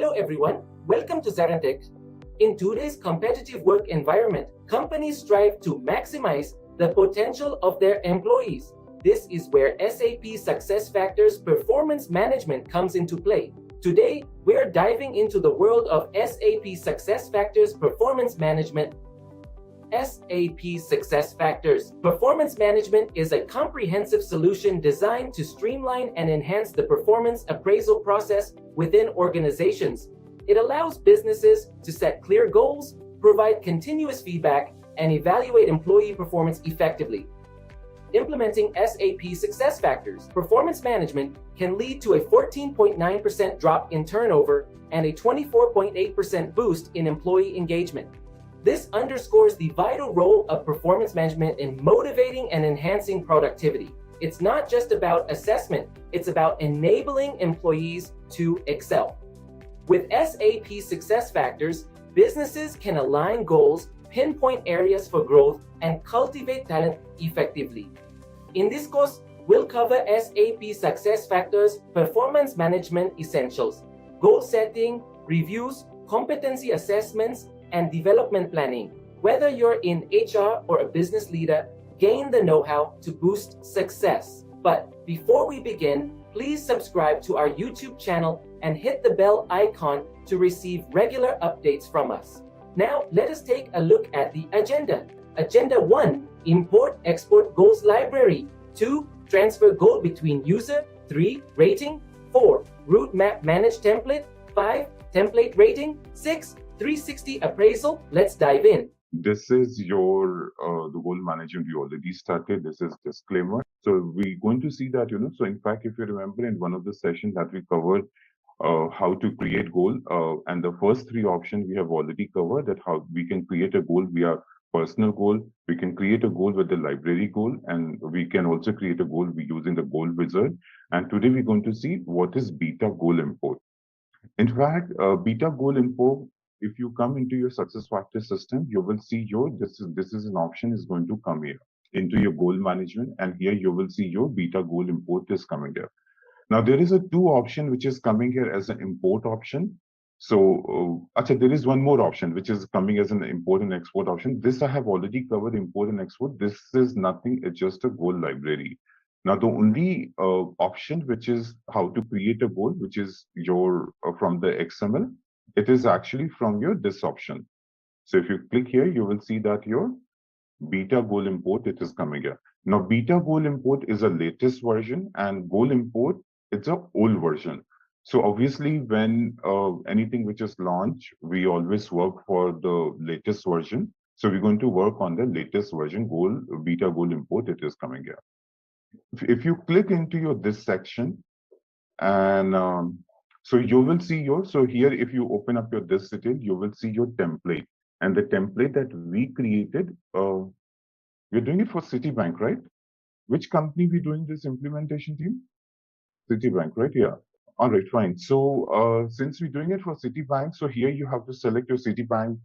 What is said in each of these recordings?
Hello everyone, welcome to ZaranTech. In today's competitive work environment, companies strive to maximize the potential of their employees. This is where SAP SuccessFactors performance management comes into play. Today, we're diving into the world of SAP SuccessFactors performance management. SAP SuccessFactors Performance Management is a comprehensive solution designed to streamline and enhance the performance appraisal process within organizations. It allows businesses to set clear goals, provide continuous feedback, and evaluate employee performance effectively. Implementing SAP SuccessFactors Performance Management can lead to a 14.9% drop in turnover and a 24.8% boost in employee engagement. This underscores the vital role of performance management in motivating and enhancing productivity. It's not just about assessment, it's about enabling employees to excel. With SAP SuccessFactors, businesses can align goals, pinpoint areas for growth, and cultivate talent effectively. In this course, we'll cover SAP SuccessFactors Performance Management Essentials, goal setting, reviews, competency assessments, and development planning. Whether you're in HR or a business leader, gain the know-how to boost success. But before we begin, please subscribe to our YouTube channel and hit the bell icon to receive regular updates from us. Now, let us take a look at the agenda. Agenda 1, Import Export Goals Library. 2, Transfer Goal between user. 3, Rating. 4, Route Map Manage Template. 5, Template Rating. 6, 360 appraisal. Let's dive in. This is your the goal management we already started. This is disclaimer. So we're going to see that, so in fact, if you remember in one of the sessions that we covered how to create goal, and the first 3 options we have already covered, that how we can create a goal via personal goal, we can create a goal with the library goal, and we can also create a goal using the goal wizard. And today we're going to see what is beta goal import. In fact, beta goal import, if you come into your SuccessFactors system, you will see this is an option is going to come here into your goal management, and here you will see your beta goal import is coming here. Now there is a 2 option which is coming here as an import option. So there is one more option which is coming as an import and export option. This I have already covered, import and export. This is nothing, it's just a goal library. Now the only option which is how to create a goal, which is your from the XML, it is actually from your this option. So if you click here, you will see that your beta goal import, it is coming here. Now beta goal import is a latest version, and goal import, it's a old version. So obviously when anything which is launched, we always work for the latest version. So we're going to work on the latest version beta goal import, it is coming here. If you click into your this section, and so you will see so here, if you open up your this detail, you will see your template. And the template that we created, we're doing it for Citibank, right? Which company we doing this implementation, team? Citibank, right? Yeah. All right, fine. So since we're doing it for Citibank, so here you have to select your Citibank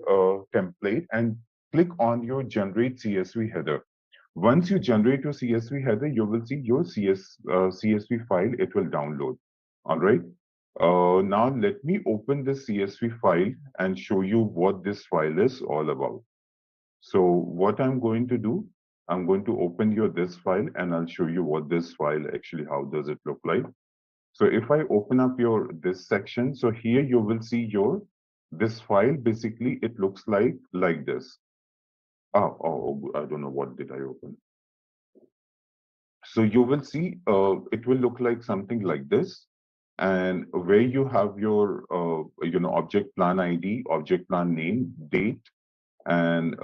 template and click on your generate CSV header. Once you generate your CSV header, you will see your CSV file, it will download. All right. Now let me open this CSV file and show you what this file is all about. So what I'm going to do, I'm going to open this file and I'll show you what this file actually, how does it look like. So if I open up this section, so here you will see this file, basically it looks like this. Oh, I don't know, what did I open? So you will see it will look like something like this. And where you have your object plan ID, object plan name, date, and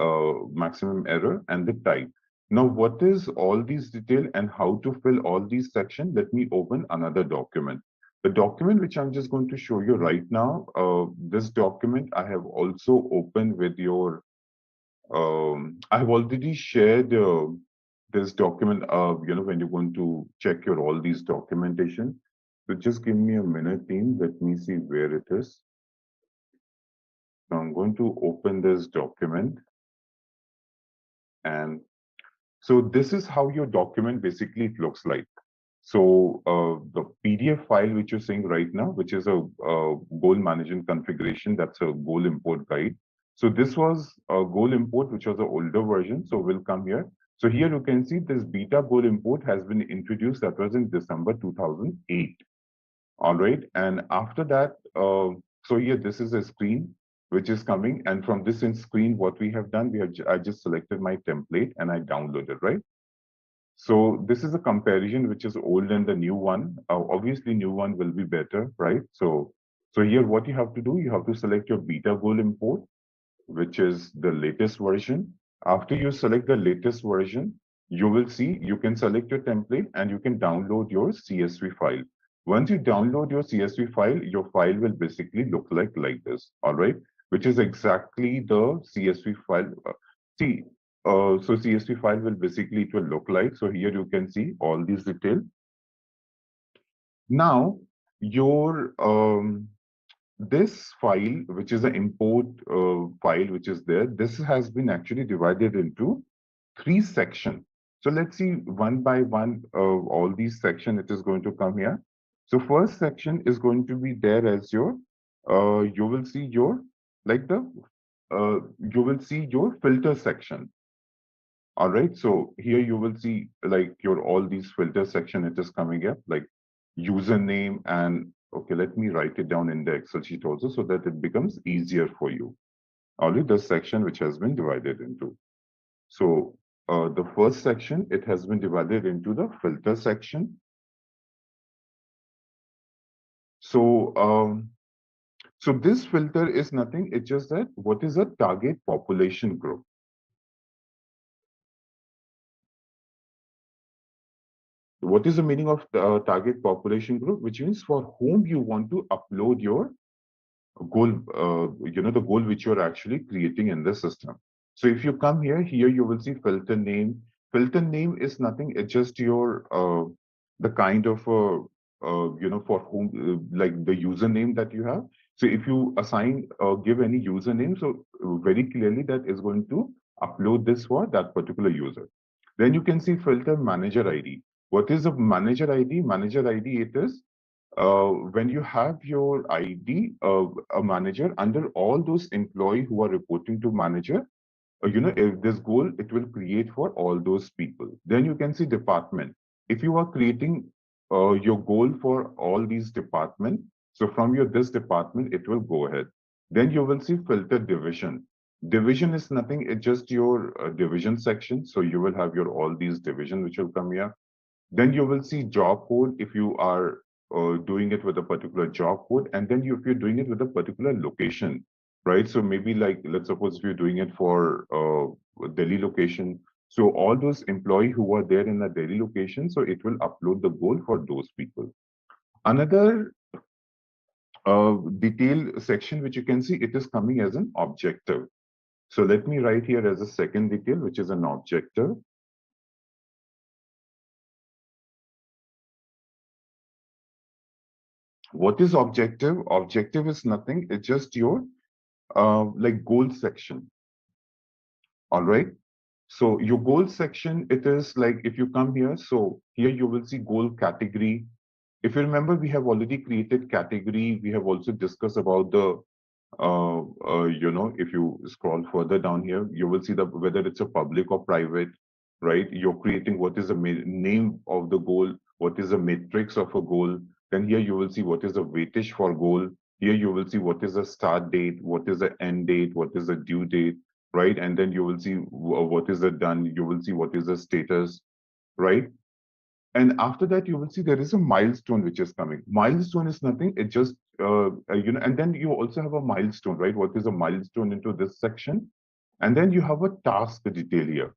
maximum error, and the type. Now what is all these detail and how to fill all these sections? Let me open another document. The document which I'm just going to show you right now, this document I have also opened with your I have already shared this document when you're going to check your all these documentation. So just give me a minute, team. Let me see where it is. So I'm going to open this document. And so this is how your document basically it looks like. So the PDF file which you're seeing right now, which is a goal management configuration, that's a goal import guide. So this was a goal import, which was an older version. So we'll come here. So here you can see this beta goal import has been introduced. That was in December 2008. All right. And after that, so here this is a screen which is coming. And from this in screen, what we have done, I just selected my template and I downloaded, right? So this is a comparison which is old and the new one. Obviously, new one will be better, right? So here what you have to do, you have to select your beta goal import, which is the latest version. After you select the latest version, you will see you can select your template and you can download your CSV file. Once you download your CSV file, your file will basically look like this, all right? Which is exactly the CSV file. See, so CSV file will basically, it will look like, so here you can see all these details. Now, your this file, which is an import file, which is there, this has been actually divided into 3 sections. So let's see one by one all these sections. It is going to come here. So first section is going to be there as your, you will see your, like the, you will see your filter section. All right. So here you will see like your all these filter section. It is coming up like username and okay. Let me write it down in the Excel sheet also so that it becomes easier for you. Only the section which has been divided into. So the first section, it has been divided into the filter section. So so this filter is nothing. It's just that what is a target population group? What is the meaning of target population group? Which means for whom you want to upload your goal, the goal which you're actually creating in the system. So if you come here, you will see filter name. Filter name is nothing. It's just your, the kind of, for whom, like the username that you have. So if you assign, give any username, so very clearly that is going to upload this for that particular user. Then you can see filter manager ID. What is a manager ID? Manager ID, it is when you have your ID, a manager, under all those employees who are reporting to manager, if this goal, it will create for all those people. Then you can see department. If you are creating your goal for all these department, so from your this department, it will go ahead. Then you will see filter division. Division is nothing, it's just your division section. So you will have your all these division which will come here. Then you will see job code if you are doing it with a particular job code, and then if you're doing it with a particular location, right? So maybe like, let's suppose if you're doing it for Delhi location, so all those employees who are there in the Delhi location, so it will upload the goal for those people. Another detail section which you can see, it is coming as an objective. So let me write here as a second detail, which is an objective. What is objective? Objective is nothing. It's just your like goal section. All right. So your goal section, it is like if you come here, so here you will see goal category. If you remember, we have already created category. We have also discussed about the, if you scroll further down here, you will see whether it's a public or private, right? You're creating what is the name of the goal, what is the matrix of a goal. Then here you will see what is the weightage for goal. Here you will see what is the start date, what is the end date, what is the due date, right? And then you will see what is the done. You will see what is the status, right? And after that, you will see there is a milestone which is coming. Milestone is nothing. It just, and then you also have a milestone, right? What is a milestone into this section? And then you have a task detail here,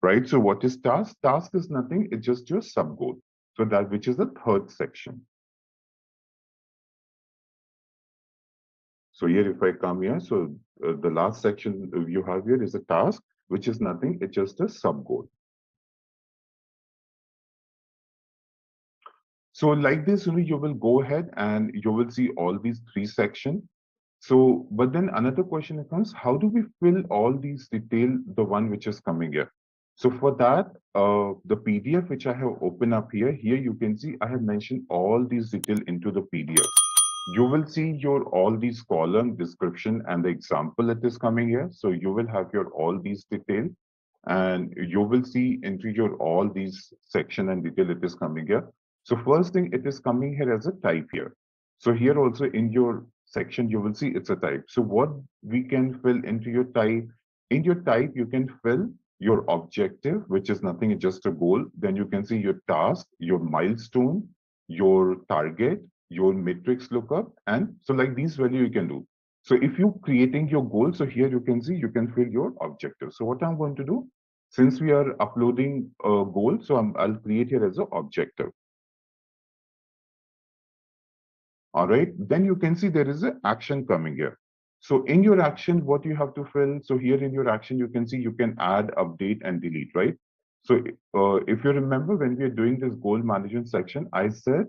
right? So what is task? Task is nothing. It's just your sub goal. So that which is the third section. So here, if I come here, so the last section you have here is a task, which is nothing. It's just a sub goal. So like this, you will go ahead and you will see all these 3 sections. So, but then another question comes, how do we fill all these detail, the one which is coming here? So for that, the PDF which I have opened up here, you can see I have mentioned all these detail into the PDF. You will see your all these column description and the example that is coming here. So you will have your all these detail and you will see into your all these section and detail it is coming here. So first thing it is coming here as a type here. So here also in your section you will see it's a type. So what we can fill into your type, in your type you can fill your objective, which is nothing, it's just a goal. Then you can see your task, your milestone, your target, your matrix lookup, and so like these value you can do. So if you creating your goal, so here you can see you can fill your objective. So what I'm going to do, since we are uploading a goal, so I'll create here as an objective. All right, then you can see there is an action coming here. So in your action, what you have to fill, so here in your action, you can see you can add, update, and delete, right? So if you remember when we are doing this goal management section, I said,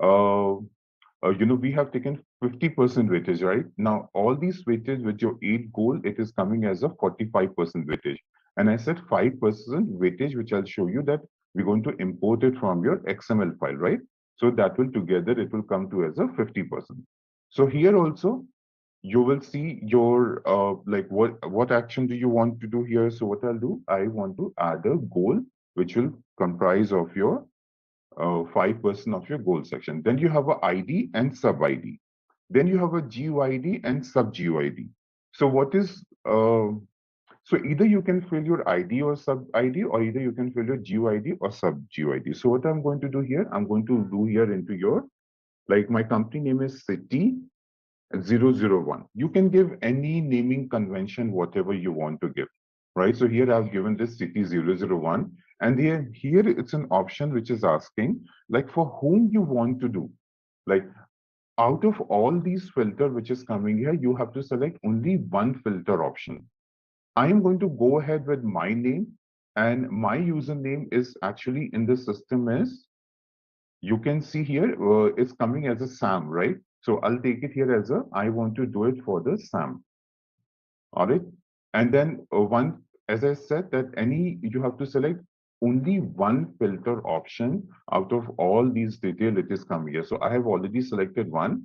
we have taken 50% weightage, right? Now, all these weightage with your 8 goal, it is coming as a 45% weightage. And I said 5% weightage, which I'll show you that we're going to import it from your XML file, right? So that will together, it will come to as a 50%. So here also, you will see your, like what action do you want to do here? So what I'll do, I want to add a goal, which will comprise of your 5% of your goal section. Then you have a ID and sub ID. Then you have a GUID and sub GUID. So what is, so either you can fill your ID or sub ID, or either you can fill your GUID or sub GUID. So what I'm going to do here, I'm going to do here into your, like my company name is City 001. You can give any naming convention, whatever you want to give, right? So here I've given this City 001, and here it's an option which is asking like for whom you want to do. Like out of all these filter which is coming here, you have to select only one filter option. I am going to go ahead with my name, and my username is actually in the system is, you can see here, it's coming as a Sam, right? So I'll take it here as a, I want to do it for the Sam. All right. And then one, as I said, that you have to select only one filter option out of all these detail it is coming here. So I have already selected one.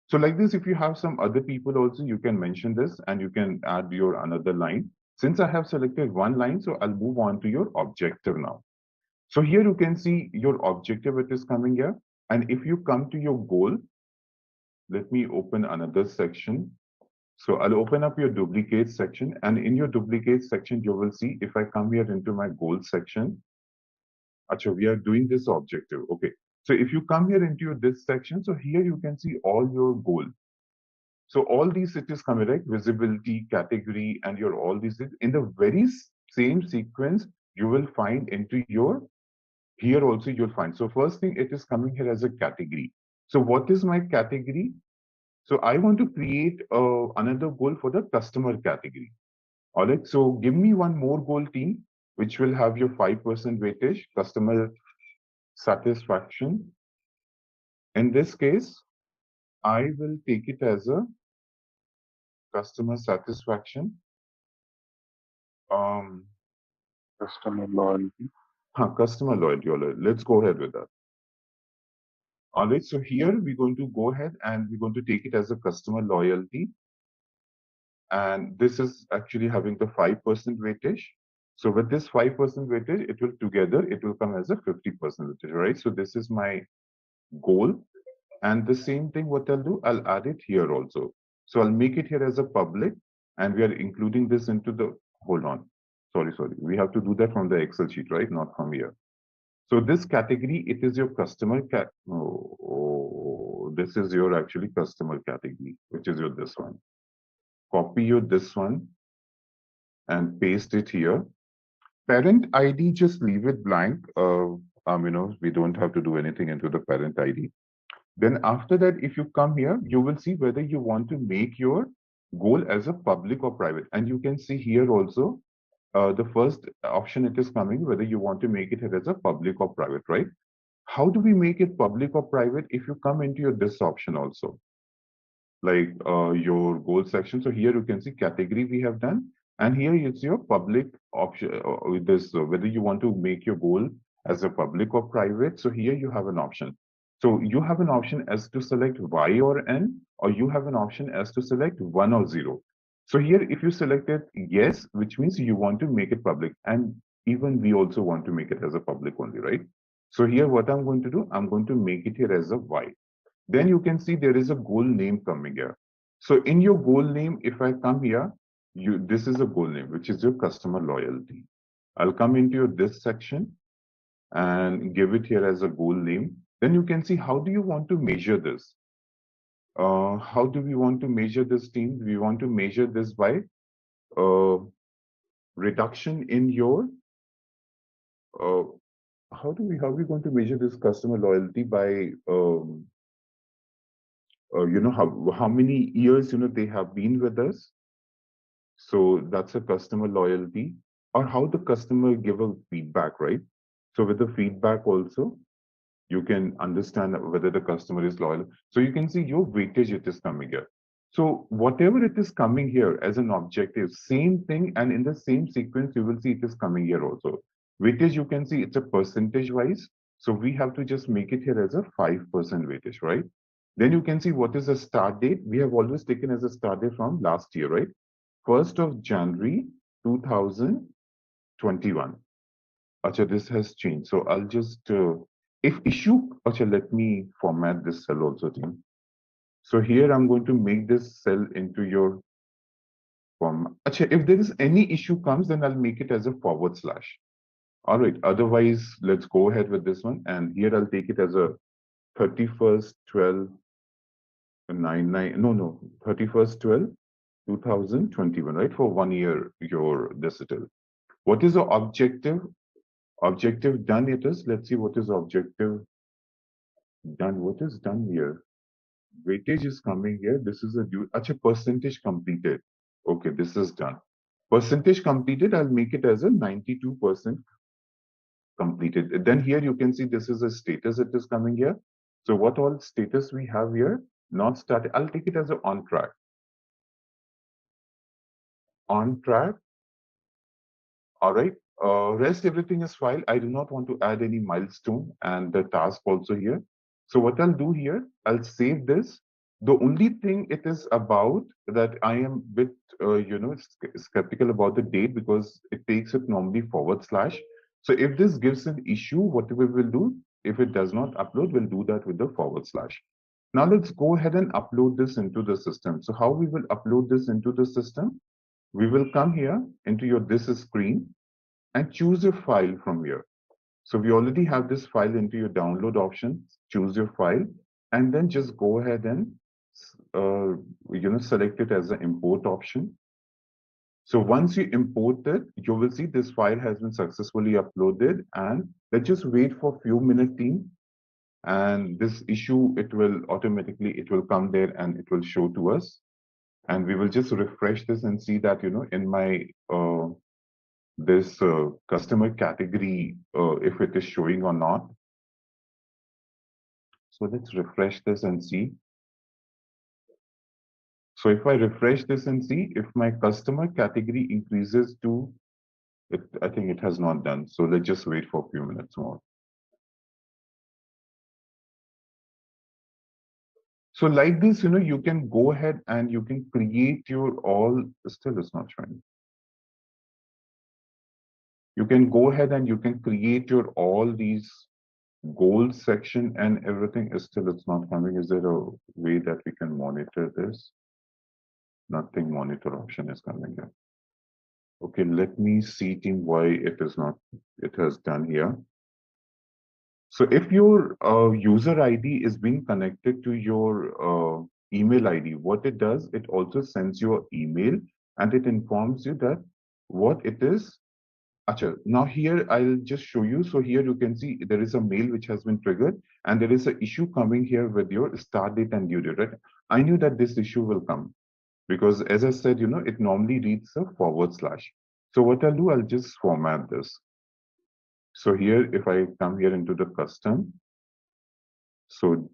So like this, if you have some other people also, you can mention this and you can add your another line. Since I have selected one line, so I'll move on to your objective now. So here you can see your objective, it is coming here. And if you come to your goal, let me open another section. So I'll open up your duplicate section, and in your duplicate section, you will see if I come here into my goal section. Achha, we are doing this objective. Okay. So if you come here into this section, so here you can see all your goal. So all these it is coming, right? Visibility, category, and your all these in the very same sequence you will find into your, here also you'll find. So first thing it is coming here as a category. So what is my category? So I want to create another goal for the customer category. All right. So give me one more goal team, which will have your 5% weightage, customer satisfaction. In this case, I will take it as a customer satisfaction. Customer loyalty. Customer loyalty. All right. Let's go ahead with that. All right. So here we're going to go ahead and we're going to take it as a customer loyalty. And this is actually having the 5% weightage. So with this 5% weightage, it will together, it will come as a 50% weightage, right? So this is my goal. And the same thing, what I'll do, I'll add it here also. So I'll make it here as a public, and we are including this into the, hold on. Sorry. We have to do that from the Excel sheet, right? Not from here. So this category, it is your customer this is your actually customer category, which is your this one. Copy your this one and paste it here. Parent ID, just leave it blank. We don't have to do anything into the parent ID. Then after that, if you come here, you will see whether you want to make your goal as a public or private. And you can see here also, the first option it is coming, whether you want to make it as a public or private, right? How do we make it public or private? If you come into your this option also, like your goal section. So here you can see category we have done. And here is your public option with this, whether you want to make your goal as a public or private. So here you have an option. So you have an option as to select Y or N, or you have an option as to select 1 or 0. So here, if you selected yes, which means you want to make it public. And even we also want to make it as a public only, right? So here, what I'm going to do, I'm going to make it here as a Y. Then you can see there is a goal name coming here. So in your goal name, if I come here, this is a goal name, which is your customer loyalty. I'll come into your this section and give it here as a goal name. Then you can see how do you want to measure this? How do we want to measure this, team? We want to measure this by reduction in your how are we going to measure this customer loyalty by how many years they have been with us. So that's a customer loyalty, or how the customer give a feedback, right? So with the feedback also, you can understand whether the customer is loyal. So you can see your weightage, it is coming here. So whatever it is coming here as an objective, same thing, and in the same sequence, you will see it is coming here also. Weightage, you can see it's a percentage wise. So we have to just make it here as a 5% weightage, right? Then you can see what is the start date. We have always taken as a start date from last year, right? 1st of January 2021. Acha, this has changed. So I'll just, if issue, acha, let me format this cell also, team. So here I'm going to make this cell into your format. Acha, if there is any issue comes, then I'll make it as a forward slash. All right. Otherwise, let's go ahead with this one. And here I'll take it as a 31st 12 99. No, 31st 12 2021, right? For 1 year, your digital. What is the objective? Objective done it is. Let's see what is objective done. What is done here? Weightage is coming here. This is a due. Acha, percentage completed. Okay, this is done. Percentage completed, I'll make it as a 92% completed. Then here you can see this is a status it is coming here. So what all status we have here? Not started. I'll take it as a on track. On track. All right. Rest everything is fine. I do not want to add any milestone and the task also here. So what I'll do here, I'll save this. The only thing it is about that I am bit, skeptical about the date because it takes it normally forward slash. So if this gives an issue, what we will do, if it does not upload, we'll do that with the forward slash. Now let's go ahead and upload this into the system. So how we will upload this into the system? We will come here into your this screen and choose your file from here. So we already have this file into your download option. Choose your file and then just go ahead and select it as an import option. So once you import it, you will see this file has been successfully uploaded, and let's just wait for a few minutes, team. And this issue, it will come there and it will show to us. And we will just refresh this and see that, in my this customer category, if it is showing or not. So let's refresh this and see. So if I refresh this and see if my customer category increases to it, I think it has not done. So let's just wait for a few minutes more. So like this, you can go ahead and you can create your all, still it's not showing. You can go ahead and you can create your all these goals section and everything is still it's not coming. Is there a way that we can monitor this? Nothing, monitor option is coming here. Okay, let me see, team, why it is not, it has done here. So if your user ID is being connected to your email ID, what it does, it also sends you an email and it informs you that what it is. Achha, now here I'll just show you. So here you can see there is a mail which has been triggered and there is an issue coming here with your start date and due date, right? I knew that this issue will come because as I said, it normally reads a forward slash. So what I'll do, I'll just format this. So here, if I come here into the custom, so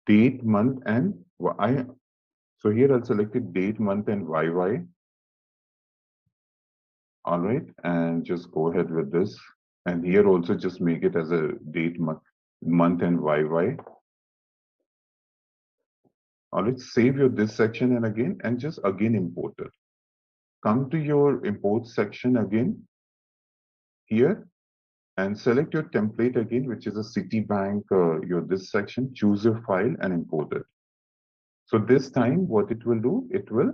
date, month, and so here I'll select it date, month, and YY. All right, and just go ahead with this. And here also just make it as a date, month and YY. All right, save your this section and just again import it. Come to your import section again here and select your template again, which is a Citibank, your this section, choose your file and import it. So this time what it will do, it will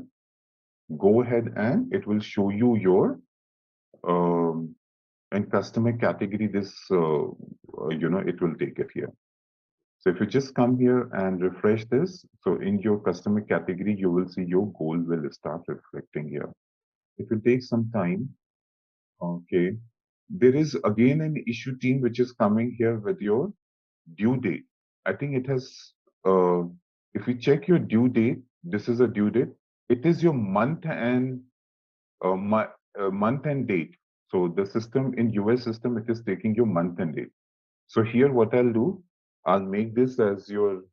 go ahead and it will show you your in customer category, this, it will take it here. So if you just come here and refresh this, so in your customer category, you will see your goal will start reflecting here. It will take some time. Okay. There is again an issue team which is coming here with your due date. I think it has, if you check your due date, this is a due date. It is your month and month and date. So the system in US system, it is taking your month and date. So here what I'll do, I'll make this as your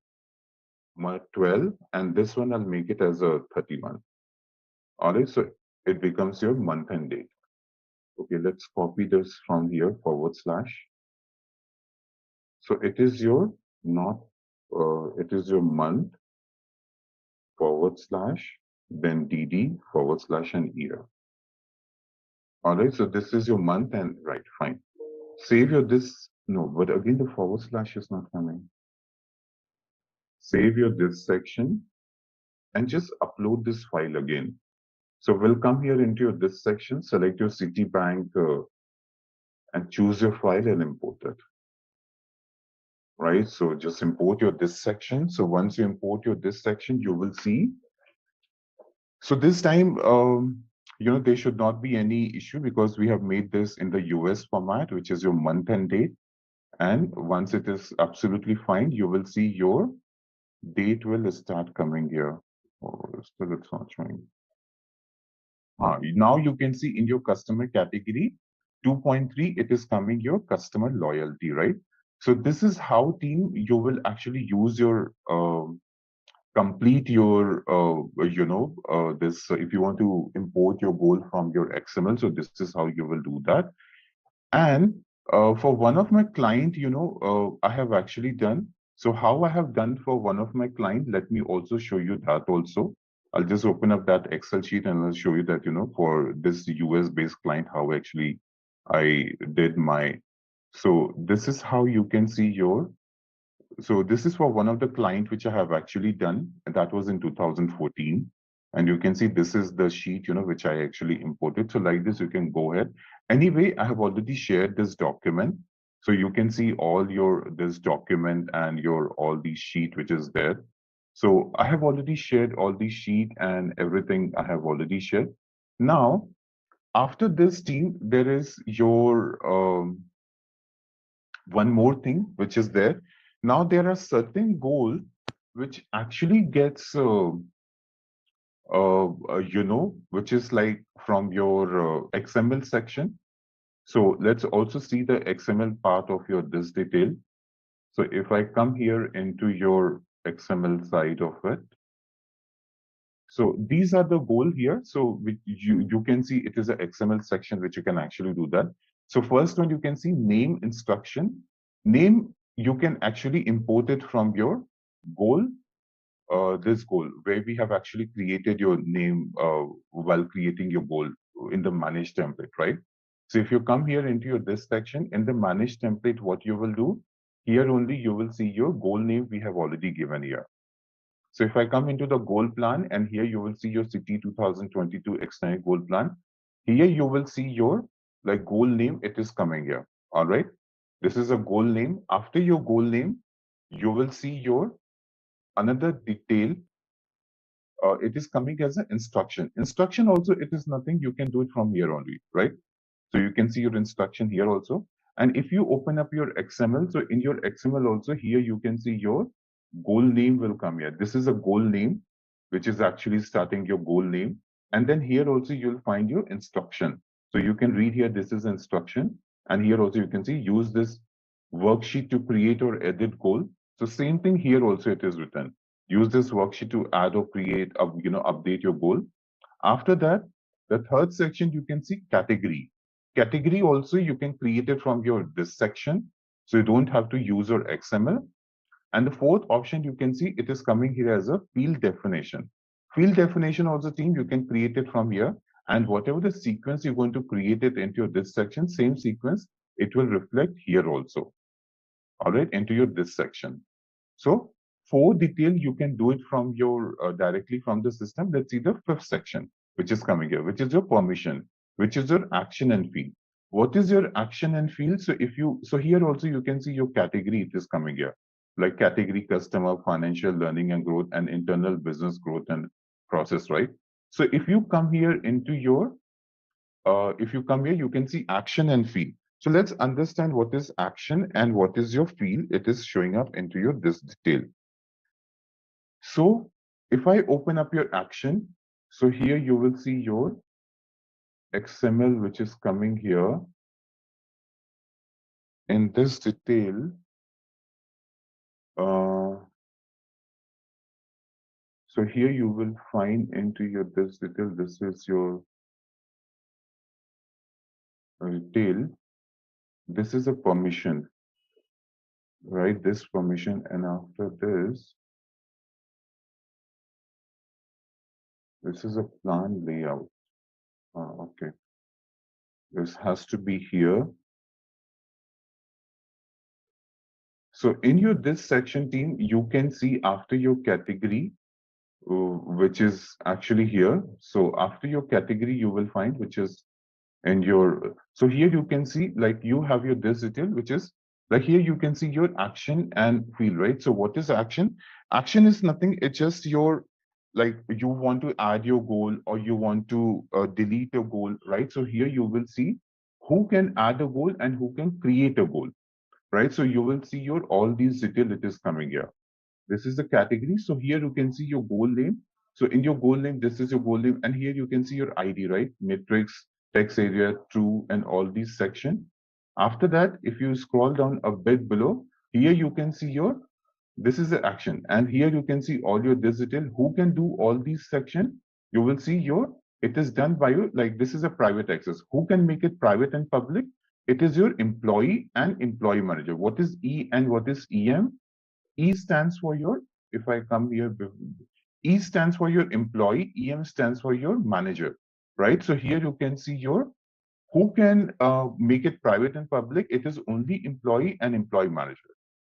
12 and this one I'll make it as a 31. All right, so it becomes your month and date. Okay, let's copy this from here, /. So it is your not, it is your month / then DD / and year. All right, so this is your month and right, fine. Save your this, no, but again the / is not coming. Save your this section and just upload this file again. So we'll come here into your this section, select your Citibank and choose your file and import it. Right, so just import your this section. So once you import your this section, you will see. So this time, there should not be any issue because we have made this in the US format, which is your month and date. And once it is absolutely fine, you will see your date will start coming here. Oh, still it's not showing. Now you can see in your customer category 2.3, it is coming your customer loyalty, right? So this is how team you will actually use your complete your this if you want to import your goal from your XML. So this is how you will do that. And for one of my client, I have actually done. So how I have done for one of my client, let me also show you that also. I'll just open up that Excel sheet and I'll show you that, for this US based client, how actually I did my, so this is how you can see your, so this is for one of the client which I have actually done, and that was in 2014. And you can see this is the sheet, which I actually imported. So like this, you can go ahead. Anyway, I have already shared this document. So you can see all your, this document and your, all these sheet, which is there. So I have already shared all the sheet and everything I have already shared. Now, after this team, there is your, one more thing which is there. Now there are certain goals which actually gets which is like from your XML section. So let's also see the XML part of your this detail. So if I come here into your XML side of it, so these are the goal here. So you can see it is a XML section which you can actually do that. So first one, you can see name instruction. Name, you can actually import it from your goal, this goal, where we have actually created your name while creating your goal in the manage template, right? So if you come here into your this section, in the manage template, what you will do, here only you will see your goal name we have already given here. So if I come into the goal plan, and here you will see your City 2022 external goal plan. Here you will see your like goal name, it is coming here. All right. This is a goal name. After your goal name, you will see your another detail. It is coming as an instruction. Instruction also, it is nothing. You can do it from here only, right? So you can see your instruction here also. And if you open up your XML, so in your XML also here, you can see your goal name will come here. This is a goal name, which is actually starting your goal name. And then here also you'll find your instruction. So you can read here, this is instruction. And here also you can see use this worksheet to create or edit goal. So same thing here also it is written. Use this worksheet to add or create, update your goal. After that, you will see your this, this is your goal name. This is your goal name. And then here also you can see your instruction. So you can read here, this is instruction. And here also you can see use this worksheet to create or edit goal. So same thing here also it is written. Use this worksheet to add or create, update your goal. The third section, you can see category. Category also, you can create it from your this section. So you don't have to use your XML. And the fourth option, you can see it is coming here as a field definition. Field definition also, team, you can create it from here. And whatever the sequence you're going to create it into this section, same sequence, it will reflect here also. All right, into your this section. So for detail, you can do it from your directly from the system. Let's see the fifth section, which is coming here, which is your permission, which is your action and field. What is your action and field? So if you, so here also you can see your category, it is coming here, like category customer, financial, learning and growth, and internal business growth and process, right? So if you come here into your, if you come here, you can see action and field. So let's understand what is action and what is your field. It is showing up into your this detail. So if I open up your action, so here you will see your XML, which is coming here in this detail. So here you will find into your this detail, this is your detail. This is a permission, right? This permission, and after this is a plan layout. Okay. This has to be here. So in your this section, team, you can see after your category, which is actually here. So after your category, you will find which is in your, so here you can see like you have your this detail, which is like here you can see your action and field, right? So what is action? Action is nothing, it's just your, like you want to add your goal or you want to delete a goal, right? So here you will see who can add a goal and who can create a goal, right? So you will see your all these detail, it is coming here. This is the category. So here you can see your goal name. So in your goal name, this is your goal name. And here you can see your ID, right? Matrix, text area, true, and all these section. After that, if you scroll down a bit below, here you can see your, this is the action. And here you can see all your this detail. Who can do all these section? You will see your, it is done by you, like this is a private access. Who can make it private and public? It is your employee and employee manager. What is E and what is EM? E stands for your, if I come here, E stands for your employee, EM stands for your manager, right? So here you can see your, who can make it private and public? It is only employee and employee manager.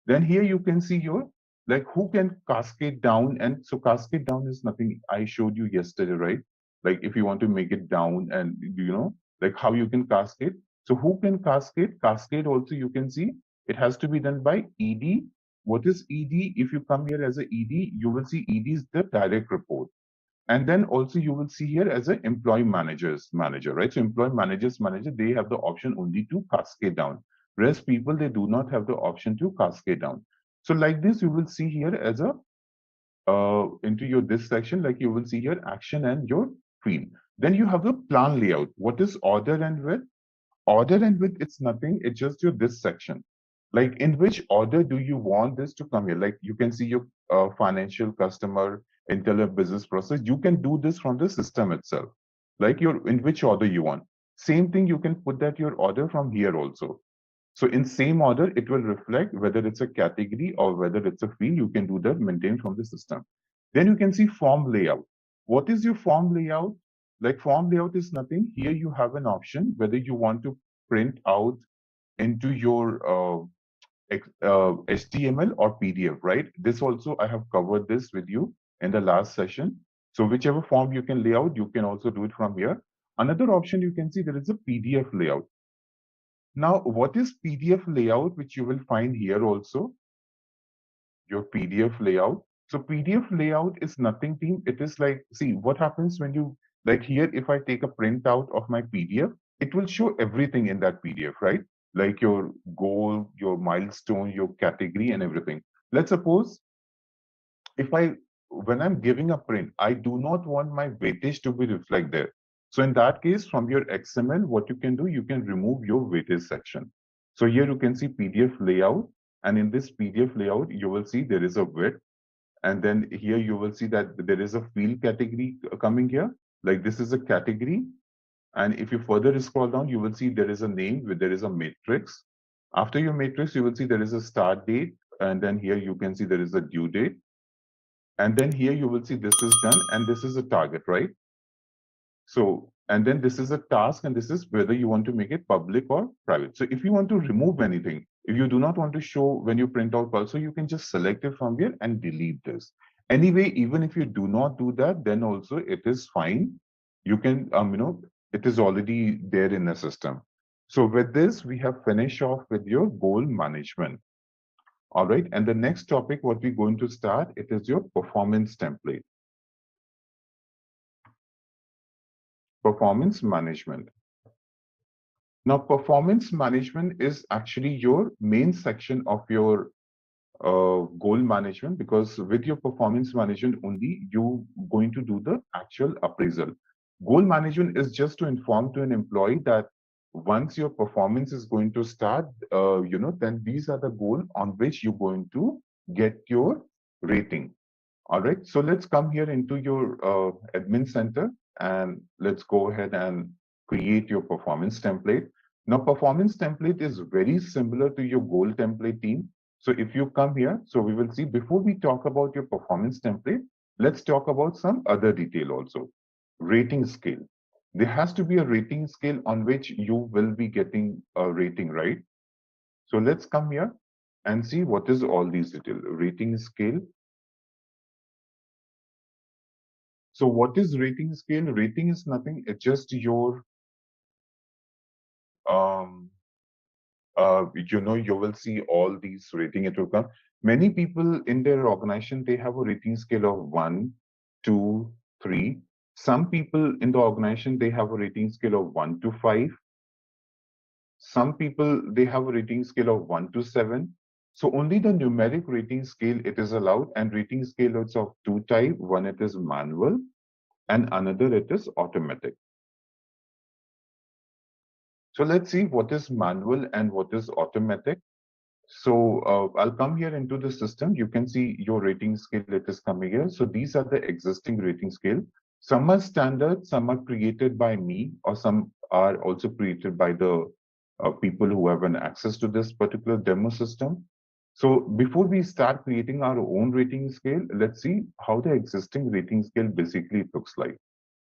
Then here you can see your, like who can cascade down, and so cascade down is nothing I showed you yesterday, right? Like if you want to make it down and you know, like how you can cascade. So who can cascade? Cascade also you can see it has to be done by ED. What is ED? If you come here as a ED, you will see ED is the direct report. And then also you will see here as an employee managers manager, right? So employee managers manager, they have the option only to cascade down. Rest people, they do not have the option to cascade down. So like this, you will see here as a, into your this section, like you will see here action and your field. Then you have the plan layout. What is order and width? Order and width, it's nothing, it's just your this section. Like in which order do you want this to come here? Like you can see your financial, customer, internal business process. You can do this from the system itself. Like your, in which order you want. Same thing, you can put that your order from here also. So in same order, it will reflect whether it's a category or whether it's a field. You can do that maintain from the system. Then you can see form layout. What is your form layout? Like form layout is nothing. Here you have an option whether you want to print out into your HTML or PDF, right? This also, I have covered this with you in the last session. So whichever form you can lay out, you can also do it from here. Another option you can see there is a PDF layout. Now, what is PDF layout, which you will find here also? Your PDF layout. So PDF layout is nothing, team. It is like, see what happens when you, like here, if I take a printout of my PDF, it will show everything in that PDF, right? Like your goal, your milestone, your category and everything. Let's suppose if when I'm giving a print, I do not want my weightage to be reflected there. So in that case, from your XML, what you can do, you can remove your weightage section. So here you can see PDF layout. And in this PDF layout, you will see there is a width. And then here you will see that there is a field category coming here. Like this is a category. And if you further scroll down, you will see there is a name, there is a matrix. After your matrix, you will see there is a start date. And then here you can see there is a due date. And then here you will see this is done and this is a target, right? So, and then this is a task and this is whether you want to make it public or private. So if you want to remove anything, if you do not want to show when you print out also, you can just select it from here and delete this. Anyway, even if you do not do that, then also it is fine. You can, it is already there in the system. So with this, we have finished off with your goal management. All right. And the next topic, what we're going to start, it is your performance template. Performance management. Now, performance management is actually your main section of your goal management, because with your performance management only, you going to do the actual appraisal. Goal management is just to inform to an employee that once your performance is going to start, then these are the goals on which you're going to get your rating. All right, so let's come here into your admin center and let's go ahead and create your performance template. Now, performance template is very similar to your goal template team. So if you come here, so we will see before we talk about your performance template, let's talk about some other detail also. Rating scale. There has to be a rating scale on which you will be getting a rating, right? So let's come here and see what is all these detail. Rating scale. So what is rating scale? Rating is nothing. It's just your, you will see all these rating. It will come. Many people in their organization, they have a rating scale of 1, 2, 3. Some people in the organization, they have a rating scale of 1 to 5. Some people, they have a rating scale of 1 to 7. So only the numeric rating scale, it is allowed, and rating scale is of two types. One, it is manual, and another, it is automatic. So let's see what is manual and what is automatic. So I'll come here into the system. You can see your rating scale, it is coming here. So these are the existing rating scale. Some are standard, some are created by me, or some are also created by the people who have an access to this particular demo system. So before we start creating our own rating scale, let's see how the existing rating scale basically looks like.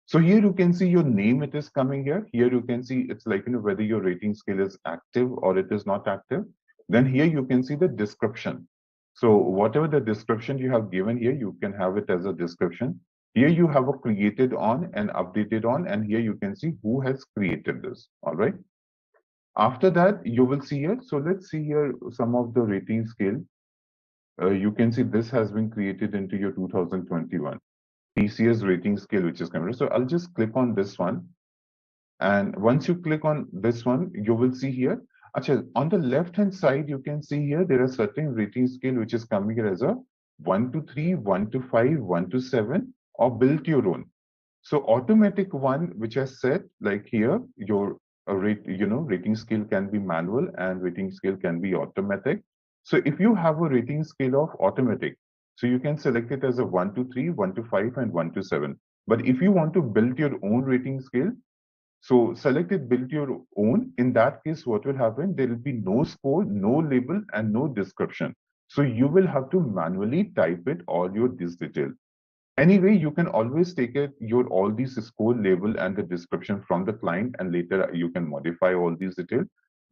So here you can see your name, it is coming here. Here you can see it's like, whether your rating scale is active or it is not active. Then here you can see the description. So whatever the description you have given here, you can have it as a description. Here you have a created on and updated on, and here you can see who has created this. All right. After that, you will see here. So let's see here some of the rating scale. You can see this has been created into your 2021. TCS rating scale, which is coming. So I'll just click on this one. And once you click on this one, you will see here. Actually, on the left-hand side, you can see here, there are certain rating scale, which is coming here as a 1 to 3, 1 to 5, 1 to 7, or build your own. So automatic one, which I said, like here, your rating scale can be manual and rating scale can be automatic. So if you have a rating scale of automatic, so you can select it as a 1 to 3, 1 to 5, and 1 to 7. But if you want to build your own rating scale, so select it, build your own. In that case, what will happen? There will be no score, no label, and no description. So you will have to manually type it all your this detail. Anyway, you can always take it your all these score label and the description from the client, and later you can modify all these details.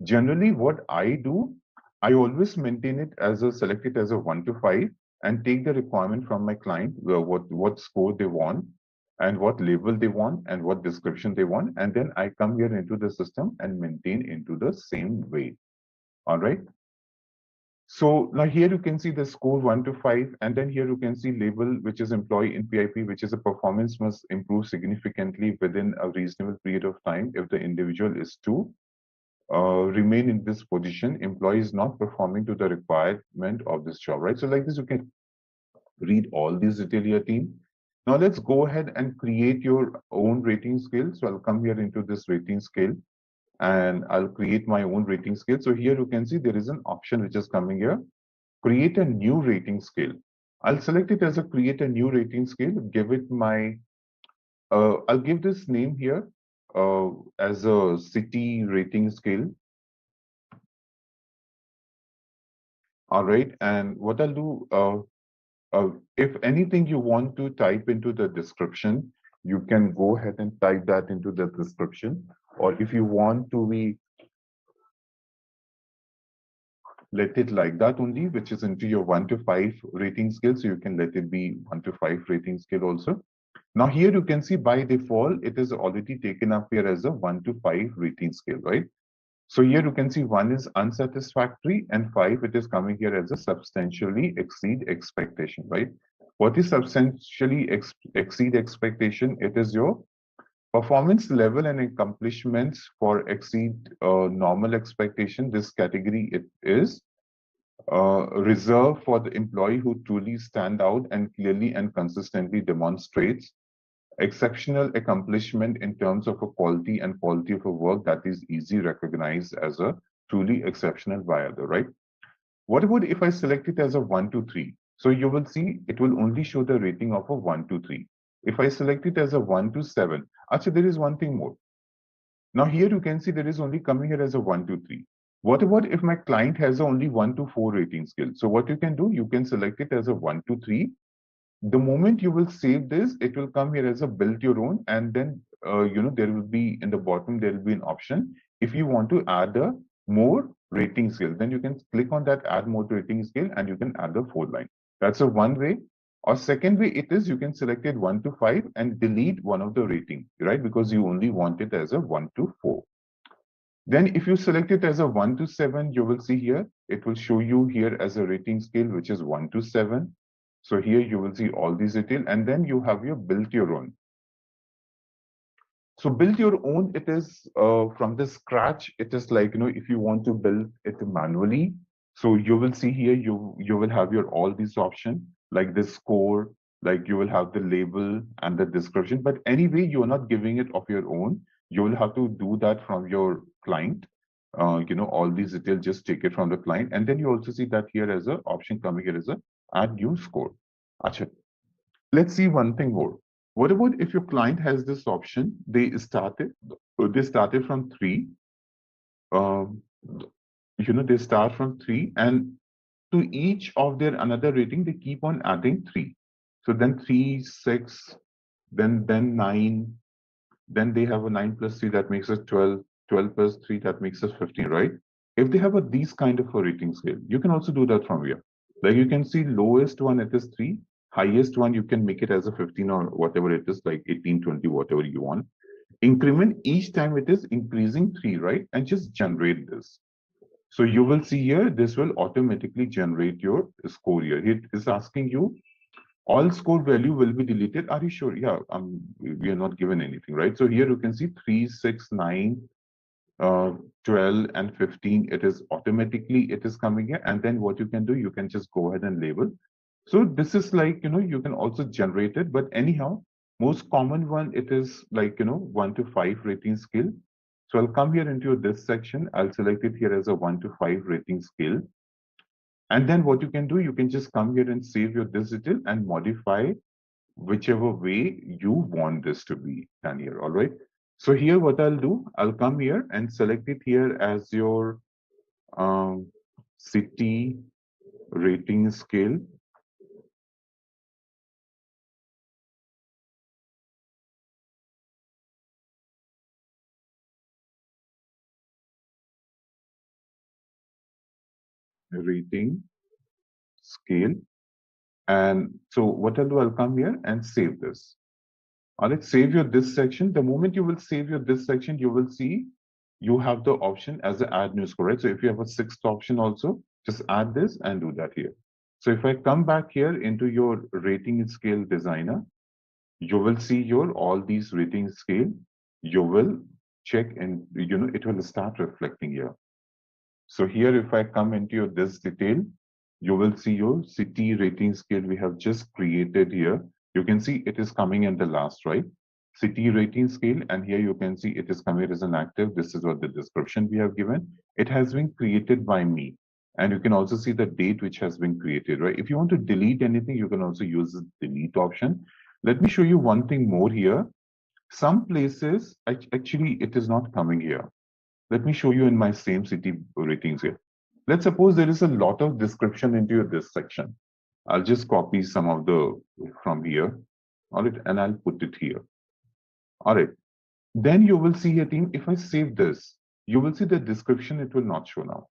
Generally, what I do, I always maintain it as a select it as a 1 to 5 and take the requirement from my client, what score they want and what label they want and what description they want, and then I come here into the system and maintain into the same way. All right. So now here you can see the score 1 to 5, and then here you can see label, which is employee in PIP, which is a performance must improve significantly within a reasonable period of time. If the individual is to remain in this position, employee is not performing to the requirement of this job, right? So like this, you can read all these detail here, team. Now let's go ahead and create your own rating scale. So I'll come here into this rating scale, and I'll create my own rating scale. So here you can see there is an option which is coming here, create a new rating scale. I'll select it as a create a new rating scale, give it my, I'll give this name here as a city rating scale. All right, and what I'll do, if anything you want to type into the description, you can go ahead and type that into the description. Or if you want to let it like that only, which is into your 1 to 5 rating scale, so you can let it be 1 to 5 rating scale also. Now here you can see by default, it is already taken up here as a 1 to 5 rating scale, right? So here you can see 1 is unsatisfactory and 5, it is coming here as a substantially exceed expectation, right? What is substantially exceed expectation? It is your performance level and accomplishments for exceed normal expectation. This category it is reserved for the employee who truly stand out and clearly and consistently demonstrates exceptional accomplishment in terms of a quality and quality of a work that is easily recognized as a truly exceptional by other, right? What about if I select it as a 1 to 3? So you will see it will only show the rating of a 1 to 3. If I select it as a 1 to 7, actually there is one thing more. Now here you can see there is only coming here as a 1 to 3. What about if my client has only 1 to 4 rating scale? So what you can do, you can select it as a 1 to 3. The moment you will save this, it will come here as a build your own, and then there will be in the bottom there will be an option. If you want to add a more rating scale, then you can click on that add more rating scale and you can add the 4 line. That's a one way. Or second way it is you can select it 1 to 5 and delete one of the rating, right? Because you only want it as a 1 to 4. Then if you select it as a 1 to 7, you will see here, it will show you here as a rating scale, which is 1 to 7. So here you will see all these detail, and then you have your build your own. So build your own, it is from the scratch. It is like, if you want to build it manually, so you will see here, you will have your all these options like the score, like you will have the label and the description. But anyway, you are not giving it of your own. You will have to do that from your client. All these details, just take it from the client. And then you also see that here as an option coming here as a add new score. Achha. Let's see one thing more. What about if your client has this option? They started from 3. Um, they start from 3, and to each of their another rating, they keep on adding 3. So then 3, 6, then 9, then they have a 9 plus 3 that makes us 12, 12 plus 3 that makes us 15, right? If they have these kind of a rating scale, you can also do that from here. Like you can see lowest one, it is 3. Highest one, you can make it as a 15 or whatever it is, like 18, 20, whatever you want. Increment each time it is increasing 3, right? And just generate this. So you will see here, this will automatically generate your score here. It is asking you, all score value will be deleted. Are you sure? Yeah, we are not given anything, right? So here you can see 3, 6, 9, 12 and 15. It is automatically, it is coming here. And then what you can do, you can just go ahead and label. So this is like, you can also generate it, but anyhow, most common one, it is like, 1 to 5 rating scale. So I'll come here into this section. I'll select it here as a 1 to 5 rating scale. And then what you can do, you can just come here and save your this detail and modify whichever way you want this to be done here. All right. So here what I'll do, I'll come here and select it here as your city rating scale. Rating scale. And so what I'll do, I'll come here and save this. All right, save your this section. The moment you will save your this section, you will see you have the option as a add new score, right? So if you have a 6th option also, just add this and do that here. So if I come back here into your rating scale designer, you will see your all these rating scale. You will check and it will start reflecting here. So here, if I come into this detail, you will see your city rating scale we have just created here. You can see it is coming in the last, right? City rating scale, and here you can see it is coming as an active. This is what the description we have given. It has been created by me. And you can also see the date which has been created, right? If you want to delete anything, you can also use the delete option. Let me show you one thing more here. Some places, actually, it is not coming here. Let me show you in my same city ratings here. Let's suppose there is a lot of description into this section. I'll just copy some of the from here, all right, and I'll put it here. All right. Then you will see here, team, if I save this, you will see the description, it will not show now.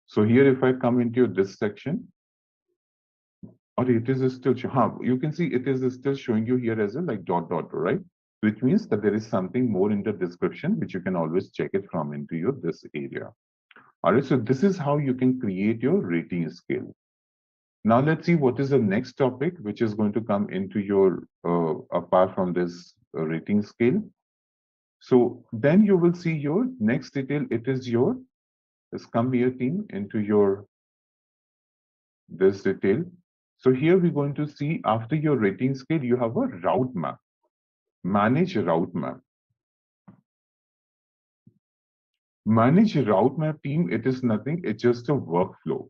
So here, if I come into this section, or it is still, you can see it is still showing you here as a like dot, right? Which means that there is something more in the description, which you can always check it from into your this area. All right, so this is how you can create your rating scale. Now let's see what is the next topic, which is going to come into your, apart from this rating scale. So then you will see your next detail. It is your, let's come here, team, into your, this detail. So here we're going to see after your rating scale, you have a route map. Manage route map. Manage route map, team, it is nothing, it's just a workflow.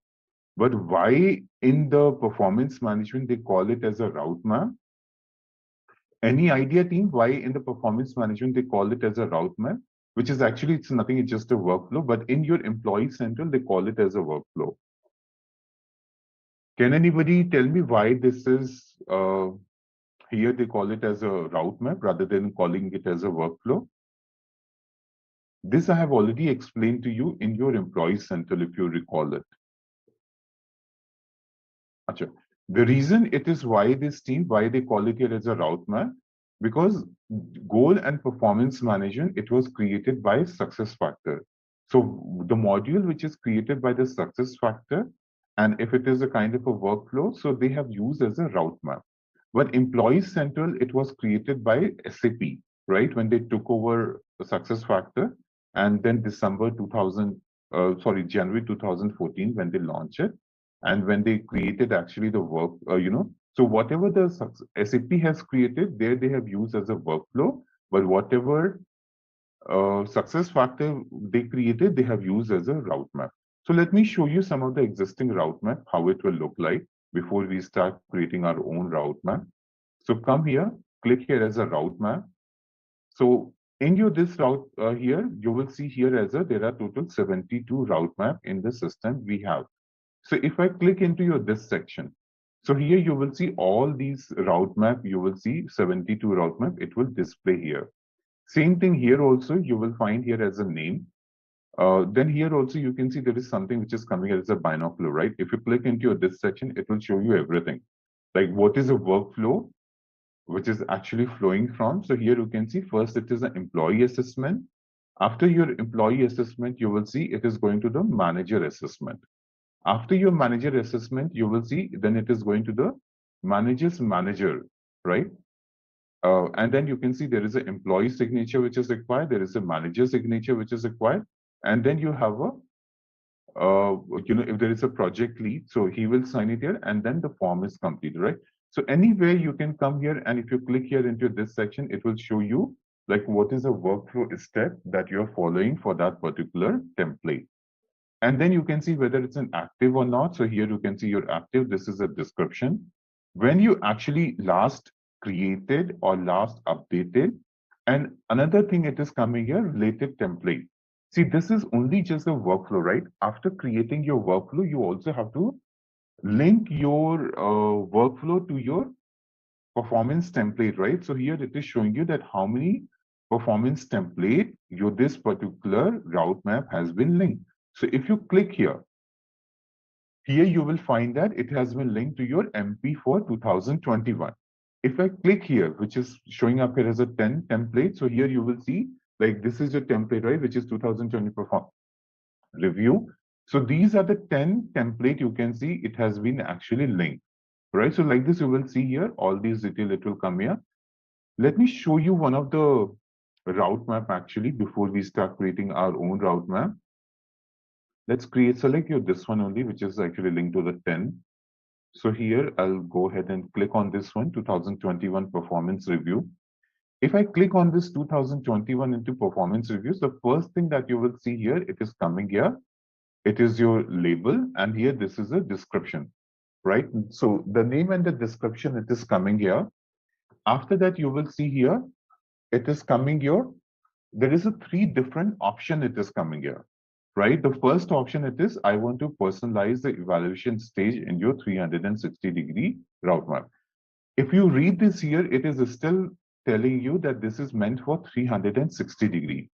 But why in the performance management they call it as a route map? Any idea, team, why in the performance management they call it as a route map? Which is actually, it's nothing, it's just a workflow. But in your employee central, they call it as a workflow. Can anybody tell me why this is, here they call it as a route map rather than calling it as a workflow? This I have already explained to you in your employee central, if you recall it. Achha. The reason it is why this team, why they call it here as a route map, because goal and performance management, it was created by SuccessFactor. So the module which is created by the SuccessFactor, and if it is a kind of a workflow, so they have used as a route map. But Employee Central, it was created by SAP, right? When they took over SuccessFactor, and then January 2014, when they launched it. And when they created actually the work, so whatever the SAP has created, there they have used as a workflow, but whatever SuccessFactor they created, they have used as a route map. So let me show you some of the existing route map, how it will look like before we start creating our own route map. So come here, click here as a route map. So in your this route here, you will see here as a, there are total 72 route map in the system we have. So if I click into your this section, so here you will see all these route map, you will see 72 route map, it will display here. Same thing here also, you will find here as a name. Then here also you can see there is something which is coming here as a binocular, right? If you click into your this section, it will show you everything. Like what is a workflow, which is actually flowing from. So here you can see first it is an employee assessment. After your employee assessment, you will see it is going to the manager assessment. After your manager assessment, you will see then it is going to the manager's manager, right? And then you can see there is an employee signature which is required. There is a manager signature which is required. And then you have a, if there is a project lead, so he will sign it here and then the form is completed, right? So anywhere you can come here and if you click here into this section, it will show you like what is a workflow step that you're following for that particular template. And then you can see whether it's an active or not. So here you can see you're active. This is a description. When you actually last created or last updated. And another thing it is coming here, related template. See, this is only just a workflow, right? After creating your workflow, you also have to link your workflow to your performance template, right? So here it is showing you that how many performance template your this particular route map has been linked. So if you click here, here you will find that it has been linked to your MP for 2021. If I click here, which is showing up here as a 10 template, so here you will see like this is your template, right, which is 2020 perform review. So these are the 10 template you can see it has been actually linked, right? So like this, you will see here all these detail, it will come here. Let me show you one of the route map actually before we start creating our own route map. Let's select your this one only, which is actually linked to the 10. So here I'll go ahead and click on this one, 2021 performance review. If I click on this 2021 into performance reviews, the first thing that you will see here, it is coming here. It is your label, and here this is a description, right? So the name and the description, it is coming here. After that, you will see here, it is coming your, there is a 3 different option it is coming here, right? The first option it is, I want to personalize the evaluation stage in your 360-degree route map. If you read this here, it is still telling you that this is meant for 360-degree.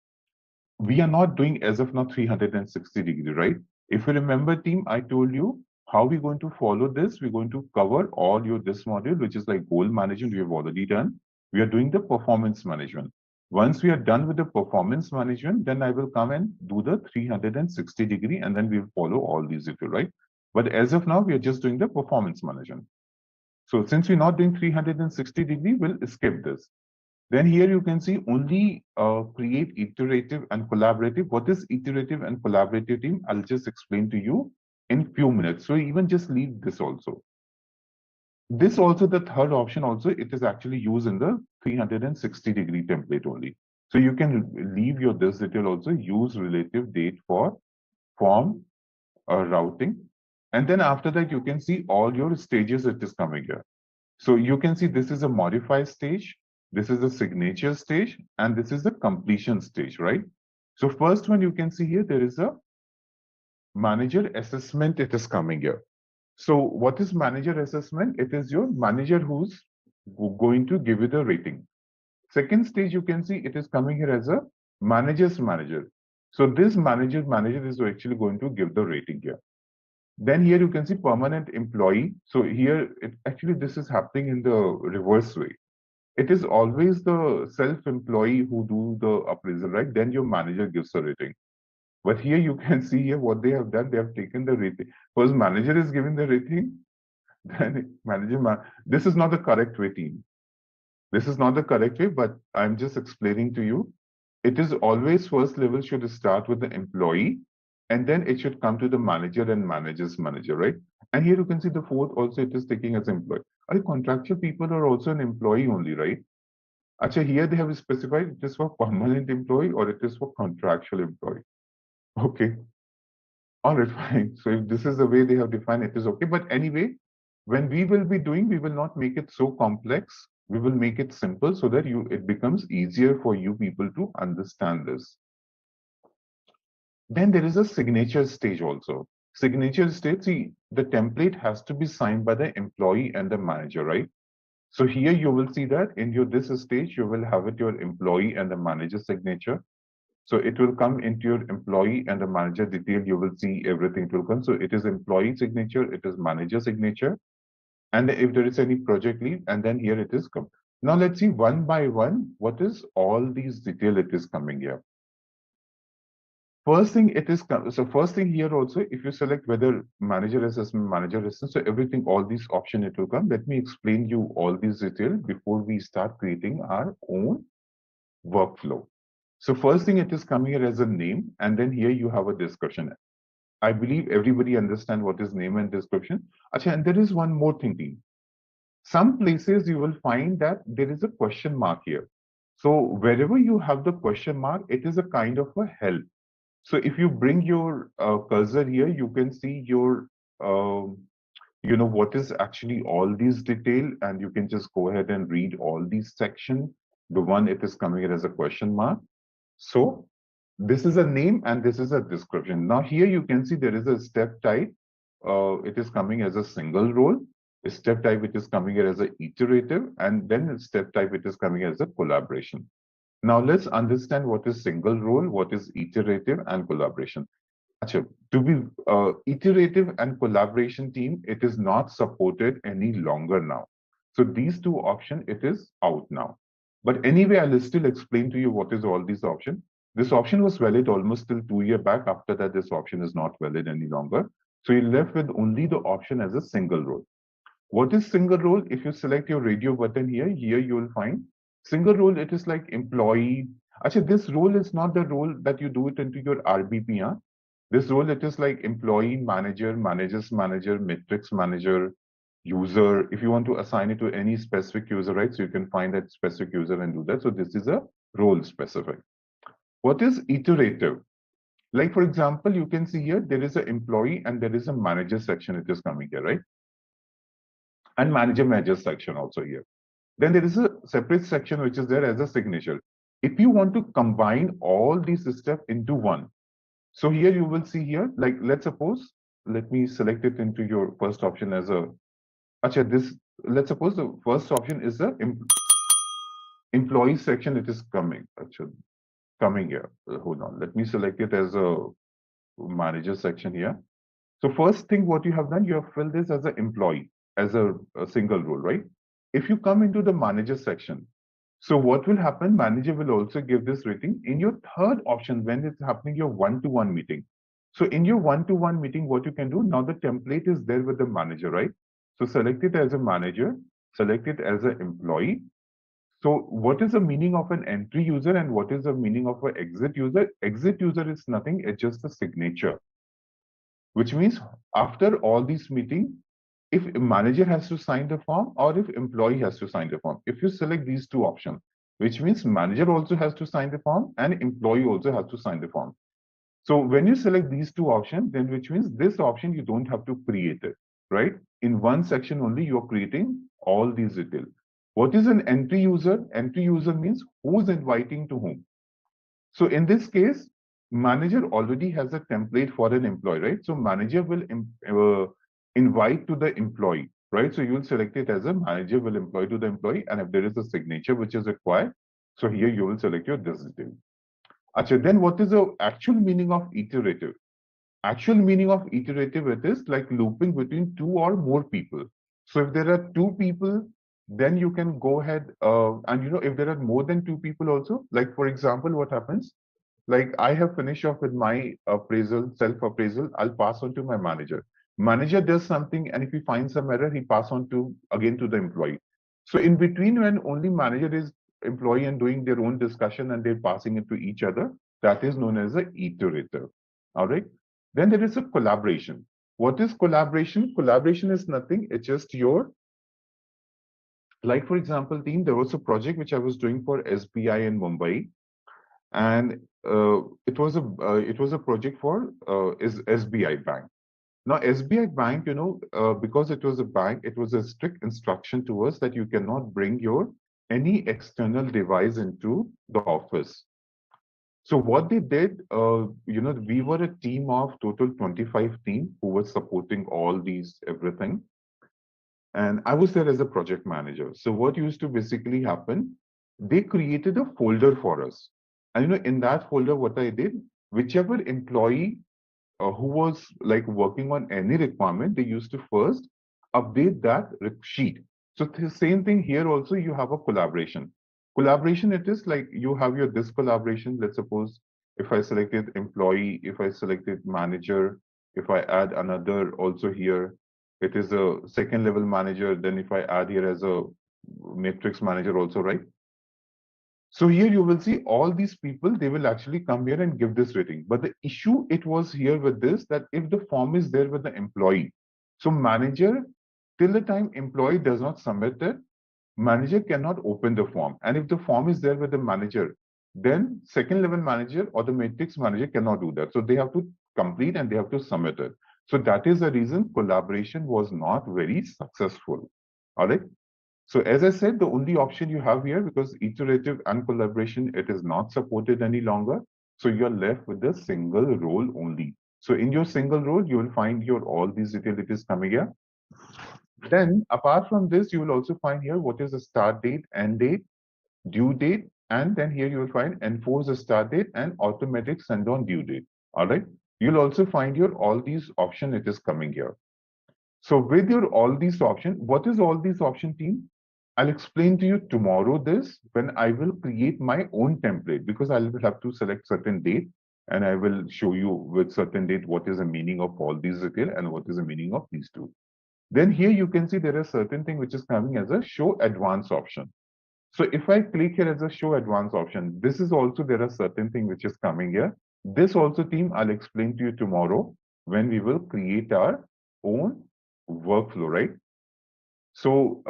We are not doing as of now 360-degree, right? If you remember, team, I told you how we're going to follow this. We're going to cover all your this module, which is like goal management. We have already done. We are doing the performance management. Once we are done with the performance management, then I will come and do the 360-degree, and then we'll follow all these, if you right. But as of now, we are just doing the performance management. So since we're not doing 360-degree, we'll skip this. Then here you can see only create iterative and collaborative. What is iterative and collaborative, team? I'll just explain to you in few minutes. So even just leave this also. This also, the third option also, it is actually used in the 360-degree template only. So you can leave your this detail also, use relative date for form routing. And then after that, you can see all your stages it is coming here. So you can see this is a modify stage, this is a signature stage, and this is the completion stage, right? So first one you can see here, there is a manager assessment, it is coming here. So what is manager assessment? It is your manager who's going to give you the rating. Second stage, you can see it is coming here as a manager's manager. So this manager is actually going to give the rating here. Then here you can see permanent employee. So here, actually this is happening in the reverse way. It is always the self-employee who do the appraisal, right? Then your manager gives the rating. But here you can see here what they have done. They have taken the rating. First manager is giving the rating, then this is not the correct way, team. This is not the correct way, but I'm just explaining to you. It is always first level should start with the employee, and then it should come to the manager and manager's manager, right? And here you can see the fourth also it is taking as employee. Contractual people are also an employee only, right? Actually, here they have specified it is for permanent employee or it is for contractual employee. Okay. All right, fine. So if this is the way they have defined, it is okay. But anyway, when we will be doing, we will not make it so complex. We will make it simple so that it becomes easier for you people to understand this. Then there is a signature stage also. Signature stage, see, the template has to be signed by the employee and the manager, right? So here you will see that in your this stage, you will have it your employee and the manager signature. So it will come into your employee and the manager detail. You will see everything will come. So it is employee signature, it is manager signature. And if there is any project lead, and then here it is come. Now let's see one by one, what is all these detail it is coming here. First thing it is, so first thing here also, if you select whether manager assessment, manager assessment, so everything, all these option it will come. Let me explain you all these detail before we start creating our own workflow. So first thing it is coming here as a name, and then here you have a description. I believe everybody understand what is name and description. Achha, and there is one more thing, team. Some places you will find that there is a question mark here. So wherever you have the question mark, it is a kind of a help. So if you bring your cursor here, you can see your, what is actually all these detail, and you can just go ahead and read all these section. The one it is coming here as a question mark. So this is a name and this is a description. Now here you can see there is a step type. It is coming as a single role. A step type it is coming here as a iterative, and then step type it is coming as a collaboration. Now let's understand what is single role, what is iterative and collaboration. Achha, to be iterative and collaboration team, it is not supported any longer now. So these two options, it is out now. But anyway, I'll still explain to you what is all these options. This option was valid almost till 2 years back. After that, this option is not valid any longer. So you're left with only the option as a single role. What is single role? If you select your radio button here you will find single role. It is like employee. Actually, this role is not the role that you do it into your RBP. Huh? This role, it is like employee, manager, manager's manager, metrics manager, user. If you want to assign it to any specific user, right? So you can find that specific user and do that. So this is a role specific. What is iterative? Like, for example, you can see here, there is an employee and there is a manager section. It is coming here, right? And manager section also here. Then there is a separate section which is there as a signature. If you want to combine all these steps into one, so here you will see here, like let's suppose, let me select it into your first option as a, Acha, this, let's suppose the first option is the employee section, it is coming, Acha, coming here. Hold on, let me select it as a manager section here. So first thing what you have done, you have filled this as an employee, as a single role, right? If you come into the manager section, so what will happen, manager will also give this rating in your third option when it's happening your one-to-one meeting. So in your one-to-one meeting, what you can do, now the template is there with the manager, right? So select it as a manager, select it as an employee. So what is the meaning of an entry user and what is the meaning of an exit user? Exit user is nothing, it's just a signature, which means after all these meeting, if a manager has to sign the form or if employee has to sign the form. If you select these two options, which means manager also has to sign the form and employee also has to sign the form. So when you select these two options, then which means this option, you don't have to create it, right? In one section only, you're creating all these details. What is an entry user? Entry user means who's inviting to whom. So in this case, manager already has a template for an employee, right? So manager will invite to the employee, right? So you will select it as a manager will employ to the employee. And if there is a signature which is required, so here you will select your this detail. Achha, then what is the actual meaning of iterative? Actual meaning of iterative, it is like looping between two or more people. So if there are two people, then you can go ahead and if there are more than two people also, like for example, what happens? Like I have finished off with my appraisal, self-appraisal, I'll pass on to my manager. Manager does something, and if he finds some error, he pass on to again to the employee. So in between, when only manager is employee and doing their own discussion and they're passing it to each other, that is known as a iterative. All right. Then there is a collaboration. What is collaboration? Collaboration is nothing. It's just your, like for example, team. There was a project which I was doing for SBI in Mumbai, and it was a project for is SBI Bank. Now SBI Bank, because it was a bank, it was a strict instruction to us that you cannot bring your any external device into the office. So what they did, we were a team of total 25 team who was supporting all these everything, and I was there as a project manager. So what used to basically happen, they created a folder for us. And in that folder, what I did, whichever employee who was like working on any requirement, they used to first update that sheet. So the same thing here also, you have a collaboration. Collaboration, it is like you have your this collaboration. Let's suppose if I selected employee, if I selected manager, if I add another also here, it is a second level manager. Then if I add here as a matrix manager also, right? So here you will see all these people, they will actually come here and give this rating. But the issue it was here with this, that if the form is there with the employee, so manager, till the time employee does not submit it, manager cannot open the form. And if the form is there with the manager, then second level manager or the matrix manager cannot do that. So they have to complete and they have to submit it. So that is the reason collaboration was not very successful. All right. So as I said, the only option you have here, because iterative and collaboration, it is not supported any longer. So you're left with the single role only. So in your single role, you will find your all these detail it is coming here. Then apart from this, you will also find here what is the start date, end date, due date, and then here you will find enforce the start date and automatic send on due date. All right. You'll also find your all these option it is coming here. So with your all these option, what is all these option team? I'll explain to you tomorrow this when I will create my own template, because I will have to select certain date and I will show you with certain date what is the meaning of all these detail and what is the meaning of these two. Then here you can see there is certain thing which is coming as a show advance option. So if I click here as a show advance option, this is also there are certain thing which is coming here. This also team I'll explain to you tomorrow when we will create our own workflow, right? So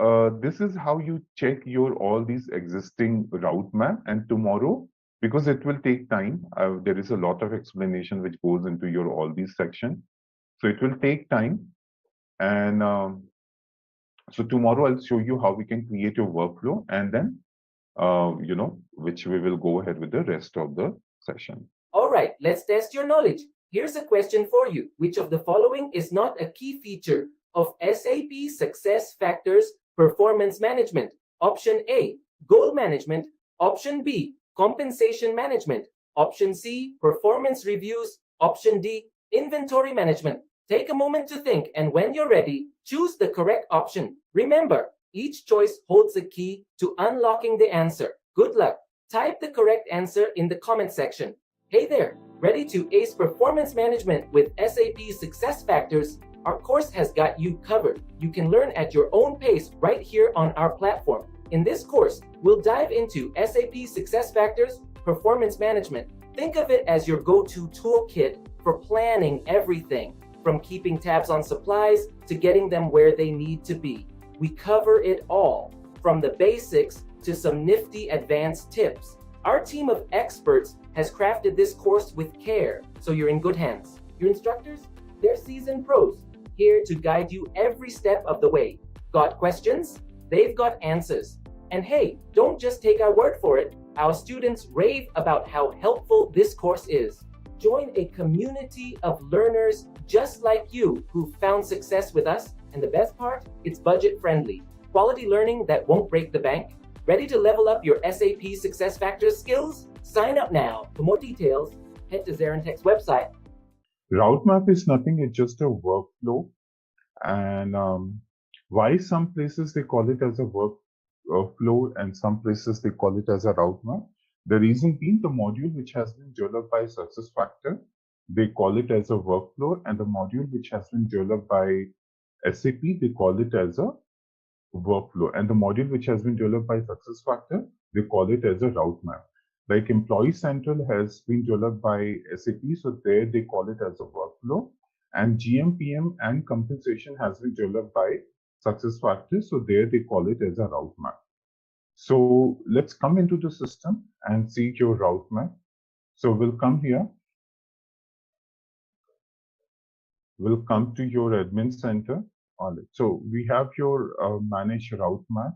this is how you check your all these existing route map. And tomorrow, because it will take time, there is a lot of explanation which goes into your all these section. So it will take time. And So tomorrow I'll show you how we can create a workflow, and then which we will go ahead with the rest of the session. All right, let's test your knowledge. Here's a question for you. Which of the following is not a key feature of SAP SuccessFactors performance management? Option A, goal management. Option B, compensation management. Option C, performance reviews. Option D, inventory management. Take a moment to think, and when you're ready, choose the correct option. Remember, each choice holds a key to unlocking the answer. Good luck. Type the correct answer in the comment section. Hey there, ready to ace performance management with SAP SuccessFactors? Our course has got you covered. You can learn at your own pace right here on our platform. In this course, we'll dive into SAP SuccessFactors performance management. Think of it as your go-to toolkit for planning everything, from keeping tabs on supplies to getting them where they need to be. We cover it all, from the basics to some nifty advanced tips. Our team of experts has crafted this course with care, so you're in good hands. Your instructors? They're seasoned pros, here to guide you every step of the way. Got questions? They've got answers. And hey, don't just take our word for it. Our students rave about how helpful this course is. Join a community of learners just like you who found success with us, and the best part, it's budget friendly. Quality learning that won't break the bank. Ready to level up your SAP SuccessFactors skills? Sign up now. For more details, head to ZaranTech's website. Route map is nothing, it's just a workflow. And why some places they call it as a workflow and some places they call it as a route map? The reason being the module which has been developed by SuccessFactors, they call it as a workflow, and the module which has been developed by SAP, they call it as a workflow, and the module which has been developed by SuccessFactors, they call it as a route map. Like Employee Central has been developed by SAP, so there they call it as a workflow, and GMPM and compensation has been developed by SuccessFactors, so there they call it as a route map. So let's come into the system and see your route map. So we'll come here. We'll come to your admin center. All right. So we have your manage route map.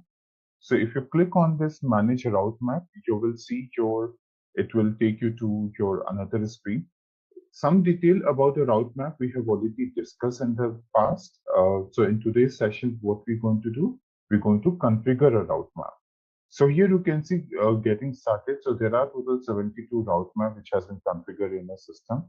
So if you click on this manage route map, you will see it will take you to your another screen. Some detail about the route map we have already discussed in the past. So in today's session, what we're going to do, we're going to configure a route map. So here you can see getting started. So there are total 72 route map which has been configured in the system.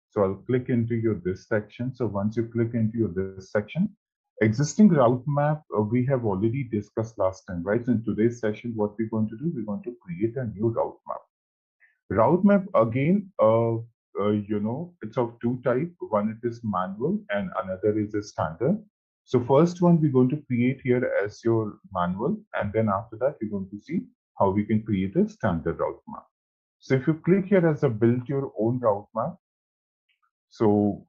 So I'll click into this section. So once you click into this section, existing route map we have already discussed last time, right? So in today's session, what we're going to do, we're going to create a new route map. Route map again, it's of two types. One it is manual and another is a standard. So first one we're going to create here as your manual, and then after that we're going to see how we can create a standard route map. So if you click here as a build your own route map, so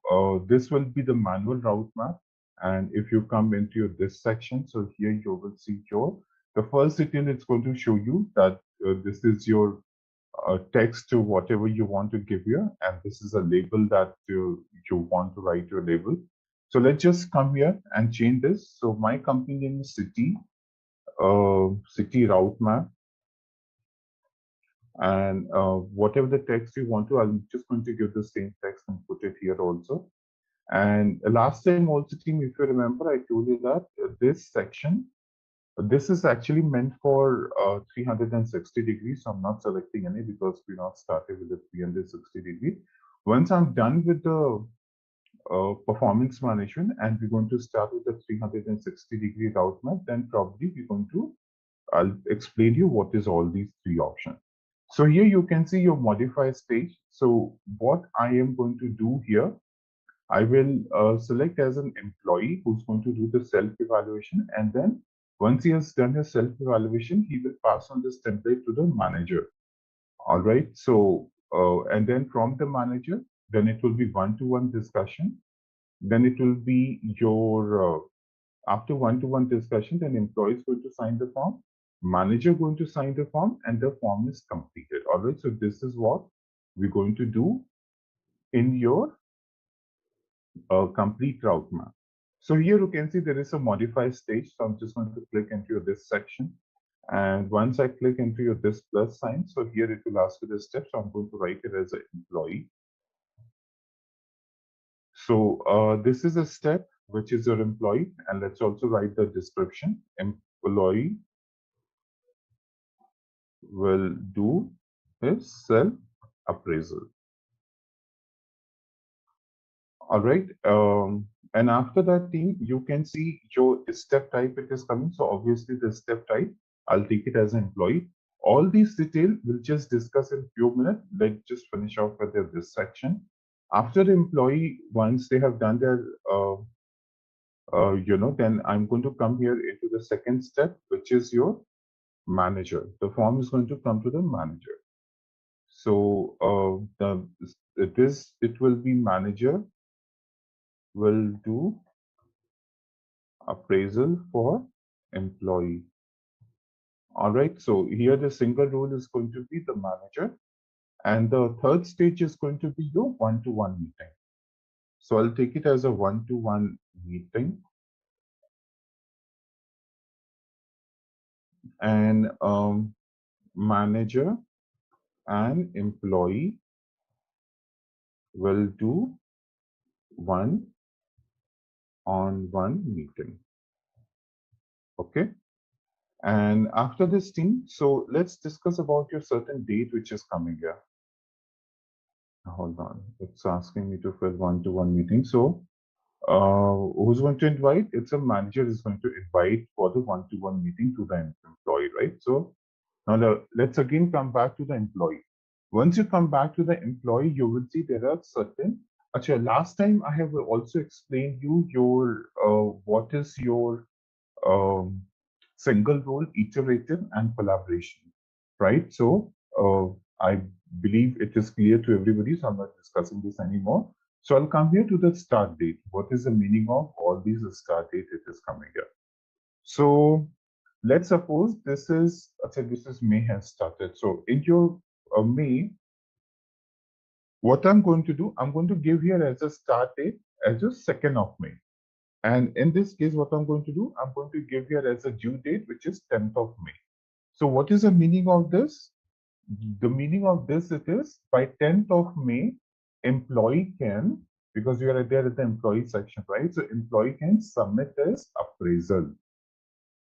this will be the manual route map. And if you come into this section, so here you will see the first detail it's going to show you that this is your text to whatever you want to give here, and this is a label that you want to write your label. So let's just come here and change this. So my company name is city route map, and whatever the text you want to, I'm just going to give the same text and put it here also. And last time also, team, if you remember, I told you that this section, this is actually meant for 360 degrees. So I'm not selecting any because we're not started with the 360 degree. Once I'm done with the performance management and we're going to start with the 360 degree route map, then probably I'll explain you what is all these three options. So here you can see your modify stage. So what I am going to do here, I will select as an employee who's going to do the self-evaluation, and then once he has done his self-evaluation, he will pass on this template to the manager. All right. So, and then from the manager, then it will be one-to-one discussion. Then it will be your, after one-to-one discussion, then employee is going to sign the form, manager going to sign the form, and the form is completed. All right. So this is what we're going to do in your complete route map. So here you can see there is a modify stage. So I'm just going to click into this section. And once I click into your this plus sign, so here it will ask you the steps. So I'm going to write it as an employee. So this is a step, which is your employee. And let's also write the description. Employee will do his self-appraisal. All right. And after that team, you can see your step type it is coming. So obviously the step type, I'll take it as an employee. All these detail we'll just discuss in few minutes. Let's just finish off with this section. After the employee, once they have done their, then I'm going to come here into the second step, which is your manager. The form is going to come to the manager. So it will be manager will do appraisal for employee. All right, so here the single role is going to be the manager, and the third stage is going to be your one-to-one meeting. So I'll take it as a one-to-one meeting, and manager and employee will do one-on-one meeting. Okay. And after this team, so let's discuss about your certain date which is coming here. Hold on, it's asking me to fill one-to-one meeting. So who's going to invite? It's a manager is going to invite for the one-to-one meeting to the employee, right? So now let's again come back to the employee. Once you come back to the employee, you will see there are certain. Actually, last time I have also explained you your what is your single role, iterative, and collaboration, right? So I believe it is clear to everybody, so I'm not discussing this anymore. So I'll come here to the start date. What is the meaning of all these start date? It is coming here. So let's suppose this is May has started. So in your May, what I'm going to do, I'm going to give here as a start date as a 2nd of May. And in this case, what I'm going to do, I'm going to give here as a due date, which is 10th of May. So what is the meaning of this? The meaning of this, it is by 10th of May, employee can, because you are there at the employee section, right? So employee can submit his appraisal.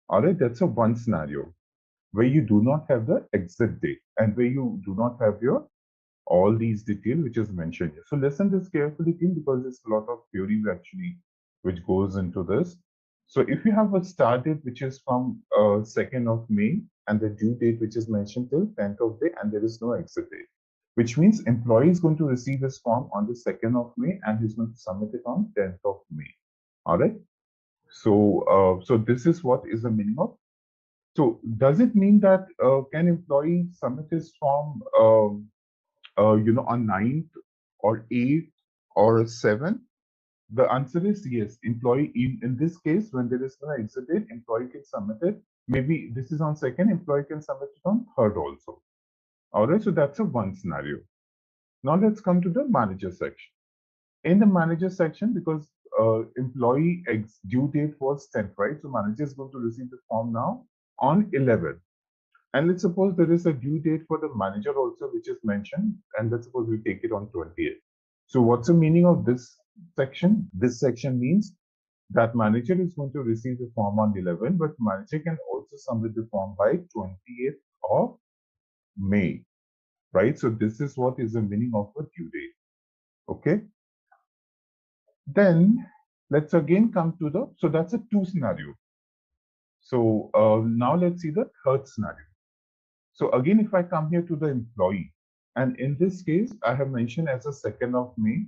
All right, that's a one scenario where you do not have the exit date and where you do not have your all these detail which is mentioned here. So listen this carefully, team, because there's a lot of theory actually which goes into this. So if you have a start date which is from 2nd of May and the due date which is mentioned till 10th of May and there is no exit date, which means employee is going to receive this form on the 2nd of May and he's going to submit it on 10th of May. All right. So so this is what is the meaning of. So does it mean that can employee submit his form on 9th or 8th or 7th? The answer is yes. Employee, in this case, when there is no exit date, employee can submit it. Maybe this is on 2nd, employee can submit it on 3rd also. All right, so that's a one scenario. Now let's come to the manager section. In the manager section, because employee due date was 10th, right? So manager is going to receive the form now on 11th. And let's suppose there is a due date for the manager also, which is mentioned. And let's suppose we take it on 20th. So what's the meaning of this section? This section means that manager is going to receive the form on 11, but manager can also submit the form by 20th of May, right? So this is what is the meaning of a due date. Okay. Then let's again come to the, so that's a two scenario. So now let's see the third scenario. So again, if I come here to the employee, and in this case, I have mentioned as a 2nd of May,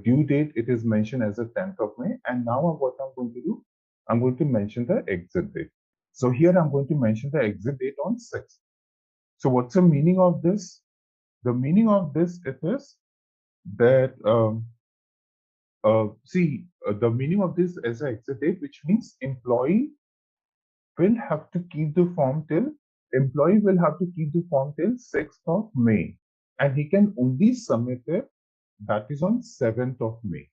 due date, it is mentioned as a 10th of May. And now what I'm going to do, I'm going to mention the exit date. So here I'm going to mention the exit date on 6th. So what's the meaning of this? The meaning of this, it is that, the meaning of this as an exit date, which means employee will have to keep the form till 6th of May, and he can only submit it that is on 7th of May.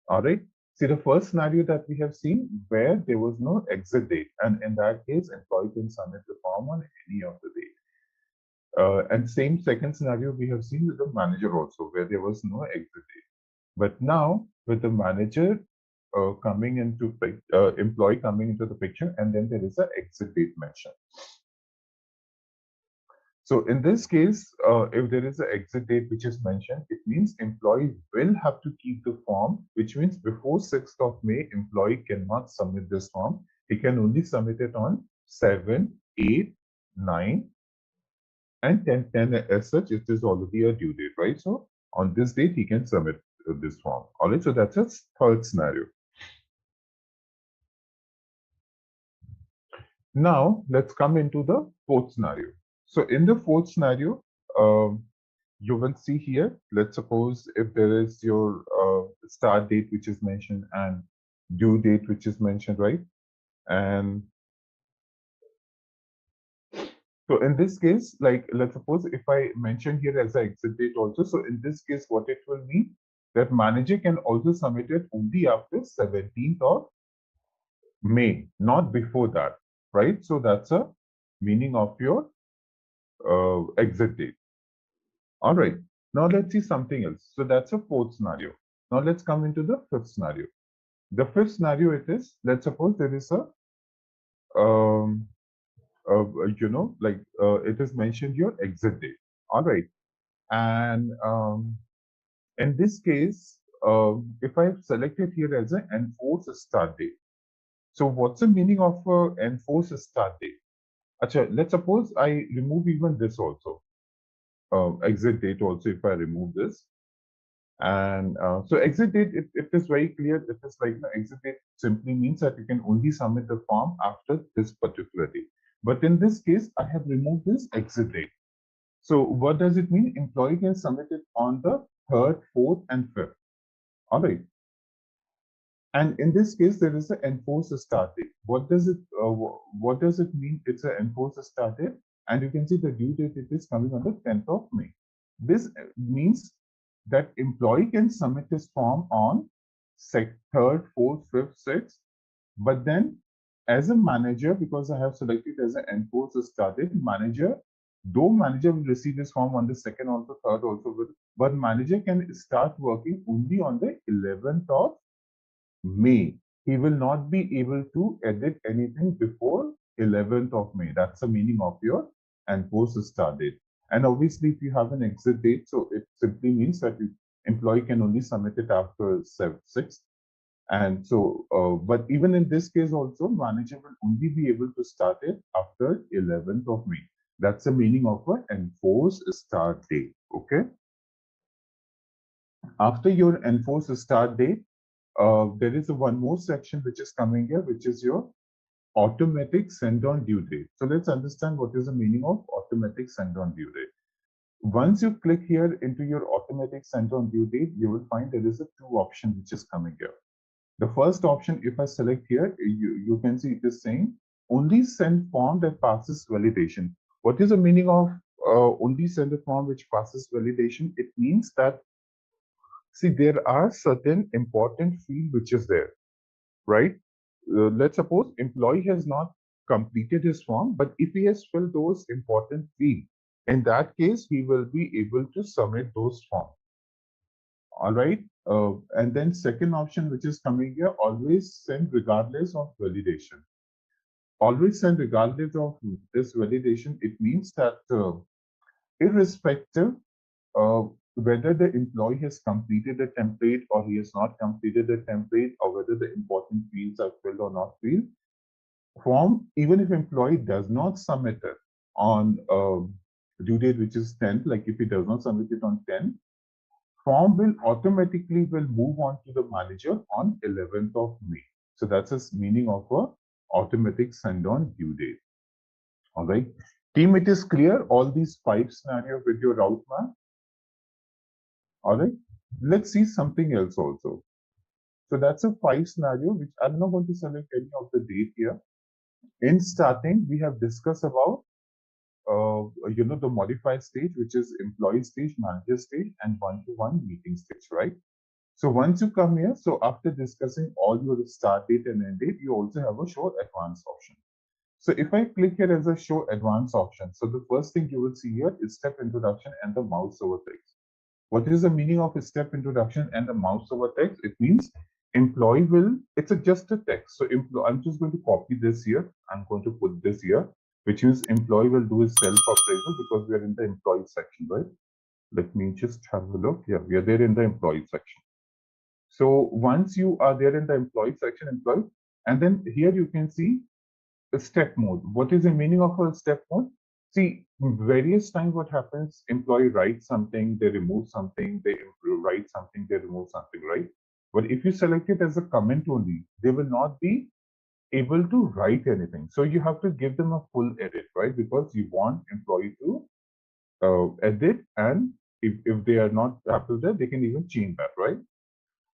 All right, See, the first scenario that we have seen where there was no exit date, and in that case, employee can submit the form on any of the date. And same second scenario we have seen with the manager also, where there was no exit date. But now with the manager coming into employee coming into the picture, and then there is an exit date mentioned. So in this case, if there is an exit date which is mentioned, it means employee will have to keep the form, which means before 6th of May, employee cannot submit this form. He can only submit it on 7, 8, 9, and 10. 10 as such, it is already a due date, right? So on this date, he can submit this form. All right, so that's a third scenario. Now, let's come into the fourth scenario. So in the fourth scenario, you will see here, let's suppose if there is your start date which is mentioned and due date which is mentioned, right? And so in this case, like let's suppose if I mention here as an exit date also, so in this case, what it will mean that manager can also submit it only after 17th of May, not before that, right? So that's a meaning of your exit date. All right, now let's see something else. So that's a fourth scenario. Now let's come into the fifth scenario. The fifth scenario it is, let's suppose there is a, it is mentioned your exit date. All right, and in this case, if I select it here as an enforced start date. So what's the meaning of enforced start date? Achha, let's suppose I remove even this also. Exit date also if I remove this. And so exit date, it is very clear. It is like the exit date simply means that you can only submit the form after this particular date. But in this case, I have removed this exit date. So what does it mean? Employee can submit it on the 3rd, 4th, and 5th. All right. And in this case, there is an enforced start date. What does it mean? It's an enforced start date, and you can see the due date. It is coming on the 10th of May. This means that employee can submit his form on 3rd, 4th, 5th, 6th, but then as a manager, because I have selected as an enforced start date, though manager will receive this form on the 2nd also, 3rd also, but manager can start working only on the 11th of May. He will not be able to edit anything before 11th of May. That's the meaning of your enforced start date. And obviously, if you have an exit date, so it simply means that the employee can only submit it after 6th. And so, but even in this case also, manager will only be able to start it after 11th of May. That's the meaning of an enforced start date. Okay. After your enforced start date, there is one more section which is coming here, which is your automatic send-on due date. So let's understand what is the meaning of automatic send-on due date. Once you click here into your automatic send-on due date, you will find there is a 2 option which is coming here. The first option, if I select here, you can see it is saying only send form that passes validation. What is the meaning of only send a form which passes validation? It means that, see, there are certain important field which is there, right? Let's suppose employee has not completed his form, but if he has filled those important field, in that case, he will be able to submit those forms. All right. And then second option, which is coming here, always send regardless of validation. Always send regardless of this validation. It means that irrespective of whether the employee has completed the template or he has not completed the template, or whether the important fields are filled or not filled, form, even if employee does not submit it on due date, which is 10th, like if he does not submit it on 10th, form will automatically move on to the manager on 11th of May. So that's the meaning of a automatic send on due date. All right. Team, it is clear, all these 5 scenarios with your route map. All right. Let's see something else also. So that's a 5 scenario, which I'm not going to select any of the date here. In starting, we have discussed about the modified stage, which is employee stage, manager stage, and one-to-one meeting stage, right? So once you come here, so after discussing all your start date and end date, you also have a show advance option. So if I click here as a show advance option, so the first thing you will see here is step introduction and the mouse over text. What is the meaning of a step introduction and the mouse over text? It means employee will, it's just a text. So I'm just going to copy this here. I'm going to put this here, which means employee will do his self-appraisal because we are in the employee section, right? Let me just have a look. Yeah, we are there in the employee section. So once you are there in the employee section, and then here you can see a step mode. What is the meaning of a step mode? See, various times what happens, employee writes something, they remove something, they write something, they remove something, right? But if you select it as a comment only, they will not be able to write anything. So you have to give them a full edit, right? Because you want employee to edit, and if they are not happy with that, they can even change that, right?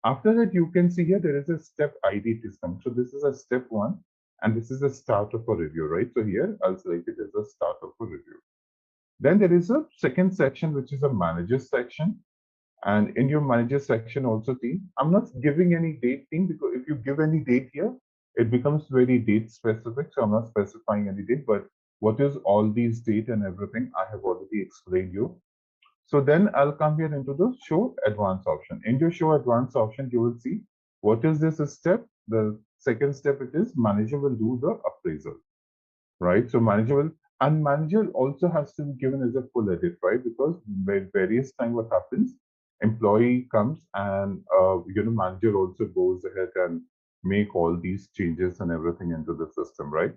After that, you can see here there is a step ID system. So this is a step one, and this is a start of a review, right? So here I'll select it as a start of a review. Then there is a second section, which is a manager section. And in your manager section also, team, I'm not giving any date, team, because if you give any date here, it becomes very date specific. So I'm not specifying any date, but what is all these date and everything, I have already explained you. So then I'll come here into the show advance option. In your show advance option, you will see what is this step. The second step it is manager will do the appraisal, right? So manager also has to be given as a full edit, right? Because various time what happens, employee comes and manager also goes ahead and make all these changes and everything into the system, right?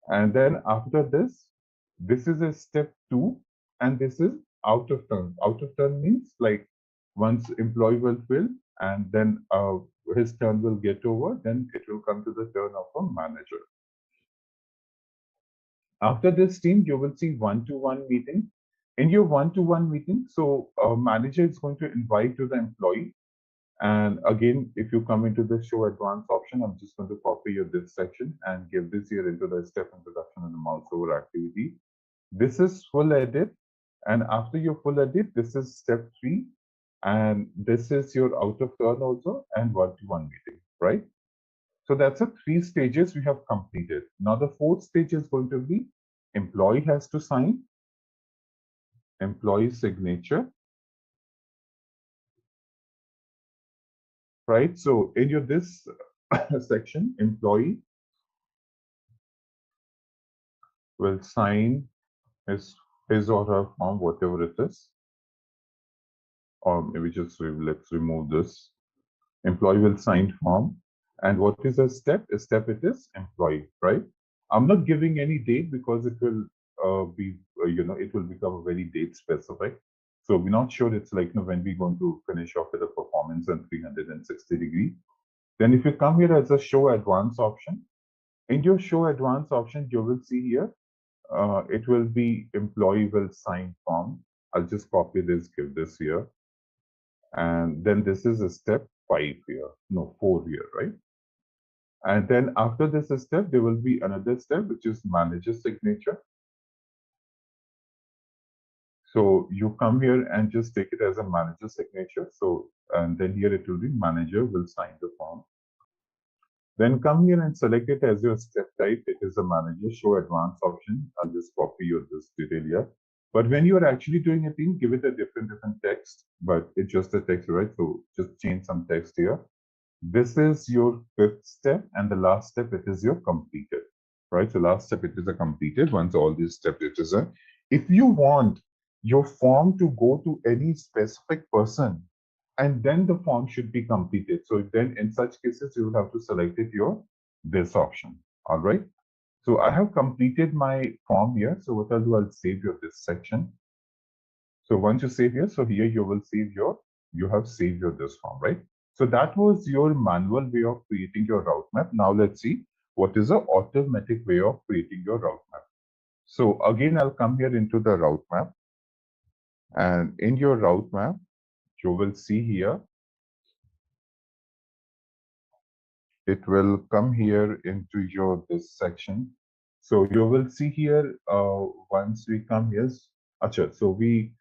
And then after this is a step two, and this is out of turn. Out of turn means like once employee will fill, and then his turn will get over, then it will come to the turn of a manager. After this team, you will see one-to-one meeting. In your one-to-one meeting, so a manager is going to invite to the employee. And again, if you come into the show advanced option, I'm just going to copy your this section and give this here into the step introduction and the mouse over activity. This is full edit. And after your full edit, this is step 3. And this is your out of turn also and one-to-one meeting, right? So that's the 3 stages we have completed. Now the 4th stage is going to be employee has to sign, employee signature, right? So in your this section, employee will sign his or her form, whatever it is, or maybe just let's remove this. Employee will sign form, and what is a step? A step it is employee, right? I'm not giving any date because it will be it will become very date specific. So we're not sure it's like when we're going to finish off with a performance on 360-degree. Then if you come here as a show advance option, in your show advance option, you will see here it will be employee will sign form. I'll just copy this, give this here. And then this is a step 5 here, no, 4 here, right? And then after this step, there will be another step, which is manager signature. So you come here and just take it as a manager signature. So, and then here it will be manager will sign the form. Then come here and select it as your step type. It is a manager show advanced option. I'll just copy your this detail here. But when you are actually doing a thing, give it a different text, but it's just a text, right? So just change some text here. This is your 5th step, and the last step, it is your completed, right? So last step, it is a completed. Once all these steps, it is a, if you want your form to go to any specific person, and then the form should be completed. So then in such cases, you will have to select it your this option. All right. So I have completed my form here. So what I'll do, I'll save your this section. So once you save here, so here you will save your, you have saved your this form, right? So that was your manual way of creating your route map. Now let's see what is the automatic way of creating your route map. So again, I'll come here into the route map, and in your route map, you will see here, it will come here into your this section. So you will see here once we come here, so we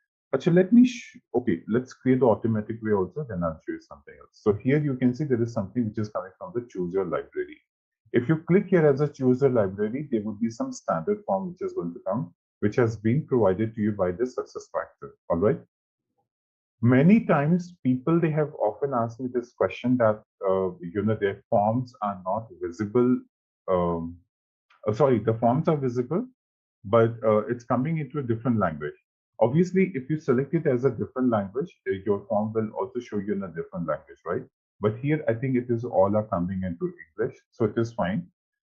So let me, okay, let's create the automatic way also, then I'll show you something else. So here you can see there is something which is coming from the choose your library. If you click here as a choose your library, there would be some standard form which is going to come, which has been provided to you by the SuccessFactor. All right. Many times people, they have often asked me this question that, their forms are not visible. Sorry, the forms are visible, but it's coming into a different language. Obviously, if you select it as a different language, your form will also show you in a different language, right? But here, I think it is all are coming into English, so it is fine.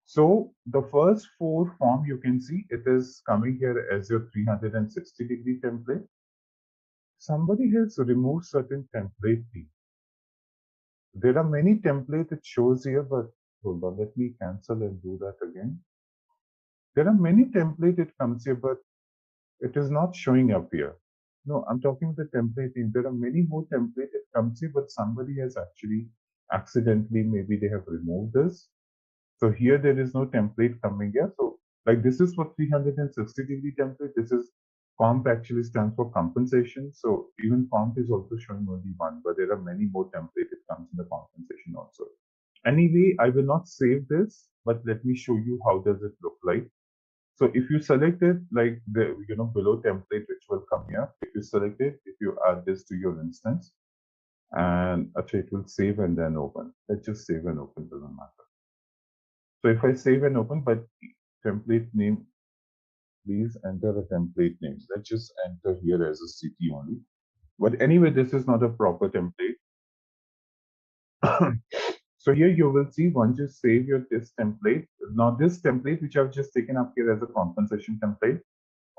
So the first four form you can see, it is coming here as your 360-degree template. Somebody has removed certain template. There are many templates it shows here, but hold on, let me cancel and do that again. There are many templates it comes here, but it is not showing up here. No, I'm talking about the template name. There are many more templates it comes here, but somebody has actually accidentally, maybe they have removed this. So here there is no template coming here. So like this is for 360-degree template. This is comp actually stands for compensation. So even comp is also showing only one, but there are many more templates it comes in the compensation also. Anyway, I will not save this, but let me show you how does it look like. So if you select it, like the below template which will come here, if you select it, if you add this to your instance, and actually it will save and then open. Let's just save and open, doesn't matter. So if I save and open, but template name, please enter a template name. Let's just enter here as a city only. But anyway, this is not a proper template. So here you will see once you save your this template. Now this template which I've just taken up here as a compensation template.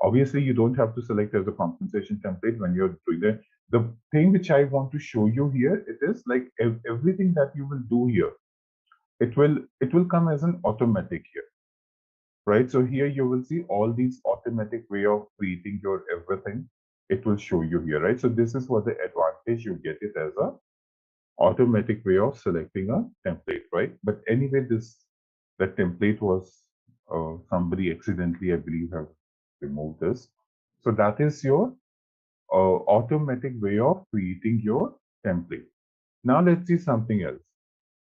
Obviously, you don't have to select as a compensation template when you're doing it. The thing which I want to show you here, it is like everything that you will do here, it will come as an automatic here, right? So here you will see all these automatic way of creating your everything. It will show you here, right? So this is what the advantage you get it as a automatic way of selecting a template, right? But anyway, the template was somebody accidentally, I believe, have removed this. So that is your automatic way of creating your template. Now let's see something else.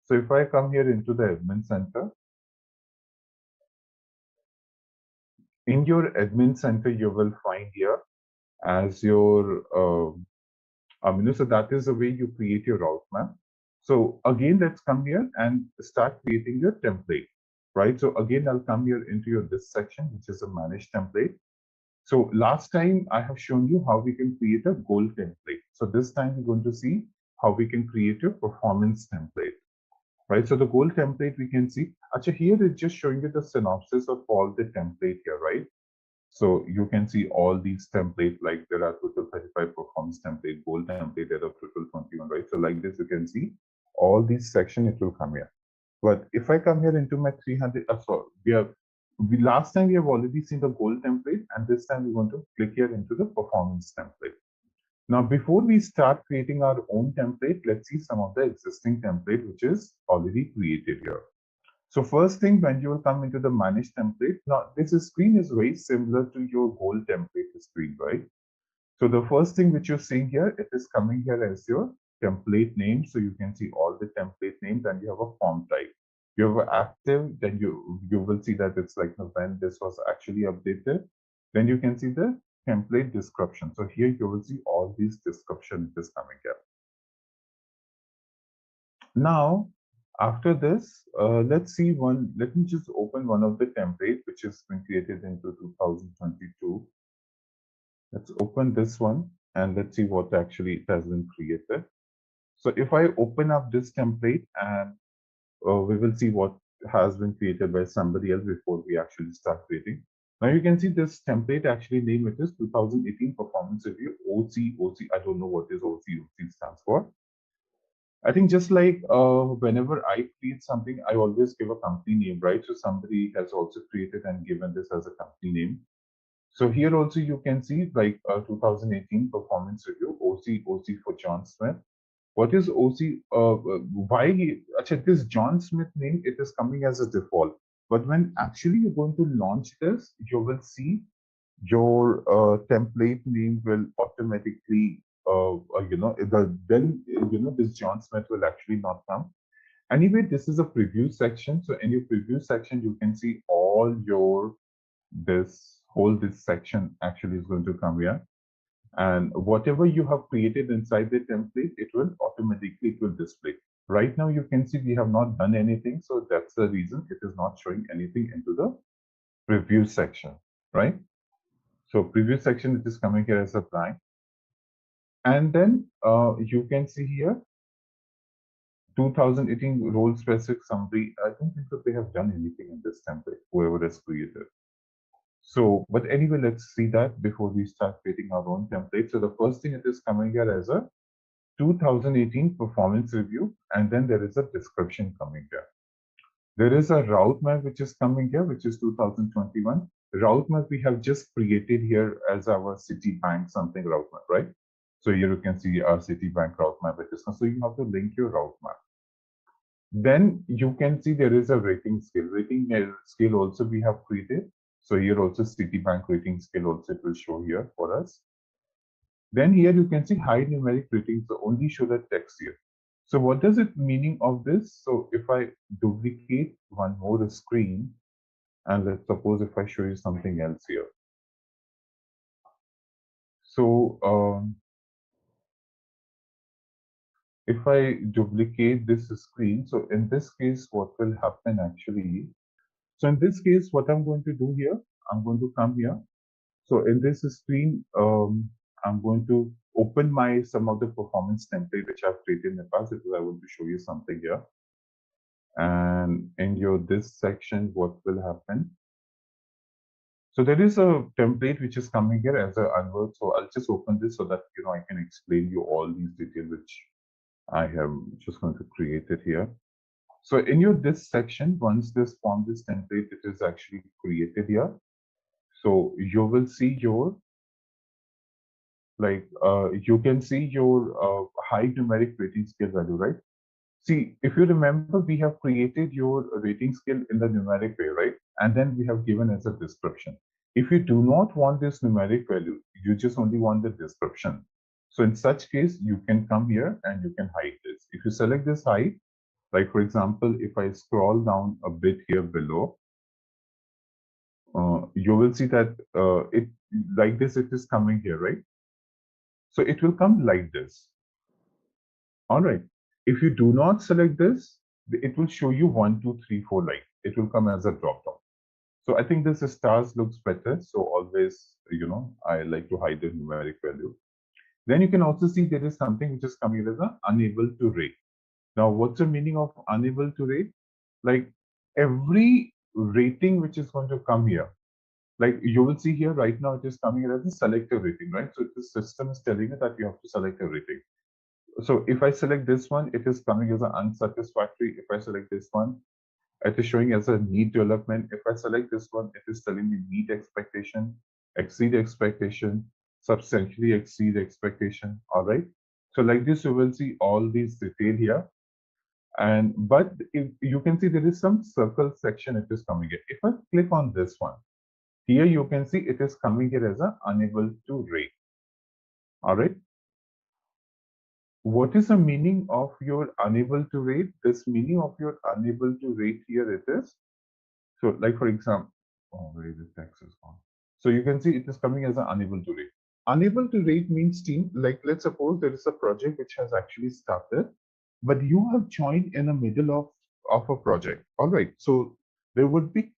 So if I come here into the admin center, in your admin center, you will find here as your, so that is the way you create your route map. So again, let's come here and start creating your template, right? So again, I'll come here into your this section, which is a manage template. So last time I have shown you how we can create a goal template. So this time we're going to see how we can create a performance template, right? So the goal template we can see, actually here it's just showing you the synopsis of all the template here, right? So you can see all these templates, like there are total 35 performance template, goal template, there are total 21, right? So like this, you can see all these section, it will come here. But if I come here into my 300, last time we have already seen the goal template, and this time we want to click here into the performance template. Now, before we start creating our own template, let's see some of the existing template which is already created here. So first thing, when you will come into the manage template, now this screen is very similar to your goal template screen, right? So the first thing which you're seeing here, it is coming here as your template name. So you can see all the template names, and you have a form type. You have active, then you will see that it's like when this was actually updated. Then you can see the template description. So here you will see all these description is coming here. Now, after this, let's see one. Let me just open one of the template which has been created into 2022. Let's open this one and let's see what actually it has been created. So if I open up this template, and we will see what has been created by somebody else before we actually start creating. Now you can see this template actually name it is 2018 Performance Review OC. I don't know what is OC stands for. I think just like whenever I create something, I always give a company name, right? So somebody has also created and given this as a company name. So here also you can see like 2018 Performance Review, OC for John Smith. What is OC? Why actually this John Smith name, it is coming as a default. But when actually you're going to launch this, you will see your template name will automatically, this John Smith will actually not come. Anyway, this is a preview section. So in your preview section, you can see all your, this section actually is going to come here. And whatever you have created inside the template, it will display. Right now, you can see we have not done anything. So that's the reason it is not showing anything into the preview section, right? So preview section, it is coming here as a blank. And then you can see here 2018 role specific summary. I don't think that they have done anything in this template, whoever has created. So, but anyway, let's see that before we start creating our own template. So the first thing, it is coming here as a 2018 performance review, and then there is a description coming here. There is a route map which is coming here, which is 2021. Route map we have just created here as our Citibank something route map, right? So here you can see our Citibank route map. So you have to link your route map. Then you can see there is a rating scale. Rating scale also we have created. So here also Citibank rating scale also it will show here for us. Then here you can see high numeric ratings, so only show the text here. So what does it meaning of this? So if I duplicate one more screen, and let's suppose if I show you something else here. So if I duplicate this screen, so in this case, what will happen actually? So in this case, what I'm going to do here, I'm going to come here. So in this screen, I'm going to open my some of the performance template which I've created in the past because I want to show you something here. And in your this section, what will happen? So there is a template which is coming here as a unword. So I'll just open this so that I can explain you all these details which I am just going to create it here. So in your this section, once this template, it is actually created here. So you will see your you can see your high numeric rating scale value, right? See, if you remember, we have created your rating scale in the numeric way, right? And then we have given as a description. If you do not want this numeric value, you just only want the description. So in such case, you can come here and you can hide this. If you select this hide, like for example, if I scroll down a bit here below, you will see that it like this, it is coming here, right? So it will come like this. All right. If you do not select this, it will show you 1, 2, 3, 4 like. It will come as a drop down. So I think this stars looks better. So always, I like to hide the numeric value. Then you can also see there is something which is coming as a unable to rate. Now, what's the meaning of unable to rate? Like every rating which is going to come here, like you will see here right now, it is coming as a selective rating, right? So the system is telling you that you have to select a rating. So if I select this one, it is coming as an unsatisfactory. If I select this one, it is showing as a need development. If I select this one, it is telling me meet expectation, exceed expectation, substantially exceed expectation. All right. So like this, you will see all these detail here. But if you can see there is some circle section, it is coming here. If I click on this one, here you can see it is coming here as a unable to rate. All right. What is the meaning of your unable to rate? This meaning of your unable to rate here it is. So like for example, oh, where is the text is gone. So you can see it is coming as an unable to rate. Unable to rate means team, like let's suppose there is a project which has actually started, but you have joined in the middle of a project. All right. So there would be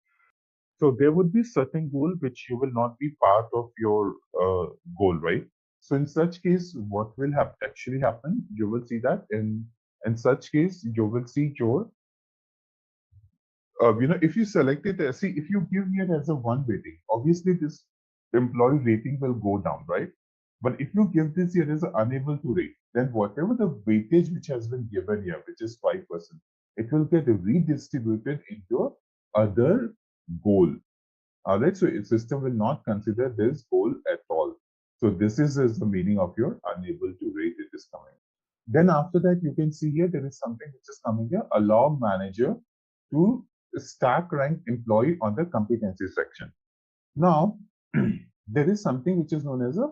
certain goal which you will not be part of your goal, right? So in such case, what will actually happen? You will see that in such case, you will see your if you select it see if you give here as a 1 rating, obviously this employee rating will go down, right? But if you give this here as unable to rate, then whatever the weightage which has been given here, which is 5%, it will get redistributed into other goal. All right, so its system will not consider this goal at all. So this is the meaning of your unable to rate. It is coming. Then after that, you can see here there is something which is coming here. Allow manager to stack rank employee on the competency section. Now, there is something which is known as a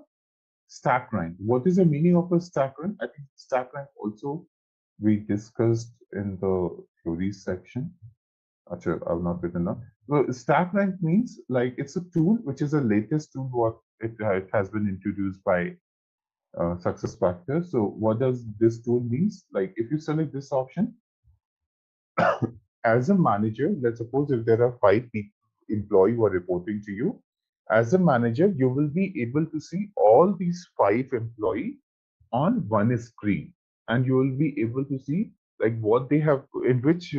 stack rank. What is the meaning of a stack rank? I think stack rank also we discussed in the theory section. Actually, I've not written down. So stack rank means like it's a tool which is the latest tool what it has been introduced by SuccessFactors. So what does this tool means? Like if you select this option, as a manager, let's suppose if there are 5 people, employee who are reporting to you, as a manager, you will be able to see all these 5 employee on one screen, and you will be able to see like what they have, in which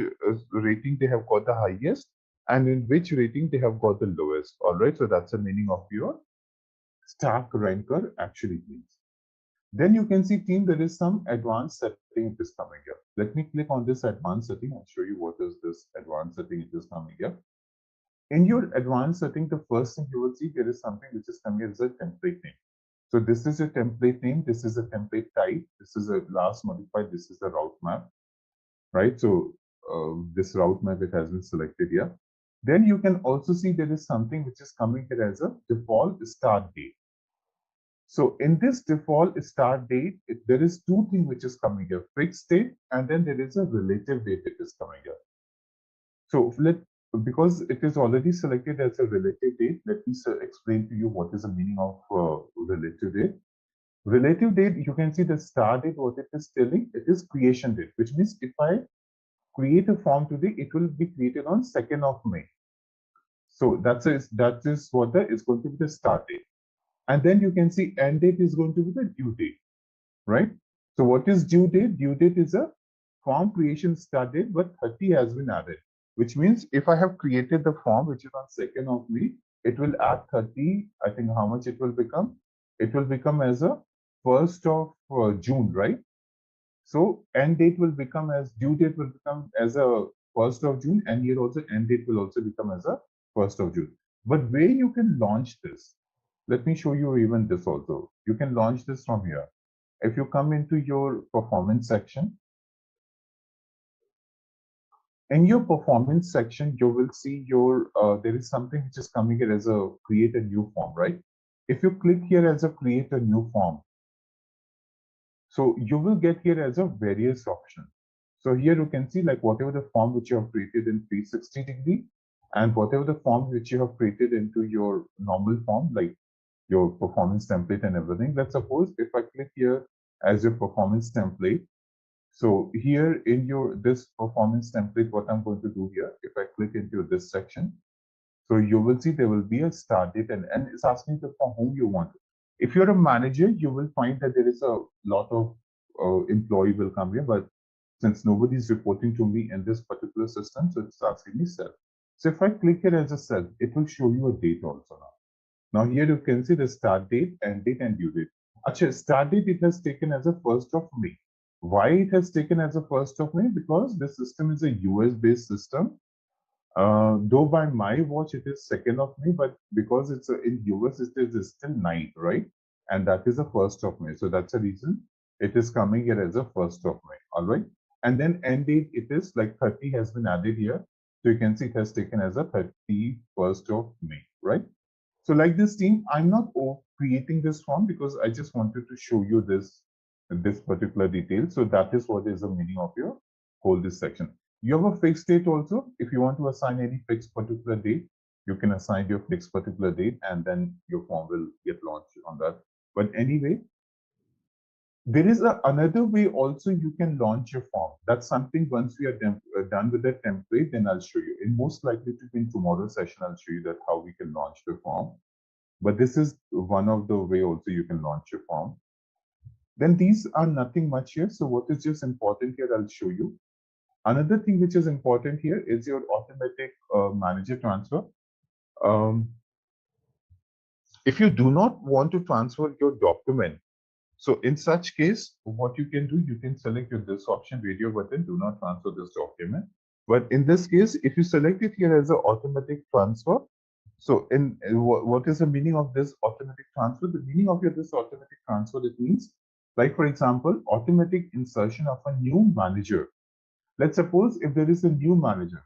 rating they have got the highest, and in which rating they have got the lowest. All right, so that's the meaning of your stack ranker actually means. Then you can see, team, there is some advanced setting it is coming here. Let me click on this advanced setting and show you what is this advanced setting it is coming here. In your advanced setting, the first thing you will see there is something which is coming as a template name. So this is a template name, this is a template type, this is a last modified, this is the route map, right? So this route map, it has been selected here. Then you can also see there is something which is coming here as a default start date. So in this default start date, there is 2 things which is coming here, fixed date, and then there is a relative date it is coming here. So because it is already selected as a relative date, let me explain to you what is the meaning of relative date. Relative date, you can see the start date, what it is telling, it is creation date, which means if I create a form today, it will be created on 2nd of May. So that is what is going to be the start date. And then you can see end date is going to be the due date, right? So what is due date? Due date is a form creation start date, but 30 has been added, which means if I have created the form, which is on 2nd of May, it will add 30. I think how much it will become? It will become as a 1st of June, right? So end date will become as due date will become as a 1st of June, and here also end date will also become as a 1st of June. But where you can launch this, let me show you even this also. You can launch this from here. If you come into your performance section, in your performance section, you will see your, there is something which is coming here as a create a new form, right? If you click here as a create a new form, so you will get here as a various option. So here you can see like whatever the form which you have created in 360-degree and whatever the form which you have created into your normal form, like your performance template and everything. Let's suppose if I click here as your performance template. So here in your this performance template, what I'm going to do here, if I click into this section, so you will see there will be a start date and it's asking you for whom you want. If you're a manager, you will find that there is a lot of employee will come here, but since nobody is reporting to me in this particular system, so it's asking me self. So if I click here as a self, it will show you a date also now. Now here you can see the start date, end date, and due date. Actually, start date it has taken as a 1st of May. Why it has taken as a 1st of May? Because the system is a US-based system. Though by my watch it is 2nd of May, but because it's in US it is still night, right? And that is the 1st of May. So that's the reason it is coming here as a 1st of May. All right. And then end date it is like 30 has been added here. So you can see it has taken as a 31st of May, right? So like this team, I'm not creating this form because I just wanted to show you this particular detail. So that is what is the meaning of your whole this section. You have a fixed date also. If you want to assign any fixed particular date, you can assign your fixed particular date and then your form will get launched on that. But anyway, there is another way also you can launch your form. That's something once we are done with the template, then I'll show you. In most likely to be in tomorrow's session, I'll show you that how we can launch the form. But this is one of the way also you can launch your form. Then these are nothing much here. So what is just important here, I'll show you. Another thing which is important here is your automatic manager transfer. If you do not want to transfer your document, so in such case, what you can do, you can select this option, radio button, do not transfer this document. But in this case, if you select it here as an automatic transfer, so in what is the meaning of this automatic transfer? The meaning of this automatic transfer, it means, like for example, automatic insertion of a new manager. Let's suppose if there is a new manager,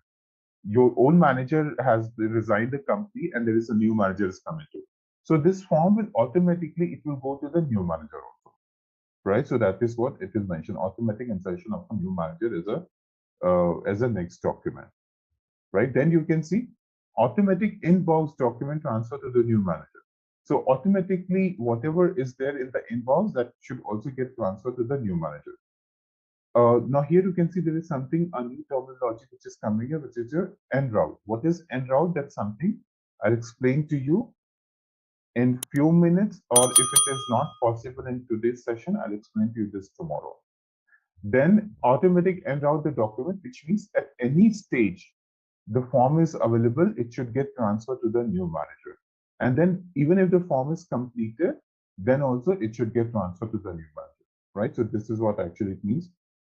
your old manager has resigned the company and there is a new manager is coming to. So this form will automatically, it will go to the new manager also, right? So that is what it is mentioned, automatic insertion of a new manager as a next document, right? Then you can see automatic inbox document transfer to the new manager. So automatically, whatever is there in the inbox, that should also get transferred to the new manager. Now here you can see there is something, a new terminology which is coming here, which is your en route. What is en route? That's something I'll explain to you in few minutes, or if it is not possible in today's session, I'll explain to you this tomorrow. Then automatic en route the document, which means at any stage the form is available, it should get transferred to the new manager. And then even if the form is completed, then also it should get transferred to the new manager, right? So this is what actually it means.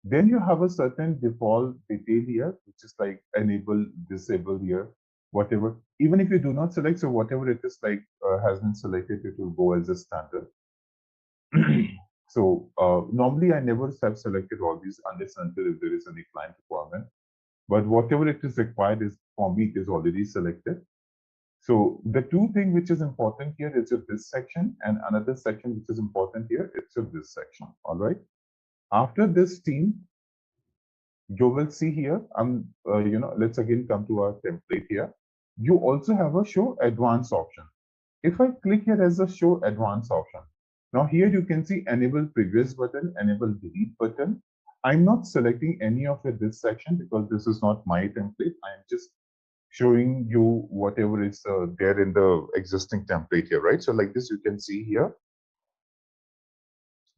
Then you have a certain default detail here, which is like enable, disable here, whatever. Even if you do not select, so whatever it is like has been selected, it will go as a standard. So normally I never have selected all these unless until if there is any client requirement. But whatever it is required is for me, it is already selected. So the two things which is important here is this section, and another section which is important here, it's this section. All right. After this team, you will see here, let's again come to our template here. You also have a show advanced option. If I click here as a show advanced option, now here you can see enable previous button, enable delete button. I'm not selecting any of this section because this is not my template. I'm just showing you whatever is there in the existing template here, right? So like this, you can see here.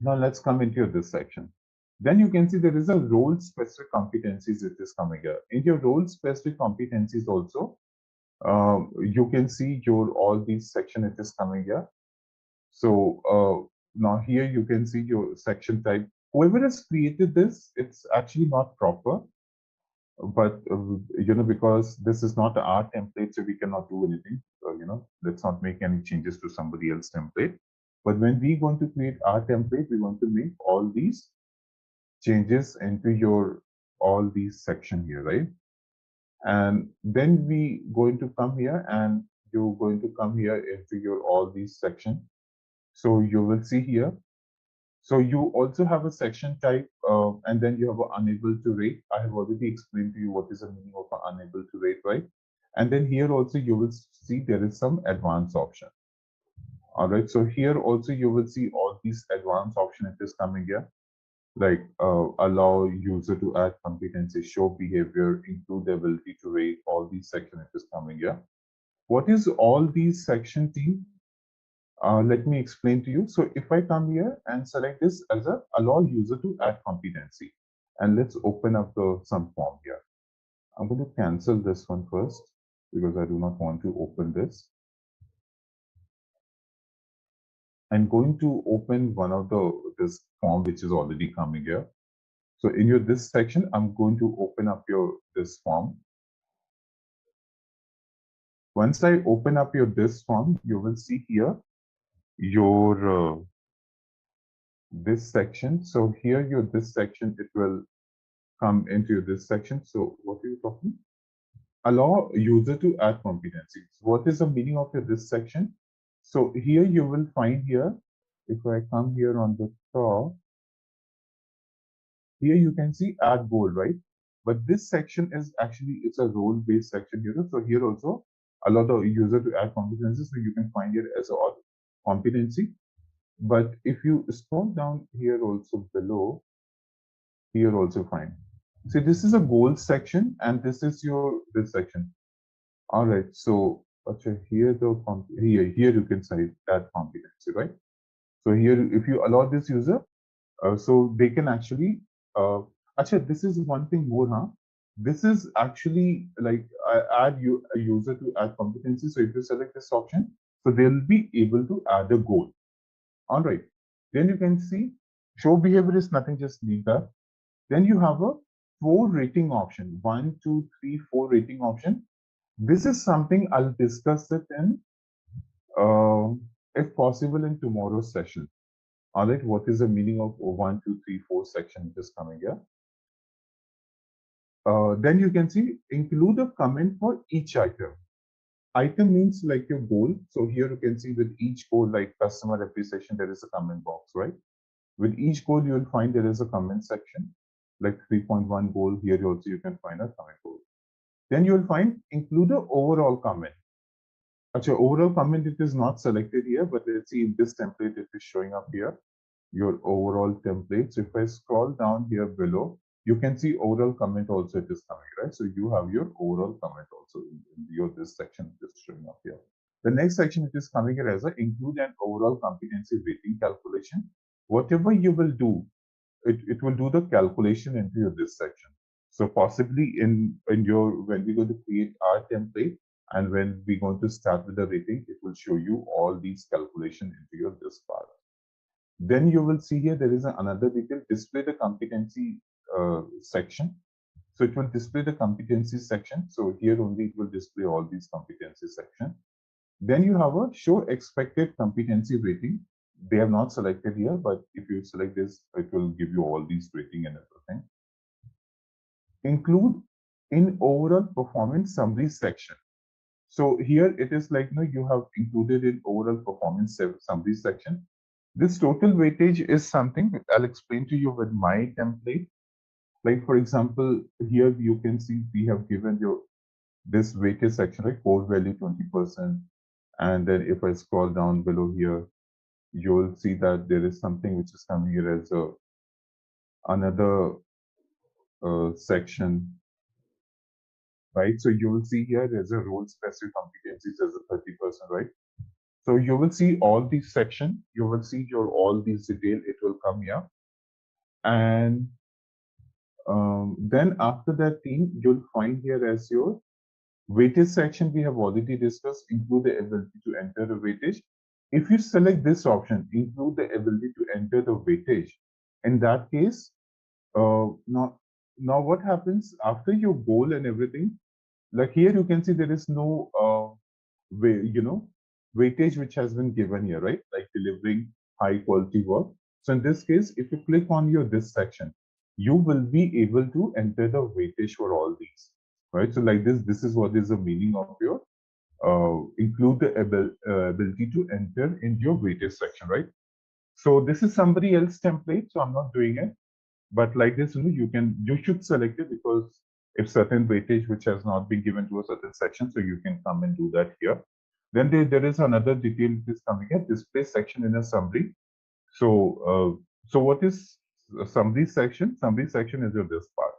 Now let's come into this section. Then you can see there is a role specific competencies that is coming here. In your role specific competencies also, you can see your all these section it is coming here. So now here you can see your section type. Whoever has created this, it's actually not proper, but because this is not our template, so we cannot do anything. Let's not make any changes to somebody else's template. But when we going to create our template, we want to make all these changes into your all these section here, right? And then we going to come here, and you're going to come here into your all these section. So you will see here. So you also have a section type, and then you have a unable to rate. I have already explained to you what is the meaning of unable to rate, right? And then here also you will see there is some advanced option. All right. So here also you will see all these advanced option it is coming here, like allow user to add competency, show behavior, include the ability to rate. All these section it is coming here. What is all these section team? Let me explain to you. So if I come here and select this as a allow user to add competency, and let's open up some form here. I'm going to cancel this one first because I do not want to open this. I'm going to open one of this form which is already coming here. So in this section, I'm going to open up this form. Once I open up this form, you will see here your this section. So here this section, it will come into this section. So what are you talking? Allow user to add competencies. What is the meaning of this section? So here you will find here, if I come here on the top, here you can see add goal, right? But this section is actually, it's a role-based section here. So here also allow the user to add competencies. So you can find it as a competency. But if you scroll down here also below, here also fine. See, this is a goal section, and this is this section. All right. So here here you can say add competency, right? So here, if you allow this user, so they can actually. This is one thing more, huh? This is actually like add a user to add competency. So if you select this option, so they'll be able to add a goal. All right. Then you can see show behavior is nothing, just leave that. Then you have a 4 rating option, 1, 2, 3, 4 rating option. This is something I'll discuss it in, if possible, in tomorrow's session. All right. What is the meaning of 1, 2, 3, 4 section just coming here? Then you can see include a comment for each item. Item means like your goal. So here you can see with each goal, like customer appreciation, there is a comment box, right? With each goal, you will find there is a comment section, like 3.1 goal. Here also you can find a comment goal. Then you will find include a overall comment. Achha, overall comment, it is not selected here, but let's see if this template it is showing up here, your overall template. So if I scroll down here below, you can see overall comment also it is coming, right? So you have your overall comment also in your this section is showing up here. The next section it is coming here as a include an overall competency rating calculation. Whatever you will do, it will do the calculation into your this section. So possibly in your when we're going to create our template and when we're going to start with the rating, it will show you all these calculation into your this part. Then you will see here there is another detail, display the competency section. So it will display the competency section. So here only it will display all these competency section. Then you have a show expected competency rating. They have not selected here, but if you select this, it will give you all these rating and everything. Include in overall performance summary section. So here it is like, you have included in overall performance summary section. This total weightage is something I'll explain to you with my template. Like for example, here you can see we have given you this weightage section, right? Core value 20%. And then if I scroll down below here, you'll see that there is something which is coming here as another section, right? So you will see here there's a role specific competencies as a 30%, right? So you will see all these section, you will see your all these detail, it will come here. And then after that thing, you'll find here as your weightage section we have already discussed, include the ability to enter the weightage. If you select this option, include the ability to enter the weightage, in that case, now what happens after your goal and everything, like here you can see there is no weightage which has been given here, right? Like delivering high quality work. So in this case, if you click on your this section, you will be able to enter the weightage for all these, right? So like this is what is the meaning of your include the ability to enter in your weightage section, right? So this is somebody else template, so I'm not doing it. But like this, you should select it, because if certain weightage which has not been given to a certain section, so you can come and do that here. Then there is another detail that is coming here, display section in a summary. So what is a summary section? Summary section is your this part.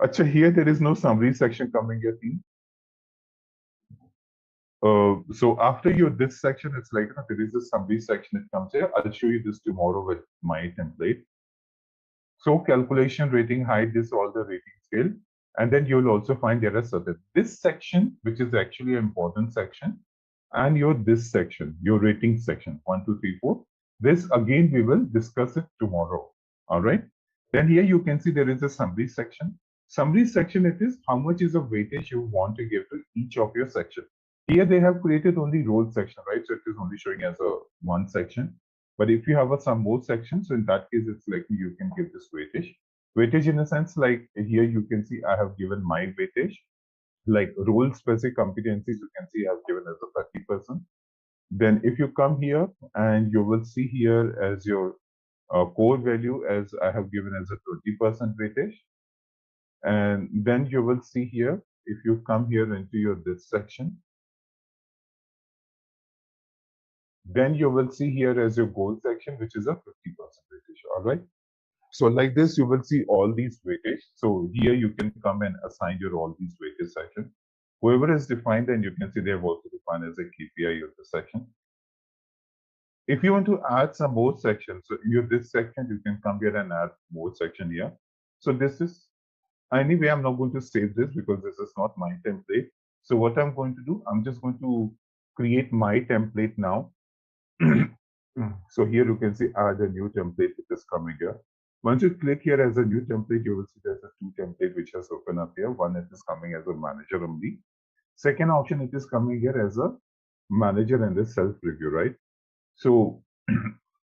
Achha, here there is no summary section coming here, team. So after your this section, it's like there is a summary section that comes here. I'll show you this tomorrow with my template. So calculation, rating, height, this all the rating scale. And then you'll also find there are certain this section, which is actually an important section, and your this section, your rating section, 1, 2, 3, 4. This again we will discuss it tomorrow. All right. Then here you can see there is a summary section. Summary section, it is how much is the weightage you want to give to each of your section. Here they have created only role section, right? So it is only showing as a one section. But if you have some more sections, so in that case, it's like you can give this weightage. Weightage in a sense, like here you can see I have given my weightage. Like role specific competencies, you can see I have given as a 30%. Then if you come here and you will see here as your core value as I have given as a 20% weightage. And then you will see here, if you come here into your this section, then you will see here as your goal section, which is a 50% weightage. All right. So like this, you will see all these weightage. So here you can come and assign your all these weightage section. Whoever is defined, then you can see they have also defined as a KPI of the section. If you want to add some more sections, so in this section, you can come here and add more section here. So this is, anyway, I'm not going to save this because this is not my template. So what I'm going to do, I'm just going to create my template now. So here you can see add a new template which is coming here. Once you click here as a new template, you will see there's a two template which has opened up here. One it is coming as a manager only. Second option, it is coming here as a manager and the self review, right? So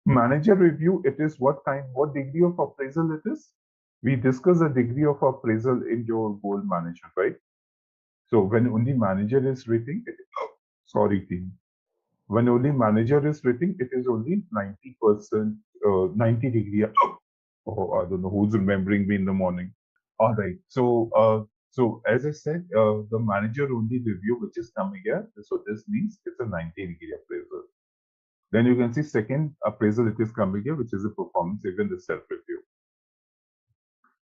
manager review, it is what degree of appraisal it is. We discuss the degree of appraisal in your goal management, right? So when only manager is rating, sorry team. When only manager is rating, it is only 90%, 90 degree. Oh, I don't know who's remembering me in the morning. All right. So as I said, the manager only review which is coming here. So this means it's a 90-degree appraisal. Then you can see second appraisal it is coming here, which is a performance even the self-review.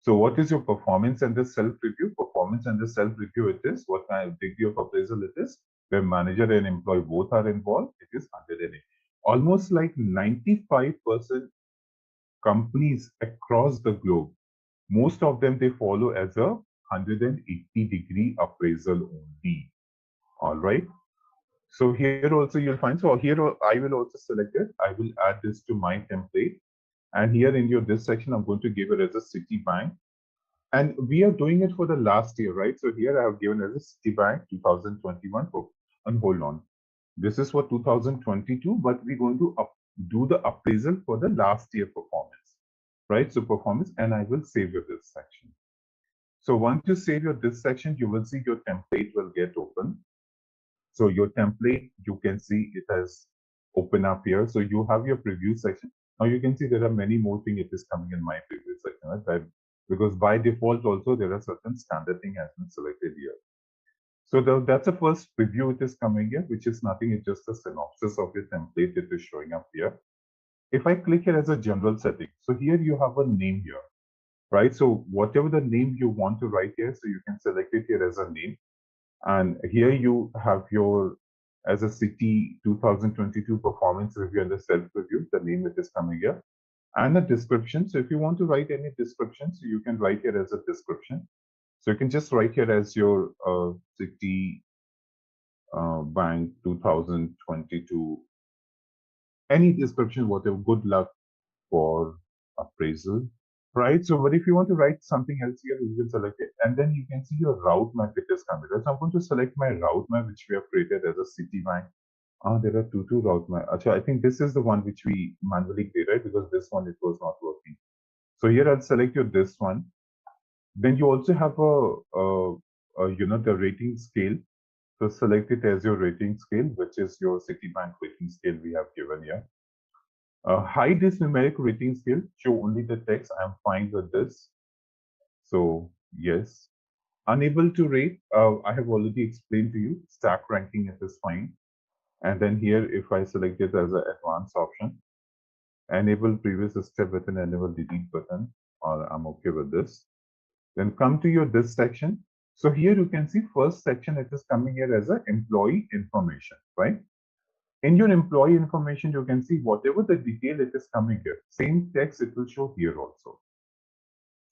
So what is your performance and the self-review? Performance and the self-review it is, what kind of degree of appraisal it is, where manager and employee both are involved, it is 108. Almost like 95% companies across the globe, most of them they follow as a 180-degree appraisal only. All right. So here also you'll find, so here I will also select it. I will add this to my template. And here in your this section, I'm going to give it as a Citibank. And we are doing it for the last year, right? So here I have given as a Citibank 2021. Oh, and hold on. This is for 2022, but we're going to do the appraisal for the last year performance, right? So performance, and I will save you this section. So once you save your this section, you will see your template will get open. So your template, you can see it has open up here. So you have your preview section. Now you can see there are many more things it is coming in my preview section, right? Because by default also there are certain standard thing has been selected here. So that's the first preview it is coming here, which is nothing, it's just a synopsis of your template it is showing up here. If I click here as a general setting, so here you have a name here, right? So whatever the name you want to write here, so you can select it here as a name. And here you have your, as a city 2022 performance review and the self-review, the name it is coming here. And a description. So if you want to write any description, so you can write here as a description. So you can just write here as your city bank 2022, any description, whatever, good luck for appraisal, right? So, but if you want to write something else here, you can select it. And then you can see your route map, it is coming. So I'm going to select my route map, which we have created as a city bank. There are two route map. Actually, I think this is the one which we manually created because this one, it was not working. So here I'll select your this one. Then you also have the rating scale. So select it as your rating scale, which is your Citibank rating scale we have given here. Hide this numeric rating scale, show only the text. I'm fine with this. So yes. Unable to rate, I have already explained to you, stack ranking it is fine. And then here, if I select it as an advanced option, enable previous step with an enable delete button, or I'm okay with this. Then come to your this section. So here you can see first section, it is coming here as an employee information, right? In your employee information, you can see whatever the detail it is coming here, same text it will show here also.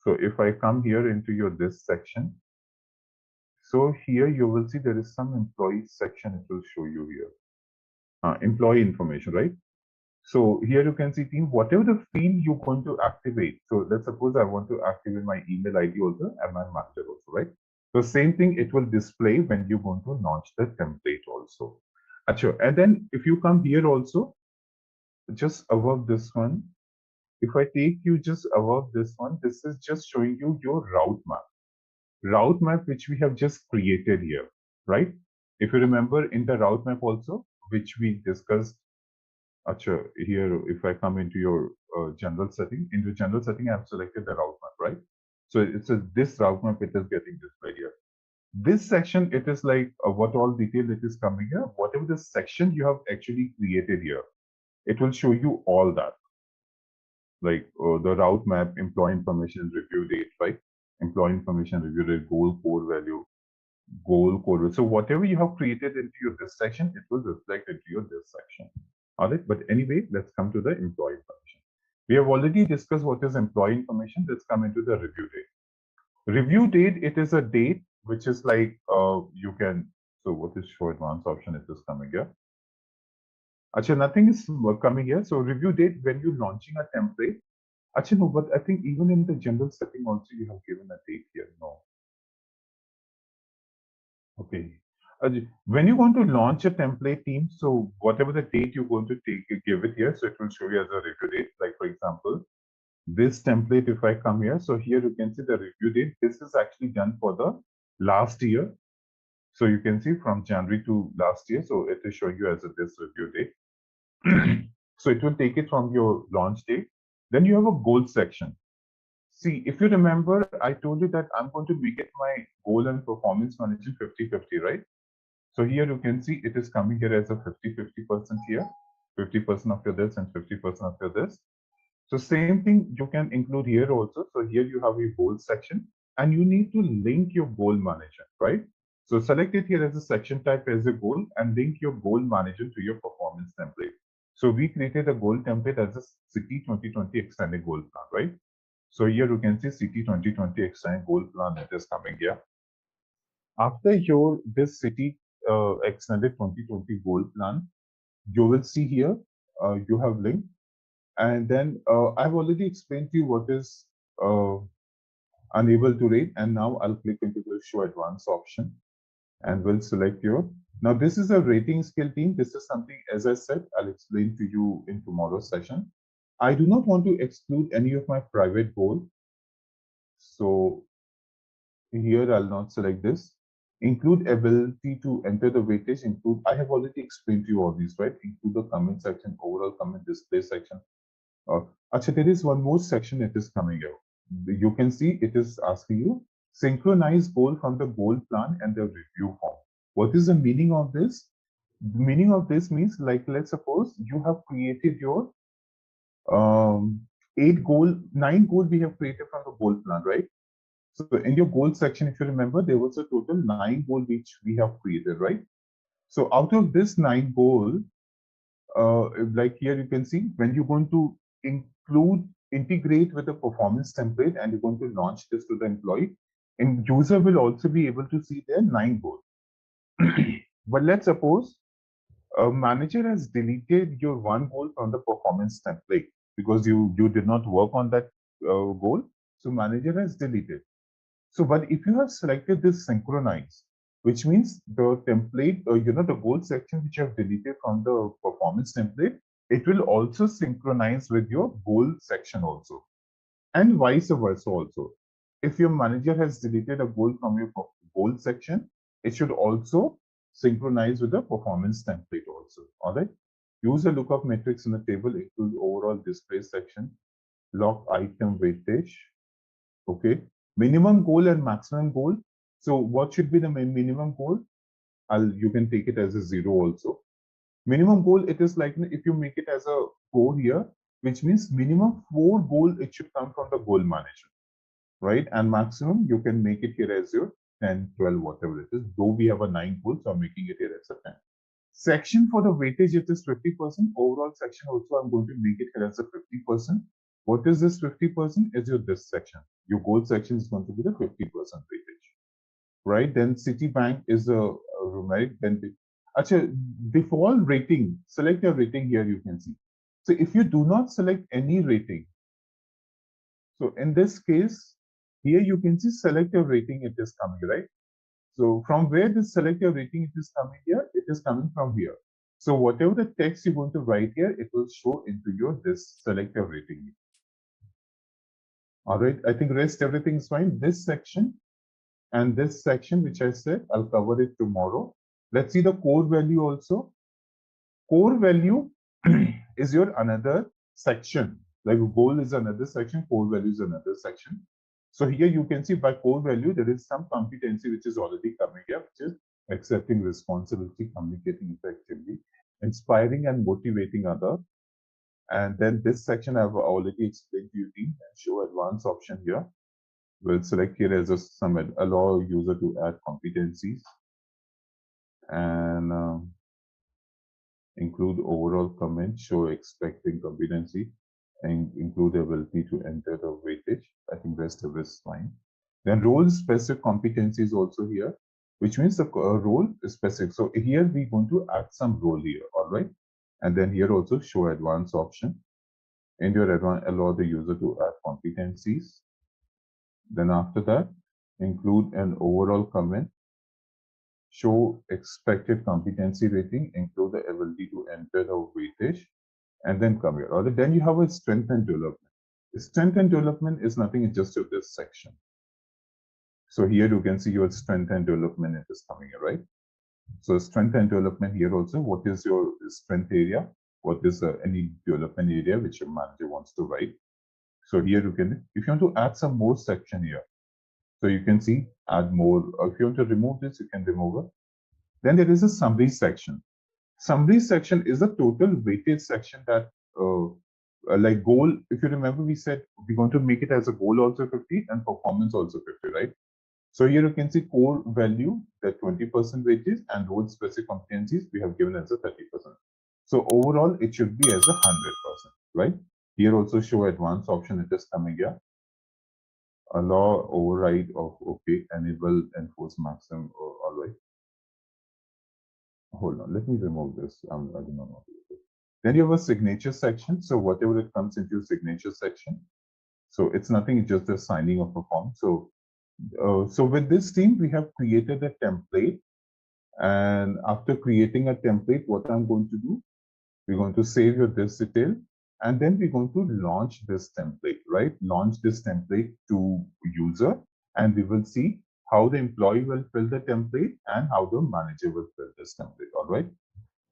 So if I come here into your this section, so here you will see there is some employee section it will show you here. Employee information, right? So here you can see team, whatever the field you're going to activate. So let's suppose I want to activate my email ID also and my manager also, right? So same thing it will display when you're going to launch the template also. Achha. And then if you come here also, just above this one, if I take you just above this one, this is just showing you your route map. Route map which we have just created here, right? If you remember in the route map also, which we discussed, Achha, here if I come into your general setting, in the general setting, I've selected the route map, right? So it's this route map, it is getting displayed here. This section, it is like what all detail it is coming here. Whatever the section you have actually created here, it will show you all that. Like the route map, employee information review date, right? Employee information review date, goal core value, goal core. So whatever you have created into your this section, it will reflect into your this section. All right. But anyway, let's come to the employee information. We have already discussed what is employee information. Let's come into the review date. Review date, it is a date which is like you can. So what is show advanced option? It is coming here. Actually, nothing is coming here. So review date when you're launching a template. Actually, no, but I think even in the general setting also you have given a date here. No. Okay. When you want to launch a template team, so whatever the date you're going to take, you give it here. So it will show you as a review date. Like for example, this template, if I come here, so here you can see the review date. This is actually done for the last year. So you can see from January to last year. So it is showing you as a this review date. So it will take it from your launch date. Then you have a goal section. See, if you remember, I told you that I'm going to make it my goal and performance management 50-50, right? So here you can see it is coming here as a 50-50% here, 50% of your this and 50% of your this. So same thing you can include here also. So here you have a goal section and you need to link your goal manager, right? So select it here as a section type as a goal and link your goal manager to your performance template. So we created a goal template as a City 2020 extended goal plan, right? So here you can see City 2020 extended goal plan that is coming here. After your this City extended 2020 goal plan, you will see here you have link. And then I've already explained to you what is unable to rate. And now I'll click into the show advanced option and we'll select your. Now this is a rating scale team. This is something, as I said, I'll explain to you in tomorrow's session. I do not want to exclude any of my private goal. So here I'll not select this. Include ability to enter the weightage, include, I have already explained to you all these, right? Include the comment section, overall comment display section. Actually, there is one more section it is coming out. You can see it is asking you synchronize goal from the goal plan and the review form. What is the meaning of this? The meaning of this means, like, let's suppose you have created your 9 goal we have created from the goal plan, right? So in your goal section, if you remember, there was a total 9 goal which we have created, right? So out of this 9 goal, like here you can see when you're going to integrate with the performance template and you're going to launch this to the employee, and user will also be able to see their 9 goals. But let's suppose a manager has deleted your 1 goal from the performance template because you did not work on that goal. So manager has deleted. So, but if you have selected this synchronize, which means the template, the goal section which you have deleted from the performance template, it will also synchronize with your goal section also, and vice versa also. If your manager has deleted a goal from your goal section, it should also synchronize with the performance template also. All right. Use the lookup matrix in the table, include overall display section, lock item weightage. Okay. Minimum goal and maximum goal. So what should be the minimum goal? You can take it as a 0 also. Minimum goal, it is like if you make it as a 4 here, which means minimum 4 goal, it should come from the goal manager, right? And maximum, you can make it here as your 10, 12, whatever it is. Though we have a 9 goal, so I'm making it here as a 10. Section for the weightage, it is 50%. Overall section also, I'm going to make it here as a 50%. What is this 50%? Is your this section. Your goal section is going to be the 50% weightage, right? Then Citibank is a right. Then default rating. Select your rating here. You can see. So if you do not select any rating, so in this case, here you can see select your rating. It is coming, right? So from where this select your rating it is coming here, it is coming from here. So whatever the text you're going to write here, it will show into your this select your rating. All right, I think rest everything is fine. This section and this section, which I said, I'll cover it tomorrow. Let's see the core value also. Core value is your another section. Like goal is another section, core value is another section. So here you can see by core value, there is some competency which is already coming here, which is accepting responsibility, communicating effectively, inspiring and motivating others. And then this section I've already explained to you, team, and show advanced option here. We'll select here as a summit, allow user to add competencies and include overall comment, show expecting competency, and include ability to enter the weightage. I think rest of is fine. Then role specific competency is also here, which means the role is specific. So here we're going to add some role here, all right? And then here also show advanced option. In your advanced, allow the user to add competencies. Then after that, include an overall comment, show expected competency rating, include the ability to enter the weightage, and then come here. Or then you have a strength and development. Strength and development is nothing, it's just this section. So here you can see your strength and development, it is coming here, right? So strength and development here also, what is your strength area? What is any development area which your manager wants to write? So here you can, if you want to add some more section here, so you can see add more. If you want to remove this, you can remove it. Then there is a summary section. Summary section is a total weighted section that like goal, if you remember, we said we're going to make it as a goal also 50 and performance also 50, right? So here you can see core value, that 20% weightage, and role specific competencies we have given as a 30%. So overall, it should be as a 100%, right? Here also show advanced option, it is coming here. Allow override of okay, enable enforce maximum, all right. Hold on, let me remove this. I do not know. Then you have a signature section. So whatever it comes into signature section. So it's nothing, it's just a signing of a form. So so with this team, we have created a template. And after creating a template, what I'm going to do, we're going to save your this detail. And then we're going to launch this template, right? Launch this template to user. And we will see how the employee will fill the template and how the manager will fill this template, all right?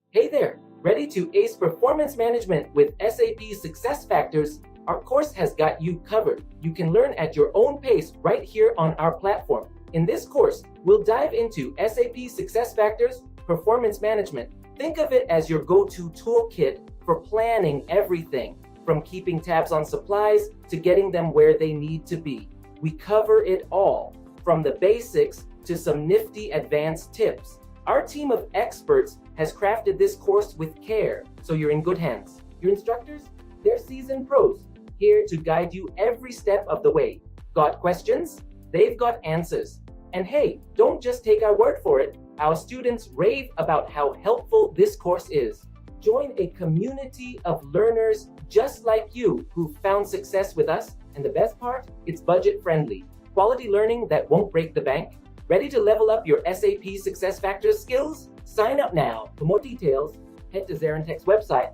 Hey there, ready to ace performance management with SAP SuccessFactors? Our course has got you covered. You can learn at your own pace right here on our platform. In this course, we'll dive into SAP SuccessFactors Performance Management. Think of it as your go-to toolkit for planning everything, from keeping tabs on supplies to getting them where they need to be. We cover it all, from the basics to some nifty advanced tips. Our team of experts has crafted this course with care, so you're in good hands. Your instructors? They're seasoned pros, here to guide you every step of the way. Got questions? They've got answers. And hey, don't just take our word for it. Our students rave about how helpful this course is. Join a community of learners just like you who found success with us, and the best part, it's budget friendly. Quality learning that won't break the bank. Ready to level up your SAP SuccessFactors skills? Sign up now. For more details, head to ZaranTech's website.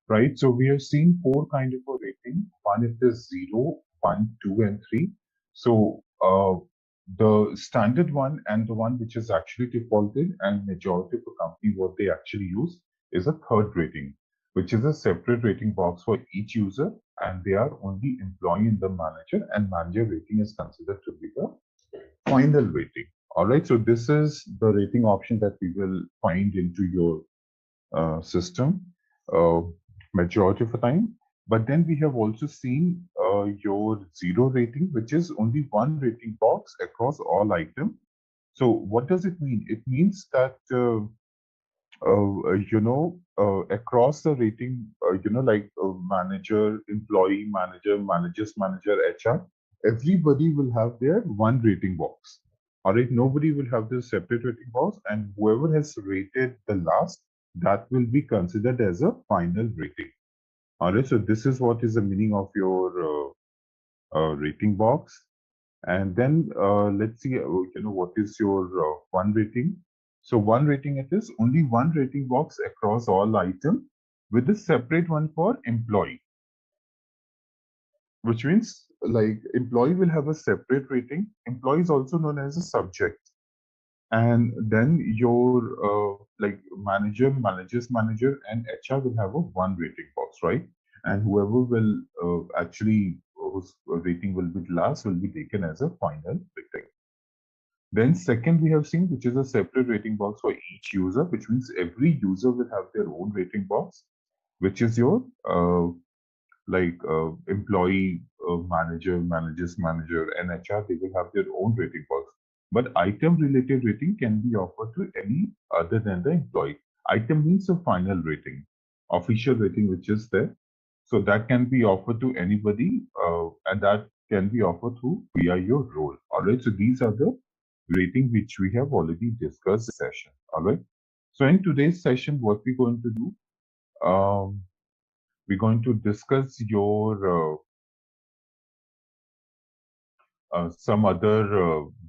Right, so we have seen 4 kind of a rating. One is the 0, 1, 2, and 3. So the standard one and the one which is actually defaulted and majority of the company what they actually use is a third rating, which is a separate rating box for each user, and they are only employee the manager, and manager rating is considered to be the final rating. All right, so this is the rating option that we will find into your system majority of the time. But then we have also seen your 0 rating, which is only one rating box across all items. So what does it mean? It means that across the rating, like manager, employee, manager, manager's manager, HR, everybody will have their one rating box. All right, nobody will have this separate rating box, and whoever has rated the last, that will be considered as a final rating. All right, so this is what is the meaning of your rating box. And then let's see, what is your one rating. So one rating, it is only one rating box across all items with a separate one for employee, which means like employee will have a separate rating. Employee is also known as a subject. And then your like manager, manager's manager, and HR will have a one rating box, right? And whoever will actually whose rating will be last will be taken as a final rating. Then second, we have seen which is a separate rating box for each user, which means every user will have their own rating box, which is your employee, manager, manager's manager, and HR. They will have their own rating box. But item related rating can be offered to any other than the employee. Item means the final rating, official rating which is there. So that can be offered to anybody, and that can be offered through via your role. All right. So these are the rating which we have already discussed in the session. All right. So in today's session, what we're going to do, we're going to discuss your some other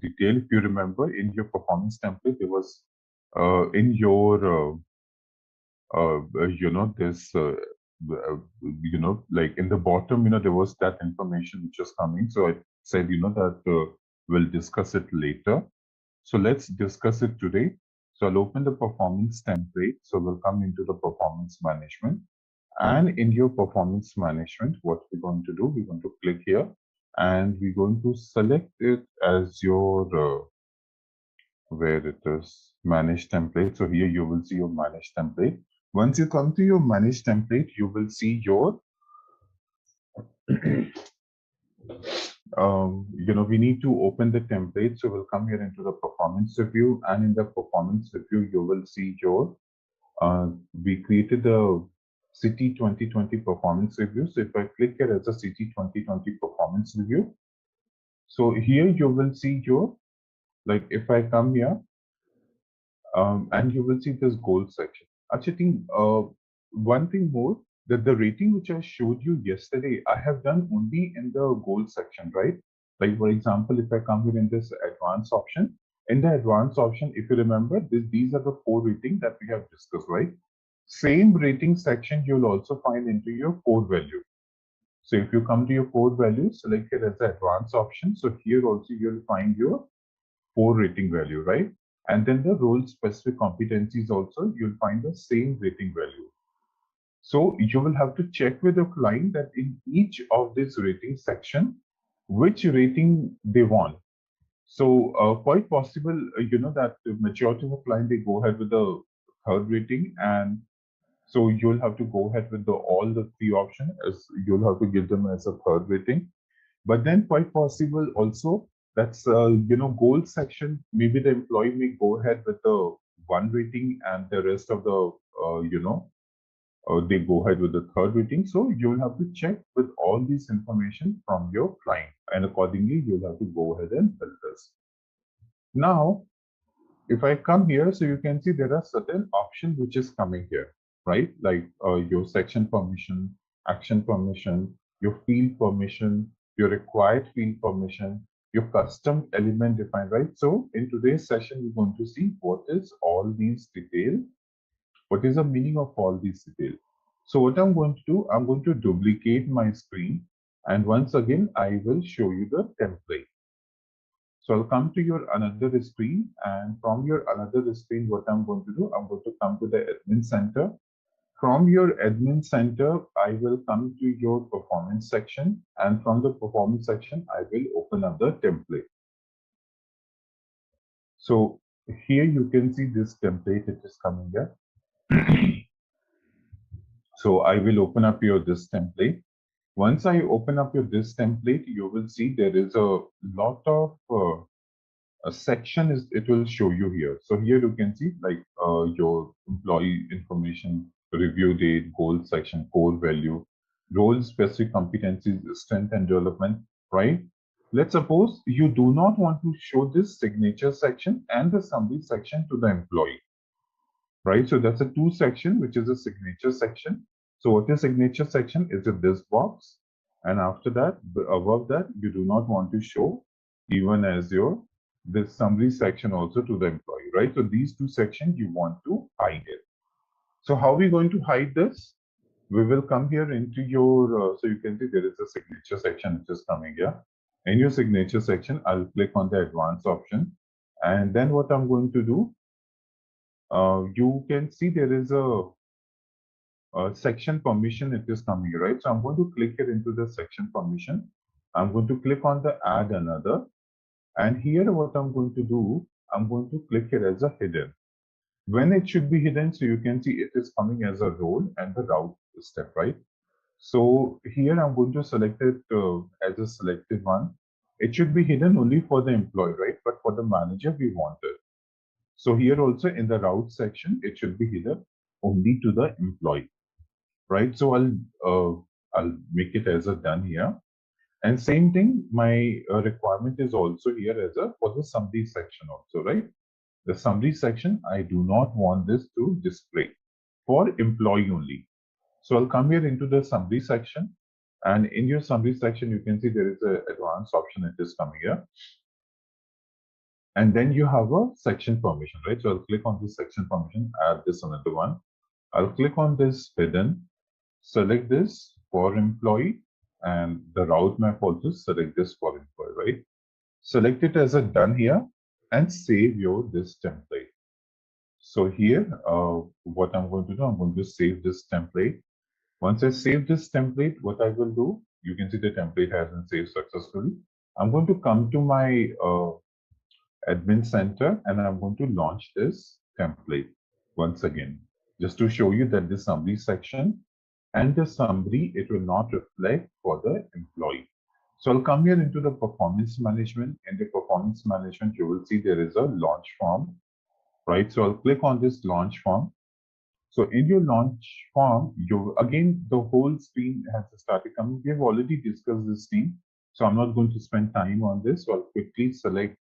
detail. If you remember, in your performance template, there was in your this like in the bottom, there was that information which was coming. So I said, that We'll discuss it later. So let's discuss it today. So I'll open the performance template. So we'll come into the performance management. And in your performance management, what we're going to do, we're going to click here and we're going to select it as your, where it is, manage template. So here you will see your manage template. Once you come to your manage template, you will see your, we need to open the template. So we'll come here into the performance review, and in the performance review, you will see your, we created the City 2020 performance review. So if I click here as a City 2020 performance review, so here you will see your, like if I come here, and you will see this goal section. Actually, one thing more, that the rating which I showed you yesterday, I have done only in the goal section, right? Like for example, if I come here in this advanced option, in the advanced option, if you remember, these are the 4 ratings that we have discussed, right? Same rating section you'll also find into your core value. So if you come to your core value, select it as the advanced option. So here also you'll find your 4 rating value, right? And then the role specific competencies also, you'll find the same rating value. So you will have to check with the client that in each of this rating section, which rating they want. So quite possible, that the majority of the client, they go ahead with the 3rd rating, and so you'll have to go ahead with all the 3 options, as you'll have to give them as a 3rd rating. But then quite possible also, that's, goal section, maybe the employee may go ahead with the 1 rating and the rest of the, they go ahead with the 3rd rating. So you'll have to check with all this information from your client, and accordingly, you'll have to go ahead and build this. Now, if I come here, so you can see there are certain options which is coming here, right? Like your section permission, action permission, your field permission, your required field permission, your custom element defined, right? So in today's session, we're going to see what is all these details. What is the meaning of all these details? So what I'm going to do, I'm going to duplicate my screen. And once again, I will show you the template. So I'll come to your another screen, and from your another screen, what I'm going to do, I'm going to come to the admin center. From your admin center, I will come to your performance section, and from the performance section, I will open up the template. So here you can see this template, it is coming here. So I will open up this template. Once I open up this template, you will see there is a lot of a section it will show you here. So here you can see like your employee information, review date, goal section, core value, role specific competencies, strength and development, right? Let's suppose you do not want to show this signature section and the summary section to the employee, right? So that's a 2 section, which is a signature section. So what is signature section? Is it this box? And after that, above that, you do not want to show even as your this summary section also to the employee, right? So these 2 sections you want to hide it. So how are we going to hide this? We will come here into your, so you can see there is a signature section which is coming here. In your signature section, I'll click on the advanced option. And then what I'm going to do, you can see there is a section permission, it is coming, right? So I'm going to click here into the section permission. I'm going to click on the add another. And here what I'm going to do, I'm going to click here as a hidden. When it should be hidden, so you can see it is coming as a role and the route step, right? So here I'm going to select it as a selected one. It should be hidden only for the employee, right? But for the manager, we want it. So here also in the route section, it should be hidden only to the employee, right? So I'll make it as a done here. And same thing, my requirement is also here as a for the summary section also, right? The summary section, I do not want this to display for employee only. So I'll come here into the summary section, and in your summary section, you can see there is an advanced option. It is coming here. And then you have a section permission, right? So I'll click on this section permission, add this another one. I'll click on this hidden, select this for employee, and the route map also select this for employee, right? select it as a done here and save your this template. So here, what I'm going to do, I'm going to save this template. Once I save this template, what I will do, you can see the template has been saved successfully. I'm going to come to my admin center and I'm going to launch this template once again, just to show you that the summary section and the summary, it will not reflect for the employee. So I'll come here into the performance management. In the performance management, you will see there is a launch form, right? So I'll click on this launch form. So in your launch form, you again, the whole screen has started coming. We have already discussed this theme, so I'm not going to spend time on this. So I'll quickly select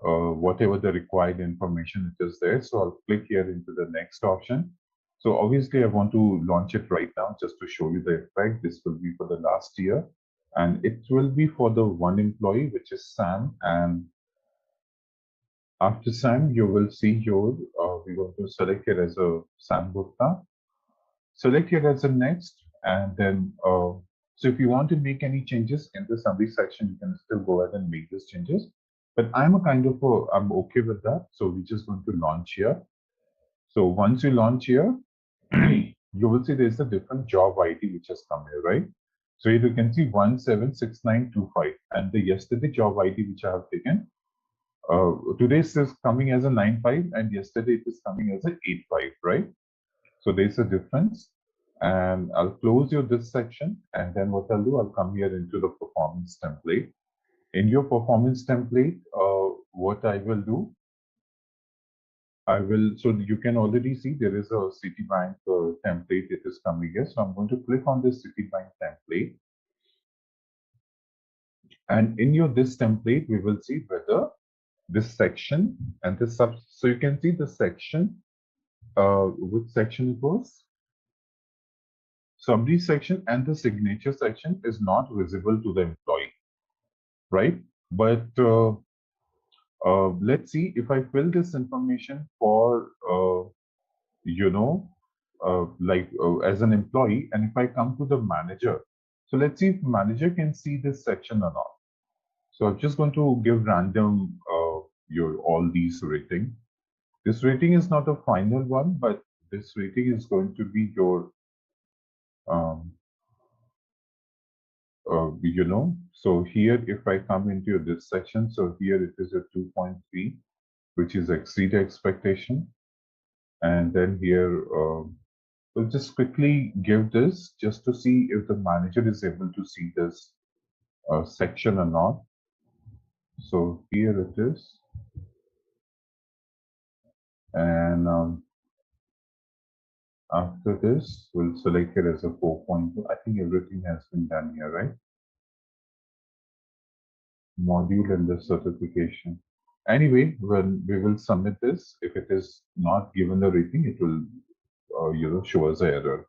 whatever the required information it is there. So I'll click here into the next option. So obviously I want to launch it right now just to show you the effect. This will be for the last year and it will be for the one employee, which is Sam. And after Sam, you will see your, we're going to select it as a Sam Gupta. Select it as a next and then, so if you want to make any changes in the summary section, you can still go ahead and make these changes. But I'm I'm okay with that. So we're just going to launch here. So once you launch here, you will see there's a different job ID which has come here, right? So here you can see 176925 and the yesterday job ID which I have taken. Today's is coming as a 95 and yesterday it is coming as a 85, right? So there's a difference. And I'll close this section. And then what I'll do, I'll come here into the performance template. In your performance template, what I will do, so you can already see there is a Citibank template it is coming here. So I'm going to click on this Citibank template. And in this template, we will see whether this section and this so you can see the section, which section it was. Summary section and the signature section is not visible to the employee, right? But let's see if I fill this information for, as an employee, and if I come to the manager, so let's see if manager can see this section or not. So I'm just going to give random all these rating. This rating is not a final one, but this rating is going to be your so here if I come into this section, so here it is a 2.3, which is exceed expectation. And then here, we'll just quickly give this just to see if the manager is able to see this section or not. So here it is. And after this, we'll select it as a 4.2. I think everything has been done here, right? Module and the certification. Anyway, when we will submit this, if it is not given the rating, it will show us an error.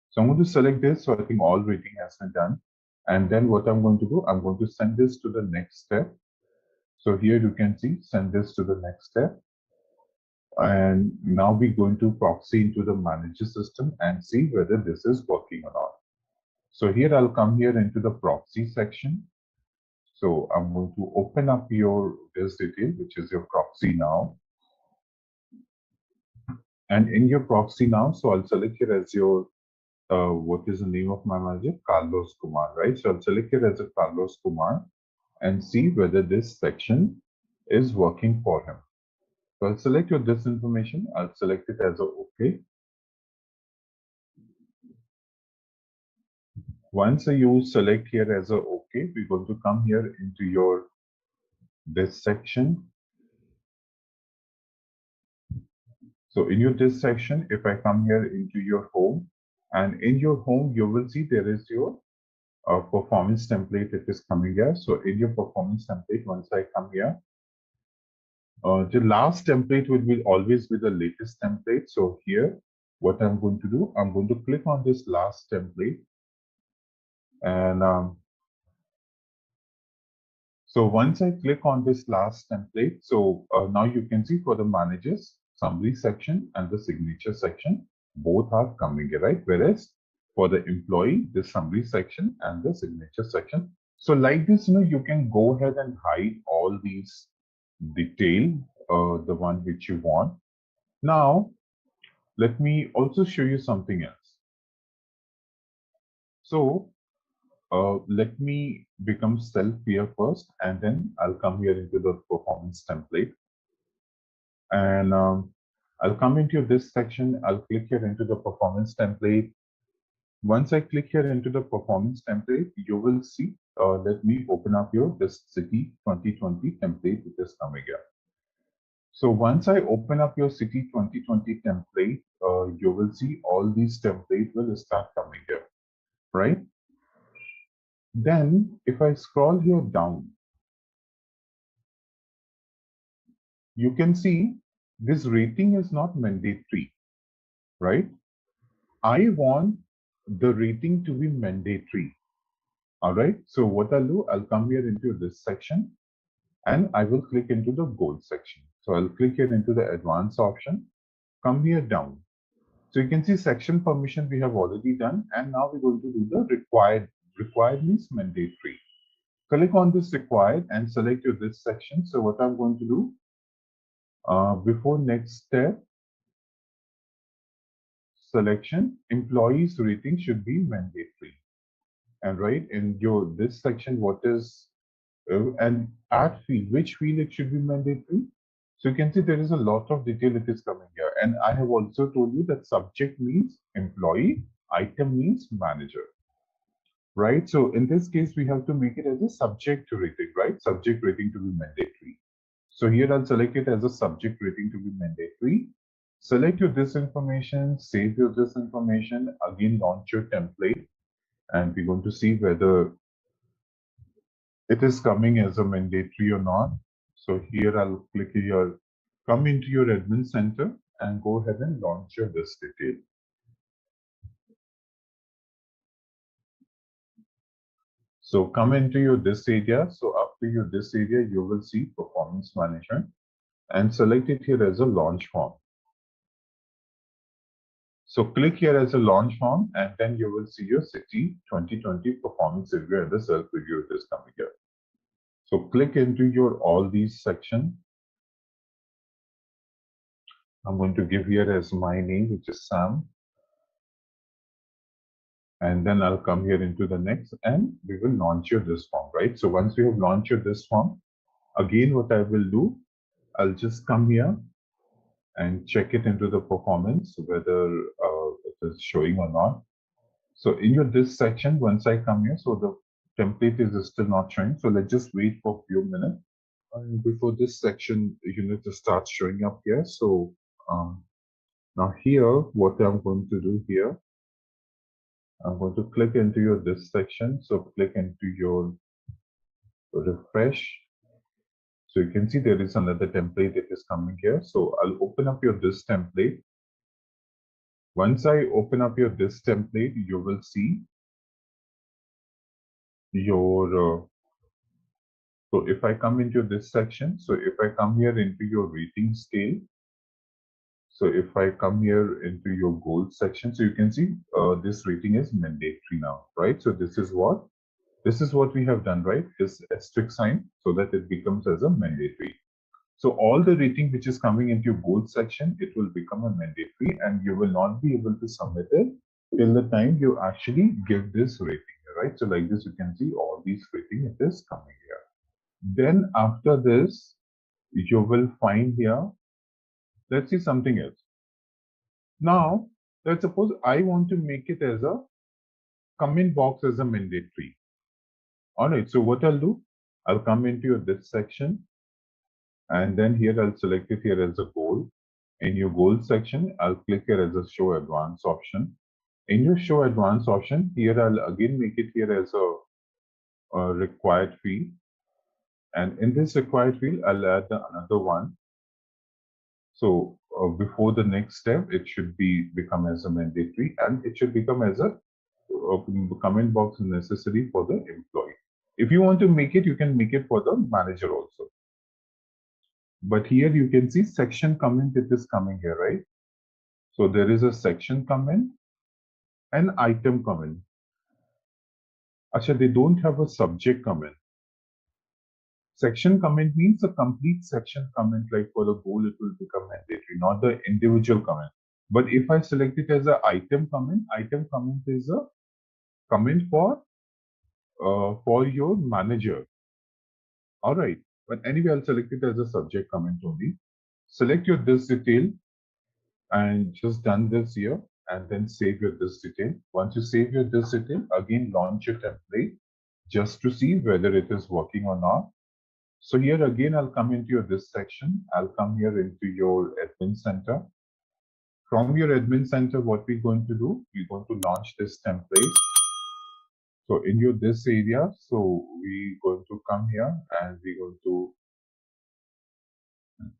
So I'm going to select this. So I think all rating has been done. And then what I'm going to do, I'm going to send this to the next step. So here you can see, send this to the next step. And now we're going to proxy into the manager system and see whether this is working or not. So here I'll come here into the proxy section. So I'm going to open up this detail, which is your proxy now. And in your proxy now, so I'll select it as your, what is the name of my manager? Carlos Kumar, right? So I'll select it as a Carlos Kumar and see whether this section is working for him. So I'll select this information. I'll select it as a OK. Once you select here as a OK, we're going to come here into this section. So in this section, if I come here into your home, and in your home, you will see there is your performance template. It is coming here. So in your performance template, once I come here, the last template will always be the latest template. So here, what I'm going to do, I'm going to click on this last template. And so once I click on this last template, so now you can see for the managers, summary section and the signature section, both are coming here, right? Whereas for the employee, the summary section and the signature section So like this, you can go ahead and hide all these detail, the one which you want. Now, let me also show you something else. So let me become self here first, and then I'll come here into the performance template. And I'll come into this section. I'll click here into the performance template. Once I click here into the performance template, you will see, let me open up this city 2020 template, which is coming here. So once I open up your city 2020 template, you will see all these templates will start coming here, right? Then if I scroll here down, you can see this rating is not mandatory, right? I want the rating to be mandatory. All right. So what I'll do, I'll come here into this section and I will click into the goal section. So I'll click here into the advanced option, come here down. So you can see section permission we have already done. And now we're going to do the required. Required means mandatory. Click on this required and select this section. So what I'm going to do, before next step, selection, employees rating should be mandatory. And right in this section, what is and add field, which field it should be mandatory. So you can see there is a lot of detail that is coming here. And I have also told you that subject means employee, item means manager, right? So in this case, we have to make it as a subject rating, right? Subject rating to be mandatory. So here I'll select it as a subject rating to be mandatory. Select this information, save this information, again launch your template, and we're going to see whether it is coming as a mandatory or not. So here I'll click here, come into your admin center and go ahead and launch your this detail. So come into this area. So after this area, you will see performance management and select it here as a launch form. So click here as a launch form and then you will see your city 2020 performance review and the self review is coming here. So click into your all these section. I'm going to give here as my name, which is Sam. And then I'll come here into the next and we will launch this form, right? So once we have launched this form, again, what I will do, I'll just come here and check it into the performance, whether it is showing or not. So in this section, once I come here, so the template is still not showing. So let's just wait for a few minutes. And before this section, to start showing up here. So now here, what I'm going to do here, I'm going to click into this section. So click into your refresh. So you can see there is another template that is coming here. So I'll open up this template. Once I open up this template, you will see your, so if I come into this section, so if I come here into your rating scale, so if I come here into your goals section, so you can see this rating is mandatory now, right? So this is what we have done, right? This asterisk sign so that it becomes as a mandatory. So all the rating which is coming into your goals section, it will become a mandatory and you will not be able to submit it till the time you actually give this rating, right? So like this, you can see all these rating, it is coming here. Then after this, you will find here, let's see something else. Now, let's suppose I want to make it as a comment box as a mandatory. All right, so what I'll do, I'll come into this section and then here I'll select it here as a goal. In your goal section, I'll click here as a show advanced option. In your show advanced option, here I'll again make it here as a required field. And in this required field, I'll add another one. So before the next step, it should become as a mandatory and it should become as a comment box necessary for the employee. If you want to make it, you can make it for the manager also. But here you can see section comment, it is coming here, right? So there is a section comment and item comment. Acha, they don't have a subject comment. Section comment means a complete section comment, like for the goal, it will become mandatory, not the individual comment. But if I select it as an item comment is a comment for your manager. All right. But anyway, I'll select it as a subject comment only. Select your this detail and just done this here and then save your this detail. Once you save your this detail, again launch your template just to see whether it is working or not. So here again, I'll come into your this section. I'll come here into your admin center. From your admin center, what we're going to do, we're going to launch this template. So in your this area, so we're going to come here and we're going to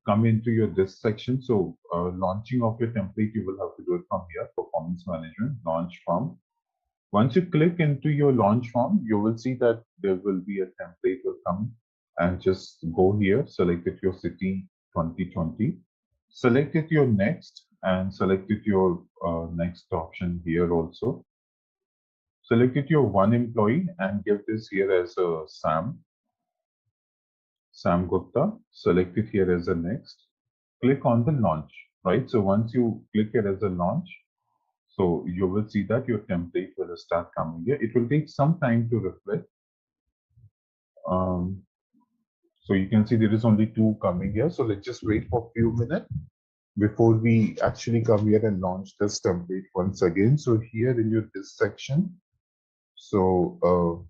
come into your this section. So launching of your template, you will have to do it from here, performance management, launch form. Once you click into your launch form, you will see that there will be a template will come and just go here, select it your city 2020, select it your next and select it your next option here also. Select it your one employee and give this here as a Sam Gupta, select it here as a next, click on the launch, right? So once you click here as a launch, so you will see that your template will start coming here. It will take some time to reflect. So you can see there is only 2 coming here. So let's just wait for a few minutes before we actually come here and launch this template once again. So here in your this section, so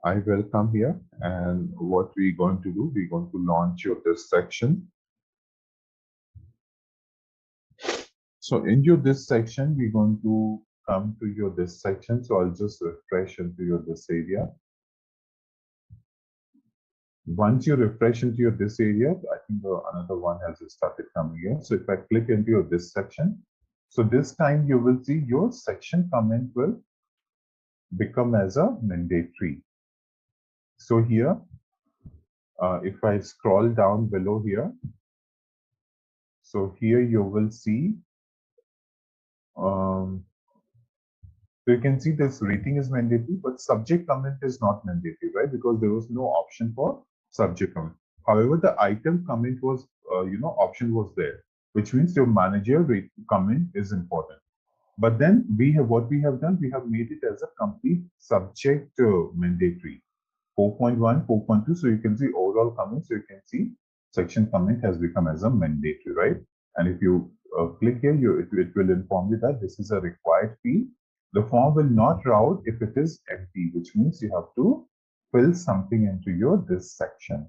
I will come here and what we're going to do, we're going to launch your this section. So in your this section, we're going to come to your this section. So I'll just refresh into your this area. Once you refresh into your this area, I think another one has started coming here. So if I click into your this section, so this time you will see your section comment will become as a mandatory. So here, if I scroll down below here, so here you will see, so you can see this rating is mandatory, but subject comment is not mandatory, right? Because there was no option for subject comment. However, the item comment was, option was there, which means your manager rate comment is important. But then what we have done, we have made it as a complete subject mandatory. 4.1, 4.2. So you can see overall comment. So you can see section comment has become as a mandatory, right? And if you click here, it will inform you that this is a required field. The form will not route if it is empty, which means you have to fill something into your this section,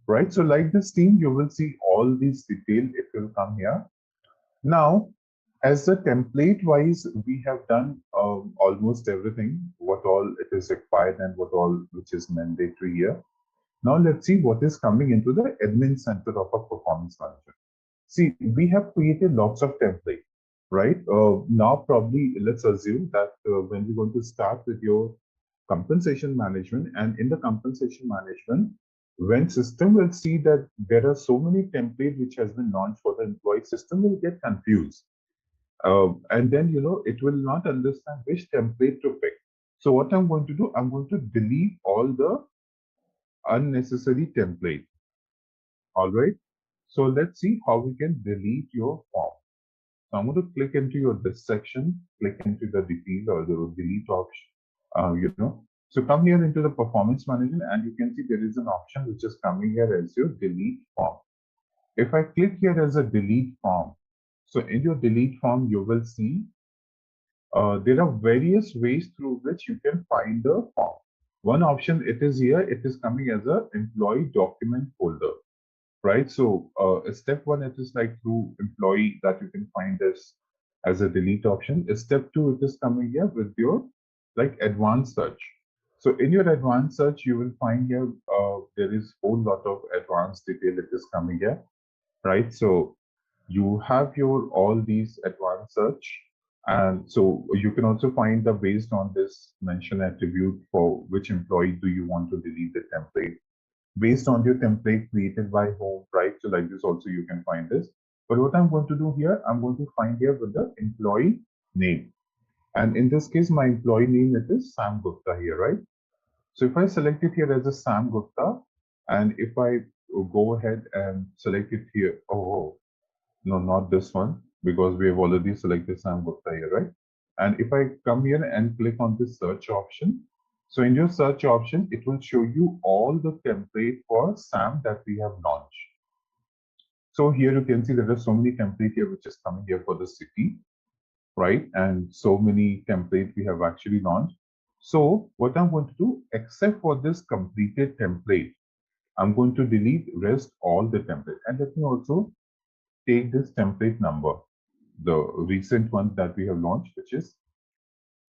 right? So like this team, you will see all these detail. It will come here. Now, as the template wise, we have done almost everything, what all it is required and what all which is mandatory here. Now let's see what is coming into the admin center of a performance manager. See, we have created lots of templates, right? Now probably let's assume that when we're going to start with your compensation management, and in the compensation management, when system will see that there are so many templates which has been launched for the employee, system will get confused. And then, it will not understand which template to pick. So what I'm going to do, I'm going to delete all the unnecessary template. All right. So let's see how we can delete your form. So I'm going to click into your this section, click into the delete or the delete option, So come here into the performance management and you can see there is an option which is coming here as your delete form. If I click here as a delete form, so in your delete form, you will see there are various ways through which you can find the form. One option, it is here, it is coming as a employee document folder, right? So step 1, it is like through employee that you can find this as a delete option. Step 2, it is coming here with your like advanced search. So in your advanced search, you will find here there is a whole lot of advanced detail that is coming here, right? So you have your all these advanced search. And so you can also find the based on this mention attribute for which employee do you want to delete the template based on your template created by whom, right? So like this also you can find this. But what I'm going to do here, I'm going to find here with the employee name. And in this case, my employee name, it is Sam Gupta here, right? So if I select it here as a Sam Gupta, and if I go ahead and select it here, oh, no, not this one, because we have already selected Sam Gupta here, right? And if I come here and click on this search option, so in your search option, it will show you all the template for Sam that we have launched. So here you can see there are so many templates here which is coming here for the city, right? And so many templates we have actually launched. So what I'm going to do, except for this completed template, I'm going to delete rest all the template. And let me also take this template number, the recent one that we have launched, which is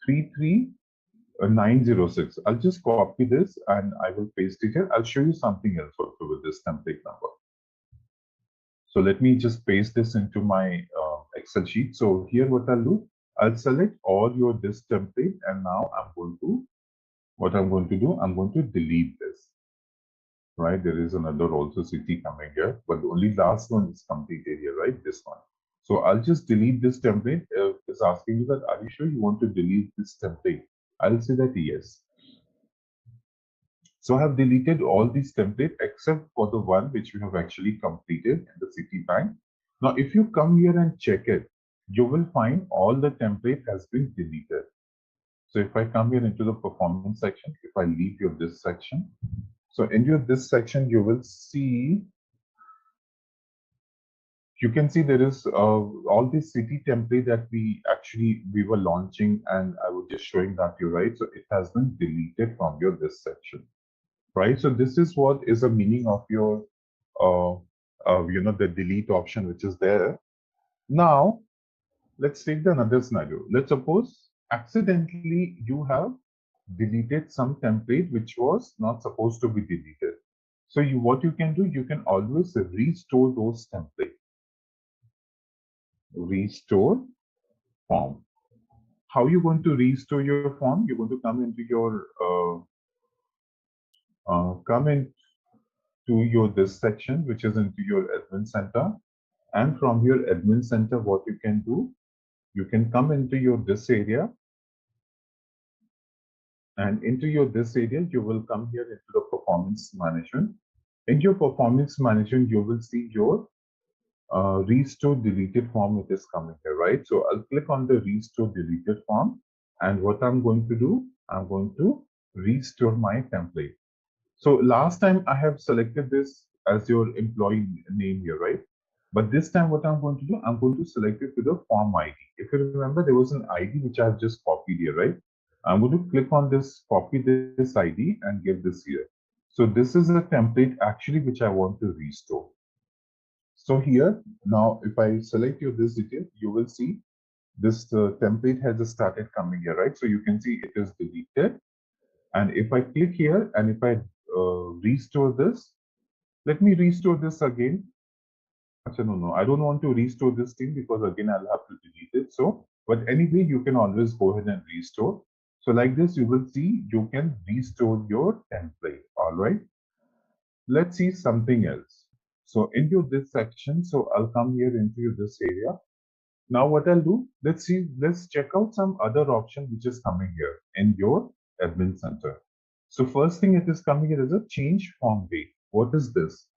33906. I'll just copy this and I will paste it here. I'll show you something else also with this template number. So let me just paste this into my Excel sheet. So here what I'll do, I'll select all your this template, and now what I'm going to do, I'm going to delete this. Right, there is another also city coming here, but the only last one is completed here, right? This one. So I'll just delete this template. It's asking you that, are you sure you want to delete this template? I'll say that yes. So I have deleted all these templates except for the one which we have actually completed in the city bank. Now, if you come here and check it, you will find all the template has been deleted. So if I come here into the performance section, if I leave your this section, so in your this section, you will see, you can see there is all this city template that we were launching, and I was just showing that to you, right? So it has been deleted from your this section, right? So this is what is the meaning of your, the delete option, which is there. Now, let's take another scenario. Let's suppose accidentally you have deleted some template which was not supposed to be deleted. So what you can do, you can always restore those templates. Restore form. How you going to restore your form? You're going to come into your this section, which is into your admin center, and from your admin center, what you can do, you can come into your this area, and into your this area, you will come here into the performance management. In your performance management, you will see your restore deleted form. It is coming here, right? So I'll click on the restore deleted form, and what I'm going to do, I'm going to restore my template. So last time I have selected this as your employee name here, right? But this time what I'm going to do, I'm going to select it with the form ID. If you remember, there was an ID which I've just copied here, right? I'm going to click on this, copy this ID and give this here. So this is a template actually which I want to restore. So here, now if I select your this detail, you will see this template has started coming here, right? So you can see it is deleted. And if I click here and if I restore this, let me restore this again. Actually, no, I don't want to restore this thing because again, I'll have to delete it. So, but anyway, you can always go ahead and restore. So like this, you will see you can restore your template. All right. Let's see something else. So into this section, so I'll come here into this area. Now what I'll do, let's check out some other option which is coming here in your admin center. So first thing it is coming here is a change form date. What is this?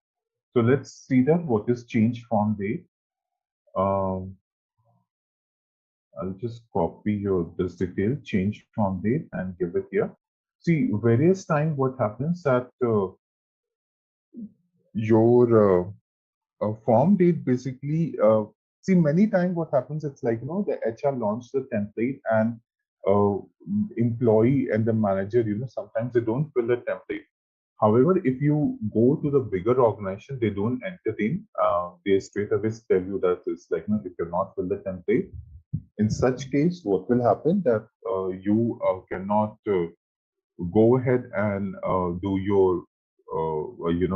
So let's see that what is change form date. I'll just copy your this detail, change form date and give it here. See, various time what happens that your form date basically see many times what happens, it's like the HR launched the template and employee and the manager sometimes they don't fill the template. However, if you go to the bigger organization, they don't entertain, they straight away tell you that it's like if you're not fill the template, in such case what will happen that you cannot go ahead and do your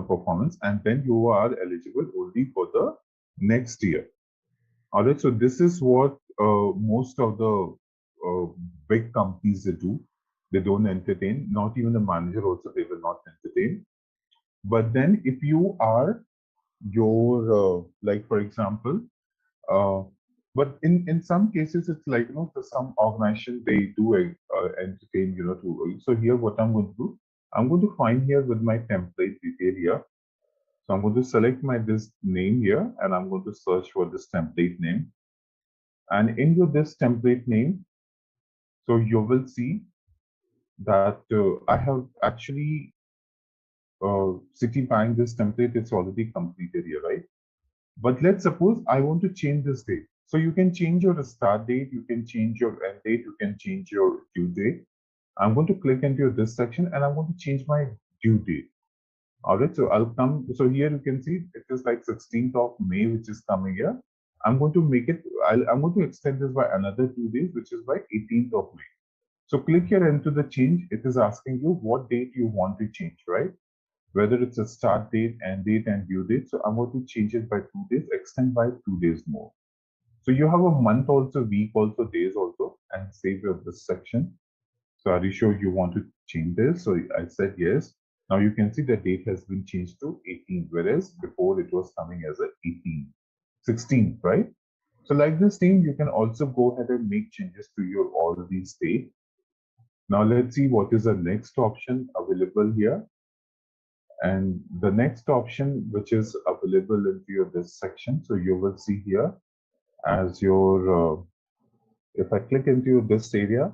performance, and then you are eligible only for the next year. All right, so this is what most of the big companies they do. They don't entertain, not even the manager also they will not entertain. But then if you are your like for example But in some cases, it's like, for some organization, they do entertain, too early. So here, what I'm going to do, I'm going to find here with my template detail here. So I'm going to select this name here, and I'm going to search for this template name. And in this template name, so you will see that I have actually Citibank, this template is already completed here, right? But let's suppose I want to change this date. So you can change your start date, you can change your end date, you can change your due date. I'm going to click into this section and I'm going to change my due date. All right, so I'll come. So here you can see it is like 16th of May, which is coming here. I'm going to make it, I'm going to extend this by another 2 days, which is by 18th of May. So click here into the change. It is asking you what date you want to change, right? Whether it's a start date, end date, and due date. So I'm going to change it by 2 days, extend by 2 days more. So you have a month also, week also, days also, and save of this section. So are you sure you want to change this? So I said yes. Now you can see the date has been changed to 18, whereas before it was coming as a 18, 16, right? So like this team, you can also go ahead and make changes to your all of these dates. Now let's see what is the next option available here. And the next option which is available into your this section, so you will see here as your if I click into this area,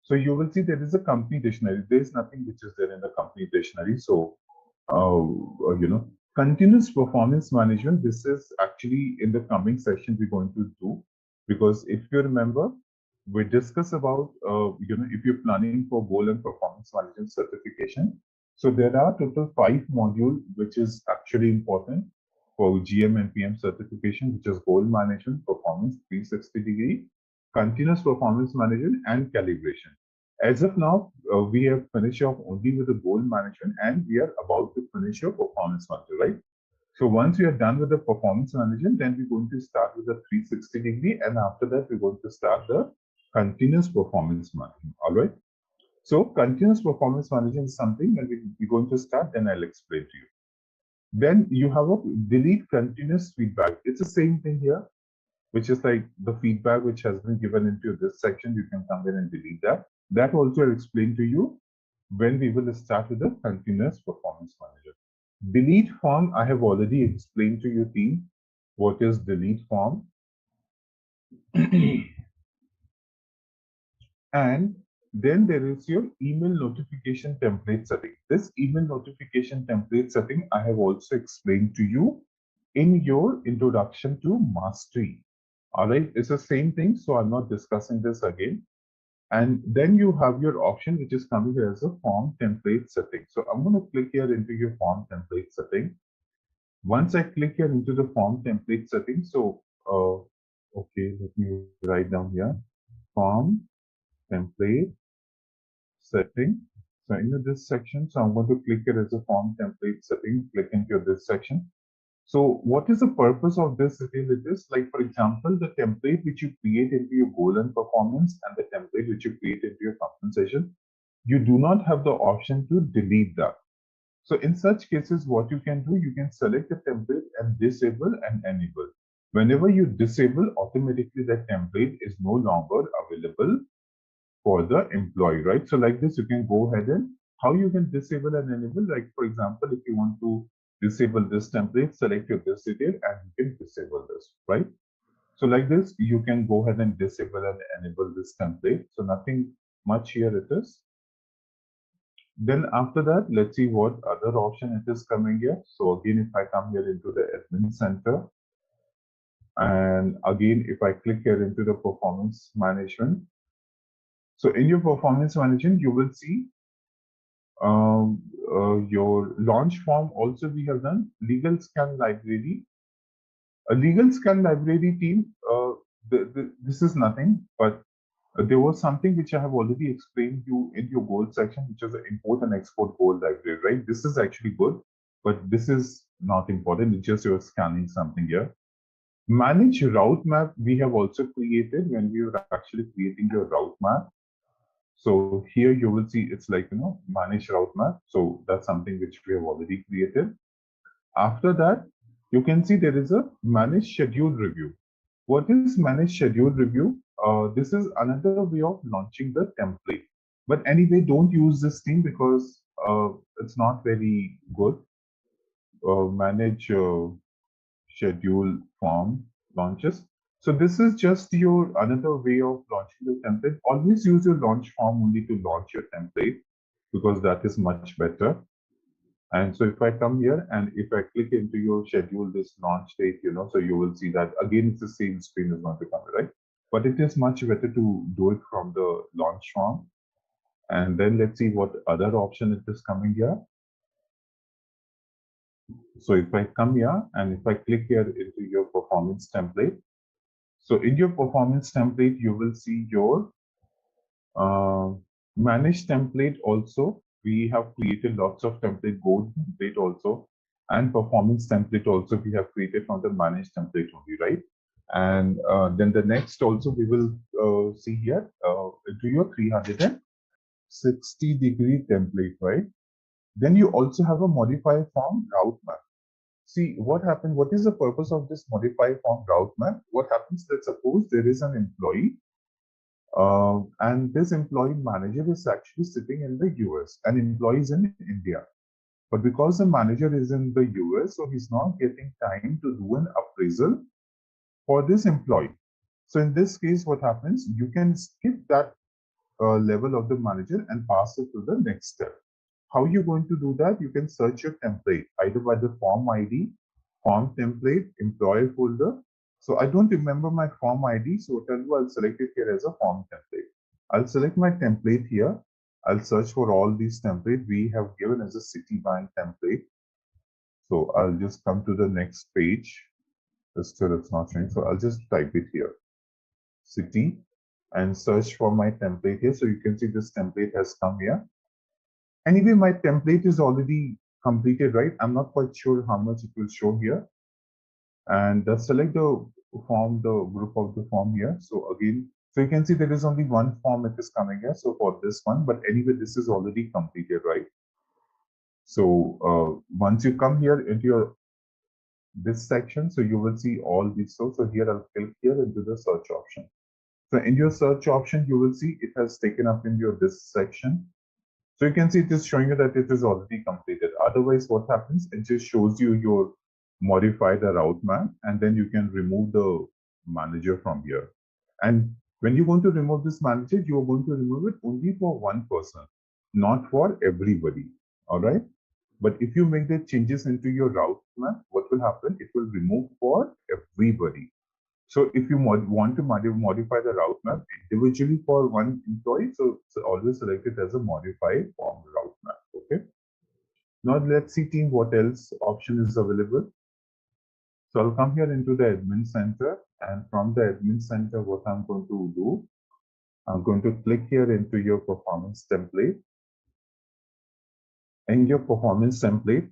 so you will see there is a company dictionary. There is nothing which is there in the company dictionary. So continuous performance management, this is actually in the coming session we're going to do, because if you remember, we discuss about if you're planning for goal and performance management certification. So there are total 5 modules which is actually important for GM and PM certification, which is goal management, performance 360-degree, continuous performance management, and calibration. As of now, we have finished off only with the goal management, and we are about to finish your performance management, right? So once we are done with the performance management, then we're going to start with the 360-degree, and after that, we're going to start the continuous performance management. All right. So continuous performance management is something that we're going to start, then I'll explain to you. Then you have a delete continuous feedback. It's the same thing here, which is like the feedback which has been given into this section. You can come in and delete that. That also I'll explain to you when we will start with the continuous performance manager. Delete form, I have already explained to you, team, what is delete form. And then there is your email notification template setting. This email notification template setting I have also explained to you in your introduction to mastery. All right, it's the same thing, so I'm not discussing this again. And then you have your option, which is coming here as a form template setting. So I'm going to click here into your form template setting. Once I click here into the form template setting, so okay, let me write down here form template setting. So in this section, so I'm going to click here as a form template setting, click into this section. So what is the purpose of this? It is like, for example, the template which you create into your goal and performance and the template which you create into your compensation, you do not have the option to delete that. So in such cases, what you can do, you can select the template and disable and enable. Whenever you disable, automatically that template is no longer available for the employee, right? So like this, you can go ahead and how you can disable and enable. Like for example, if you want to disable this template, select your this detail and you can disable this, right? So like this, you can go ahead and disable and enable this template. So nothing much here it is. Then after that, let's see what other option it is coming here. So again, if I come here into the admin center, and again, if I click here into the performance management, so in your performance management, you will see your launch form also we have done, legal scan library. A legal scan library team, this is nothing, but there was something which I have already explained you in your goal section, which is the import and export goal library, right? This is actually good, but this is not important. It's just you're scanning something here. Manage route map, we have also created when we were actually creating your route map. So here you will see it's like, manage route map. So that's something which we have already created. After that, you can see there is a manage schedule review. What is managed schedule review? This is another way of launching the template. But anyway, don't use this thing because it's not very good. Manage schedule form launches. So this is just your another way of launching the template. Always use your launch form only to launch your template because that is much better. And so if I come here and if I click into your schedule this launch date, so you will see that again it's the same screen is going to come, right? But it is much better to do it from the launch form. And then let's see what other option it is coming here. So if I come here and if I click here into your performance template, so in your performance template, you will see your manage template also. We have created lots of template, gold template also, and performance template also we have created from the manage template only, right? And then the next also we will see here into your 360-degree template, right? Then you also have a modify form route map. See what happened. What is the purpose of this modify form route map? What happens? Let's suppose there is an employee and this employee manager is actually sitting in the US and employee is in India. But because the manager is in the US, so he's not getting time to do an appraisal for this employee. So in this case, what happens? You can skip that level of the manager and pass it to the next step. How are you going to do that? You can search your template either by the form ID, form template, employee folder. So I don't remember my form ID. So what I'll do, I'll select it here as a form template. I'll select my template here. I'll search for all these templates we have given as a Citibank template. So I'll just come to the next page. Still it's not showing. So I'll just type it here, Citi, and search for my template here. So you can see this template has come here. Anyway, my template is already completed, right? I'm not quite sure how much it will show here. And select the form, the group of the form here. So again, so you can see there is only one form it is coming here. So for this one, but anyway, this is already completed, right? So once you come here into your this section, so you will see all these. So here I'll click here into the search option. So in your search option, you will see it has taken up in your this section. So you can see it is showing you that it is already completed. Otherwise, what happens? It just shows you your modify the route map, and then you can remove the manager from here. And when you're going to remove this manager, you are going to remove it only for one person, not for everybody. All right. But if you make the changes into your route map, what will happen? It will remove for everybody. So if you want to modify the route map individually for one employee, so always select it as a modify form route map. Okay. Now let's see team what else option is available. So I'll come here into the admin center, and from the admin center, what I'm going to do, I'm going to click here into your performance template. In your performance template,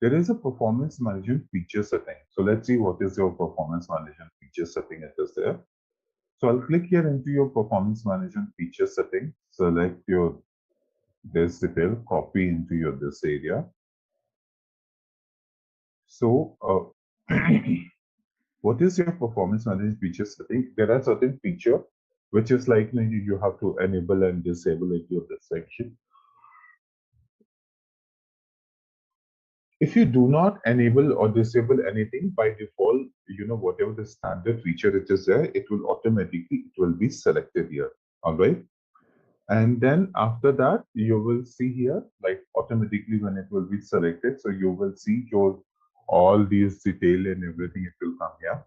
there is a performance management feature setting. So let's see what is your performance management feature setting it is there. So I'll click here into your performance management feature setting, select your this detail, copy into your this area. So what is your performance management feature setting? There are certain feature which is like you have to enable and disable into this section. If you do not enable or disable anything by default, whatever the standard feature it is there, it will be selected here. All right. And then after that, you will see here, like automatically when it will be selected. So you will see your all these detail and everything, it will come here.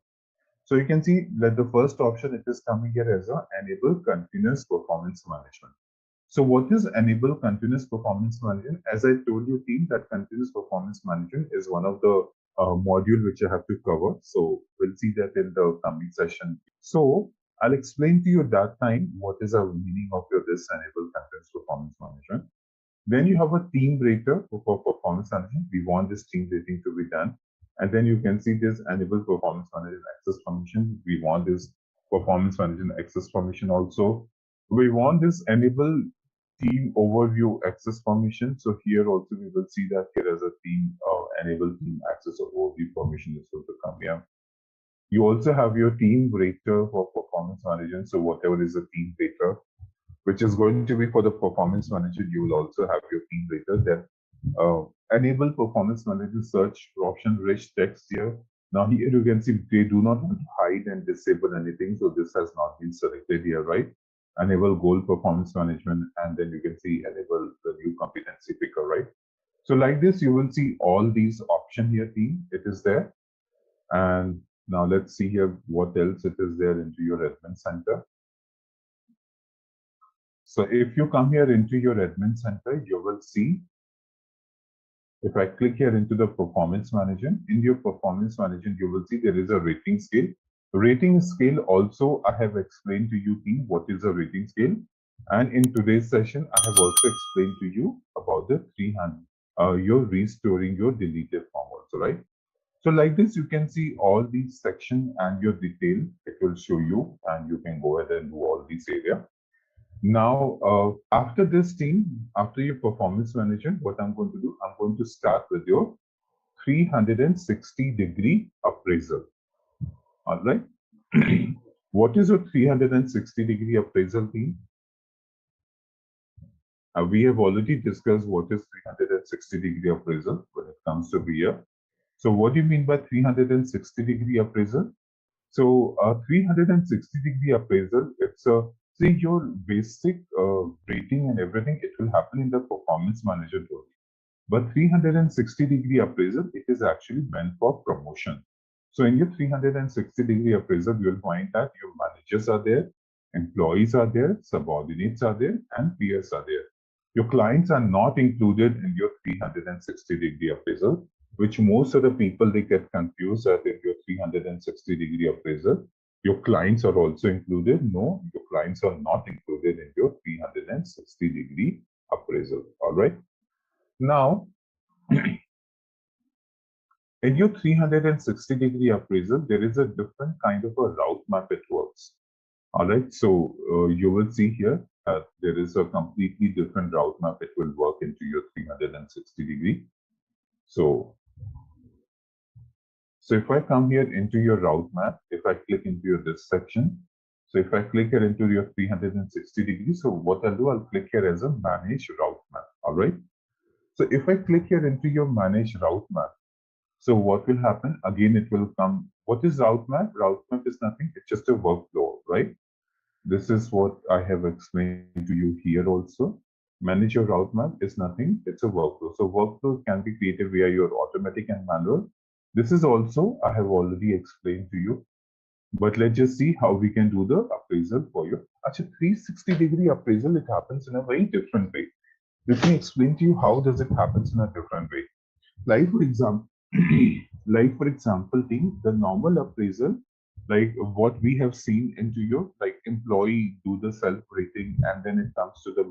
So you can see that the first option, it is coming here as a enable continuous performance management. So what is enable continuous performance management? As I told you team, that continuous performance management is one of the module which I have to cover. So we'll see that in the coming session. So I'll explain to you that time what is the meaning of your this enable continuous performance management. Then you have a team rater for performance management. We want this team rating to be done. And then you can see this enable performance management access permission. We want this performance management access permission also. We want this enable team overview access permission. So here also we will see that here as a team enable team access or overview permission is going to come here. You also have your team rater for performance management. So whatever is a team rater, which is going to be for the performance manager, you will also have your team rater. Then enable performance manager search for option-rich text here. Now here you can see they do not want to hide and disable anything, so this has not been selected here, right? Enable goal performance management, and then you can see enable the new competency picker, right? So like this, you will see all these options here, team. It is there. And now let's see here what else it is there into your admin center. So if you come here into your admin center, you will see, if I click here into the performance management, in your performance management, you will see there is a rating scale. Rating scale also, I have explained to you, team, what is a rating scale. And in today's session, I have also explained to you about the 300, you're restoring your deleted form also, right? So like this, you can see all these sections and your detail, it will show you, and you can go ahead and do all these area. Now, after this team, after your performance management, what I'm going to do, I'm going to start with your 360-degree appraisal. All right. What is your 360-degree appraisal, team? We have already discussed what is 360-degree appraisal when it comes to BR. So what do you mean by 360-degree appraisal? So 360-degree appraisal, it's a, see your basic rating and everything, it will happen in the performance manager only. But 360-degree appraisal, it is actually meant for promotion. So in your 360-degree appraisal, you will find that your managers are there, employees are there, subordinates are there, and peers are there. Your clients are not included in your 360-degree appraisal, which most of the people, they get confused that in your 360-degree appraisal, your clients are also included. No, your clients are not included in your 360-degree appraisal. All right. Now, in your 360-degree appraisal, there is a different kind of a route map it works. All right. So you will see here that there is a completely different route map it will work into your 360-degree. So if I come here into your route map, if I click into your this section, so if I click here into your 360 degrees, so what I'll do, I'll click here as a manage route map. All right. So if I click here into your manage route map, so what will happen? Again, it will come. What is route map? Route map is nothing. It's just a workflow, right? This is what I have explained to you here also. Manage your route map is nothing. It's a workflow. So workflow can be created via your automatic and manual. This is also, I have already explained to you. But let's just see how we can do the appraisal for you. Actually, 360-degree appraisal, it happens in a very different way. Let me explain to you how does it happens in a different way. Like for example, team, the normal appraisal, like what we have seen into your like employee do the self-rating, and then it comes to the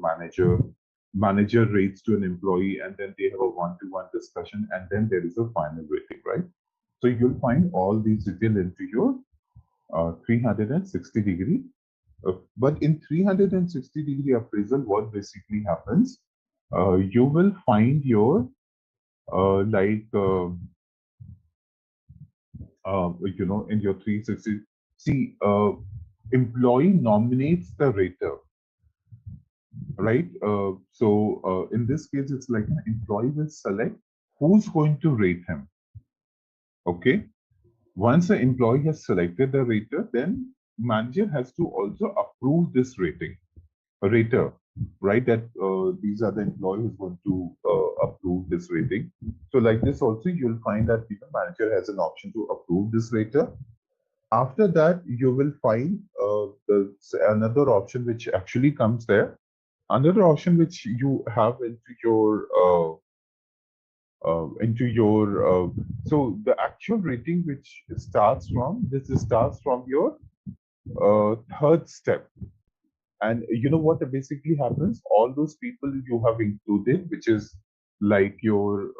manager rates to an employee, and then they have a one-to-one discussion, and then there is a final rating, right? So you'll find all these detail into your 360-degree. But in 360-degree appraisal, what basically happens, you will find your in your 360, see, employee nominates the rater, right? In this case, it's like an employee will select who's going to rate him. Okay. Once the employee has selected the rater, then manager has to also approve this rater, right? That these are the employees who's going to approve this rating. So like this also, you'll find that the manager has an option to approve this rater. After that, you will find another option which actually comes there. Another option which you have into your so the actual rating which starts from your third step. And you know what basically happens? All those people you have included, which is like your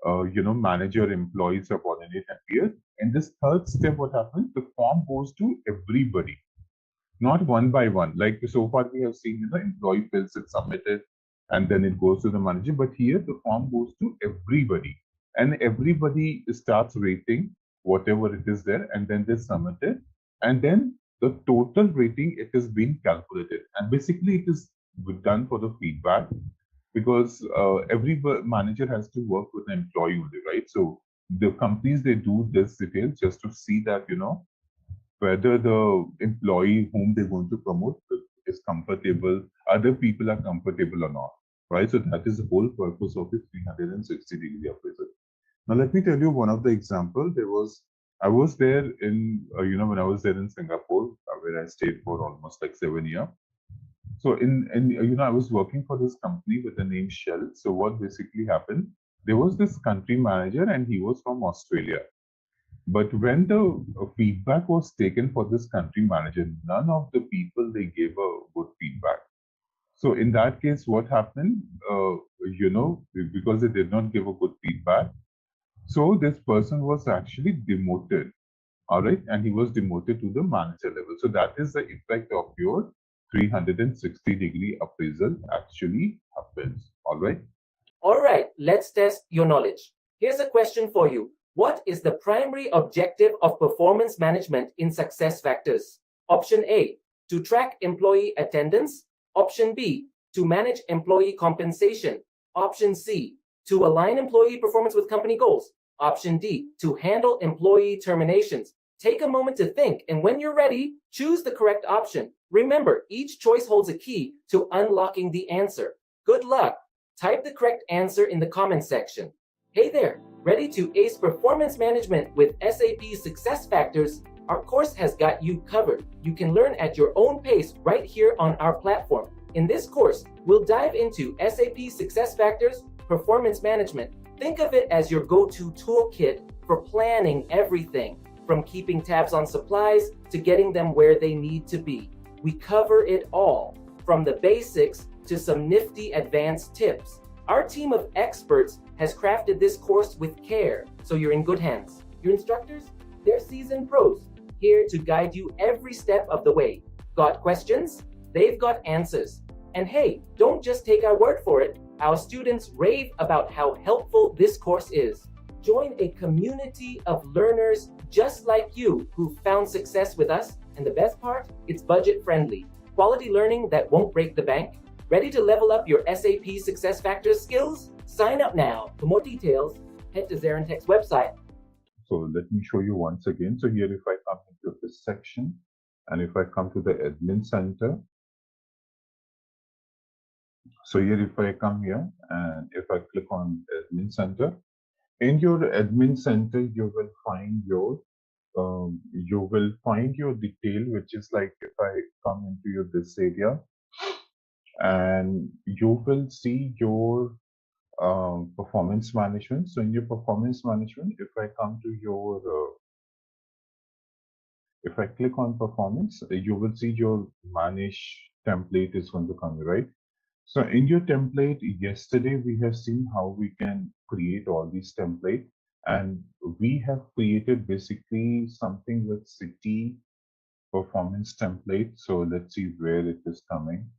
manager, employees, subordinate, and peers. In this third step, what happens? The form goes to everybody, not one by one. Like so far we have seen, employee fills it, submitted, and then it goes to the manager. But here the form goes to everybody, and everybody starts rating. whatever it is there, and then they submit it, and then the total rating, it is being calculated, and basically it is done for the feedback, because every manager has to work with the employee only, right? So the companies, they do this detail just to see that, whether the employee whom they're going to promote is comfortable, other people are comfortable or not, right? So that is the whole purpose of the 360-degree appraisal. Now, let me tell you one of the example. I was there in, when I was there in Singapore, where I stayed for almost like 7 years. So I was working for this company with the name Shell. So what basically happened, there was this country manager and he was from Australia. But when the feedback was taken for this country manager, none of the people, they gave a good feedback. So in that case, what happened, because they did not give a good feedback, so this person was actually demoted, all right, and he was demoted to the manager level. So that is the effect of your 360-degree appraisal actually happens, all right. All right, let's test your knowledge. Here's a question for you. What is the primary objective of performance management in SuccessFactors? Option A, to track employee attendance. Option B, to manage employee compensation. Option C, to align employee performance with company goals. Option D, to handle employee terminations. Take a moment to think, and when you're ready, choose the correct option. Remember, each choice holds a key to unlocking the answer. Good luck. Type the correct answer in the comment section. Hey there, ready to ace performance management with SAP SuccessFactors? Our course has got you covered. You can learn at your own pace right here on our platform. In this course, we'll dive into SAP SuccessFactors performance management. Think of it as your go-to toolkit for planning everything, from keeping tabs on supplies to getting them where they need to be. We cover it all, from the basics to some nifty advanced tips. Our team of experts has crafted this course with care, so you're in good hands. Your instructors, they're seasoned pros, here to guide you every step of the way. Got questions? They've got answers. And hey, don't just take our word for it. Our students rave about how helpful this course is. Join a community of learners just like you who found success with us, and the best part, it's budget friendly. Quality learning that won't break the bank. Ready to level up your SAP SuccessFactors skills? Sign up now. For more details, head to ZaranTech's website. So let me show you once again. So here, if I come into this section, and if I come to the admin center, so here if I come here, and if I click on admin center, in your admin center, you will find your detail, which is like, if I come into this area, and you will see your performance management. So in your performance management, if I come to your, if I click on performance, you will see your manage template is going to come, right? So in your template, yesterday we have seen how we can create all these templates, and we have created basically something with city performance template. So let's see where it is coming.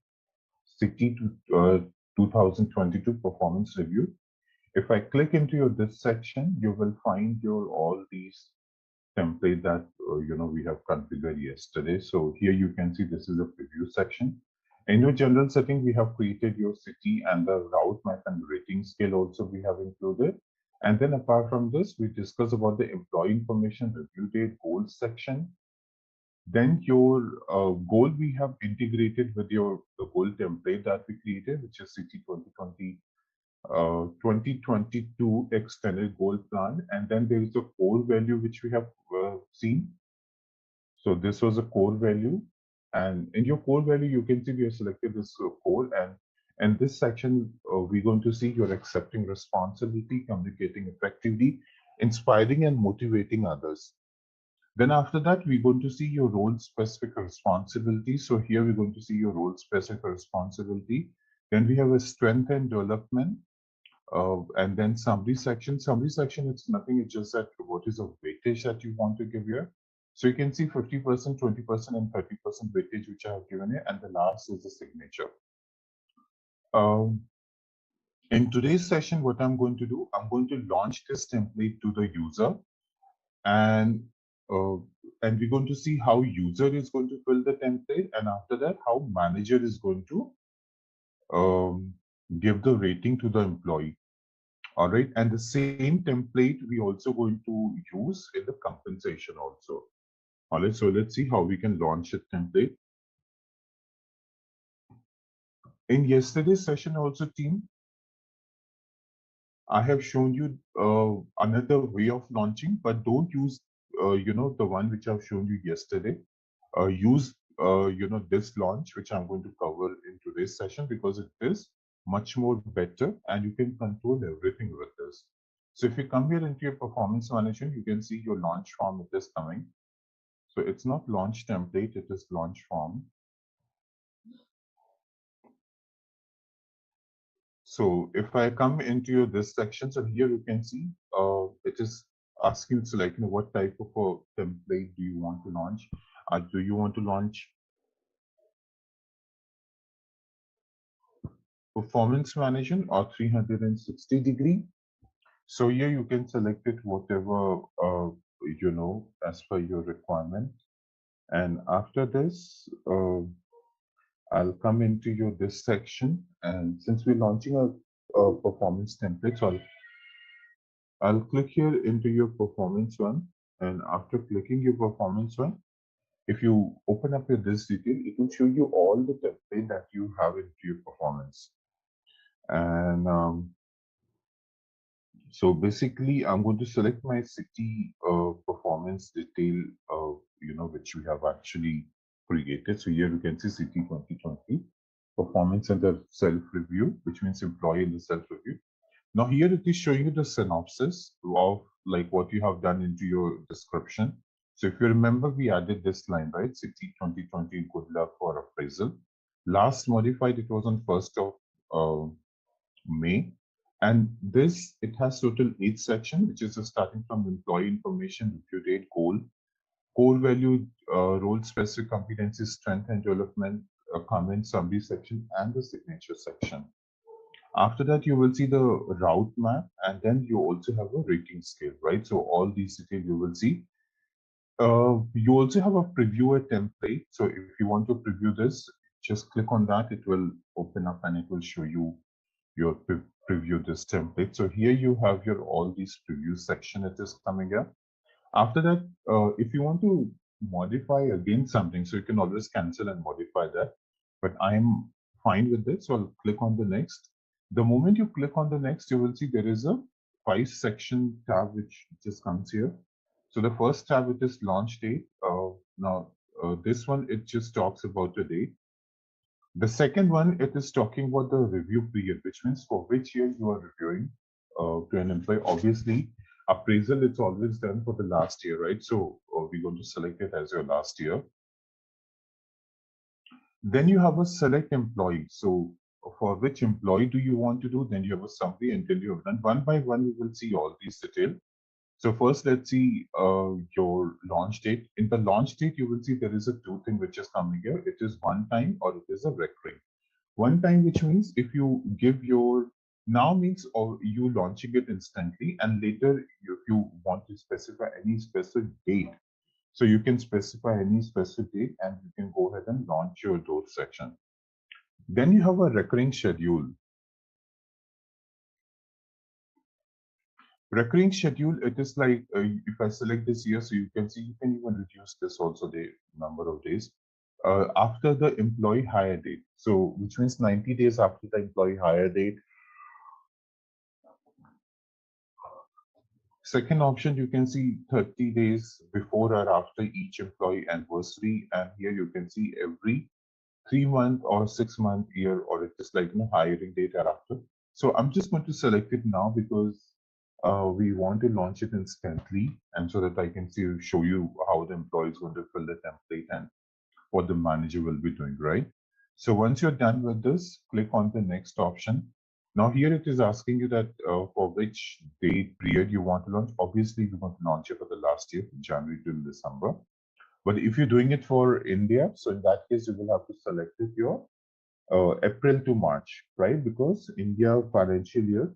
City to 2022 performance review. If I click into this section, you will find your all these template that we have configured yesterday. So here you can see this is a preview section. In your general setting, we have created your city and the route map and rating scale also we have included. And then apart from this, we discuss about the employee information review date goals section. Then your goal we have integrated with the goal template that we created, which is city 2022 extended goal plan. And then there is a core value which we have seen. So this was a core value, and in your core value you can see we have selected this core, and this section we're going to see you're accepting responsibility, communicating effectively, inspiring and motivating others. Then after that, we're going to see your role specific responsibility. So here we're going to see your role specific responsibility. Then we have a strength and development. And then summary section. Summary section, it's nothing, it's just that what is the weightage that you want to give here. So you can see 50%, 20%, and 30% weightage which I have given here. And the last is the signature. In today's session, what I'm going to do, I'm going to launch this template to the user. and uh, and we're going to see how user is going to fill the template, and after that, how manager is going to um, give the rating to the employee. All right, and the same template we also going to use in the compensation also. All right, so let's see how we can launch a template. In yesterday's session also, team, I have shown you another way of launching, but don't use the one which I've shown you yesterday. Use this launch which I'm going to cover in today's session, because it is much more better and you can control everything with this. So if you come here into your performance management, you can see your launch form, it is coming. So it's not launch template, it is launch form. So if I come into this section, so here you can see it is asking, so like, what type of a template do you want to launch? Do you want to launch performance management or 360-degree? So here you can select it whatever, as per your requirement. And after this, I'll come into this section. And since we're launching a performance template, so I'll click here into your performance one. And after clicking your performance one, if you open up your this detail, it will show you all the template that you have into your performance. And so basically, I'm going to select my city performance detail, which we have actually created. So here you can see city 2020 performance under self-review, which means employee in the self-review. Now here it is showing you the synopsis of like what you have done into your description. So if you remember, we added this line, right? City 2020, good luck for appraisal. Last modified, it was on 1st of May. And this, it has total 8 section, which is starting from employee information, review date, goal, core value, role specific competency, strength and development, comment, summary section, and the signature section. After that, you will see the route map, and then you also have a rating scale, right? So all these details you will see. You also have a previewer template. So if you want to preview this, just click on that. It will open up and it will show you your preview this template. So here you have your all these preview section. It is coming up. After that, if you want to modify again something, so you can always cancel and modify that. But I'm fine with this, so I'll click on the next. The moment you click on the next, you will see there is a 5-section tab which just comes here. So the first tab, it is launch date. Now, this one, it just talks about the date. The second one, it is talking about the review period, which means for which year you are reviewing to an employee. Obviously, appraisal, it's always done for the last year, right? So we're going to select it as your last year. Then you have a select employee. So for which employee do you want to do? Then you have a summary until you have done. One by one, we will see all these details. So first, let's see your launch date. In the launch date, you will see there is a 2 thing which is coming here. It is one time or it is a recurring. One time, which means if you give your now means or you launching it instantly, and later if you want to specify any specific date, so you can specify any specific date and you can go ahead and launch your those section. Then you have a recurring schedule. Recurring schedule, it is like if I select this year, so you can see you can even reduce this also the number of days after the employee hire date. So which means 90 days after the employee hire date. Second option, you can see 30 days before or after each employee anniversary. And here you can see every 3-month or 6-month year, or it's just like hiring date after. So I'm just going to select it now because we want to launch it instantly, and so that I can show you how the employee is going to fill the template and what the manager will be doing, right? So once you're done with this, click on the next option. Now here it is asking you that for which date period you want to launch. Obviously, we want to launch it for the last year, January to December. But if you're doing it for India, so in that case, you will have to select it your April to March, right? Because India financial year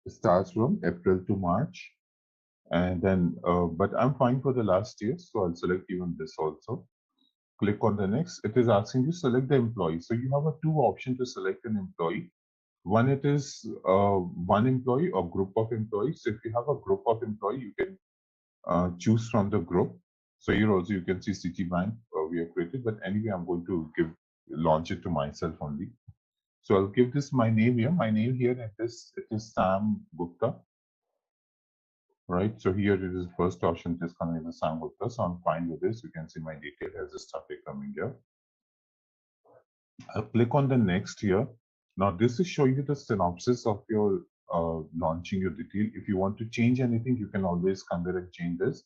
starts from April to March. And then, but I'm fine for the last year, so I'll select even this also. Click on the next. It is asking you select the employee. So you have a two option to select an employee. One, it is one employee or group of employees. So if you have a group of employee, you can choose from the group. So here also you can see Citibank we have created, but anyway, I'm going to launch it to myself only. So I'll give this my name here. My name here it is Sam Gupta, right? So here it is first option. It is coming as Sam Gupta. So I'm fine with this. You can see my detail has started coming here. I'll click on the next here. Now this is showing you the synopsis of your launching your detail. If you want to change anything, you can always come there and change this.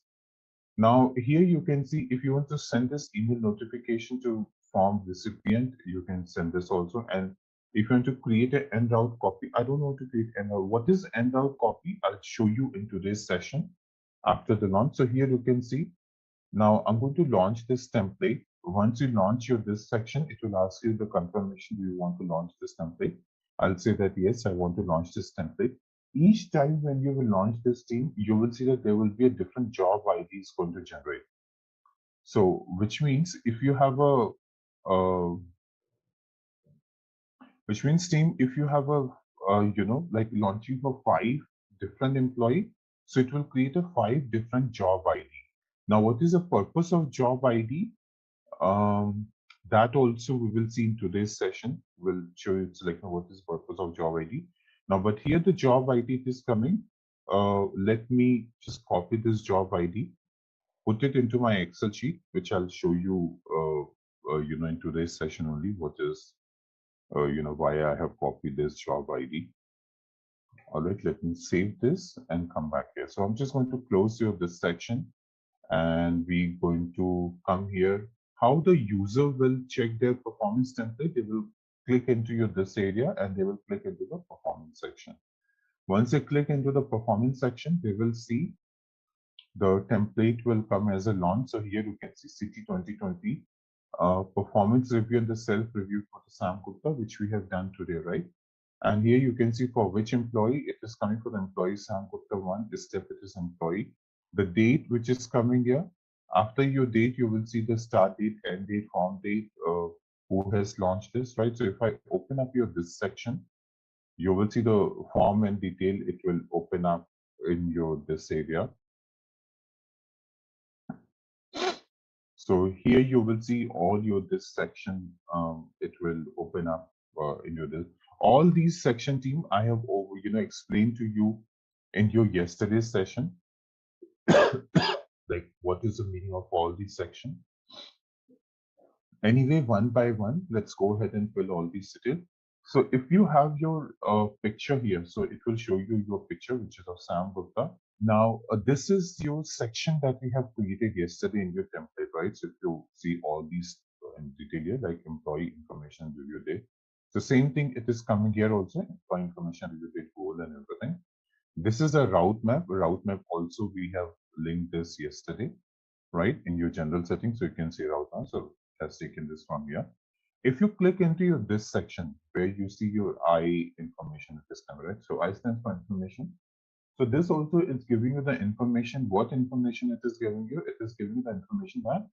Now here you can see if you want to send this email notification to form recipient, you can send this also. And if you want to create an end route copy, I don't know how to create end route. What is end route copy? I'll show you in today's session after the launch. So here you can see, now I'm going to launch this template. Once you launch this section, it will ask you the confirmation. Do you want to launch this template? I'll say that yes, I want to launch this template. Each time when you will launch this team, you will see that there will be a different job ID is going to generate. So, which means if you have which means team, if you have like launching for 5 different employee, so it will create a 5 different job ID. Now, what is the purpose of job ID? That also we will see in today's session. We'll show you like what is the purpose of job ID. Now, but here the job ID is coming. Let me just copy this job ID, put it into my Excel sheet, which I'll show you, in today's session only. What is, why I have copied this job ID. All right, let me save this and come back here. So I'm just going to close here this section, and we're going to come here. How the user will check their performance template, they will click into this area and they will click into the performance section. Once they click into the performance section, they will see the template will come as a launch. So here you can see City 2020 performance review and the self review for the Sam Gupta, which we have done today, right? And here you can see for which employee it is coming for the employee Sam Gupta 1. This step it is employee. The date which is coming here. After your date, you will see the start date, end date, form date, who has launched this, right? So if I open up this section, you will see the form and detail. It will open up in this area. So here you will see all this section. It will open up in this. All these section team I have explained to you in your yesterday's session. Like what is the meaning of all these sections? Anyway, one by one, let's go ahead and fill all these details. So if you have your picture here, so it will show you your picture, which is of Sam Gupta. Now, this is your section that we have created yesterday in your template, right? So if you see all these in detail here, like employee information review date. So same thing, it is coming here also, employee information review date, goal and everything. This is a route map. Route map also we have linked this yesterday, right? In your general settings, so you can see route map. So has taken this from here. If you click into this section where you see your I information, it is coming, right? So I stands for information. So this also is giving you the information. What information it is giving you? It is giving you the information that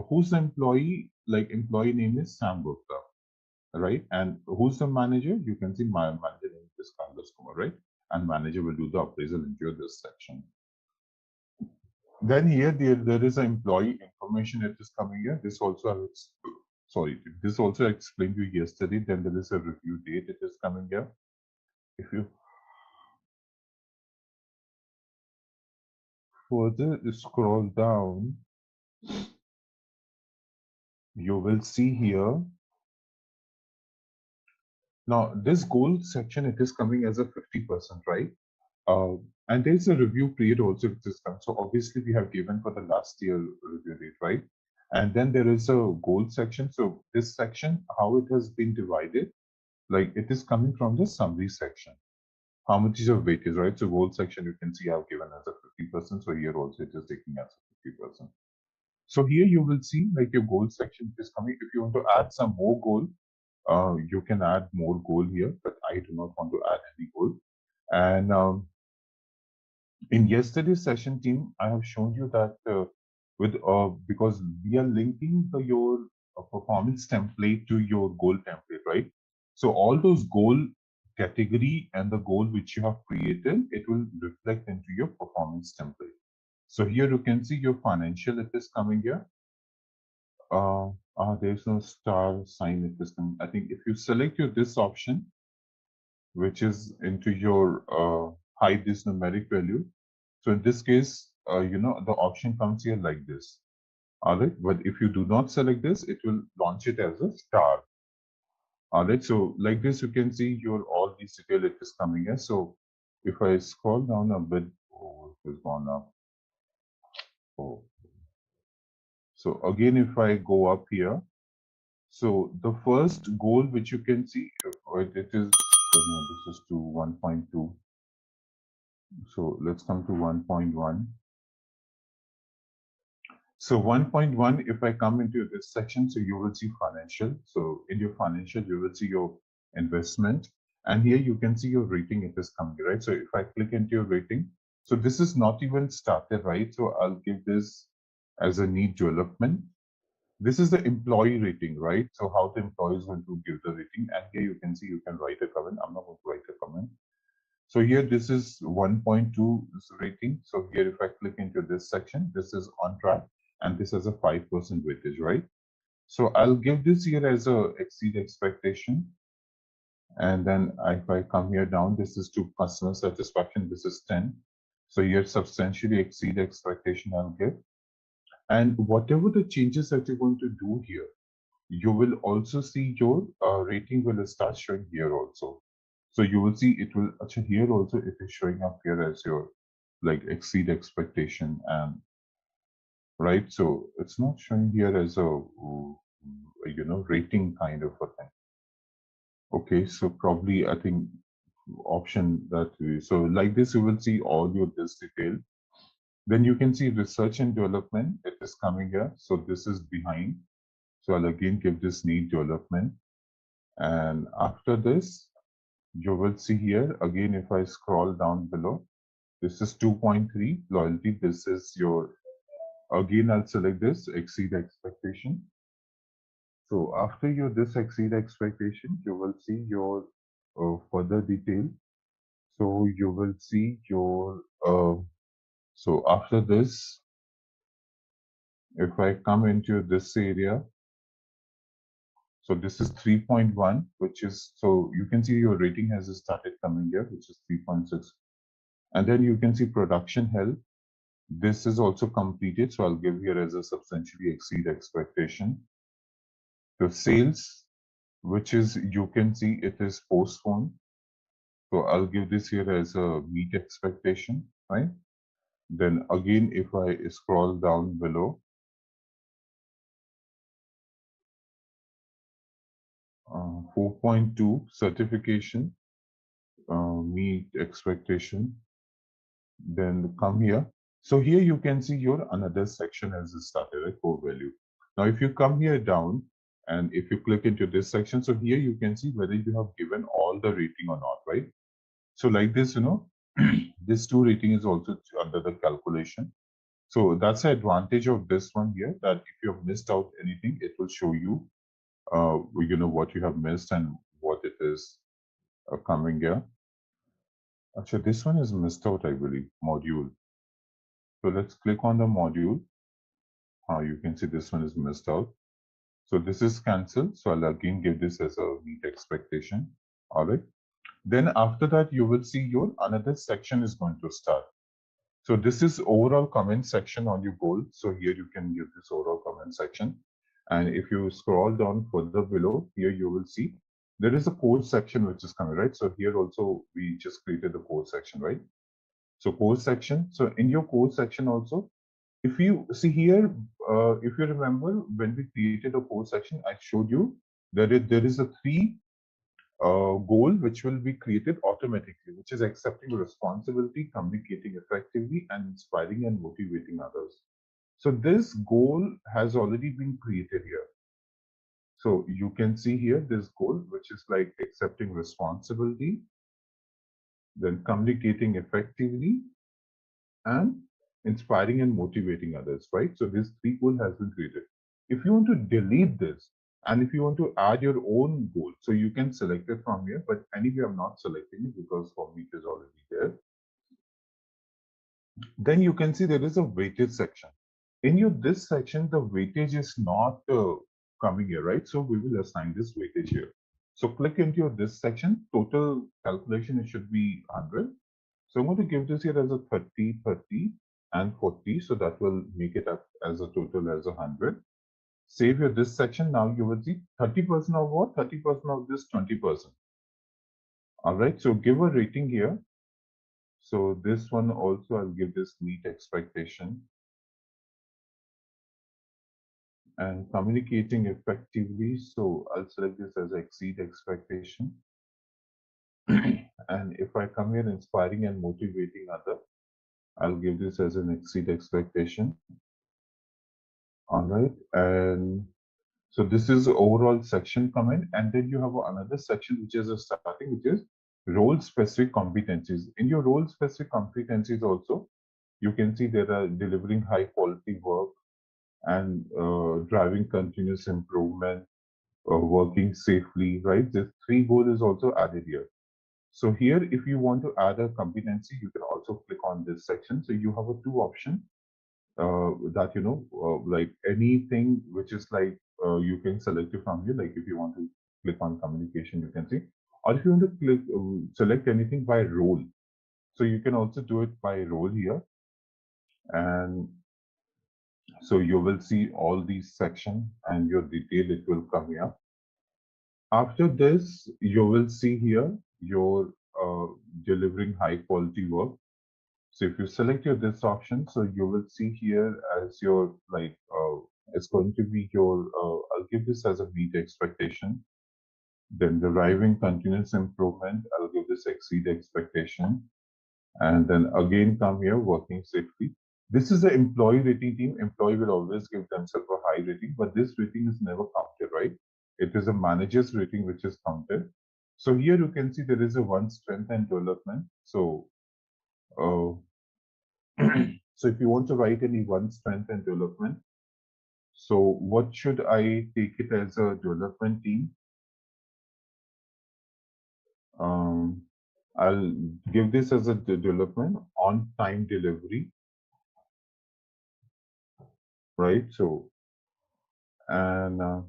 who's the employee, like employee name is Sam Gupta, right? And who's the manager? You can see my manager name is Carlos Kumar, right? And manager will do the appraisal into this section. Then here there is an employee information that is coming here. This also this also explained to you yesterday. Then there is a review date. It is coming here. If you further scroll down, you will see here. Now this goal section, it is coming as a 50%, right? And there's a review period also which is coming. So obviously we have given for the last year review date, right? And then there is a goal section. So this section, how it has been divided, like it is coming from the summary section. How much is your weightage, right? So goal section, you can see I've given as a 50%. So here also it is taking as a 50%. So here you will see like your goal section is coming. If you want to add some more goal, you can add more goal here, but I do not want to add any goal. And In yesterday's session, team, I have shown you that because we are linking your performance template to your goal template, right? So all those goal category and the goal which you have created, it will reflect into your performance template. So here you can see your financial, it is coming here. There's no star sign, it is coming. I think if you select your this option, which is into your hide this numeric value. So in this case, the option comes here like this. All right. But if you do not select this, it will launch it as a star. All right. So like this, you can see your all these detail it is coming here. So if I scroll down a bit, oh, it has gone up. Oh. So again, if I go up here, so the first goal which you can see, it is, no, this is to 1.2. So let's come to 1.1. So 1.1, if I come into this section, so you will see financial. So in your financial, you will see your investment. And here you can see your rating, it is coming, right? So if I click into your rating, so this is not even started, right? So I'll give this as a need development. This is the employee rating, right? So how the employee is going to give the rating. And here you can see you can write a comment. I'm not going to write a comment. So here this is 1.2 rating. So here if I click into this section, this is on track and this has a 5% weightage, right? So I'll give this here as a exceed expectation. And then if I come here down, this is to customer satisfaction, this is 10. So here substantially exceed expectation I'll give. And whatever the changes that you're going to do here, you will also see your rating will start showing here also. So you will see it will actually here also it is showing up here as your like exceed expectation and right. So it's not showing here as a rating kind of a thing. Okay, so probably I think option that so like this you will see all your this detail. Then you can see research and development. It is coming here. So this is behind. So I'll again give this need development. And after this, you will see here again if I scroll down below, this is 2.3 loyalty. This is your again I'll select this exceed expectation. So after your this exceed expectation, you will see your further detail. So you will see your so after this, if I come into this area, so this is 3.1, which is so you can see your rating has started coming here, which is 3.6. And then you can see production health. This is also completed. So I'll give here as a substantially exceed expectation. The sales, which is you can see it is postponed. So I'll give this here as a meet expectation, right? Then again, if I scroll down below, 4.2 certification, meet expectation. Then come here. So here you can see your another section has started, right? Core value. Now, if you come here down and if you click into this section, so here you can see whether you have given all the rating or not, right? So like this, this 2 rating is also under the calculation. So that's the advantage of this one here, that if you have missed out anything, it will show you, what you have missed and what it is coming here. Actually, this one is missed out, I believe, module. So let's click on the module. You can see this one is missed out. So this is cancelled. So I'll again give this as a meet expectation. All right. Then after that, you will see your another section is going to start. So this is overall comment section on your goal. So here you can give this overall comment section. And if you scroll down further below, here you will see there is a course section which is coming, right? So here also we just created the course section, right? So course section. So in your course section also, if you see here, if you remember when we created a course section, I showed you that there is a 3 goal which will be created automatically, which is accepting responsibility, communicating effectively, and inspiring and motivating others. So this goal has already been created here. So you can see here this goal, which is like accepting responsibility, then communicating effectively, and inspiring and motivating others, right? So this 3 goal has been created. If you want to delete this, and if you want to add your own goal, so you can select it from here, but anyway, I'm not selecting it because for me it is already there. Then you can see there is a weightage section. In your this section, the weightage is not coming here, right? So we will assign this weightage here. So click into your this section, total calculation, it should be 100. So I'm going to give this here as a 30, 30, and 40. So that will make it up as a total as 100. Save your this section. Now you will see 30% of what? 30% of this 20%. All right. So give a rating here. So this one also I'll give this meet expectation. And communicating effectively. So I'll select this as exceed expectation. And if I come here inspiring and motivating other, I'll give this as an exceed expectation. All right. And so this is the overall section comment. And then you have another section, which is a starting, which is role specific competencies. In your role specific competencies also, you can see there are delivering high quality work and driving continuous improvement, working safely, right? This 3 goal is also added here. So here, if you want to add a competency, you can also click on this section. So you have a 2 option that, like anything which is like, you can select it from here. Like if you want to click on communication, you can see, or if you want to click, select anything by role. So you can also do it by role here. And so you will see all these sections and your detail, it will come here. After this, you will see here your delivering high quality work. So if you select your this option, so you will see here as your like it's going to be your I'll give this as a meet expectation. Then deriving continuous improvement, I'll give this exceed expectation. And then again come here working safely. This is the employee rating team. Employee will always give themselves a high rating, but this rating is never counted, right? It is a manager's rating which is counted. So here you can see there is a one strength and development. So so if you want to write any one strength and development, so what should I take it as a development team? I'll give this as a development on time delivery, right? So, and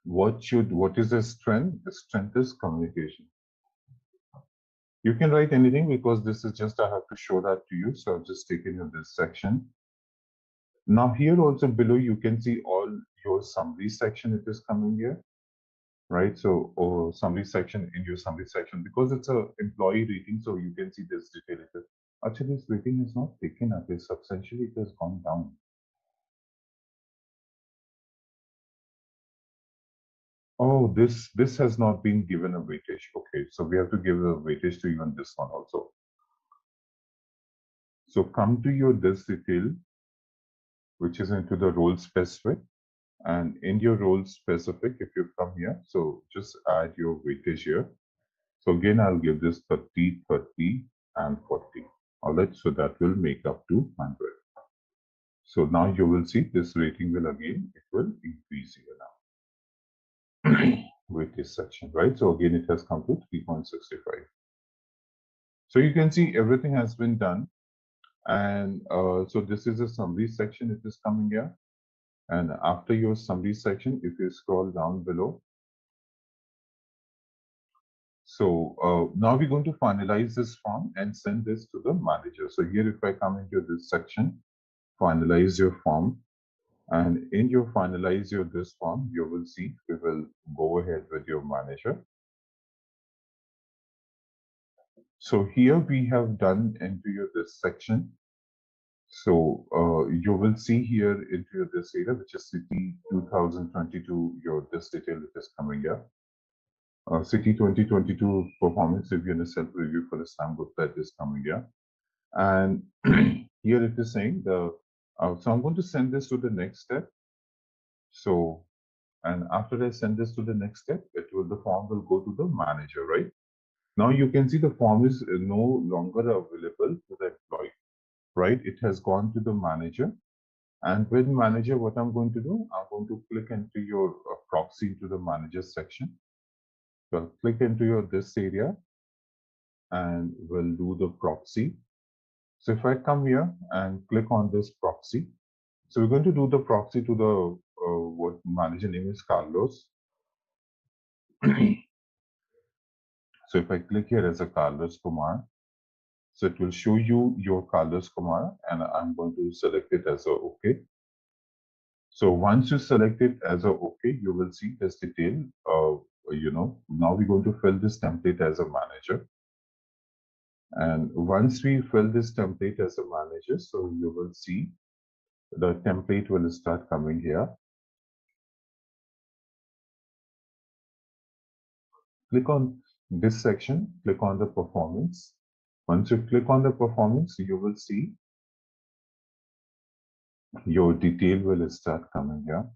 what is the strength? The strength is communication. You can write anything because this is just, I have to show that to you. So I've just taken in this section. Now here also below, you can see all your summary section. It is coming here, right? So summary section in your summary section, because it's a employee rating. So you can see this detail. Actually, this rating is not taken up. It's substantially, it has gone down. Oh, this has not been given a weightage. Okay, so we have to give a weightage to even this one also. So come to your this detail, which is into the role specific. And in your role specific, if you come here, so just add your weightage here. So again, I'll give this 30, 30, and 40. All right, so that will make up to 100. So now you will see this rating will again, it will increase here now. With this section, right? So again, it has come to 3.65. So you can see everything has been done. And so this is a summary section. It is coming here. And after your summary section, if you scroll down below. So now we're going to finalize this form and send this to the manager. So here, if I come into this section, finalize your form. And in your finalize your this form, you will see we will go ahead with your manager. So here we have done into your this section. So you will see here into your this area, which is city 2022, your this detail it is coming here. City 2022 performance review and a self review for the Sam Gupta is coming here. And here it is saying the so I'm going to send this to the next step. So, and after I send this to the next step, the form will go to the manager, right? Now you can see the form is no longer available to the employee. right? It has gone to the manager. And with manager, what I'm going to do, I'm going to click into your proxy into the manager section. So I'll click into your this area and we'll do the proxy. So if I come here and click on this proxy, so we're going to do the proxy to the what manager name is Carlos. So if I click here as a Carlos Kumar, so it will show you your Carlos Kumar, and I'm going to select it as a OK. So once you select it as a OK, you will see this detail. Now we're going to fill this template as a manager. And once we fill this template as a manager, so you will see the template will start coming here. Click on this section, click on the performance. Once you click on the performance, you will see your detail will start coming here.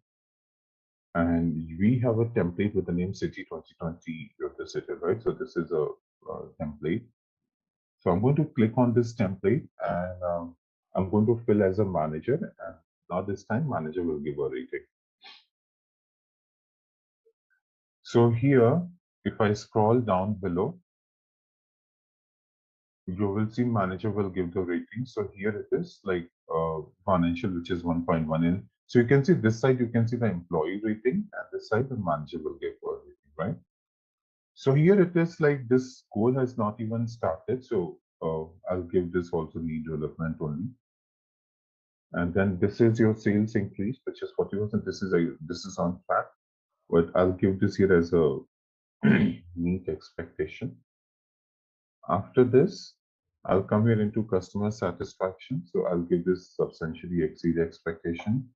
And we have a template with the name City 2020, the city, right? So this is a template. So I'm going to click on this template and I'm going to fill as a manager. And now this time manager will give a rating. So here, if I scroll down below, you will see manager will give the rating. So here it is like financial, which is 1.1 in. So you can see this side, you can see the employee rating, and this side the manager will give a rating, right? So here it is like this goal has not even started. So I'll give this also need development only. And then this is your sales increase, which is 40%. This is on track, but I'll give this here as a meet expectation. After this, I'll come here into customer satisfaction. So I'll give this substantially exceed expectation.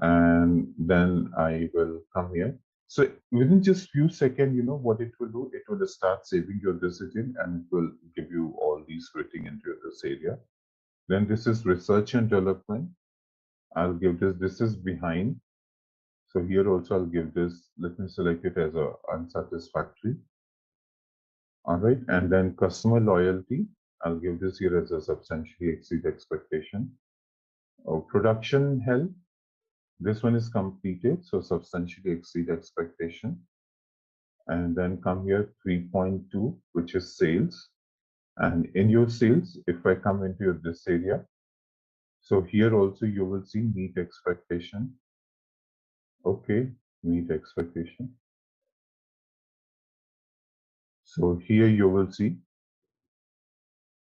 And then I will come here. So within just few seconds, you know what it will do? It will start saving your decision and it will give you all these rating into this area. Then this is research and development. I'll give this is behind. So here also I'll give this, let me select it as a unsatisfactory. All right, and then customer loyalty, I'll give this here as a substantially exceed expectation. Production health, this one is completed, so substantially exceed expectation. And then come here 3.2, which is sales. And in your sales, if I come into this area, so here also you will see meet expectation. Okay, meet expectation. So here you will see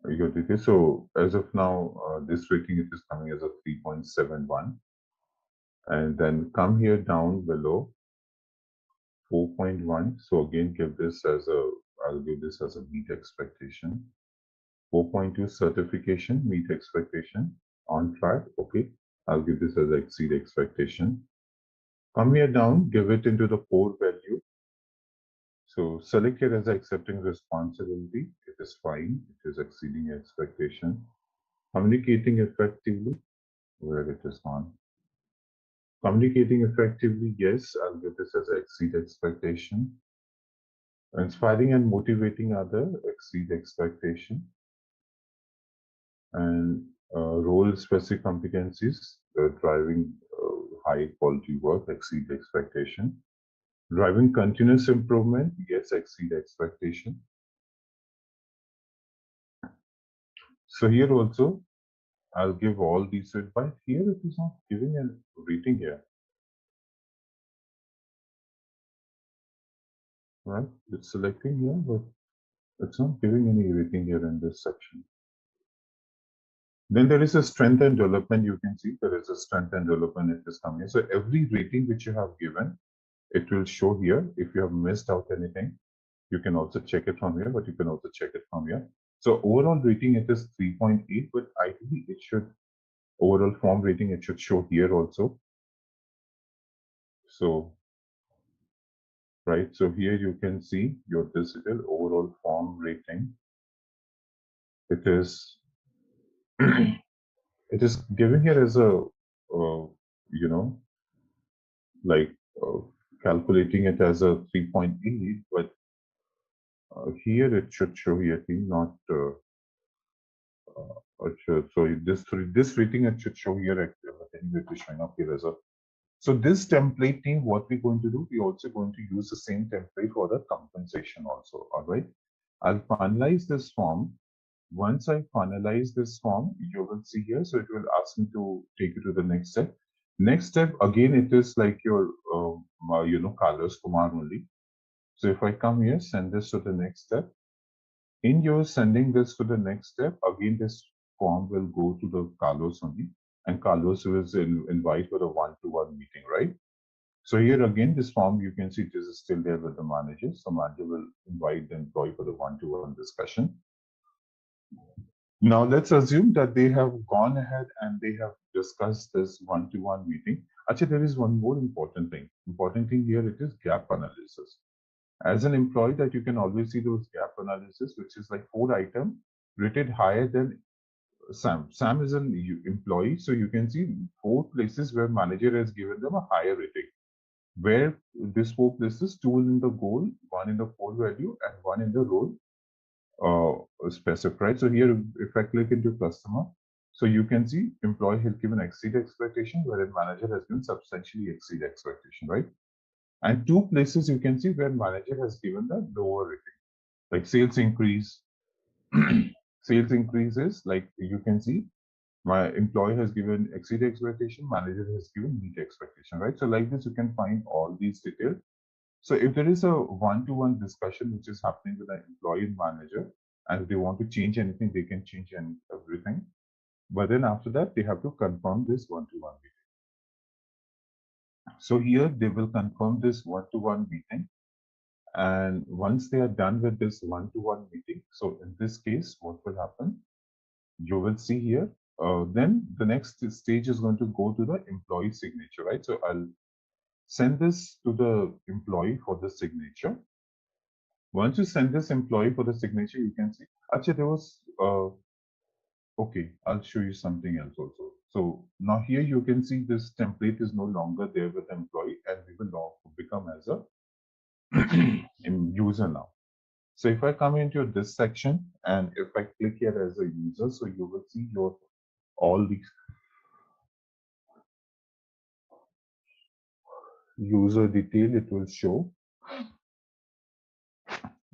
your detail. So as of now, this rating it is coming as a 3.71. And then come here down below 4.1. So again, I'll give this as a meet expectation. 4.2 certification, meet expectation, on track. Okay, I'll give this as exceed expectation. Come here down, give it into the core value. So select here as accepting responsibility. It is fine. It is exceeding expectation. Communicating effectively, where it is gone. Communicating effectively, yes, I'll give this as exceed expectation. Inspiring and motivating other, exceed expectation. And role-specific competencies, driving high quality work, exceed expectation. Driving continuous improvement, yes, exceed expectation. So here also, I'll give all these, but here it is not giving a rating here. Right? It's selecting here, but it's not giving any rating here in this section. Then there is a strength and development. You can see there is a strength and development. It is coming. So every rating which you have given, it will show here. If you have missed out anything, you can also check it from here, but you can also check it from here. So overall rating, it is 3.8, but ideally it should, overall form rating, it should show here also. So, right, so here you can see your digital overall form rating. It is, it is giving here as a, you know, like calculating it as a 3.8, but here it should show here, not So this rating it should show here anyway it is showing up here as a. So this template team, what we're going to do, we're also going to use the same template for the compensation also. All right. I'll finalize this form. Once I finalize this form, you will see here. So it will ask me to take you to the next step. Next step again, it is like your Carlos Kumar only. So if I come here, send this to the next step. In your sending this to the next step, again, this form will go to the Carlos only, and Carlos will invite for the one-to-one meeting, right? So here again, this form, you can see this is still there with the manager. So manager will invite the employee for the one-to-one discussion. Now let's assume that they have gone ahead and they have discussed this one-to-one meeting. Actually, there is one more important thing. Important thing here, it is gap analysis. As an employee, that you can always see those gap analysis, which is like 4 items rated higher than Sam. Sam is an employee, so you can see 4 places where manager has given them a higher rating. Where this 4 places, 2 in the goal, 1 in the core value, and 1 in the role specified. So here, if I click into customer, so you can see employee has given exceed expectation, whereas manager has given substantially exceed expectation, right? And 2 places you can see where manager has given the lower rating, like sales increase. Sales increases, like you can see, my employee has given exceed expectation, manager has given meet expectation, right? So like this, you can find all these details. So if there is a one-to-one discussion which is happening with an employee and manager, and if they want to change anything, they can change everything. But then after that, they have to confirm this one-to-one meeting. So here they will confirm this one-to-one meeting. And once they are done with this one-to-one meeting, so in this case, what will happen? You will see here, then the next stage is going to go to the employee signature, right? So I'll send this to the employee for the signature. Once you send this employee for the signature, you can see, actually there was, okay, I'll show you something else also. So now here you can see this template is no longer there with the employee, and we will now become as a user now. So if I come into this section and if I click here as a user, so you will see your all these user detail, it will show.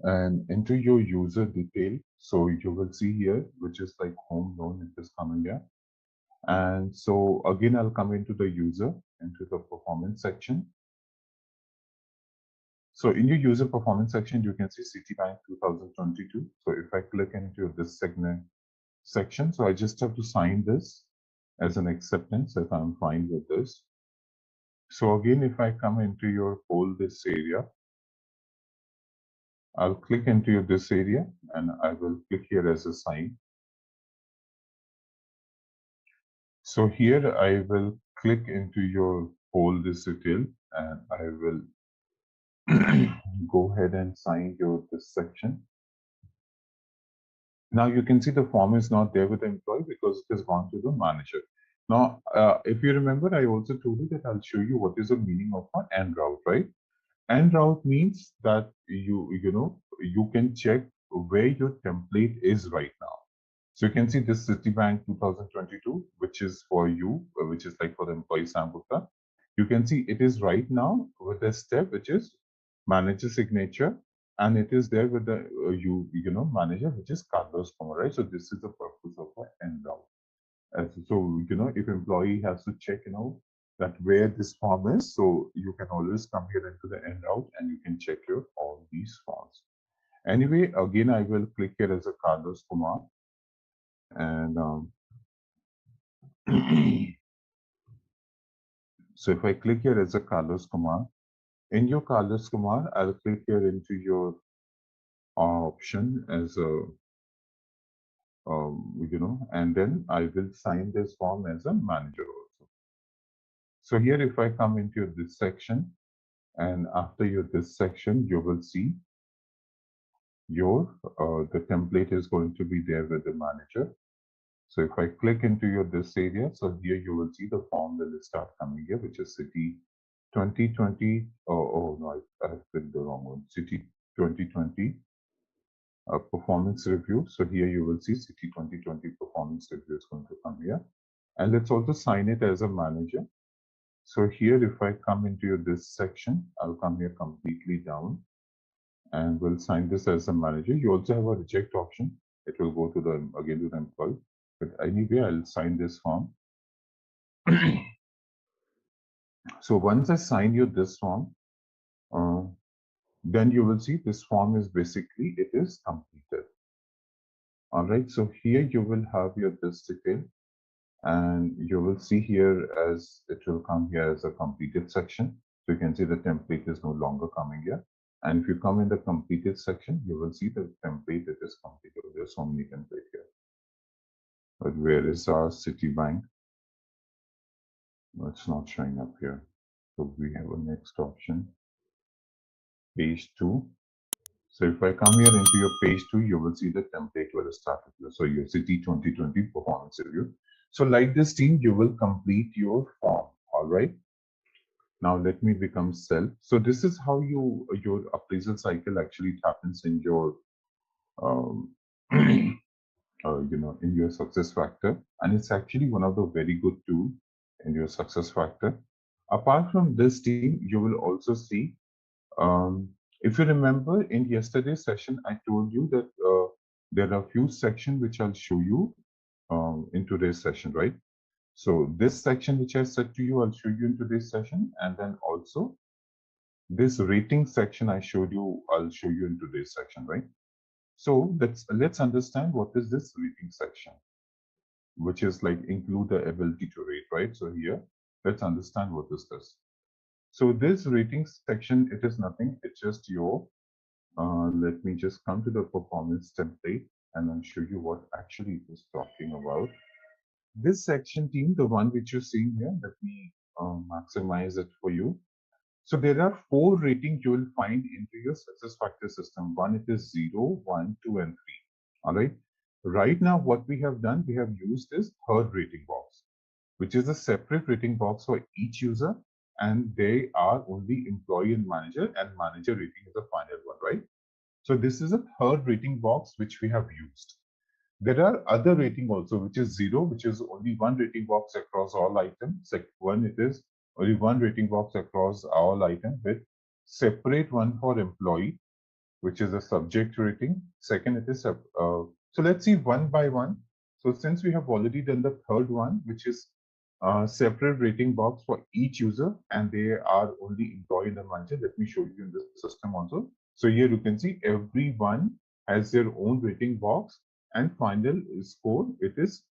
And into your user detail, so you will see here, which is like home loan, it is coming here. And so again, I'll come into the user, into the performance section. So in your user performance section, you can see Citibank 2022. So if I click into this segment section, so I just have to sign this as an acceptance if I'm fine with this. So again, if I come into your whole this area, I'll click into this area and I will click here as a sign. So here I will click into your whole this detail and I will go ahead and sign your this section. Now you can see the form is not there with the employee because it has gone to the manager. Now, if you remember, I also told you that I'll show you what is the meaning of an en route, right? En route means that you can check where your template is right now. So you can see this Citibank 2022, which is for you, which is like for the employee Sam Gupta. You can see it is right now with a step which is manager signature, and it is there with the manager, which is Carlos Kumar, right? So this is the purpose of an en route. So if employee has to check that where this form is, so you can always come here into the en route and you can check your all these forms. Anyway, again, I will click here as a Carlos Kumar. And so if I click here as a Carlos Kumar, in your Carlos Kumar, I'll click here into your option as a, and then I will sign this form as a manager also. So here, if I come into this section, and after this section, you will see your, the template is going to be there with the manager. So if I click into this area, so here you will see the form will start coming here, which is City 2020. Oh no, I have clicked the wrong one. City 2020 performance review. So here you will see City 2020 performance performance review is going to come here. And let's also sign it as a manager. So here, if I come into this section, I'll come here completely down and we'll sign this as a manager. You also have a reject option. It will go to the, again, to the employee. But anyway, I'll sign this form. So once I sign you this form, then you will see this form is basically, it is completed. All right, so here you will have your this detail and you will see here as it will come here as a completed section. So you can see the template is no longer coming here. And if you come in the completed section, you will see the template, it is completed. There's so many templates here. But where is our Citibank? It's not showing up here. So we have a next option, page 2. So if I come here into your page 2, you will see the template where it started here. So your Citi 2020 performance review. So like this team, you will complete your form. All right. Now let me become self. So this is how your appraisal cycle actually happens in your, in your SuccessFactor, and it's actually one of the very good tool in your SuccessFactor. Apart from this team, you will also see. If you remember in yesterday's session, I told you that there are a few sections which I'll show you in today's session, right? So this section which I said to you, I'll show you in today's session, and then also this rating section I showed you, I'll show you in today's section, right? So let's understand what is this rating section, which is like include the ability to rate, right? So here, let's understand what is this. So this rating section, it is nothing, it's just your, let me just come to the performance template and I'll show you what actually it is talking about. This section team, the one which you're seeing here, let me maximize it for you. So there are 4 ratings you will find into your SuccessFactors system. One, it is 0, 1, 2, and 3. All right. Right now, what we have done, we have used this third rating box, which is a separate rating box for each user. And they are only employee and manager rating is the final one, right? So this is a third rating box which we have used. There are other rating also, which is 0, which is only one rating box across all items. One, it is only one rating box across all items with separate one for employee, which is a subject rating. Second, it is, so let's see one by one. So since we have already done the third one, which is separate rating box for each user, and they are only employee and the manager. Let me show you in this system also. So here you can see everyone has their own rating box, and final score, it is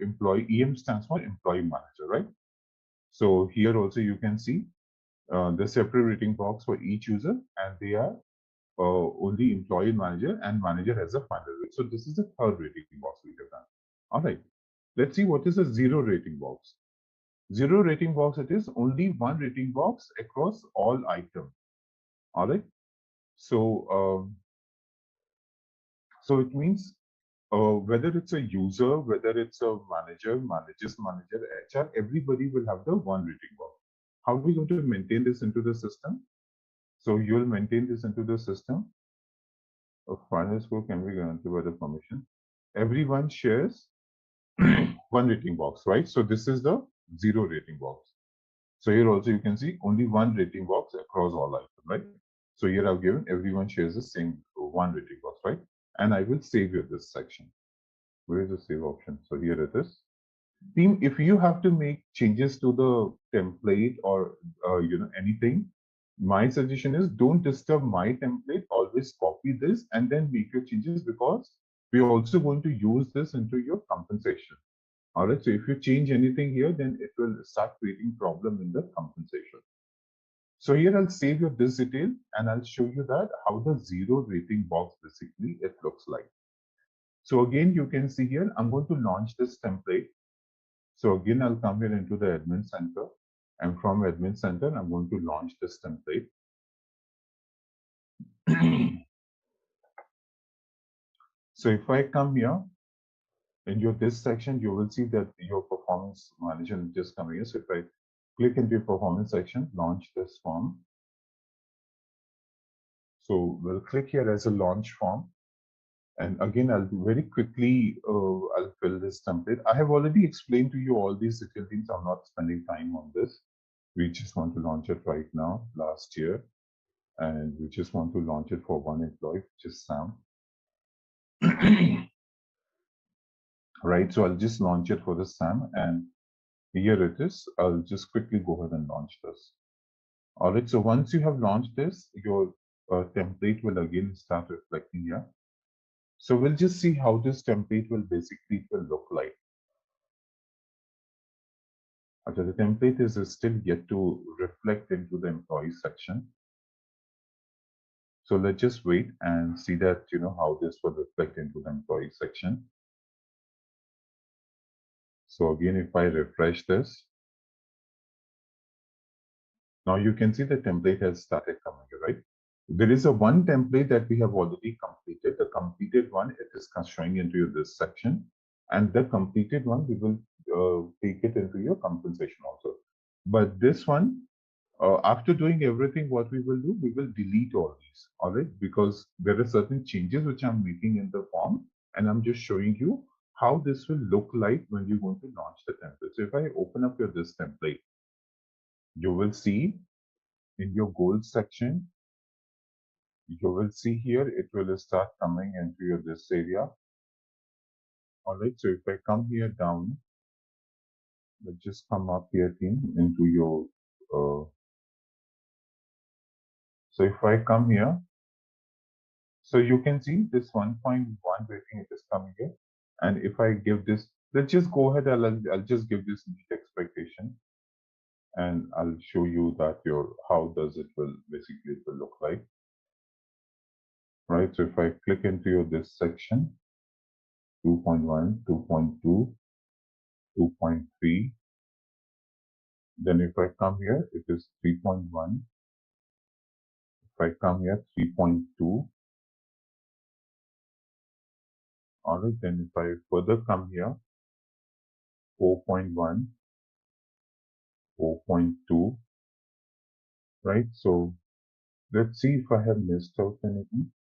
employee. EM stands for employee manager, right? So here also you can see the separate rating box for each user, and they are only employee manager, and manager has a final rate. So this is the third rating box we have done. All right, let's see what is a 0 rating box. 0 rating box, it is only one rating box across all items. All right. So, so it means whether it's a user, whether it's a manager, manager's manager, HR, everybody will have the one rating box. How are we going to maintain this into the system? So you will maintain this into the system. A final score can be guaranteed by the permission. Everyone shares one rating box, right? So this is the 0 rating box. So here also you can see only one rating box across all items, right? So here I've given everyone shares the same one rating box, right? And I will save you this section. Where is the save option? So here it is. Team, if you have to make changes to the template or anything, my suggestion is don't disturb my template. Always copy this and then make your changes, because we're also going to use this into your compensation. All right. So if you change anything here, then it will start creating problem in the compensation. So here I'll save you this detail and I'll show you that how the 0 rating box basically it looks like. So again, you can see here, I'm going to launch this template. So again, I'll come here into the admin center, and from admin center, I'm going to launch this template. So if I come here in this section, you will see that your performance manager is coming here. So if I click into your performance section, launch this form. So we'll click here as a launch form. And again, I'll do very quickly, I'll fill this template. I have already explained to you all these little things. I'm not spending time on this. We just want to launch it right now, last year. And we just want to launch it for one employee, which is Sam. Right, so I'll just launch it for the Sam, and here it is. I'll just quickly go ahead and launch this. All right, so once you have launched this, your template will again start reflecting here. So we'll just see how this template will basically look like. Okay, the template is still yet to reflect into the employee section. So let's just wait and see that, how this will reflect into the employee section. So again, if I refresh this, now you can see the template has started coming, right? There is a one template that we have already completed. The completed one, it is showing into this section, and the completed one, we will take it into your compensation also. But this one, after doing everything, what we will do, we will delete all these, all right? Because there are certain changes which I'm making in the form, and I'm just showing you how this will look like when you're going to launch the template. So if I open up this template, you will see in your goals section, you will see here, it will start coming into this area. All right, so if I come here down, let's just come up here, team, into your, so if I come here, so you can see this 1.1 rating, it is coming here. And if I give this, let's just go ahead, I'll just give this neat expectation, and I'll show you that how does it will basically it will look like. Right, so if I click into this section, 2.1, 2.2, 2.3, then if I come here, it is 3.1. If I come here, 3.2. All right, then if I further come here, 4.1, 4.2, right? So let's see if I have missed out anything.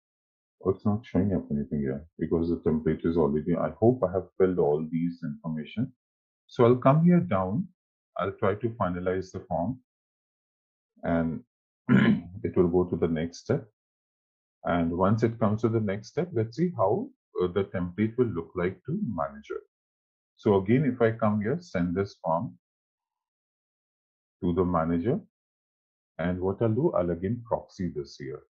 Oh, it's not showing up anything here because the template is already, I hope I have filled all these information. So I'll come here down. I'll try to finalize the form, and it will go to the next step. And once it comes to the next step, let's see how the template will look like to manager. So again, if I come here, send this form to the manager, and what I'll do, I'll again proxy this here.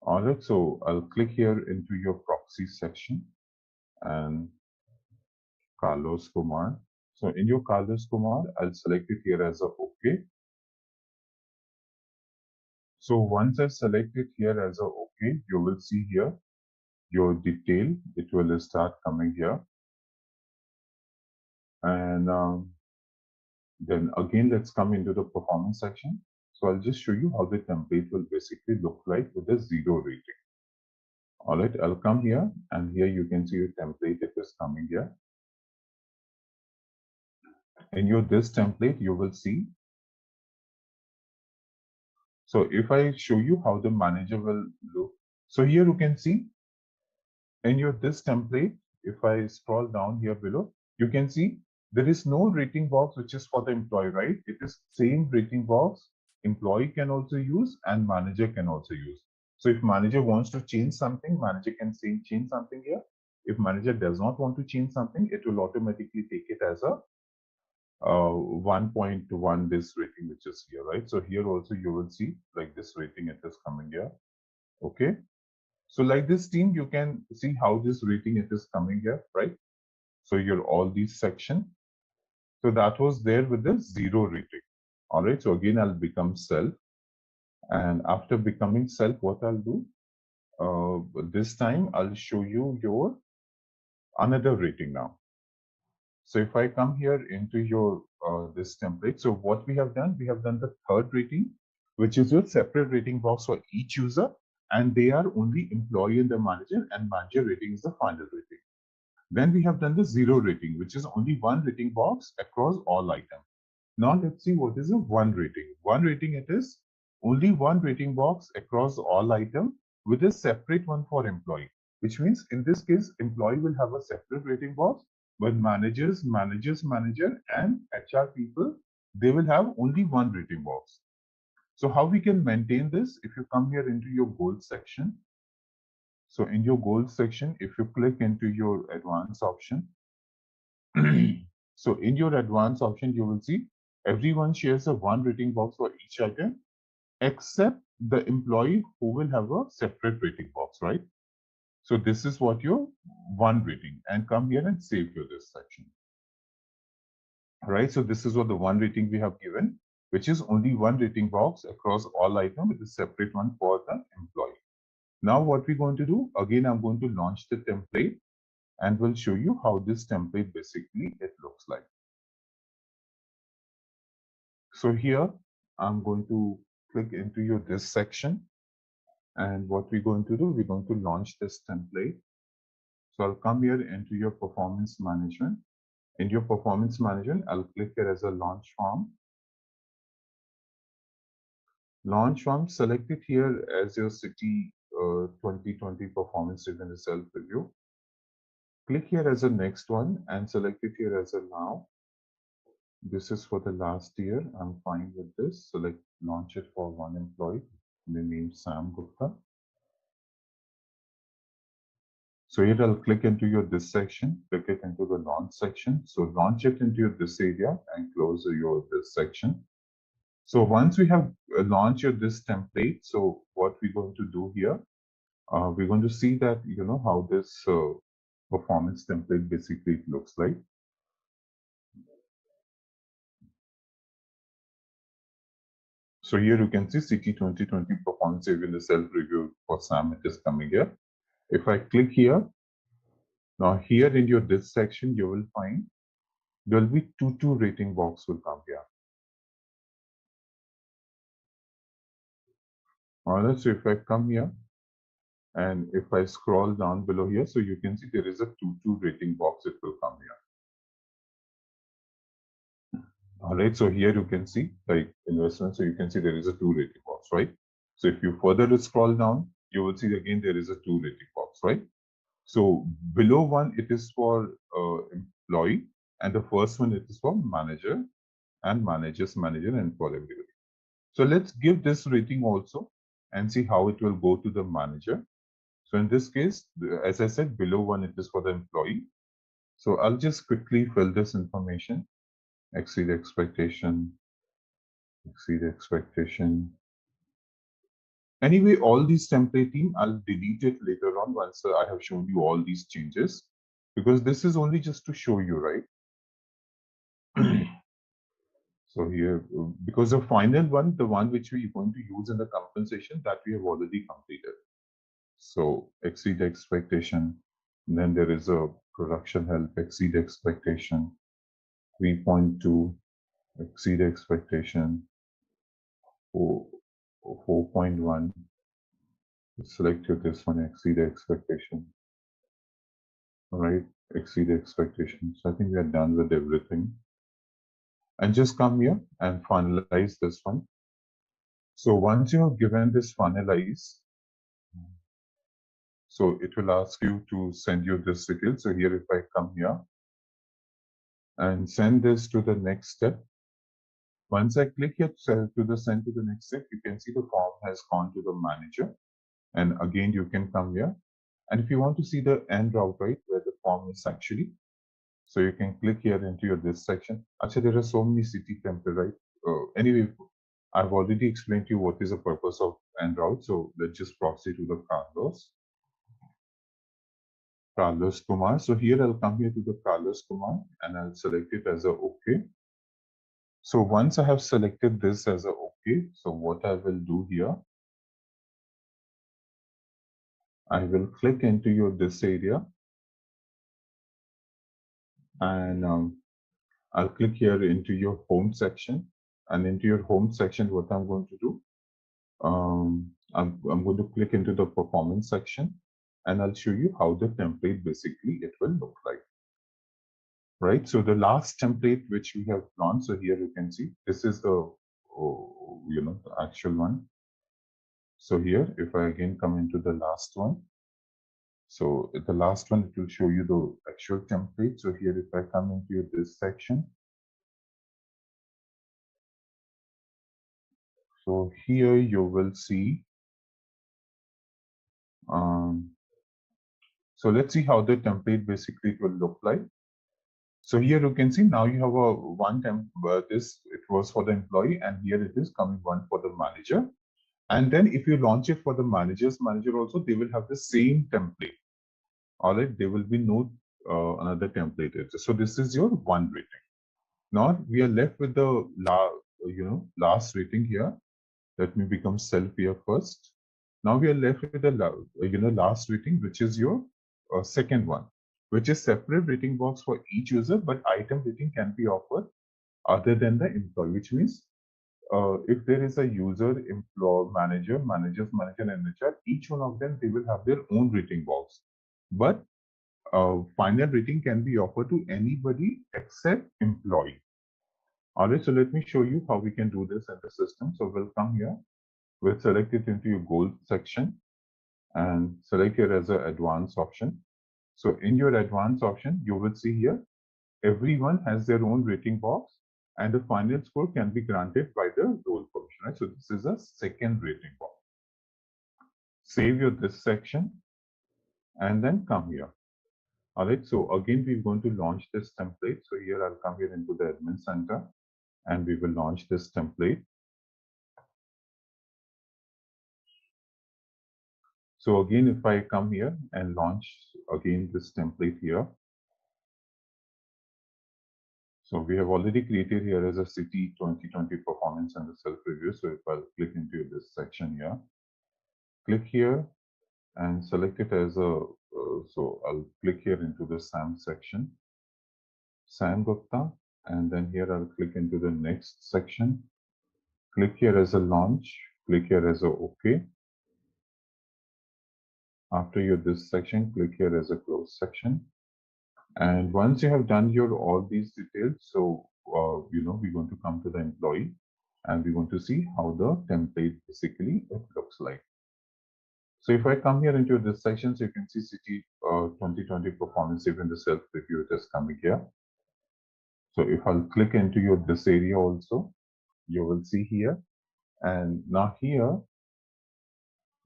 All right, so I'll click here into your proxy section and Carlos Kumar. So in your Carlos Kumar, I'll select it here as a OK. So once I select it here as a OK, you will see here your detail. It will start coming here. And then again, let's come into the performance section. So I'll just show you how the template will basically look like with a 0 rating. All right, I'll come here, and here you can see your template. It is coming here. In this template, you will see. So if I show you how the manager will look, so here you can see in this template, if I scroll down here below, you can see there is no rating box which is for the employee, right? It is same rating box employee can also use and manager can also use. So if manager wants to change something, manager can change something here. If manager does not want to change something, it will automatically take it as a 1.1 this rating which is here, right? So here also you will see like this rating, it is coming here. Okay, so like this team, you can see how this rating it is coming here, right? So you're all these section. So that was there with the 0 rating. All right, so again I'll become self, and after becoming self, what I'll do, this time I'll show you your another rating now. So if I come here into your this template, so what we have done the third rating, which is your separate rating box for each user, and they are only employee and the manager, and manager rating is the final rating. Then we have done the 0 rating, which is only one rating box across all items. Now let's see what is a 1 rating. 1 rating, it is only one rating box across all items with a separate one for employee. which means in this case, employee will have a separate rating box, but manager, and HR people, they will have only one rating box. So how we can maintain this? If you come here into your goals section, so in your goals section, if you click into your advanced option, so in your advanced option, you will see everyone shares a one rating box for each item, except the employee who will have a separate rating box, right? So this is what your one rating, and come here and save your this section. Right, so this is what the one rating we have given, which is only one rating box across all items with a separate one for the employee. Now what we're going to do, again, I'm going to launch the template and will show you how this template basically it looks like. So here I'm going to click into your this section, and what we're going to do, we're going to launch this template. So I'll come here into your performance management. In your performance management, I'll click here as a launch form. Launch form, select it here as your city 2020 performance driven self review. Click here as a next one and select it here as a now. This is for the last year. I'm fine with this. Select launch it for one employee. The name Sam Gupta. So here I'll click into your this section, click it into the launch section. So launch it into your this area and close your this section. So once we have launched your this template, so what we're going to do here, we're going to see that, you know, how this performance template basically looks like. So here you can see CT 2020 performance even the self review for Sam, it is coming here. If I click here, now here in your this section, you will find there will be two rating box will come here. All right, so if I come here and if I scroll down below here, so you can see there is a 2 rating box, it will come here. All right, so here you can see like investment, so you can see there is a 2 rating box, right? So if you further scroll down, you will see again there is a 2 rating box, right? So below one, it is for employee, and the first one it is for manager and manager and for everybody. So let's give this rating also and see how it will go to the manager. So in this case, as I said, below one it is for the employee. So I'll just quickly fill this information. Exceed expectation. Anyway, all these template team, I'll delete it later on once I have shown you all these changes, because this is only just to show you, right? So here, because the final one, the one which we are going to use in the compensation, that we have already completed. So exceed expectation. Then there is a production help, exceed expectation. 3.2, exceed expectation. 4.1. Select this one, exceed expectation. All right, exceed expectation. So I think we are done with everything. And just come here and finalize this one. So once you have given this finalize, so it will ask you to send you this detail. So here, if I come here and send this to the next step, once I click here to the send to the next step, you can see the form has gone to the manager. And again, you can come here. And if you want to see the end route, right, where the form is actually, so you can click here into your this section. Actually, there are so many city template, right? Anyway, I've already explained to you what is the purpose of end route. So let's just proceed to the Carlos Kumar. So here I'll come here to the Carlos Kumar and I'll select it as a OK. So once I have selected this as a OK, so what I will do here, I will click into your this area and I'll click here into your home section, and into your home section, what I'm going to do, I'm going to click into the performance section and I'll show you how the template basically it will look like. Right, so the last template which we have launched, so here you can see this is the the actual one. So here, if I again come into the last one, So the last one, it will show you the actual template. So here, if I come into this section, so here you will see, so let's see how the template basically will look like. So here you can see now you have a one temp, this, it was for the employee, and here it is coming one for the manager. And then if you launch it for the manager also, they will have the same template. All right, there will be no another template. So this is your one rating. Now we are left with the last rating here. Let me become self here first. Now we are left with the last rating, which is your second one, which is separate rating box for each user, but item rating can be offered other than the employee, which means if there is a user, employee, manager's manager, and HR, each one of them, they will have their own rating box. But final rating can be offered to anybody except employee. All right, so let me show you how we can do this in the system. So we'll come here, we'll select it into your goal section and select here as an advanced option. So in your advanced option, you will see here, everyone has their own rating box and the final score can be granted by the role permission, right? So this is a second rating box. Save your this section and then come here. All right, so again, we're going to launch this template. So here I'll come here into the admin center and we will launch this template. So again, if I come here and launch again this template here. So we have already created here as a city 2020 performance and the self-review. So if I'll click into this section here, click here and select it as a, so I'll click here into the SAM section, SAM Gupta, and then here I'll click into the next section, click here as a launch, click here as a OK. After your this section, click here as a close section. And once you have done your all these details, so we're going to come to the employee and we're going to see how the template basically it looks like. So if I come here into this section, so you can see city 2020 performance, even the self review it is coming here. So if I'll click into your this area also, you will see here. And now here,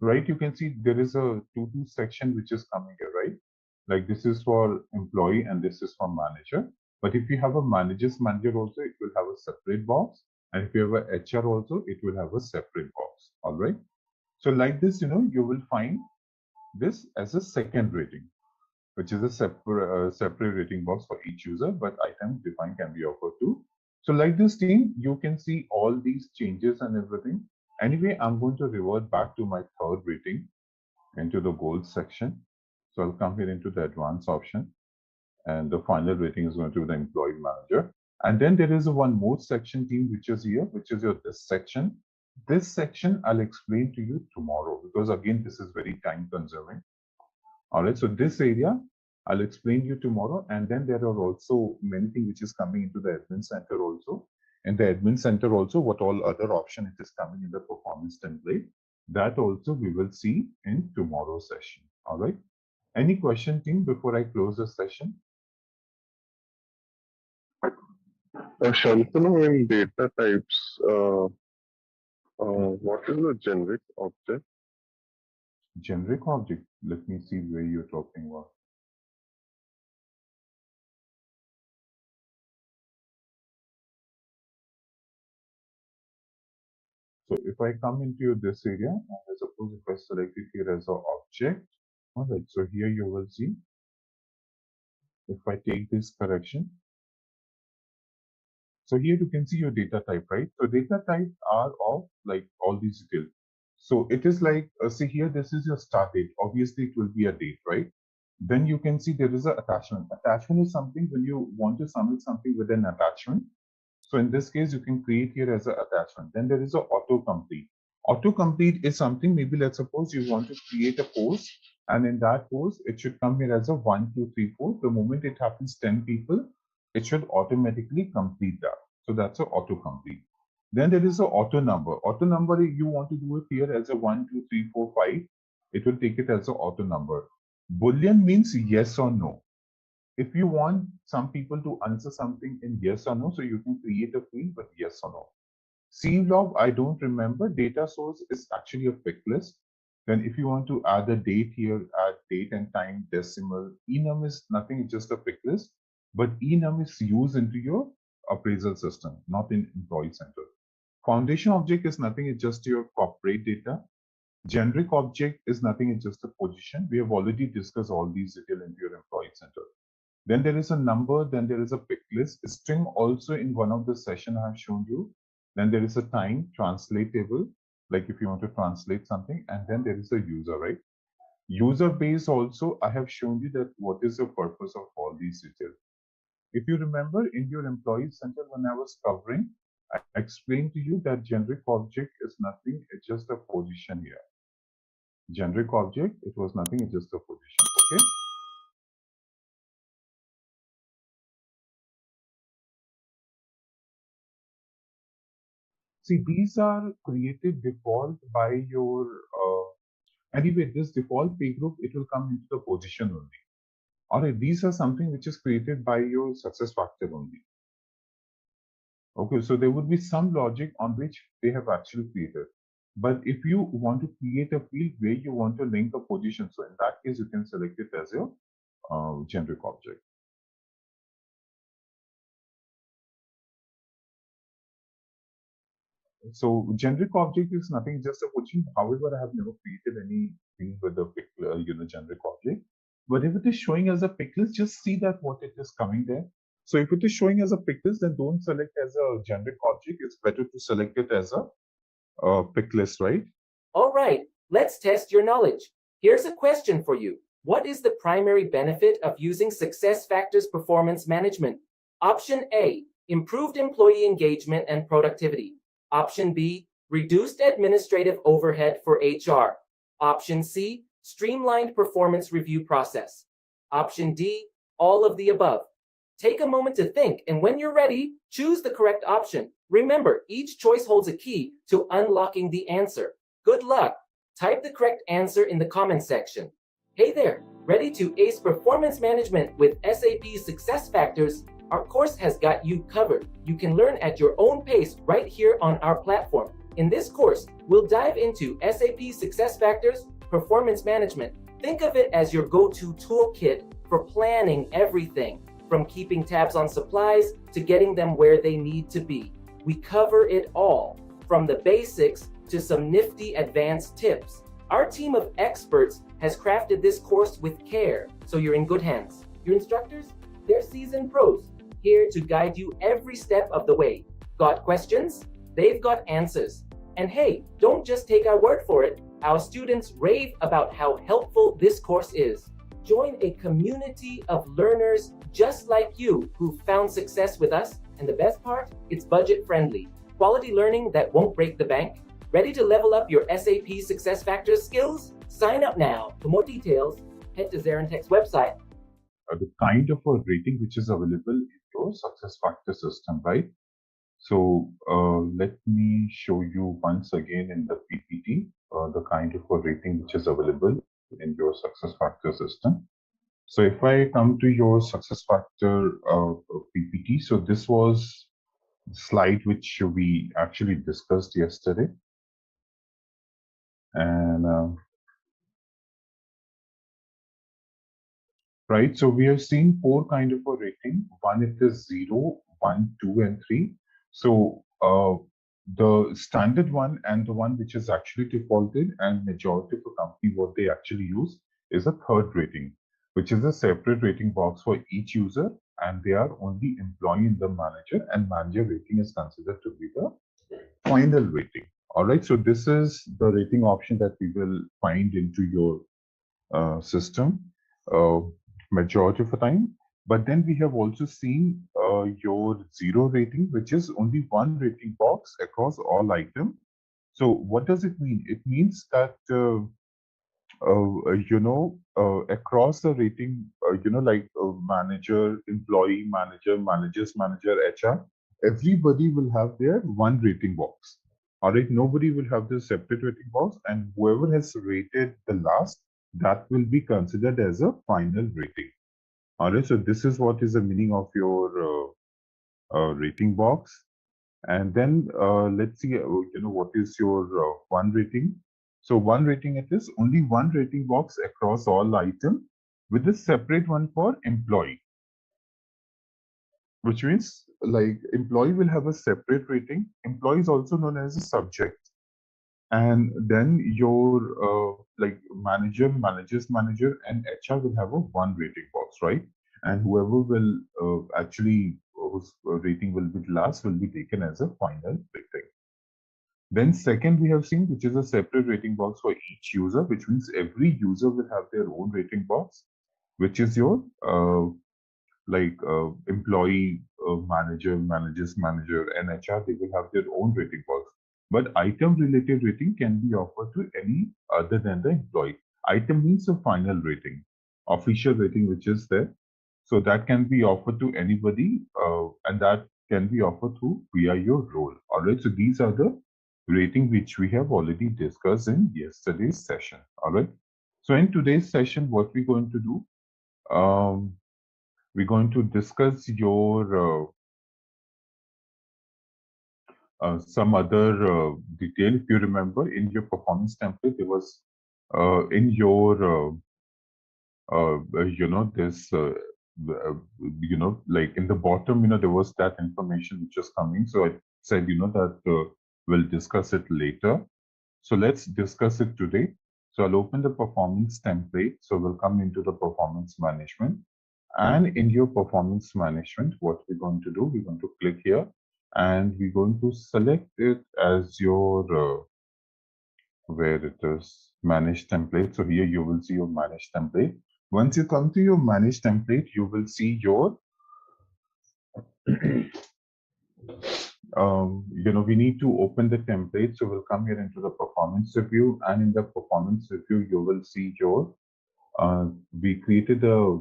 right, you can see there is a to-do section which is coming here, right? Like this is for employee and this is for manager. But if you have a manager's manager also, it will have a separate box. And if you have a HR also, it will have a separate box. All right. So like this, you will find this as a second rating, which is a separate rating box for each user, but item defined can be offered too. So like this team, you can see all these changes and everything. Anyway, I'm going to revert back to my third rating into the goals section. So I'll come here into the advanced option and the final rating is going to be the employee manager. And then there is one more section team, which is here, which is your this section. This section I'll explain to you tomorrow because again, this is very time consuming. All right, so this area I'll explain you tomorrow. And then there are also many things which is coming into the admin center also. In the admin center also, what all other option it is coming in the performance template, that also we will see in tomorrow's session. All right. Any question, team, before I close the session? Shantanu, in data types, what is the generic object? Generic object. Let me see where you're talking about. So if I come into this area, and suppose if I select it here as an object, all right, so here you will see, if I take this correction, so here you can see your data type, right? So data types are of like all these details. So it is like, see here, this is your start date. Obviously, it will be a date, right? Then you can see there is an attachment. Attachment is something when you want to submit something with an attachment. So in this case, you can create here as an attachment. Then there is an autocomplete. Autocomplete is something, maybe let's suppose you want to create a post, and in that post, it should come here as a 1, 2, 3, 4. The moment it happens 10 people, it should automatically complete that. So that's an autocomplete. Then there is an auto number. Auto number, you want to do it here as a 1, 2, 3, 4, 5. It will take it as an auto number. Boolean means yes or no. If you want some people to answer something in yes or no, so you can create a field with yes or no. CLOG, I don't remember. Data source is actually a pick list. Then if you want to add a date here, add date and time, decimal. Enum is nothing, it's just a pick list. But enum is used into your appraisal system, not in employee center. Foundation object is nothing, it's just your corporate data. Generic object is nothing, it's just a position. We have already discussed all these detail into your employee center. Then there is a number, then there is a pick list. String also in one of the session I have shown you. Then there is a time translatable, like if you want to translate something, and then there is a user, right? User base also, I have shown you that what is the purpose of all these details. If you remember in your employee center when I was covering, I explained to you that generic object is nothing, it's just a position here. Generic object, it was nothing, it's just a position, okay? See, these are created default by your, anyway, this default pay group, it will come into the position only. All right, these are something which is created by your success factor only. Okay, so there would be some logic on which they have actually created. But if you want to create a field where you want to link a position, so in that case, you can select it as your generic object. So generic object is nothing, just a position. However, I have never created any field with a generic object. But if it is showing as a pick list, just see that what it is coming there. So if it is showing as a pick list, then don't select as a generic object. It's better to select it as a pick list, right? All right, let's test your knowledge. Here's a question for you. What is the primary benefit of using SuccessFactors performance management? Option A, improved employee engagement and productivity. Option B, reduced administrative overhead for HR. Option C, streamlined performance review process. Option D, all of the above. Take a moment to think, and when you're ready, choose the correct option. Remember, each choice holds a key to unlocking the answer. Good luck! Type the correct answer in the comment section. Hey there, ready to ace performance management with SAP SuccessFactors? Our course has got you covered. You can learn at your own pace right here on our platform. In this course, we'll dive into SAP SuccessFactors performance management. Think of it as your go-to toolkit for planning everything, from keeping tabs on supplies to getting them where they need to be. We cover it all, from the basics to some nifty advanced tips. Our team of experts has crafted this course with care, so you're in good hands. Your instructors? They're seasoned pros, here to guide you every step of the way. Got questions? They've got answers. And hey, don't just take our word for it. Our students rave about how helpful this course is. Join a community of learners just like you who found success with us, and the best part, it's budget friendly. Quality learning that won't break the bank. Ready to level up your SAP SuccessFactors skills? Sign up now. For more details, head to ZaranTech's website. The kind of a rating which is available in your SuccessFactors system, right? So let me show you once again in the PPT, the kind of a rating which is available in your SuccessFactors system. So if I come to your SuccessFactor PPT, so this was the slide which we actually discussed yesterday. And right, so we have seen four kind of a rating. One, it is 0, 1, 2, and 3. So the standard one and the one which is actually defaulted, and majority of the company what they actually use is a third rating, which is a separate rating box for each user, and they are only employee the manager, and manager rating is considered to be the final rating. All right, so this is the rating option that we will find into your system majority of the time. But then we have also seen your 0 rating, which is only one rating box across all items. So what does it mean? It means that across the rating, like manager, employee, manager, manager's manager, HR, everybody will have their one rating box. All right, nobody will have the separate rating box, and whoever has rated the last, that will be considered as a final rating. All right, so this is what is the meaning of your rating box. And then let's see, what is your one rating? So one rating, it is only one rating box across all items with a separate one for employee, which means like employee will have a separate rating. Employee is also known as a subject. And then your like manager's manager, and HR will have a one rating box, right? And whoever will actually whose rating will be last will be taken as a final rating. Then second, we have seen, which is a separate rating box for each user, which means every user will have their own rating box, which is your employee, manager, manager's manager, and HR, they will have their own rating box. But item related rating can be offered to any other than the employee. Item means the final rating, official rating, which is there. So that can be offered to anybody, and that can be offered through via your role. All right. So these are the rating which we have already discussed in yesterday's session. All right. So in today's session, what we're going to do, we're going to discuss your some other detail. If you remember, in your performance template, there was in your this like in the bottom, there was that information which was coming. So I said, that we'll discuss it later. So let's discuss it today. So I'll open the performance template. So we'll come into the performance management. And in your performance management, what we're going to do, we're going to click here and we're going to select it as your, where it is, manage template. So here you will see your manage template. Once you come to your manage template, you will see your, we need to open the template. So we'll come here into the performance review, and in the performance review, you will see your, we created a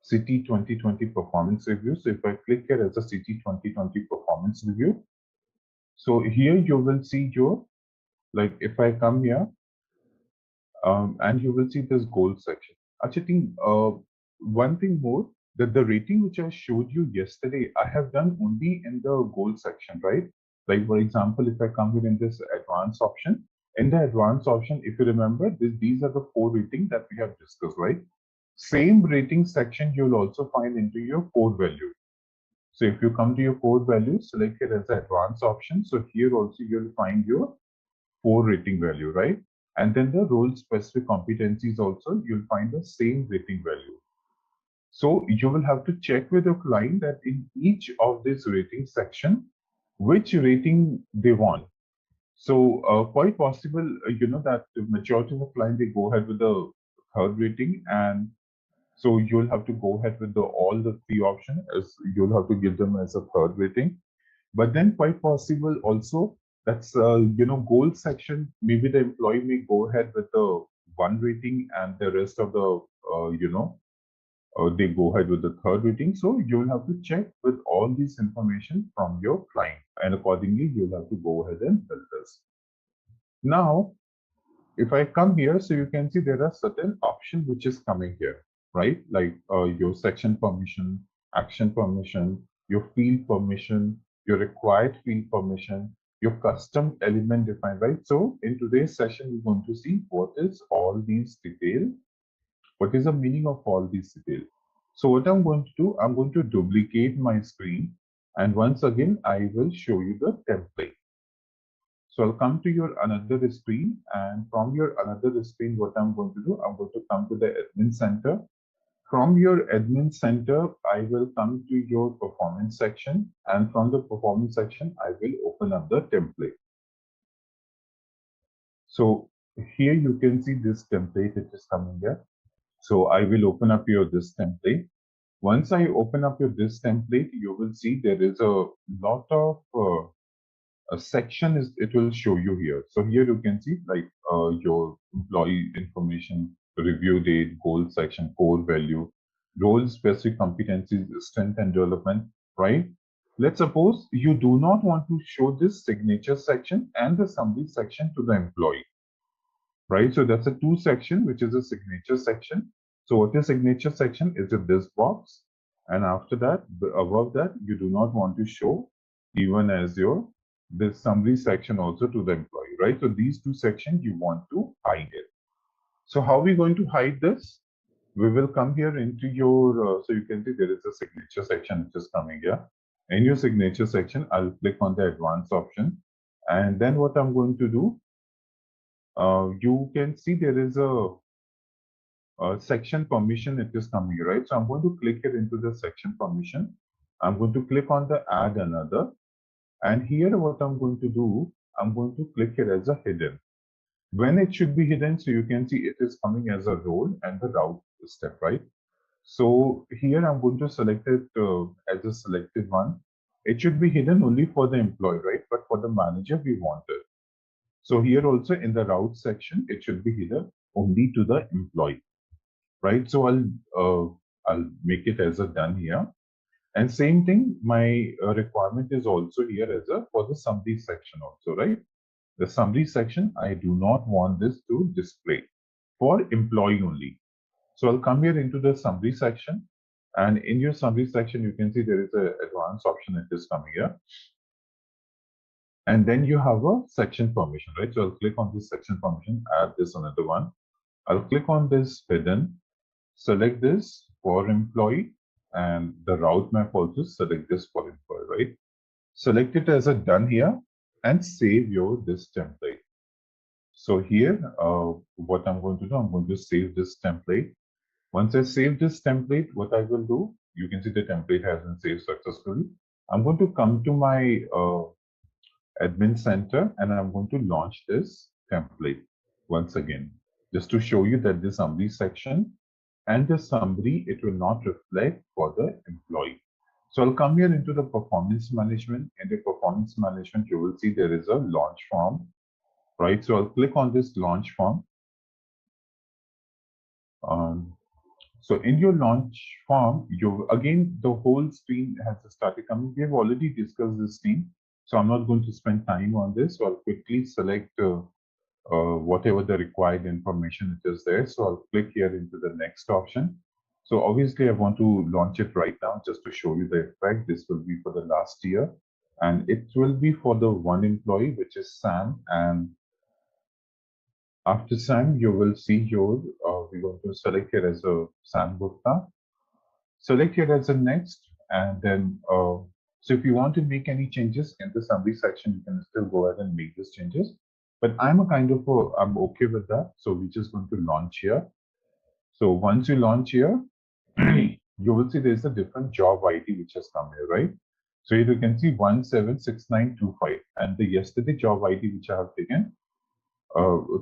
City 2020 performance review. So if I click here as a City 2020 performance review, so here you will see your, like if I come here, and you will see this goal section. Actually, one thing more, that the rating which I showed you yesterday, I have done only in the goal section, right? Like for example, if I come here in this advanced option, in the advanced option, if you remember, these are the 4 ratings that we have discussed, right? Same rating section you'll also find into your core value. So if you come to your core value, select it as the advanced option. So here also you'll find your 4 rating value, right? And then the role specific competencies also, you'll find the same rating value. So you will have to check with your client that in each of this rating section, which rating they want. So quite possible, that the majority of the client, they go ahead with the third rating, and so you'll have to go ahead with all the 3 options, as you'll have to give them as a third rating. But then quite possible also, that's goal section, maybe the employee may go ahead with the 1 rating, and the rest of the they go ahead with the third rating. So you'll have to check with all this information from your client, and accordingly you'll have to go ahead and build this. Now if I come here, so you can see there are certain options which is coming here, right? Like your section permission, action permission, your field permission, your required field permission, your custom element defined, right? So in today's session, we're going to see what is all these details. What is the meaning of all these details? So what I'm going to do, I'm going to duplicate my screen. And once again, I will show you the template. So I'll come to your another screen, and from your another screen, what I'm going to do, I'm going to come to the admin center. From your admin center, I will come to your performance section, and from the performance section, I will open up the template. So here you can see this template, it is coming here. So I will open up this template. Once I open up this template, you will see there is a lot of a section it will show you here. So here you can see like your employee information, review date, goal section, core value, role specific competencies, strength and development, right? Let's suppose you do not want to show this signature section and the summary section to the employee, right? So that's a two section, which is a signature section. So what is signature section is this box. And after that, above that, you do not want to show even as your this summary section also to the employee, right? So these two sections you want to hide it. So how are we going to hide this? We will come here into your, so you can see there is a signature section which is coming here. In your signature section, I'll click on the advanced option. And then what I'm going to do, you can see there is a section permission it is coming, right? So I'm going to click here into the section permission. I'm going to click on the add another. And here what I'm going to do, I'm going to click here as a hidden. When it should be hidden, so you can see it is coming as a role and the route step, right? So here I'm going to select it as a selected one. It should be hidden only for the employee, right? But for the manager, we want it. So here also in the route section, it should be hidden only to the employee, right? So I'll make it as a done here. And same thing, my requirement is also here as a for the summary section also, right? The summary section, I do not want this to display for employee only. So I'll come here into the summary section. And in your summary section, you can see there is an advanced option that is coming here. And then you have a section permission, right? So I'll click on this section permission, add this another one. I'll click on this hidden, select this for employee, and the route map also select this for employee, right? Select it as a done here and save your this template. So here, what I'm going to do, I'm going to save this template. Once I save this template, what I will do, you can see the template has been saved successfully. I'm going to come to my admin center and I'm going to launch this template once again, just to show you that the summary section and the summary, it will not reflect for the employee. So I'll come here into the performance management. In the performance management, you will see there is a launch form, right? So I'll click on this launch form. So in your launch form, you again, the whole screen has started coming. We have already discussed this thing, so I'm not going to spend time on this. So I'll quickly select whatever the required information it is there. So I'll click here into the next option. So obviously I want to launch it right now just to show you the effect. This will be for the last year and it will be for the one employee, which is Sam. And after Sam, you will see your, we're going to select here as a Sam Gupta. Select here as a next, and then, so if you want to make any changes in the summary section, you can still go ahead and make these changes. But I'm I'm okay with that. So we're just going to launch here. So once you launch here, you will see there's a different job ID which has come here, right? So here you can see 176925 and the yesterday job ID which I have taken.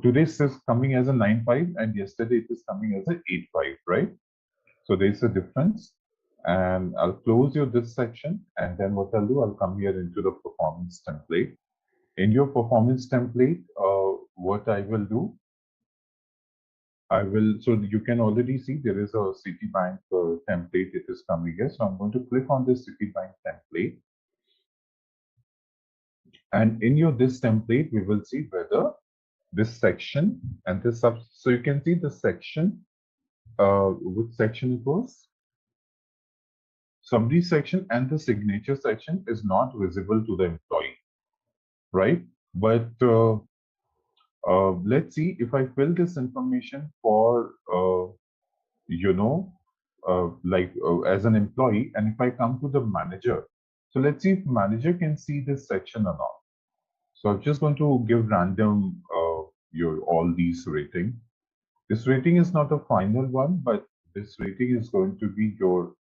Today is coming as a 95 and yesterday it is coming as a 85, right? So there's a difference. And I'll close this section. And then what I'll do, I'll come here into the performance template. In your performance template, what I will do, so you can already see there is a Citibank template. It is coming here. So I'm going to click on this Citibank template. And in this template, we will see whether this section and this sub. So you can see the section, which section it was. Summary section and the signature section is not visible to the employee, right? But let's see if I fill this information for, as an employee, and if I come to the manager. So let's see if manager can see this section or not. So I'm just going to give random all these rating. This rating is not a final one, but this rating is going to be your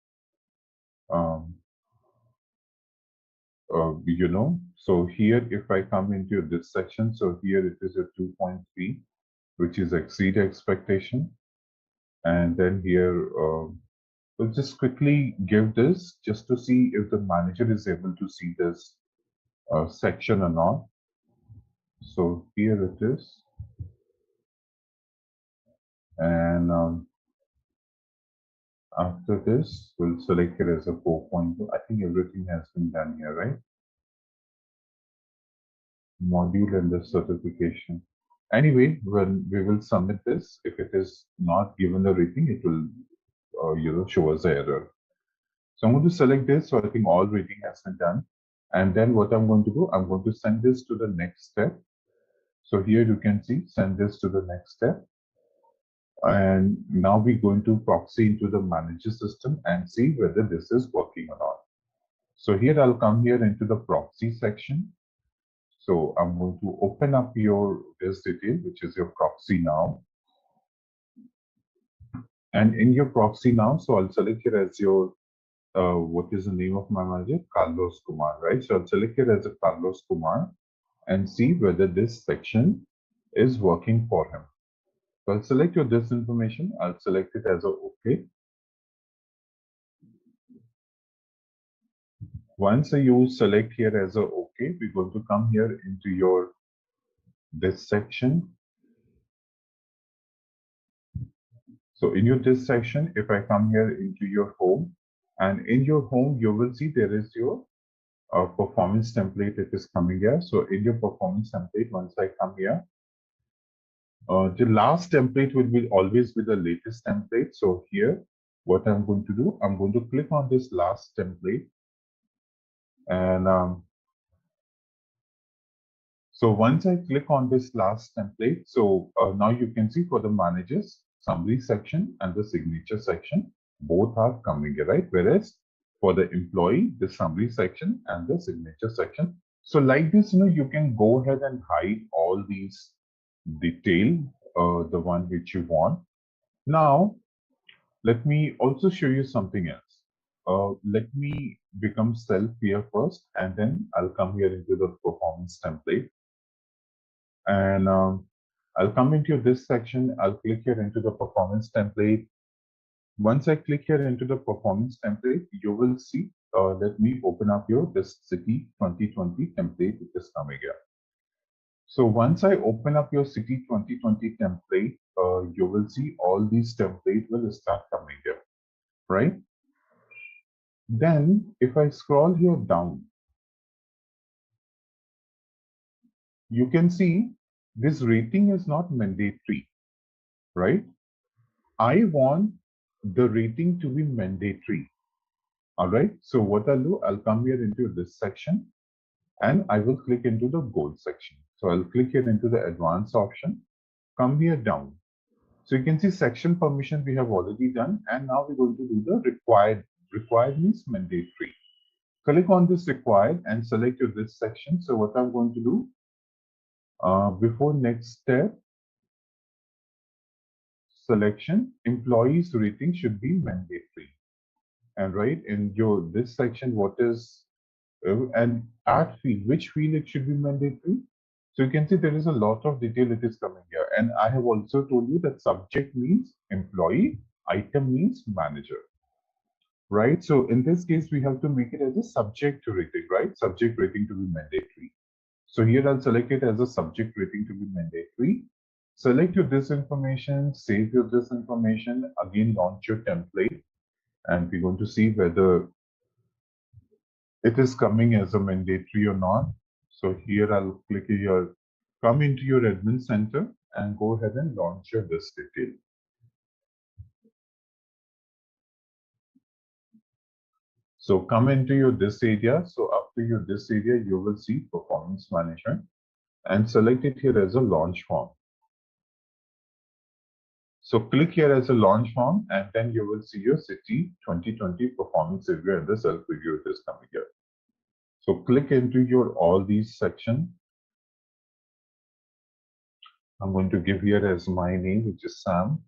so here if I come into this section, so here it is a 2.3, which is exceed expectation. And then here, we'll just quickly give this just to see if the manager is able to see this section or not. So here it is. And after this, we'll select it as a 4.2. I think everything has been done here, right? Module and the certification. Anyway, when we will submit this, if it is not given a rating, it will show us the error. So I'm going to select this. So I think all rating has been done. And then what I'm going to do, I'm going to send this to the next step. So here you can see, send this to the next step. And now we're going to proxy into the manager system and see whether this is working or not. So here I'll come here into the proxy section. So I'm going to open up your this detail, which is your proxy now. And in your proxy now, so I'll select here as your what is the name of my manager? Carlos Kumar, right? So I'll select it as a Carlos Kumar and see whether this section is working for him. So I'll select your this information. I'll select it as a OK. Once you select here as a OK, we're going to come here into your this section. So in your this section, if I come here into your home, and in your home, you will see there is your performance template. It is coming here. So in your performance template, once I come here, the last template will be always be the latest template. So here, what I'm going to do, I'm going to click on this last template. And so once I click on this last template, so now you can see for the managers, summary section and the signature section, both are coming here, right? Whereas for the employee, the summary section and the signature section. So like this, you can go ahead and hide all these detail, the one which you want. Now, let me also show you something else. Let me become self here first, and then I'll come here into the performance template. And I'll come into this section. I'll click here into the performance template. Once I click here into the performance template, you will see, let me open up your this city 2020 template, which is coming here. So once I open up your city 2020 template, you will see all these templates will start coming here, right? Then if I scroll here down, you can see this rating is not mandatory, right? I want the rating to be mandatory. All right. So what I'll do, I'll come here into this section and I will click into the gold section. So I'll click here into the advanced option, come here down. So you can see section permission we have already done. And now we're going to do the required. Required means mandatory. Click on this required and select your this section. So what I'm going to do, before next step, selection, employees rating should be mandatory. And right in your this section, what is and add field, which field it should be mandatory. So you can see there is a lot of detail it is coming here. And I have also told you that subject means employee, item means manager, right? So in this case, we have to make it as a subject rating, right? Subject rating to be mandatory. So here I'll select it as a subject rating to be mandatory. Select your this information, save your this information, again launch your template, and we're going to see whether it is coming as a mandatory or not. So here I'll click here, come into your admin center and go ahead and launch your this detail. So come into your this area. So after your this area, you will see performance management and select it here as a launch form. So click here as a launch form and then you will see your city 2020 performance review and the self review is coming here. So click into your all these sections. I'm going to give here as my name, which is Sam.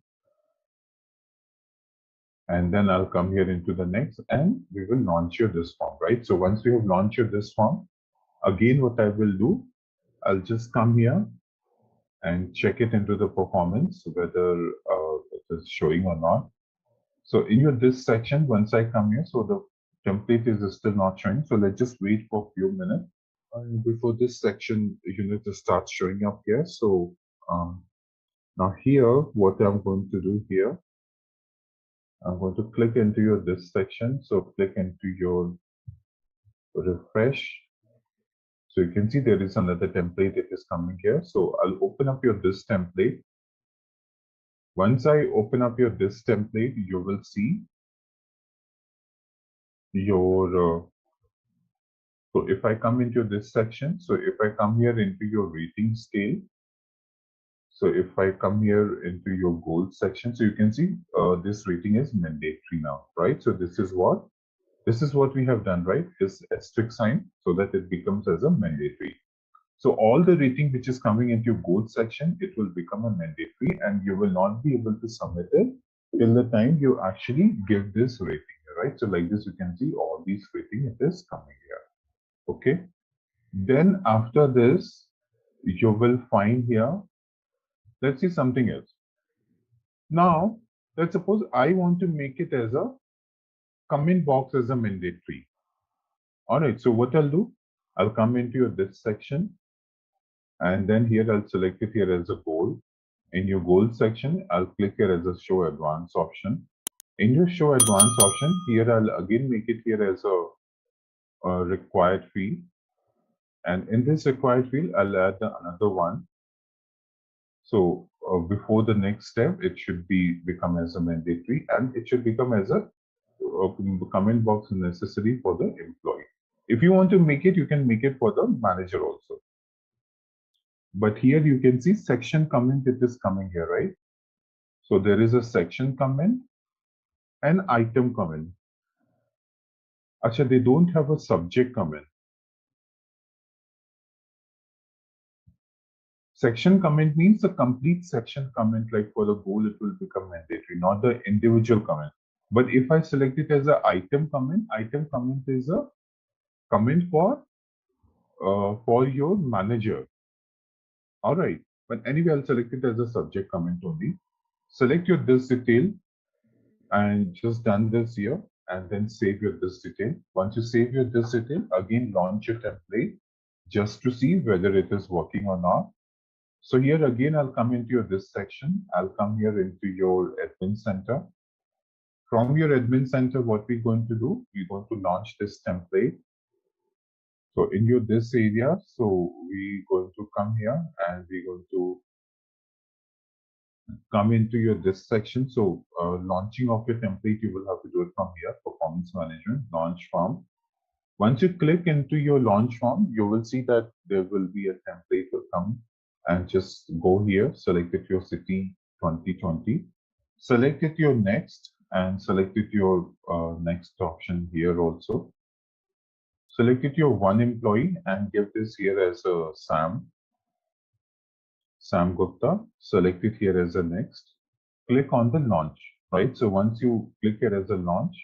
And then I'll come here into the next and we will launch your this form, right? So once we have launched your this form, again, what I will do, I'll just come here and check it into the performance, whether it is showing or not. So in your this section, once I come here, so the template is still not showing. So let's just wait for a few minutes before this section unit starts showing up here. So now here, what I'm going to do here, I'm going to click into your this section. So click into your refresh. So you can see there is another template that is coming here. So I'll open up your this template. Once I open up your this template, you will see your so if I come into this section, so if I come here into your rating scale, so if I come here into your goals section, so you can see this rating is mandatory now, right? So this is what we have done, right? This asterisk sign so that it becomes as a mandatory. So all the rating which is coming into your goals section, it will become a mandatory, and you will not be able to submit it till the time you actually give this rating, right? So like this, you can see all these rating, it is coming here. Okay. Then after this, you will find here, let's see something else. Now, let's suppose I want to make it as a comment box as a mandatory. All right. So what I'll do, I'll come into your this section, and then here I'll select it here as a goal. In your goal section, I'll click here as a show advanced option. In your show advanced option, here I'll again make it here as a required field. And in this required field, I'll add another one. So before the next step, it should become as a mandatory, and it should become as a comment box necessary for the employee. If you want to make it, you can make it for the manager also. But here you can see section comment, it is coming here, right? So there is a section comment and item comment. Actually, they don't have a subject comment. Section comment means the complete section comment, like for the goal, it will become mandatory, not the individual comment. But if I select it as an item comment is a comment for your manager. All right. But anyway, I'll select it as a subject comment only. Select your this detail and just done this here, and then save your this detail. Once you save your this detail, again launch your template just to see whether it is working or not. So here again, I'll come into your this section. I'll come here into your admin center. From your admin center, what we're going to do, we're going to launch this template. So in your this area, so we're going to come here and we're going to come into your this section. So launching of your template, you will have to do it from here, performance management, launch form. Once you click into your launch form, you will see that there will be a template will come, and just go here, select it your city 2020, select it your next, and select it your next option here also. Select it your one employee and give this here as a Sam Gupta. Select it here as a next. Click on the launch, right? So once you click here as a launch,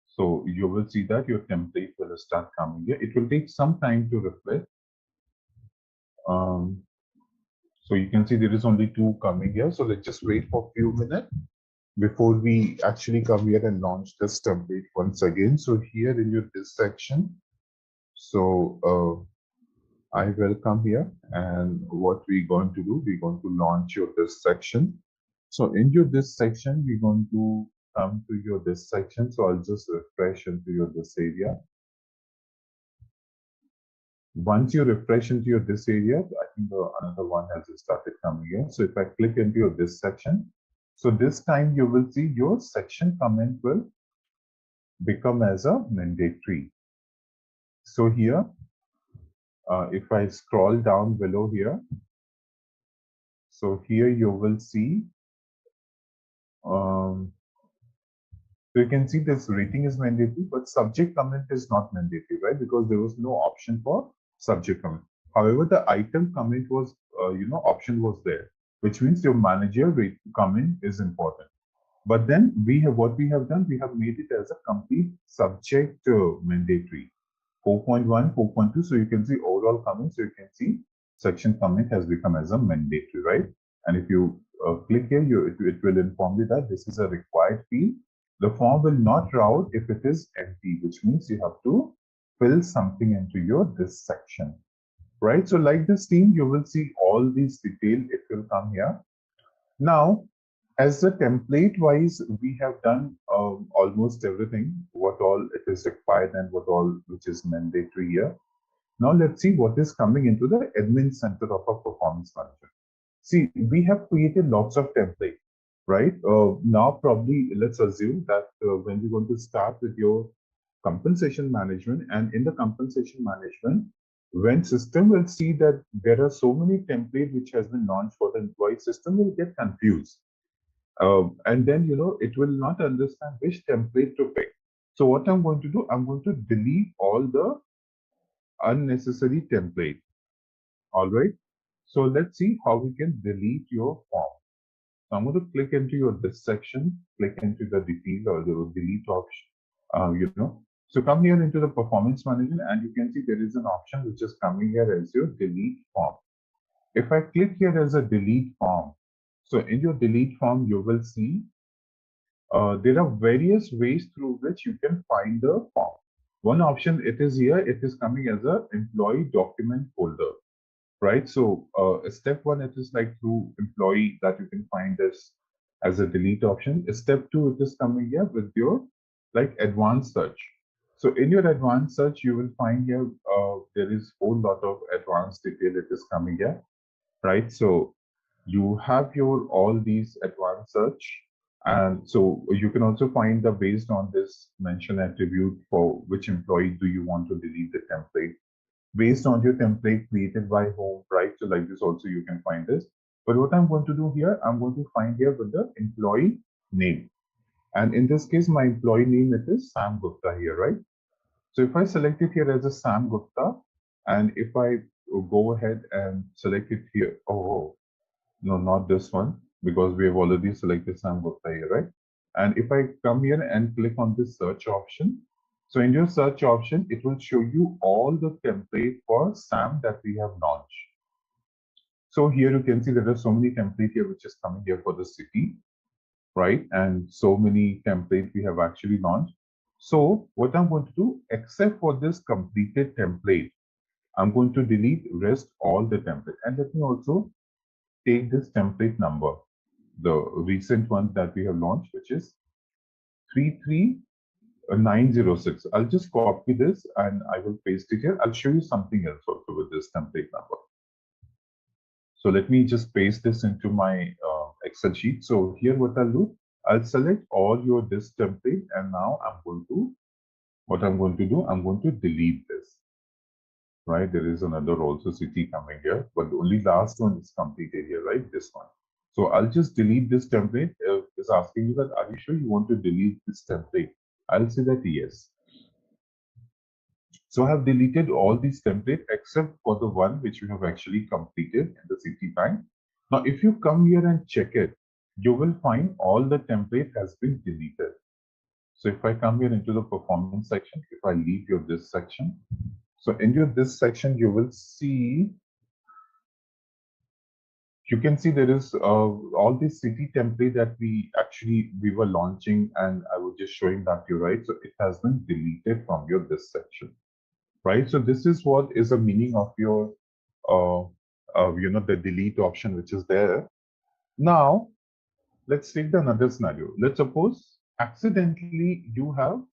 so you will see that your template will start coming here. It will take some time to reflect. So you can see there is only 2 coming here. So let's just wait for a few minutes before we actually come here and launch this template once again. So here in your this section, so I will come here, and what we're going to do, we're going to launch your this section. So in your this section, we're going to come to your this section. So I'll just refresh into your this area. Once you refresh into your this area, I think another one has started coming here. So if I click into your this section, so this time you will see your section comment will become as a mandatory. So here, if I scroll down below here, so here you will see, so you can see this rating is mandatory, but subject comment is not mandatory, right? Because there was no option for subject comment. However, the item comment was, option was there, which means your manager rate comment is important. But then what we have done, we have made it as a complete subject mandatory. 4.1, 4.2. So you can see overall comment. So you can see section comment has become as a mandatory, right? And if you click here, it will inform you that this is a required field. The form will not route if it is empty, which means you have to fill something into your this section, right? So like this team, you will see all these detail. It will come here. Now, as the template wise, we have done almost everything, what all it is required and what all which is mandatory here. Now let's see what is coming into the admin center of a performance manager. See, we have created lots of templates, right? Now probably let's assume that when we're going to start with your compensation management, and in the compensation management, when system will see that there are so many templates which has been launched for the employee, system will get confused. And then, it will not understand which template to pick. So what I'm going to do, I'm going to delete all the unnecessary template. All right. So let's see how we can delete your form. So I'm going to click into your this section, click into the delete or the delete option. So come here into the performance management, and you can see there is an option which is coming here as your delete form. If I click here as a delete form, so in your delete form, you will see there are various ways through which you can find the form. One option, it is here, it is coming as a employee document folder, right? So step one, it is like through employee that you can find this as a delete option. Step two, it is coming here with your like advanced search. So in your advanced search, you will find here there is a whole lot of advanced detail it is coming here, right? So you have your all these advanced search, and so you can also find the based on this mention attribute for which employee do you want to delete the template based on your template created by whom, right? So like this also you can find this. But what I'm going to do here, I'm going to find here with the employee name. And in this case, my employee name, it is Sam Gupta here, right? So if I select it here as a Sam Gupta, and if I go ahead and select it here, oh, no, not this one, because we have already selected Sam Gupta here, right? And if I come here and click on this search option, so in your search option, it will show you all the template for SAM that we have launched. So here you can see there are so many templates here which is coming here for the city, right? And so many templates we have actually launched. So what I'm going to do, except for this completed template, I'm going to delete rest all the template. And let me also take this template number, the recent one that we have launched, which is 33906. I'll just copy this and I will paste it here. I'll show you something else also with this template number. So let me just paste this into my Excel sheet. So here what I'll do, I'll select all your this template, and now what I'm going to do, I'm going to delete this. Right, there is another also city coming here, but the only last one is completed here, right? This one. So I'll just delete this template. It's asking you that, are you sure you want to delete this template? I'll say that yes. So I have deleted all these templates except for the one which you have actually completed in the city bank. Now, if you come here and check it, you will find all the template has been deleted. So if I come here into the performance section, if I leave your this section, so in your this section, you will see, you can see there is all this city template that we were launching, and I was just showing that to you, right? So it has been deleted from your this section, right? So this is what is the meaning of your, the delete option, which is there. Now, let's take another scenario. Let's suppose accidentally you have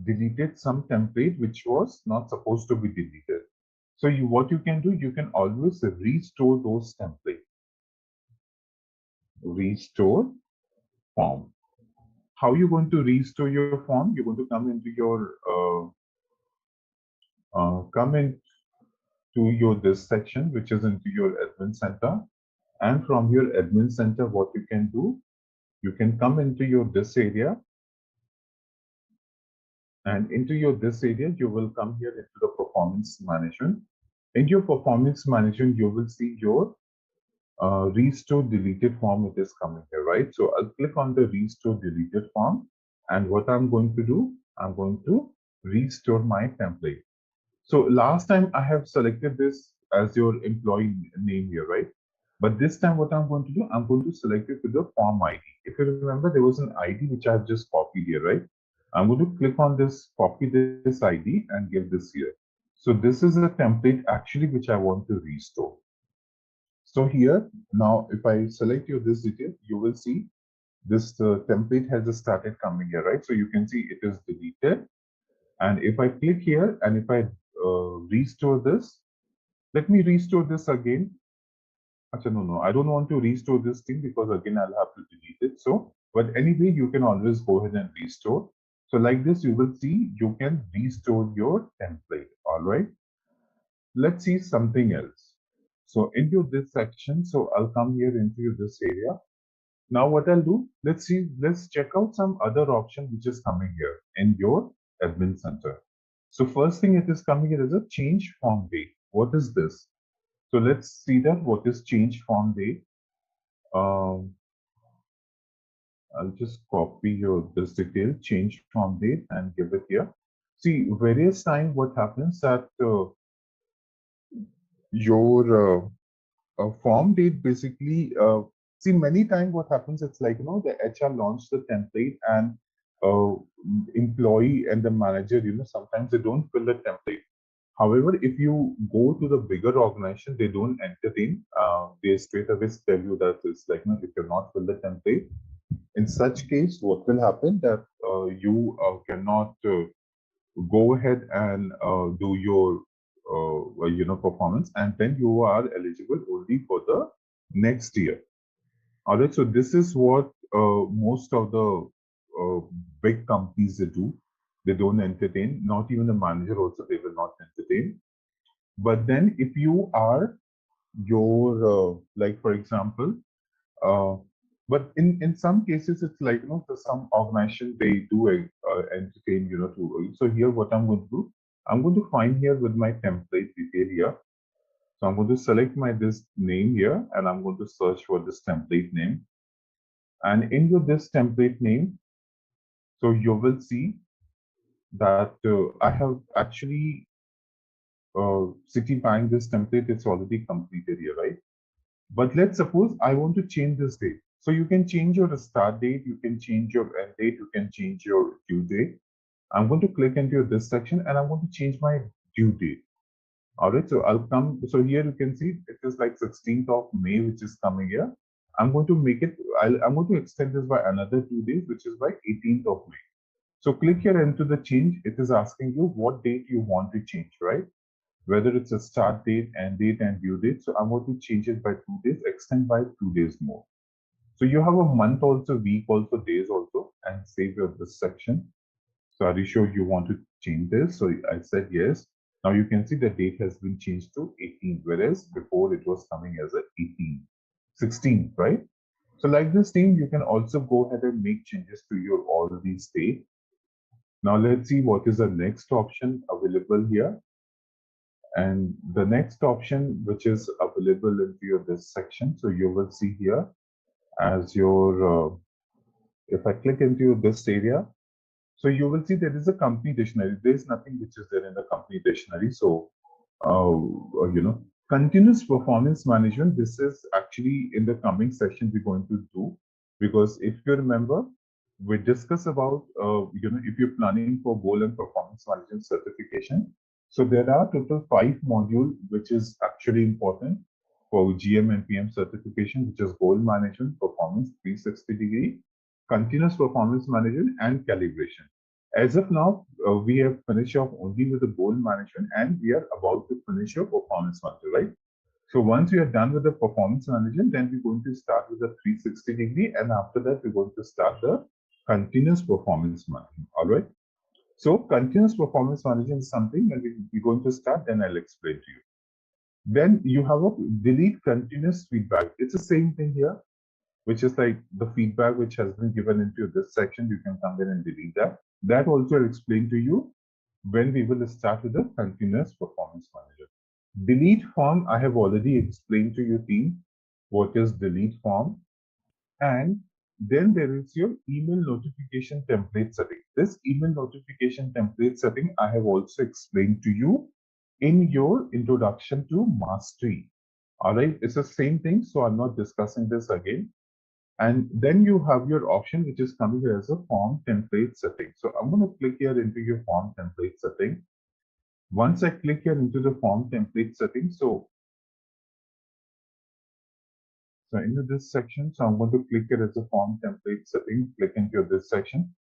deleted some template which was not supposed to be deleted. So what you can do, you can always restore those templates. Restore form. How are you going to restore your form? You're going to come into your this section, which is into your admin center. And from your admin center, what you can do, you can come into your this area. And into your this area, you will come here into the performance management. In your performance management, you will see your restore deleted form. It is coming here, right? So I'll click on the restore deleted form, and what I'm going to do, I'm going to restore my template. So last time I have selected this as your employee name here, right? But this time what I'm going to do, I'm going to select it with the form ID. If you remember, there was an ID which I have just copied here, right? I'm going to click on this, copy this ID and give this here. So this is a template actually which I want to restore. So here, now if I select you this detail, you will see this template has started coming here, right? So you can see it is deleted. And if I click here and if I restore this. Let me restore this again. Achha, no, I don't want to restore this thing because again I'll have to delete it. So, but anyway, you can always go ahead and restore. So like this, you will see you can restore your template. All right. Let's see something else. So into this section, so I'll come here into this area. Now what I'll do, let's check out some other option which is coming here in your admin center. So first thing it is coming here is a change form date. What is this? So let's see that what is change form date. I'll just copy your this detail, change form date and give it here. See, various time what happens that your form date basically see many times what happens it's like the HR launched the template and uh, employee and the manager sometimes they don't fill the template. However, if you go to the bigger organization, they don't entertain. They straight away tell you that it's like if you're not fill the template. In such case, what will happen that you cannot go ahead and do your performance, and then you are eligible only for the next year. All right, so this is what most of the big companies they do. They don't entertain. Not even the manager also they will not entertain. But then if you are your like for example uh, but in some cases, it's like, for some organization, they do entertain, to, so here what I'm going to do, I'm going to find here with my template detail here. So I'm going to select my this name here and I'm going to search for this template name. And in your this template name, so you will see that I have actually city buying this template, it's already completed here, right? But let's suppose I want to change this date. So you can change your start date, you can change your end date, you can change your due date. I'm going to click into this section and I'm going to change my due date. All right, so I'll come. So here you can see it is like 16th of May, which is coming here. I'm going to make it, I'm going to extend this by another 2 days, which is by 18th of May. So click here into the change. It is asking you what date you want to change, right? Whether it's a start date, end date, and due date. So I'm going to change it by 2 days, extend by 2 days more. So you have a month also, week also, days also, and save your this section. So are you sure you want to change this? So I said yes. Now you can see the date has been changed to 18, whereas before it was coming as a 18, 16, right? So like this team, you can also go ahead and make changes to your all these dates. Now let's see what is the next option available here. And the next option, which is available in your this section, so you will see here as your, if I click into this area, so you will see there is a company dictionary. There is nothing which is there in the company dictionary. So, continuous performance management, this is actually in the coming session we're going to do, because if you remember, we discuss about, if you're planning for goal and performance management certification. So there are total 5 modules, which is actually important for GM and PM certification, which is goal management, performance 360-degree, continuous performance management, and calibration. As of now, we have finished off only with the goal management, and we are about to finish your performance management, right? So once we are done with the performance management, then we're going to start with the 360-degree, and after that, we're going to start the continuous performance management. All right. So continuous performance management is something when we're going to start, then I'll explain to you. Then you have a delete continuous feedback. It's the same thing here, which is like the feedback which has been given into this section. You can come in and delete that. That also I'll explain to you when we will start with the continuous performance manager. Delete form, I have already explained to you team what is delete form. And then there is your email notification template setting. This email notification template setting I have also explained to you in your introduction to mastery. All right, it's the same thing, so I'm not discussing this again. And then you have your option, which is coming here as a form template setting. So I'm going to click here into your form template setting. Once I click here into the form template setting, so into this section, so I'm going to click here as a form template setting, click into this section.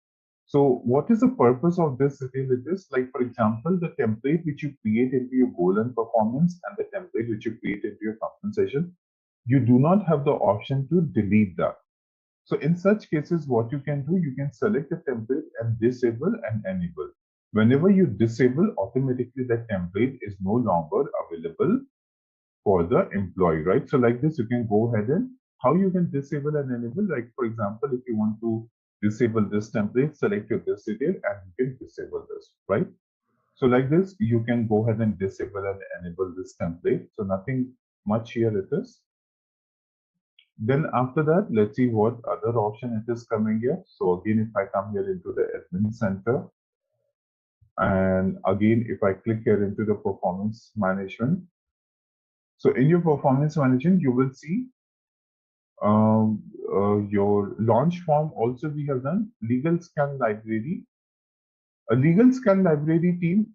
So what is the purpose of this detail? It is like, for example, the template which you create into your goal and performance and the template which you create into your compensation, you do not have the option to delete that. So in such cases, what you can do, you can select a template and disable and enable. Whenever you disable, automatically that template is no longer available for the employee, right? So like this, you can go ahead and how you can disable and enable. Like for example, if you want to disable this template, select your this detail and you can disable this, right? So like this, you can go ahead and disable and enable this template. So nothing much here it is. Then after that, let's see what other option it is coming here. So again, if I come here into the admin center, and again, if I click here into the performance management. So in your performance management, you will see your launch form. Also, we have done legal scan library. A legal scan library team,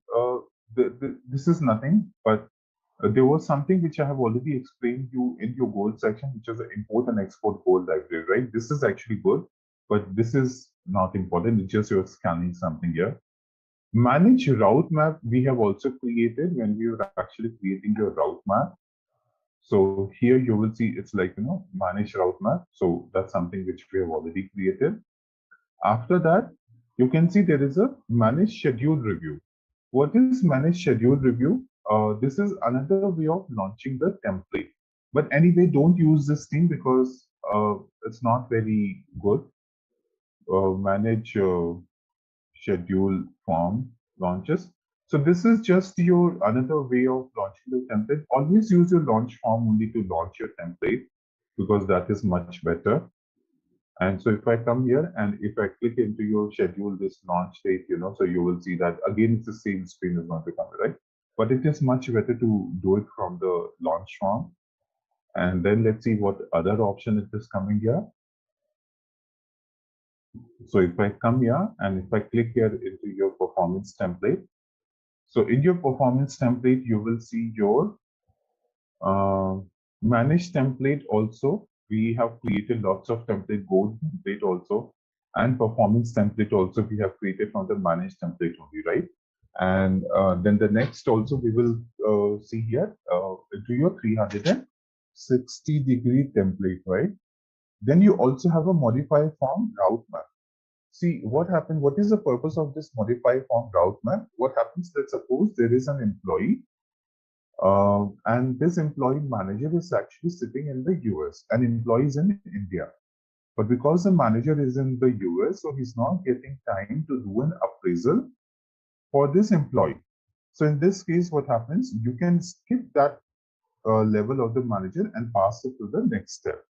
this is nothing, but there was something which I have already explained you in your goal section, which is the import and export goal library, right? This is actually good, but this is not important. It's just you're scanning something here. Manage route map, we have also created when we were actually creating your route map. So here you will see it's like, manage route map. So that's something which we have already created. After that, you can see there is a manage schedule review. What is manage schedule review? This is another way of launching the template. But anyway, don't use this thing because it's not very good. Manage schedule form launches. So this is just your another way of launching the template. Always use your launch form only to launch your template because that is much better. And so if I come here and if I click into your schedule this launch date, so you will see that again it's the same screen is not becoming, right? But it is much better to do it from the launch form. And then let's see what other option it is coming here. So if I come here and if I click here into your performance template, so in your performance template, you will see your manage template also. We have created lots of template, goal template also, and performance template also we have created from the manage template only, right? And then the next also we will see here into your 360-degree template, right? Then you also have a modify form route map. See what happened. What is the purpose of this modify form route map? What happens? Let's suppose there is an employee and this employee manager is actually sitting in the US and employee is in India. But because the manager is in the US, so he's not getting time to do an appraisal for this employee. So in this case, what happens? You can skip that level of the manager and pass it to the next step.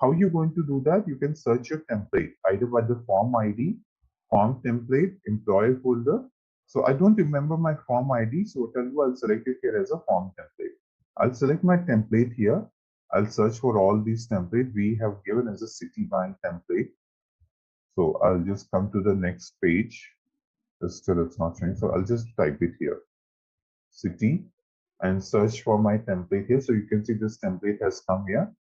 How are you going to do that? You can search your template either by the form ID, form template, employee folder. So I don't remember my form ID. So I'll select it here as a form template. I'll select my template here. I'll search for all these templates we have given as a Citibank template. So I'll just come to the next page. Still it's not showing. So I'll just type it here, Citi, and search for my template here. So you can see this template has come here.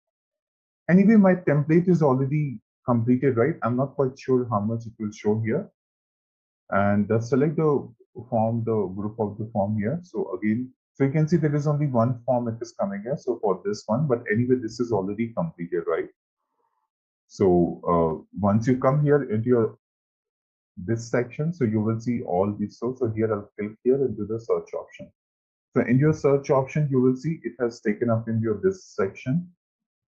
Anyway, my template is already completed, right? I'm not quite sure how much it will show here. And select the form, the group of the form here. So again, so you can see there is only one form it is coming here. So for this one, but anyway, this is already completed, right? So once you come here into your this section, so you will see all these. So here I'll click here into the search option. So in your search option, you will see it has taken up in your this section.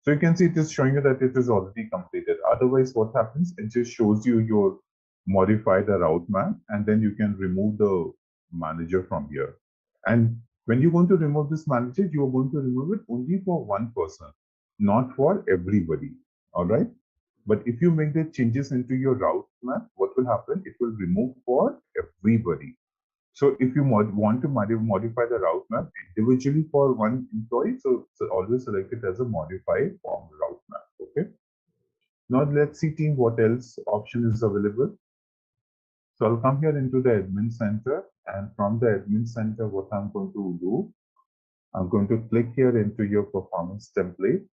So you can see it is showing you that it is already completed. Otherwise, what happens? It just shows you your modify the route map, and then you can remove the manager from here. And when you're going to remove this manager, you are going to remove it only for one person, not for everybody. All right. But if you make the changes into your route map, what will happen? It will remove for everybody. So if you want to modify the route map individually for one employee, so always select it as a modify form route map. Okay. Now let's see team what else option is available. So I'll come here into the admin center, and from the admin center, what I'm going to do, I'm going to click here into your performance template.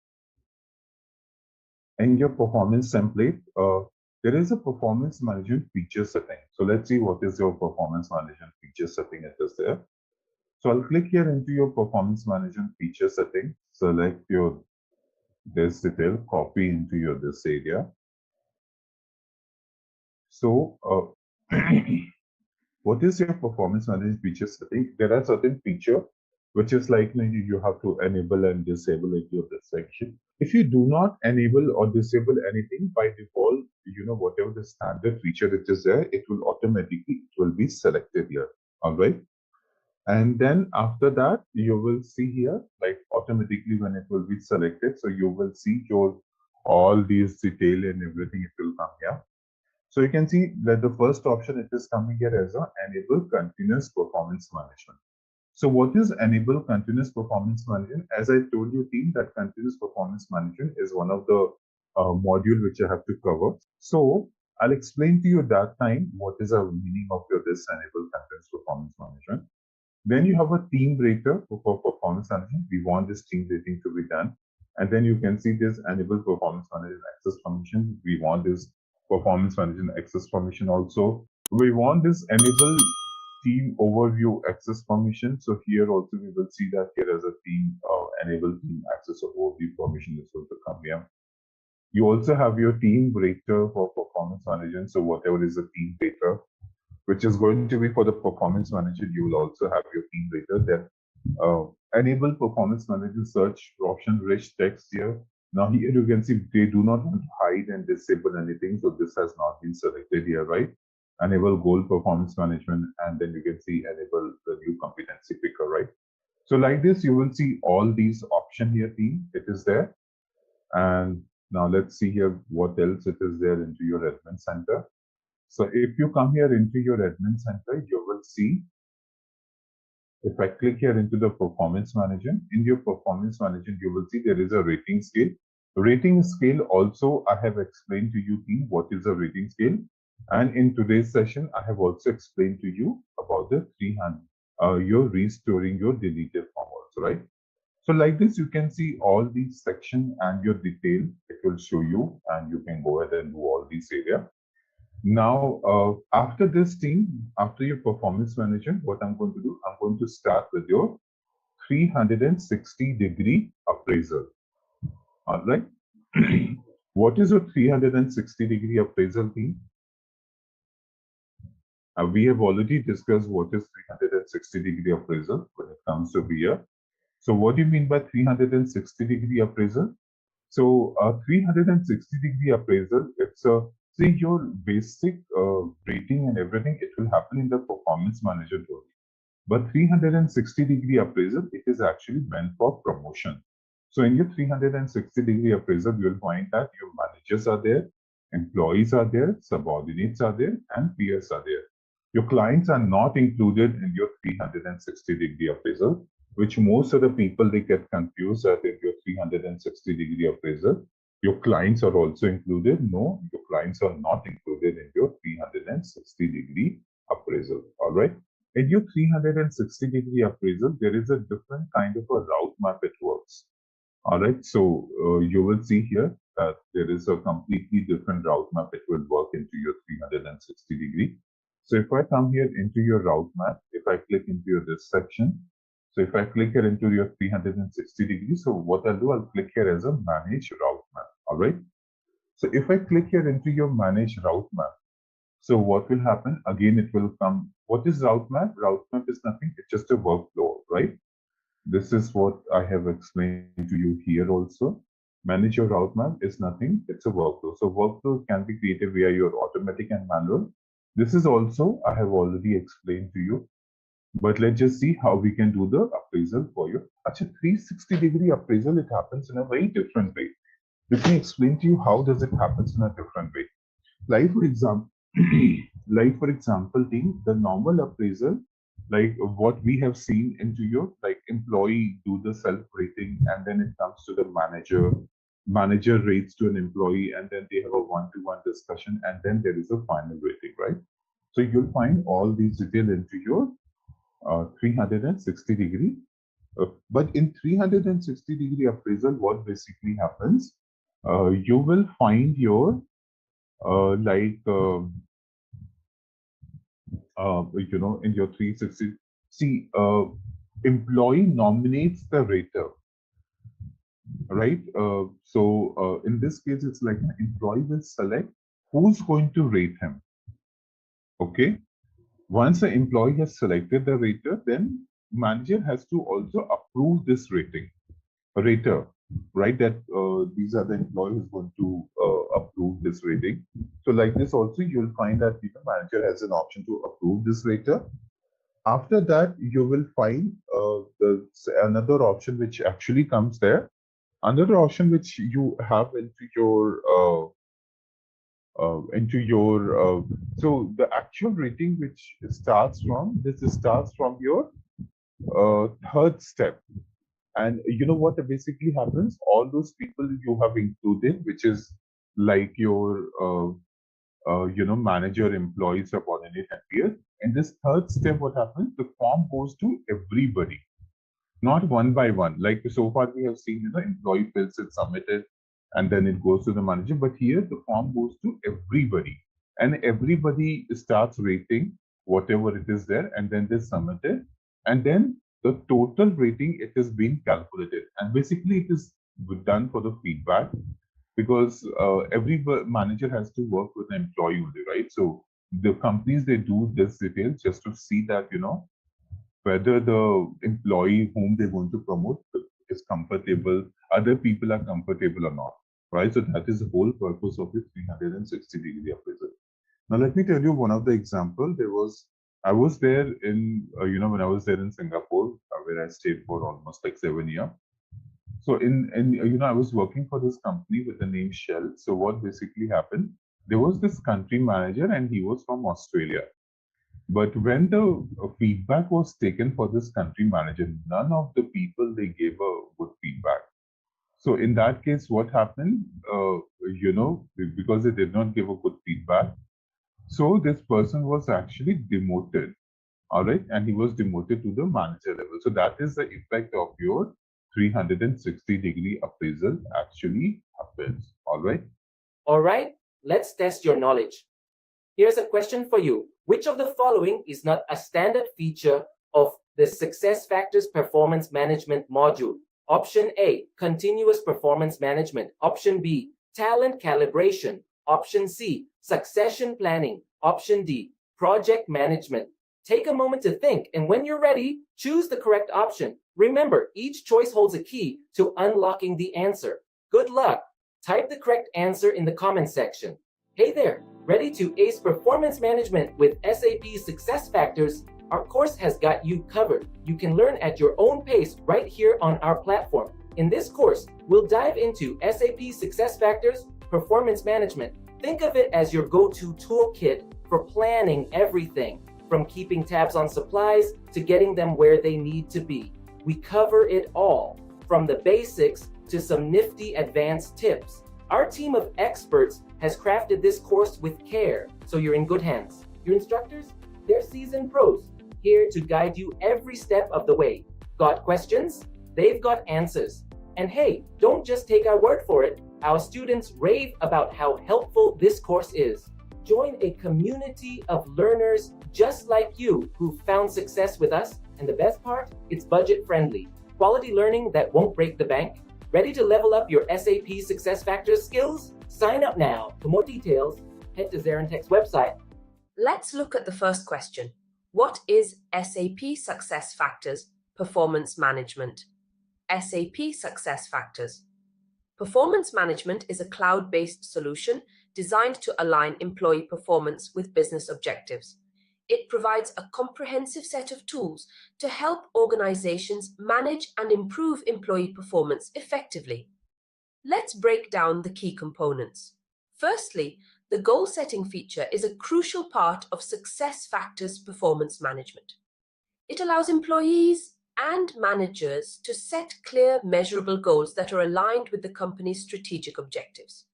In your performance template, there is a performance management feature setting. So let's see what is your performance management feature setting. It is there. So I'll click here into your performance management feature setting. Select your this detail, copy into your this area. So what is your performance management feature setting? There are certain feature which is like you have to enable and disable it your this section. If you do not enable or disable anything by default, whatever the standard feature it is there, it will be selected here. All right. And then after that, you will see here, like automatically when it will be selected. So you will see your all these detail and everything, it will come here. So you can see that the first option, it is coming here as a enable continuous performance management. So what is enable continuous performance management? As I told you team, that continuous performance management is one of the module which I have to cover. So I'll explain to you that time what is the meaning of your this enable continuous performance management. Then you have a team rater for performance management. We want this team rating to be done. And then you can see this enable performance management access permission. We want this performance management access permission also. We want this enable team overview access permission. So here also we will see that here as a team enable team access overview permission is going to come here. You also have your team rater for performance management. So whatever is a team rater, which is going to be for the performance manager, you will also have your team rater. Then enable performance manager search option rich text here. Now here you can see they do not want to hide and disable anything. So this has not been selected here, right? Enable goal performance management, and then you can see enable the new competency picker, right? So like this, you will see all these options here, team. It is there. And now let's see here what else it is there into your admin center. So if you come here into your admin center, you will see, if I click here into the performance manager, in your performance manager, you will see there is a rating scale. Rating scale also, I have explained to you team what is a rating scale. And in today's session, I have also explained to you about the 300, you're restoring your deleted form also, right? So like this, you can see all these section and your detail, it will show you, and you can go ahead and do all these area. Now, after this team, after your performance manager, what I'm going to do, I'm going to start with your 360-degree appraisal. All right. What is your 360-degree appraisal team? We have already discussed what is 360-degree appraisal when it comes to here. So what do you mean by 360-degree appraisal? So a 360-degree appraisal, it's a, see your basic rating and everything, it will happen in the performance manager only. But 360-degree appraisal, it is actually meant for promotion. So in your 360-degree appraisal, you will find that your managers are there, employees are there, subordinates are there, and peers are there. Your clients are not included in your 360-degree appraisal, which most of the people, they get confused that in your 360-degree appraisal, your clients are also included. No, your clients are not included in your 360-degree appraisal. All right. In your 360-degree appraisal, there is a different kind of a route map it works. All right. So you will see here that there is a completely different route map. It will work into your 360-degree. So if I come here into your route map, if I click into this section, so if I click here into your 360 degrees, so what I'll do, I'll click here as a manage route map. All right. So if I click here into your manage route map, so what will happen? Again, it will come. What is route map? Route map is nothing. It's just a workflow, right? This is what I have explained to you here also. Manage your route map is nothing. It's a workflow. So workflow can be created via your automatic and manual. This is also, I have already explained to you. But let's just see how we can do the appraisal for you. Actually, 360-degree appraisal, it happens in a very different way. Let me explain to you how does it happens in a different way. Like for example, team, the normal appraisal, like what we have seen into your like employee do the self-rating, and then it comes to the manager rates to an employee, and then they have a one-to-one discussion, and then there is a final rating, right? So you'll find all these detail into your 360-degree. But in 360-degree appraisal, what basically happens, you will find your like in your 360, see, employee nominates the rater, right? In this case, it's like an employee will select who's going to rate him. Okay. Once the employee has selected the rater, then manager has to also approve this rater, right? That these are the employees who's going to approve this rating. So like this also, you'll find that the manager has an option to approve this rater. After that, you will find another option which actually comes there. Another option which you have into your so the actual rating which starts from your third step. And you know what basically happens? All those people you have included, which is like your manager, employee, subordinate, and peers. In this third step, what happens? The form goes to everybody, not one by one. Like so far we have seen, employee fills it, submitted, and then it goes to the manager. But here the form goes to everybody, and everybody starts rating whatever it is there, and then they submit it, and then the total rating, it is being calculated, and basically it is done for the feedback, because every manager has to work with the employee only, right? So the companies, they do this detail just to see that whether the employee whom they're going to promote is comfortable, other people are comfortable or not, right? So that is the whole purpose of the 360-degree appraisal. Now, let me tell you one of the example. I was there in, when I was there in Singapore, where I stayed for almost like 7 years. So I was working for this company with the name Shell. So what basically happened, there was this country manager and he was from Australia. But when the feedback was taken for this country manager, none of the people, they gave a good feedback. So in that case, what happened, because they did not give a good feedback, so this person was actually demoted, all right? And he was demoted to the manager level. So that is the effect of your 360-degree appraisal actually happens, all right? All right, let's test your knowledge. Here's a question for you. Which of the following is not a standard feature of the SuccessFactors Performance Management module? Option A, continuous performance management. Option B, talent calibration. Option C, succession planning. Option D, project management. Take a moment to think, and when you're ready, choose the correct option. Remember, each choice holds a key to unlocking the answer. Good luck. Type the correct answer in the comment section. Hey there, ready to ace performance management with SAP SuccessFactors? Our course has got you covered. You can learn at your own pace right here on our platform. In this course, we'll dive into SAP SuccessFactors Performance Management. Think of it as your go-to toolkit for planning everything, from keeping tabs on supplies to getting them where they need to be. We cover it all, from the basics to some nifty advanced tips. Our team of experts has crafted this course with care, so you're in good hands. Your instructors, they're seasoned pros, here to guide you every step of the way. Got questions? They've got answers. And hey, don't just take our word for it. Our students rave about how helpful this course is. Join a community of learners just like you who found success with us, and the best part, it's budget friendly. Quality learning that won't break the bank. Ready to level up your SAP SuccessFactors skills? Sign up now. For more details, head to ZaranTech's website. Let's look at the first question. What is SAP SuccessFactors Performance Management? SAP SuccessFactors. Performance management is a cloud-based solution designed to align employee performance with business objectives. It provides a comprehensive set of tools to help organizations manage and improve employee performance effectively. Let's break down the key components. Firstly, the goal-setting feature is a crucial part of SuccessFactors performance management. It allows employees and managers to set clear, measurable goals that are aligned with the company's strategic objectives.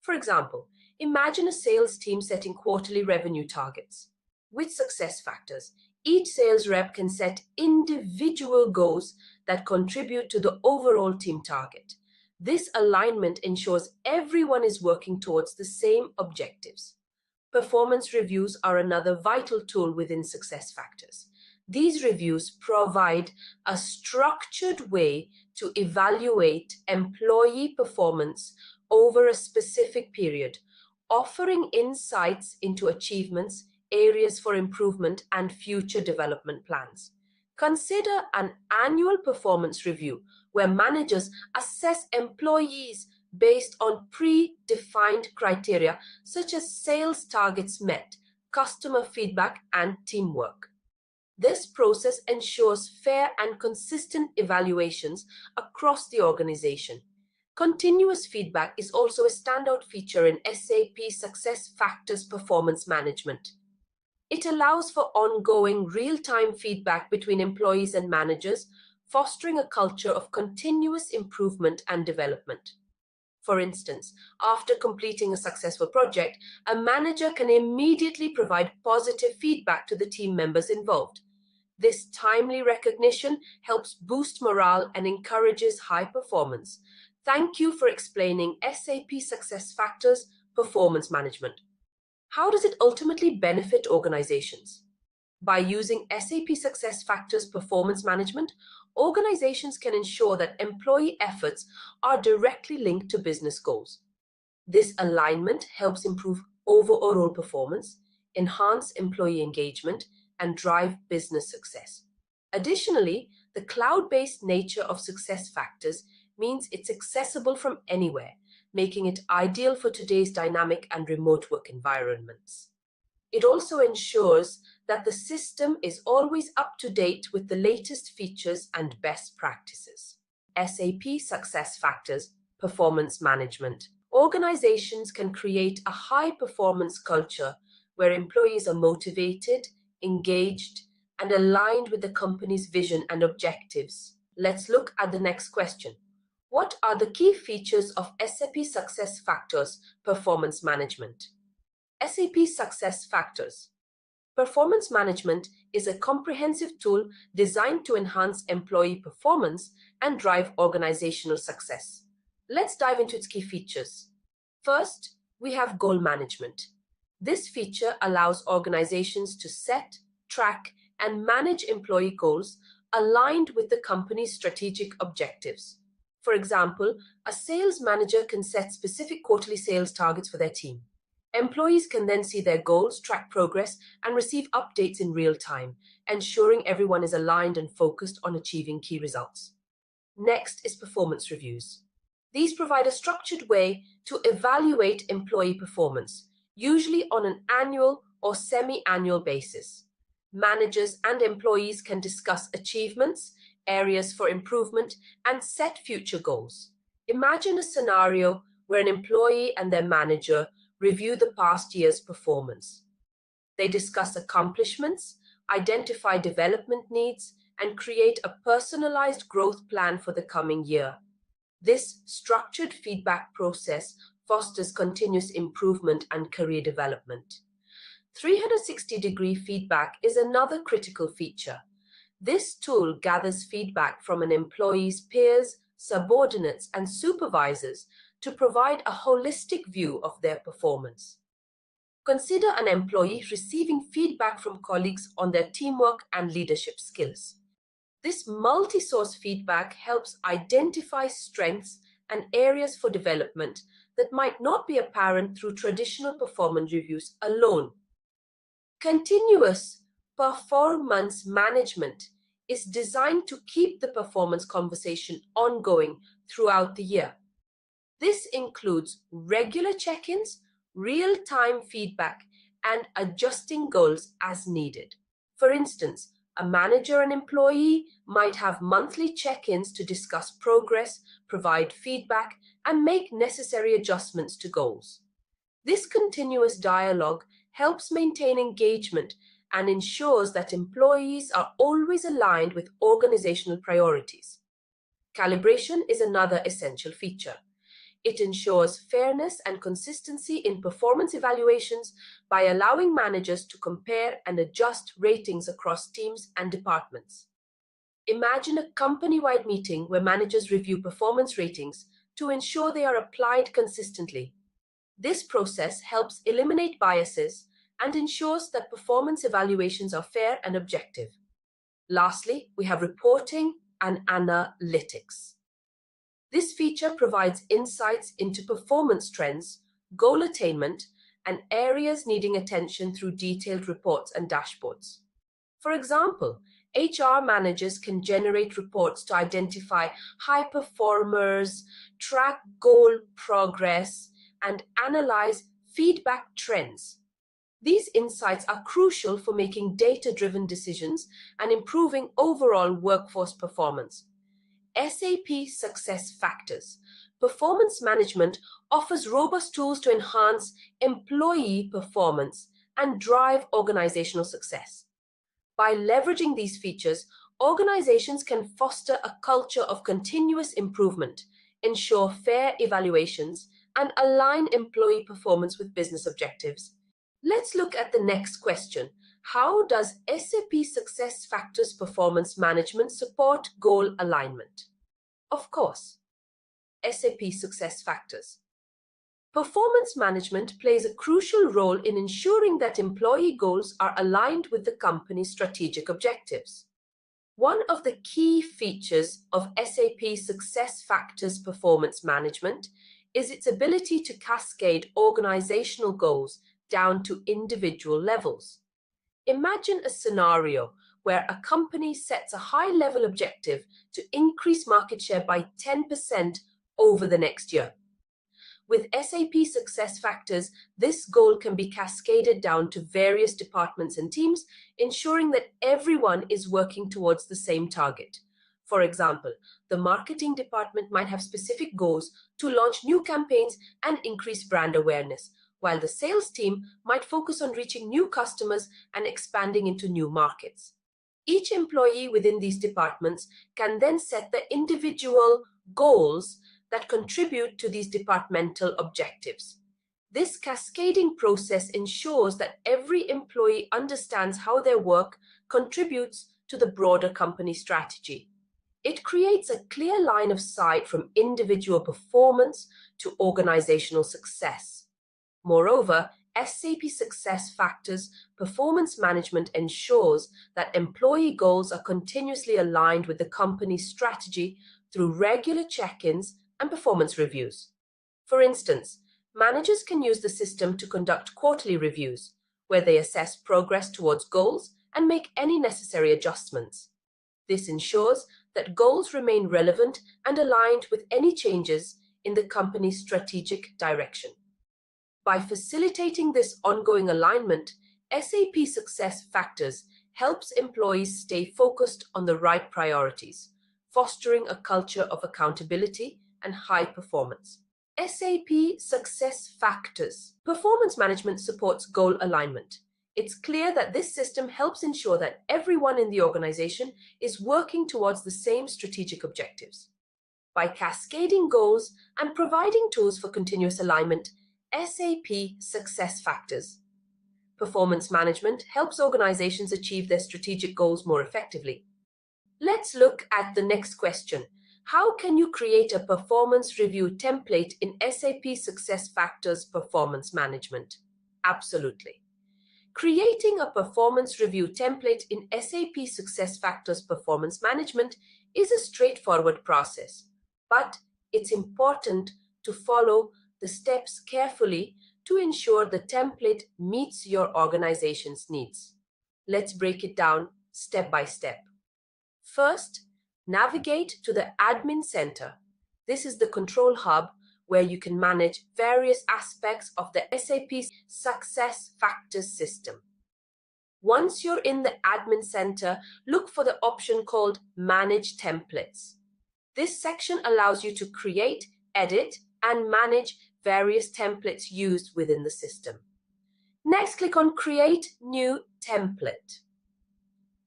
For example, imagine a sales team setting quarterly revenue targets. With SuccessFactors, each sales rep can set individual goals that contribute to the overall team target. This alignment ensures everyone is working towards the same objectives. Performance reviews are another vital tool within SuccessFactors. These reviews provide a structured way to evaluate employee performance over a specific period, offering insights into achievements, areas for improvement, and future development plans. Consider an annual performance review where managers assess employees based on predefined criteria such as sales targets met, customer feedback, and teamwork. This process ensures fair and consistent evaluations across the organization. Continuous feedback is also a standout feature in SAP SuccessFactors performance management. It allows for ongoing real-time feedback between employees and managers, fostering a culture of continuous improvement and development. For instance, after completing a successful project, a manager can immediately provide positive feedback to the team members involved. This timely recognition helps boost morale and encourages high performance. Thank you for explaining SAP SuccessFactors performance management. How does it ultimately benefit organizations? By using SAP SuccessFactors performance management, organizations can ensure that employee efforts are directly linked to business goals. This alignment helps improve overall performance, enhance employee engagement, and drive business success. Additionally, the cloud-based nature of SuccessFactors means it's accessible from anywhere, making it ideal for today's dynamic and remote work environments. It also ensures that the system is always up to date with the latest features and best practices. SAP SuccessFactors Performance Management. Organizations can create a high-performance culture where employees are motivated, engaged, and aligned with the company's vision and objectives. Let's look at the next question. What are the key features of SAP SuccessFactors Performance Management? SAP SuccessFactors Performance Management is a comprehensive tool designed to enhance employee performance and drive organizational success. Let's dive into its key features. First, we have goal management. This feature allows organizations to set, track, and manage employee goals aligned with the company's strategic objectives. For example, a sales manager can set specific quarterly sales targets for their team. Employees can then see their goals, track progress, and receive updates in real time, ensuring everyone is aligned and focused on achieving key results. Next is performance reviews. These provide a structured way to evaluate employee performance, usually on an annual or semi-annual basis. Managers and employees can discuss achievements, areas for improvement, and set future goals. Imagine a scenario where an employee and their manager review the past year's performance. They discuss accomplishments, identify development needs, and create a personalized growth plan for the coming year. This structured feedback process fosters continuous improvement and career development. 360-degree feedback is another critical feature. This tool gathers feedback from an employee's peers, subordinates, and supervisors to provide a holistic view of their performance. Consider an employee receiving feedback from colleagues on their teamwork and leadership skills. This multi-source feedback helps identify strengths and areas for development that might not be apparent through traditional performance reviews alone. Continuous performance management is designed to keep the performance conversation ongoing throughout the year. This includes regular check-ins, real-time feedback, and adjusting goals as needed. For instance, a manager and employee might have monthly check-ins to discuss progress, provide feedback, and make necessary adjustments to goals. This continuous dialogue helps maintain engagement and ensures that employees are always aligned with organizational priorities. Calibration is another essential feature. It ensures fairness and consistency in performance evaluations by allowing managers to compare and adjust ratings across teams and departments. Imagine a company-wide meeting where managers review performance ratings, to ensure they are applied consistently. This process helps eliminate biases and ensures that performance evaluations are fair and objective. Lastly, we have reporting and analytics. This feature provides insights into performance trends, goal attainment, and areas needing attention through detailed reports and dashboards. For example, HR managers can generate reports to identify high performers, track goal progress, and analyze feedback trends. These insights are crucial for making data-driven decisions and improving overall workforce performance. SAP SuccessFactors Performance Management offers robust tools to enhance employee performance and drive organizational success. By leveraging these features, organizations can foster a culture of continuous improvement, ensure fair evaluations, and align employee performance with business objectives. Let's look at the next question. How does SAP SuccessFactors Performance Management support goal alignment? Of course, SAP SuccessFactors. Performance management plays a crucial role in ensuring that employee goals are aligned with the company's strategic objectives. One of the key features of SAP SuccessFactors Performance Management is its ability to cascade organizational goals down to individual levels. Imagine a scenario where a company sets a high-level objective to increase market share by 10% over the next year. With SAP SuccessFactors, this goal can be cascaded down to various departments and teams, ensuring that everyone is working towards the same target. For example, the marketing department might have specific goals to launch new campaigns and increase brand awareness, while the sales team might focus on reaching new customers and expanding into new markets. Each employee within these departments can then set the individual goals that contribute to these departmental objectives. This cascading process ensures that every employee understands how their work contributes to the broader company strategy. It creates a clear line of sight from individual performance to organizational success. Moreover, SAP SuccessFactors Performance Management ensures that employee goals are continuously aligned with the company's strategy through regular check-ins and performance reviews. For instance, managers can use the system to conduct quarterly reviews, where they assess progress towards goals and make any necessary adjustments. This ensures that goals remain relevant and aligned with any changes in the company's strategic direction. By facilitating this ongoing alignment, SAP SuccessFactors helps employees stay focused on the right priorities, fostering a culture of accountability and high performance. SAP SuccessFactors Performance Management supports goal alignment. It's clear that this system helps ensure that everyone in the organization is working towards the same strategic objectives. By cascading goals and providing tools for continuous alignment, SAP SuccessFactors Performance Management helps organizations achieve their strategic goals more effectively. Let's look at the next question. How can you create a performance review template in SAP SuccessFactors Performance Management? Absolutely. Creating a performance review template in SAP SuccessFactors Performance Management is a straightforward process, but it's important to follow the steps carefully to ensure the template meets your organization's needs. Let's break it down step by step. First, navigate to the Admin Center. This is the control hub where you can manage various aspects of the SAP SuccessFactors system. Once you're in the Admin Center, look for the option called Manage Templates. This section allows you to create, edit, and manage various templates used within the system. Next, click on Create New Template.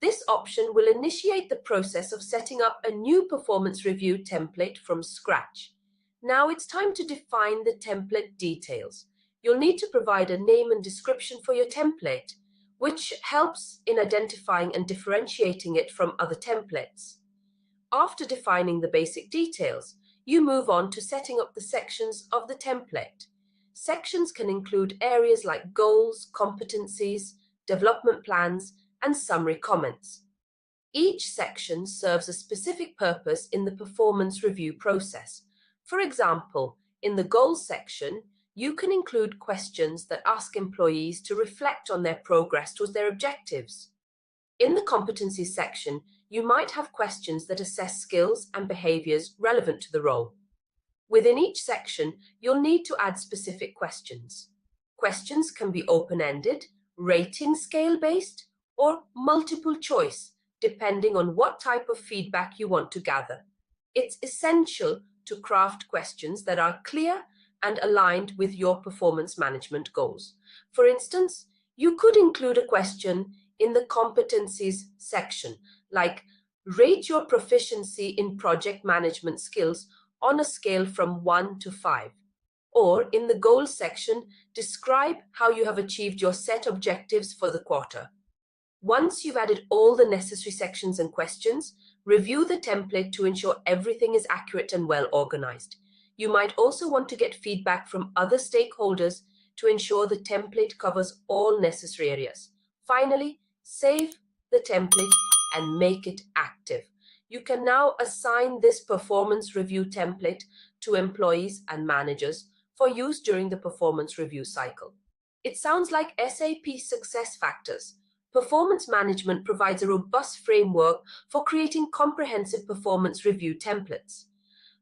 This option will initiate the process of setting up a new performance review template from scratch. Now it's time to define the template details. You'll need to provide a name and description for your template, which helps in identifying and differentiating it from other templates. After defining the basic details, you move on to setting up the sections of the template. Sections can include areas like goals, competencies, development plans, and summary comments. Each section serves a specific purpose in the performance review process. For example, in the goals section, you can include questions that ask employees to reflect on their progress towards their objectives. In the competencies section, you might have questions that assess skills and behaviors relevant to the role. Within each section, you'll need to add specific questions. Questions can be open-ended, rating scale-based, or multiple choice, depending on what type of feedback you want to gather. It's essential to craft questions that are clear and aligned with your performance management goals. For instance, you could include a question in the competencies section, like rate your proficiency in project management skills on a scale from 1 to 5. Or in the goals section, describe how you have achieved your set objectives for the quarter. Once you've added all the necessary sections and questions, review the template to ensure everything is accurate and well organized. You might also want to get feedback from other stakeholders to ensure the template covers all necessary areas. Finally, save the template and make it active. You can now assign this performance review template to employees and managers for use during the performance review cycle. It sounds like SAP SuccessFactors. Performance management provides a robust framework for creating comprehensive performance review templates.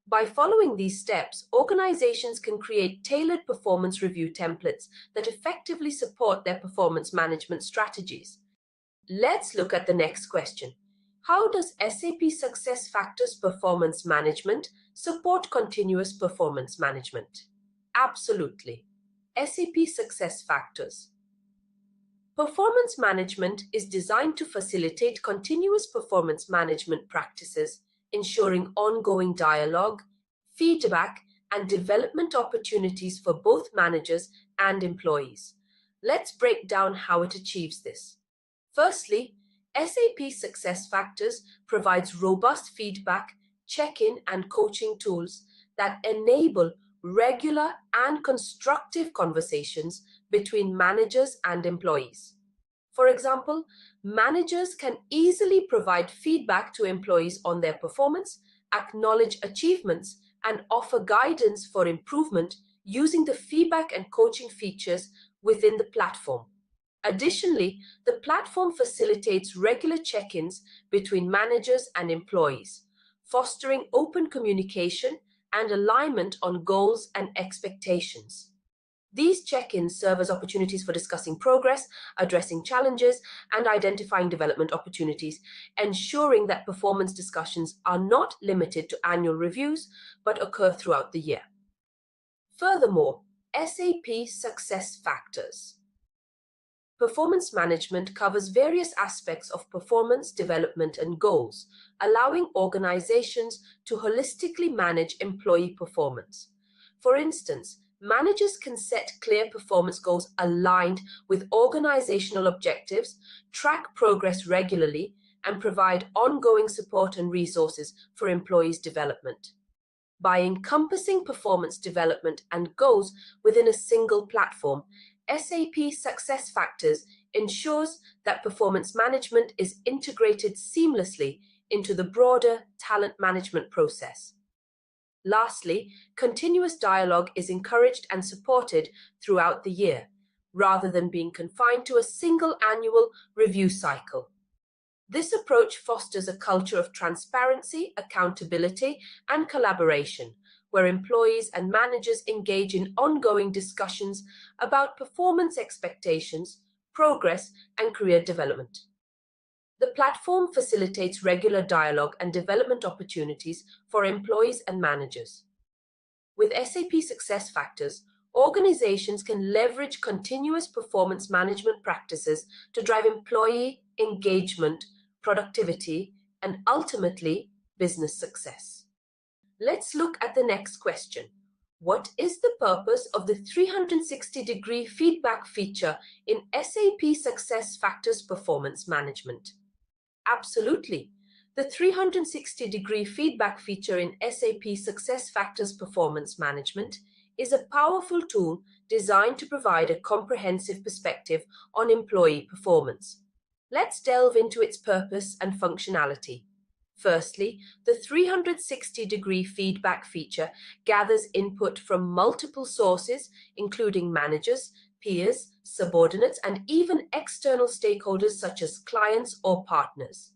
By following these steps, organizations can create tailored performance review templates that effectively support their performance management strategies. Let's look at the next question. How does SAP SuccessFactors performance management support continuous performance management? Absolutely. SAP SuccessFactors. Performance management is designed to facilitate continuous performance management practices, ensuring ongoing dialogue, feedback, and development opportunities for both managers and employees. Let's break down how it achieves this. Firstly, SAP SuccessFactors provides robust feedback, check-in, and coaching tools that enable regular and constructive conversations between managers and employees. For example, managers can easily provide feedback to employees on their performance, acknowledge achievements, and offer guidance for improvement using the feedback and coaching features within the platform. Additionally, the platform facilitates regular check-ins between managers and employees, fostering open communication and alignment on goals and expectations. These check-ins serve as opportunities for discussing progress, addressing challenges, and identifying development opportunities, ensuring that performance discussions are not limited to annual reviews, but occur throughout the year. Furthermore, SAP SuccessFactors. Performance management covers various aspects of performance, development, and goals, allowing organizations to holistically manage employee performance. For instance, managers can set clear performance goals aligned with organizational objectives, track progress regularly, and provide ongoing support and resources for employees' development. By encompassing performance development and goals within a single platform, SAP SuccessFactors ensures that performance management is integrated seamlessly into the broader talent management process. Lastly, continuous dialogue is encouraged and supported throughout the year, rather than being confined to a single annual review cycle. This approach fosters a culture of transparency, accountability, and collaboration, where employees and managers engage in ongoing discussions about performance expectations, progress, and career development. The platform facilitates regular dialogue and development opportunities for employees and managers. With SAP SuccessFactors, organizations can leverage continuous performance management practices to drive employee engagement, productivity, and ultimately business success. Let's look at the next question. What is the purpose of the 360-degree feedback feature in SAP SuccessFactors performance management? Absolutely. The 360-degree feedback feature in SAP SuccessFactors Performance Management is a powerful tool designed to provide a comprehensive perspective on employee performance. Let's delve into its purpose and functionality. Firstly, the 360-degree feedback feature gathers input from multiple sources, including managers, peers, subordinates, and even external stakeholders such as clients or partners.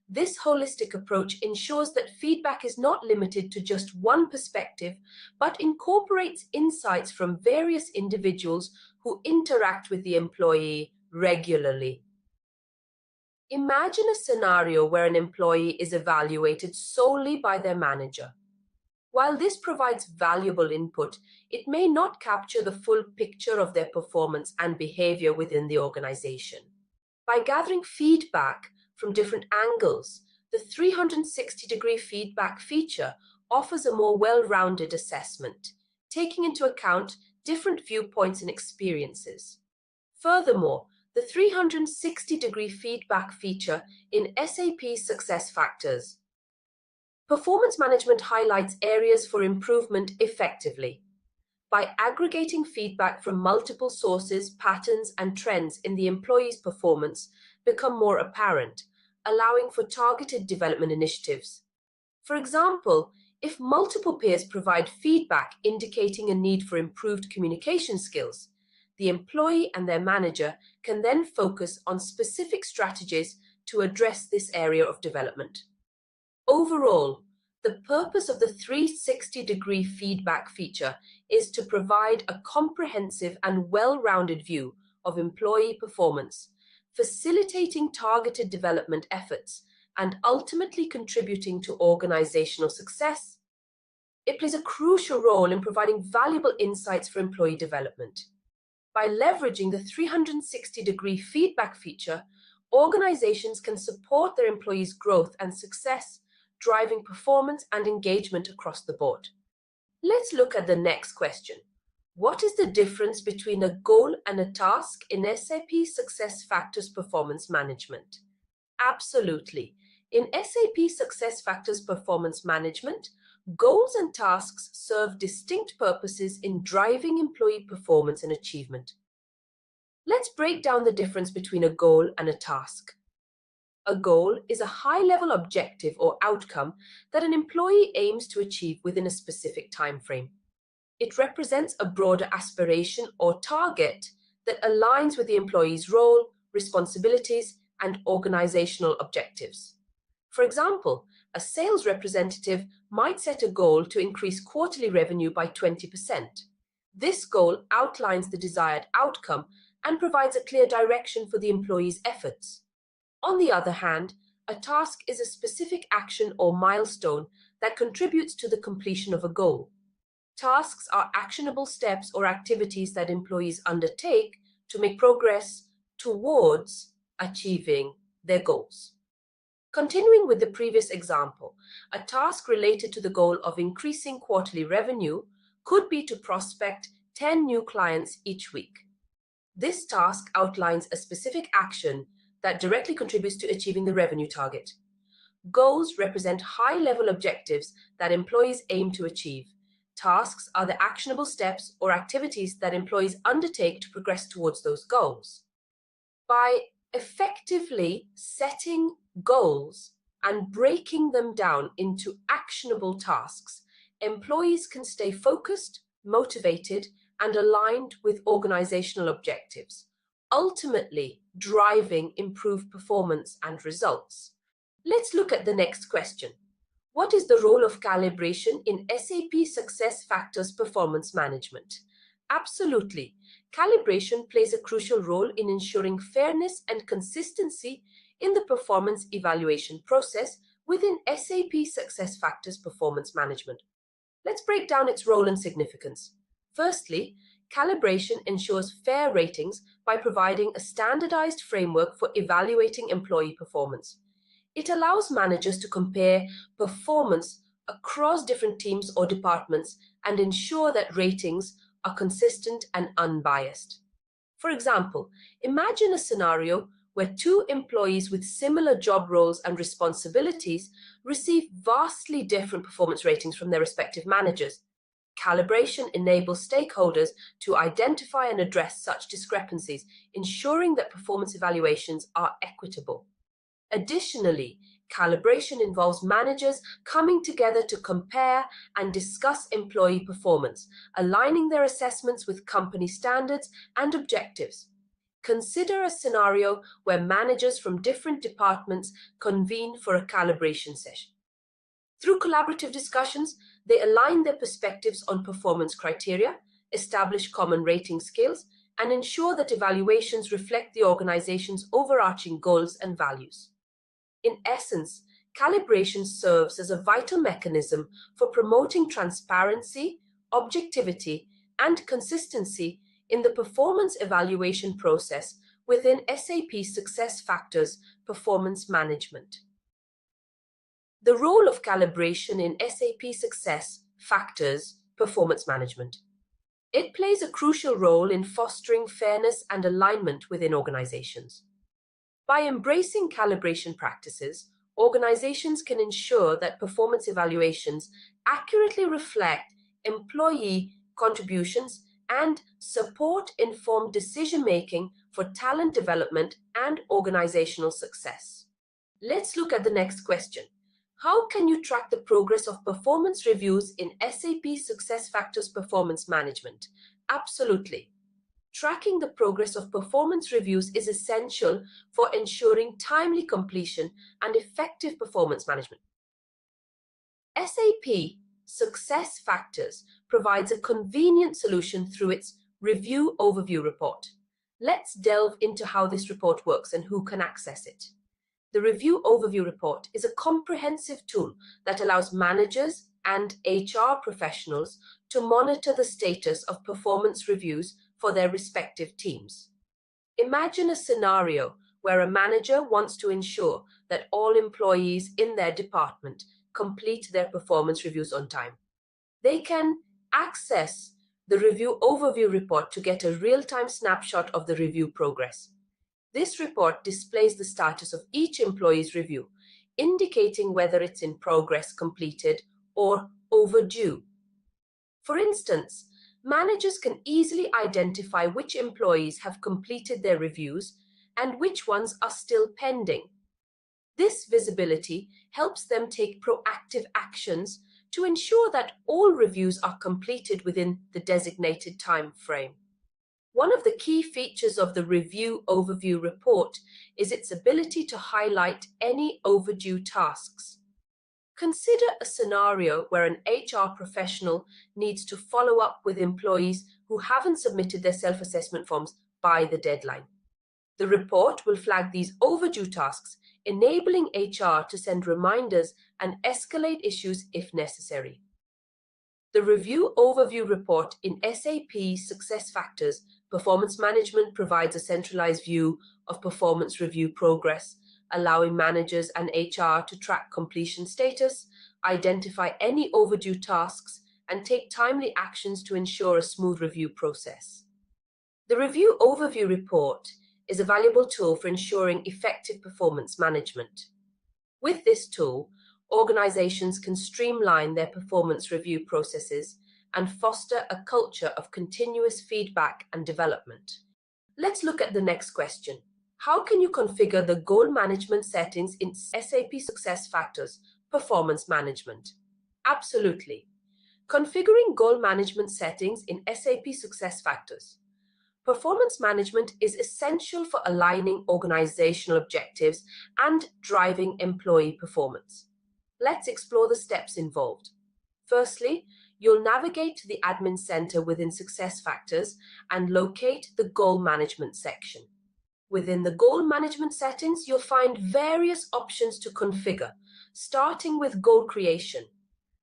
This holistic approach ensures that feedback is not limited to just one perspective, but incorporates insights from various individuals who interact with the employee regularly. Imagine a scenario where an employee is evaluated solely by their manager. While this provides valuable input, it may not capture the full picture of their performance and behavior within the organization. By gathering feedback from different angles, the 360-degree feedback feature offers a more well-rounded assessment, taking into account different viewpoints and experiences. Furthermore, the 360-degree feedback feature in SAP SuccessFactors Performance Management highlights areas for improvement effectively. By aggregating feedback from multiple sources, patterns, and trends in the employee's performance become more apparent, allowing for targeted development initiatives. For example, if multiple peers provide feedback indicating a need for improved communication skills, the employee and their manager can then focus on specific strategies to address this area of development. Overall, the purpose of the 360-degree feedback feature is to provide a comprehensive and well-rounded view of employee performance, facilitating targeted development efforts, and ultimately contributing to organizational success. It plays a crucial role in providing valuable insights for employee development. By leveraging the 360-degree feedback feature, organizations can support their employees' growth and success, driving performance and engagement across the board. Let's look at the next question. What is the difference between a goal and a task in SAP SuccessFactors Performance Management? Absolutely. In SAP SuccessFactors Performance Management, goals and tasks serve distinct purposes in driving employee performance and achievement. Let's break down the difference between a goal and a task. A goal is a high-level objective or outcome that an employee aims to achieve within a specific time frame. It represents a broader aspiration or target that aligns with the employee's role, responsibilities, and organizational objectives. For example, a sales representative might set a goal to increase quarterly revenue by 20%. This goal outlines the desired outcome and provides a clear direction for the employee's efforts. On the other hand, a task is a specific action or milestone that contributes to the completion of a goal. Tasks are actionable steps or activities that employees undertake to make progress towards achieving their goals. Continuing with the previous example, a task related to the goal of increasing quarterly revenue could be to prospect 10 new clients each week. This task outlines a specific action that directly contributes to achieving the revenue target. Goals represent high-level objectives that employees aim to achieve. Tasks are the actionable steps or activities that employees undertake to progress towards those goals. By effectively setting goals and breaking them down into actionable tasks, employees can stay focused, motivated, and aligned with organizational objectives, ultimately driving improved performance and results. Let's look at the next question. What is the role of calibration in SAP SuccessFactors Performance Management? Absolutely. Calibration plays a crucial role in ensuring fairness and consistency in the performance evaluation process within SAP SuccessFactors Performance Management. Let's break down its role and significance. Firstly, calibration ensures fair ratings by providing a standardized framework for evaluating employee performance. It allows managers to compare performance across different teams or departments and ensure that ratings are consistent and unbiased. For example, imagine a scenario where two employees with similar job roles and responsibilities receive vastly different performance ratings from their respective managers. Calibration enables stakeholders to identify and address such discrepancies, ensuring that performance evaluations are equitable. Additionally, calibration involves managers coming together to compare and discuss employee performance, aligning their assessments with company standards and objectives. Consider a scenario where managers from different departments convene for a calibration session. Through collaborative discussions, they align their perspectives on performance criteria, establish common rating scales, and ensure that evaluations reflect the organization's overarching goals and values. In essence, calibration serves as a vital mechanism for promoting transparency, objectivity, and consistency in the performance evaluation process within SAP SuccessFactors performance management. The role of calibration in SAP SuccessFactors performance management. It plays a crucial role in fostering fairness and alignment within organizations. By embracing calibration practices, organizations can ensure that performance evaluations accurately reflect employee contributions and support informed decision-making for talent development and organizational success. Let's look at the next question. How can you track the progress of performance reviews in SAP SuccessFactors performance management? Absolutely. Tracking the progress of performance reviews is essential for ensuring timely completion and effective performance management. SAP SuccessFactors provides a convenient solution through its Review Overview report. Let's delve into how this report works and who can access it. The Review Overview report is a comprehensive tool that allows managers and HR professionals to monitor the status of performance reviews for their respective teams. Imagine a scenario where a manager wants to ensure that all employees in their department complete their performance reviews on time. They can access the Review Overview report to get a real-time snapshot of the review progress. This report displays the status of each employee's review, indicating whether it's in progress, completed, or overdue. For instance, managers can easily identify which employees have completed their reviews and which ones are still pending. This visibility helps them take proactive actions to ensure that all reviews are completed within the designated time frame. One of the key features of the Review Overview report is its ability to highlight any overdue tasks. Consider a scenario where an HR professional needs to follow up with employees who haven't submitted their self-assessment forms by the deadline. The report will flag these overdue tasks, enabling HR to send reminders and escalate issues if necessary. The Review Overview report in SAP SuccessFactors Performance Management provides a centralized view of performance review progress, allowing managers and HR to track completion status, identify any overdue tasks, and take timely actions to ensure a smooth review process. The Review Overview report is a valuable tool for ensuring effective performance management. With this tool, organizations can streamline their performance review processes and foster a culture of continuous feedback and development. Let's look at the next question. How can you configure the goal management settings in SAP SuccessFactors performance management? Absolutely. Configuring goal management settings in SAP SuccessFactors. Performance management is essential for aligning organizational objectives and driving employee performance. Let's explore the steps involved. Firstly, you'll navigate to the Admin Center within SuccessFactors and locate the Goal Management section. Within the Goal Management settings, you'll find various options to configure, starting with goal creation.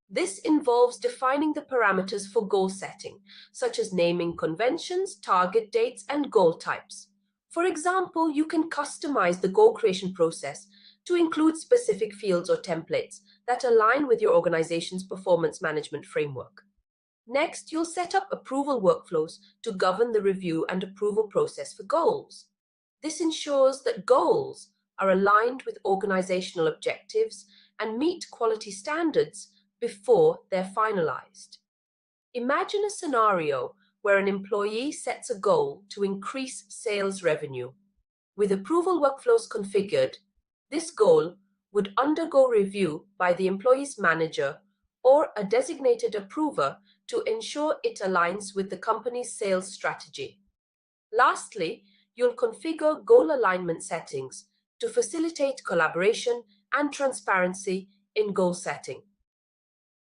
This involves defining the parameters for goal setting, such as naming conventions, target dates, and goal types. For example, you can customize the goal creation process to include specific fields or templates that align with your organization's performance management framework. Next, you'll set up approval workflows to govern the review and approval process for goals. This ensures that goals are aligned with organizational objectives and meet quality standards before they're finalized. Imagine a scenario where an employee sets a goal to increase sales revenue. With approval workflows configured, this goal would undergo review by the employee's manager or a designated approver to ensure it aligns with the company's sales strategy. Lastly, you'll configure goal alignment settings to facilitate collaboration and transparency in goal setting.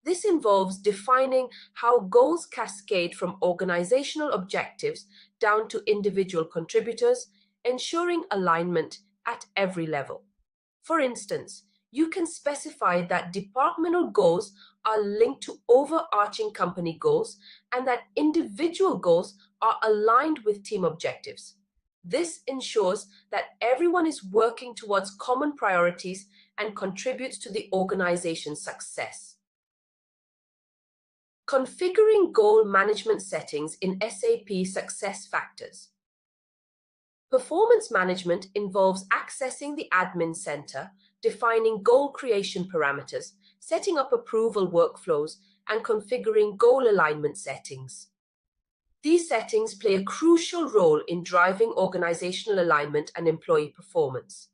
This involves defining how goals cascade from organizational objectives down to individual contributors, ensuring alignment at every level. For instance, you can specify that departmental goals are linked to overarching company goals and that individual goals are aligned with team objectives. This ensures that everyone is working towards common priorities and contributes to the organization's success. Configuring goal management settings in SAP SuccessFactors. Performance management involves accessing the admin center, defining goal creation parameters, setting up approval workflows, and configuring goal alignment settings. These settings play a crucial role in driving organizational alignment and employee performance.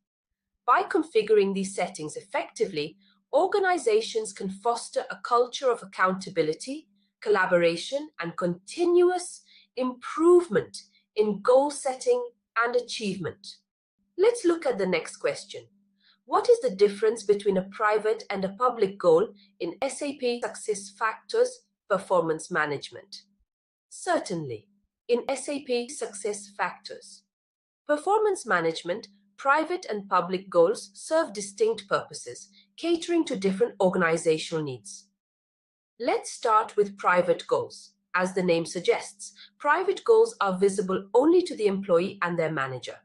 By configuring these settings effectively, organizations can foster a culture of accountability, collaboration, and continuous improvement in goal setting and achievement. Let's look at the next question. What is the difference between a private and a public goal in SAP SuccessFactors performance management? Certainly, in SAP SuccessFactors performance management, private and public goals serve distinct purposes, catering to different organizational needs. Let's start with private goals. As the name suggests, private goals are visible only to the employee and their manager.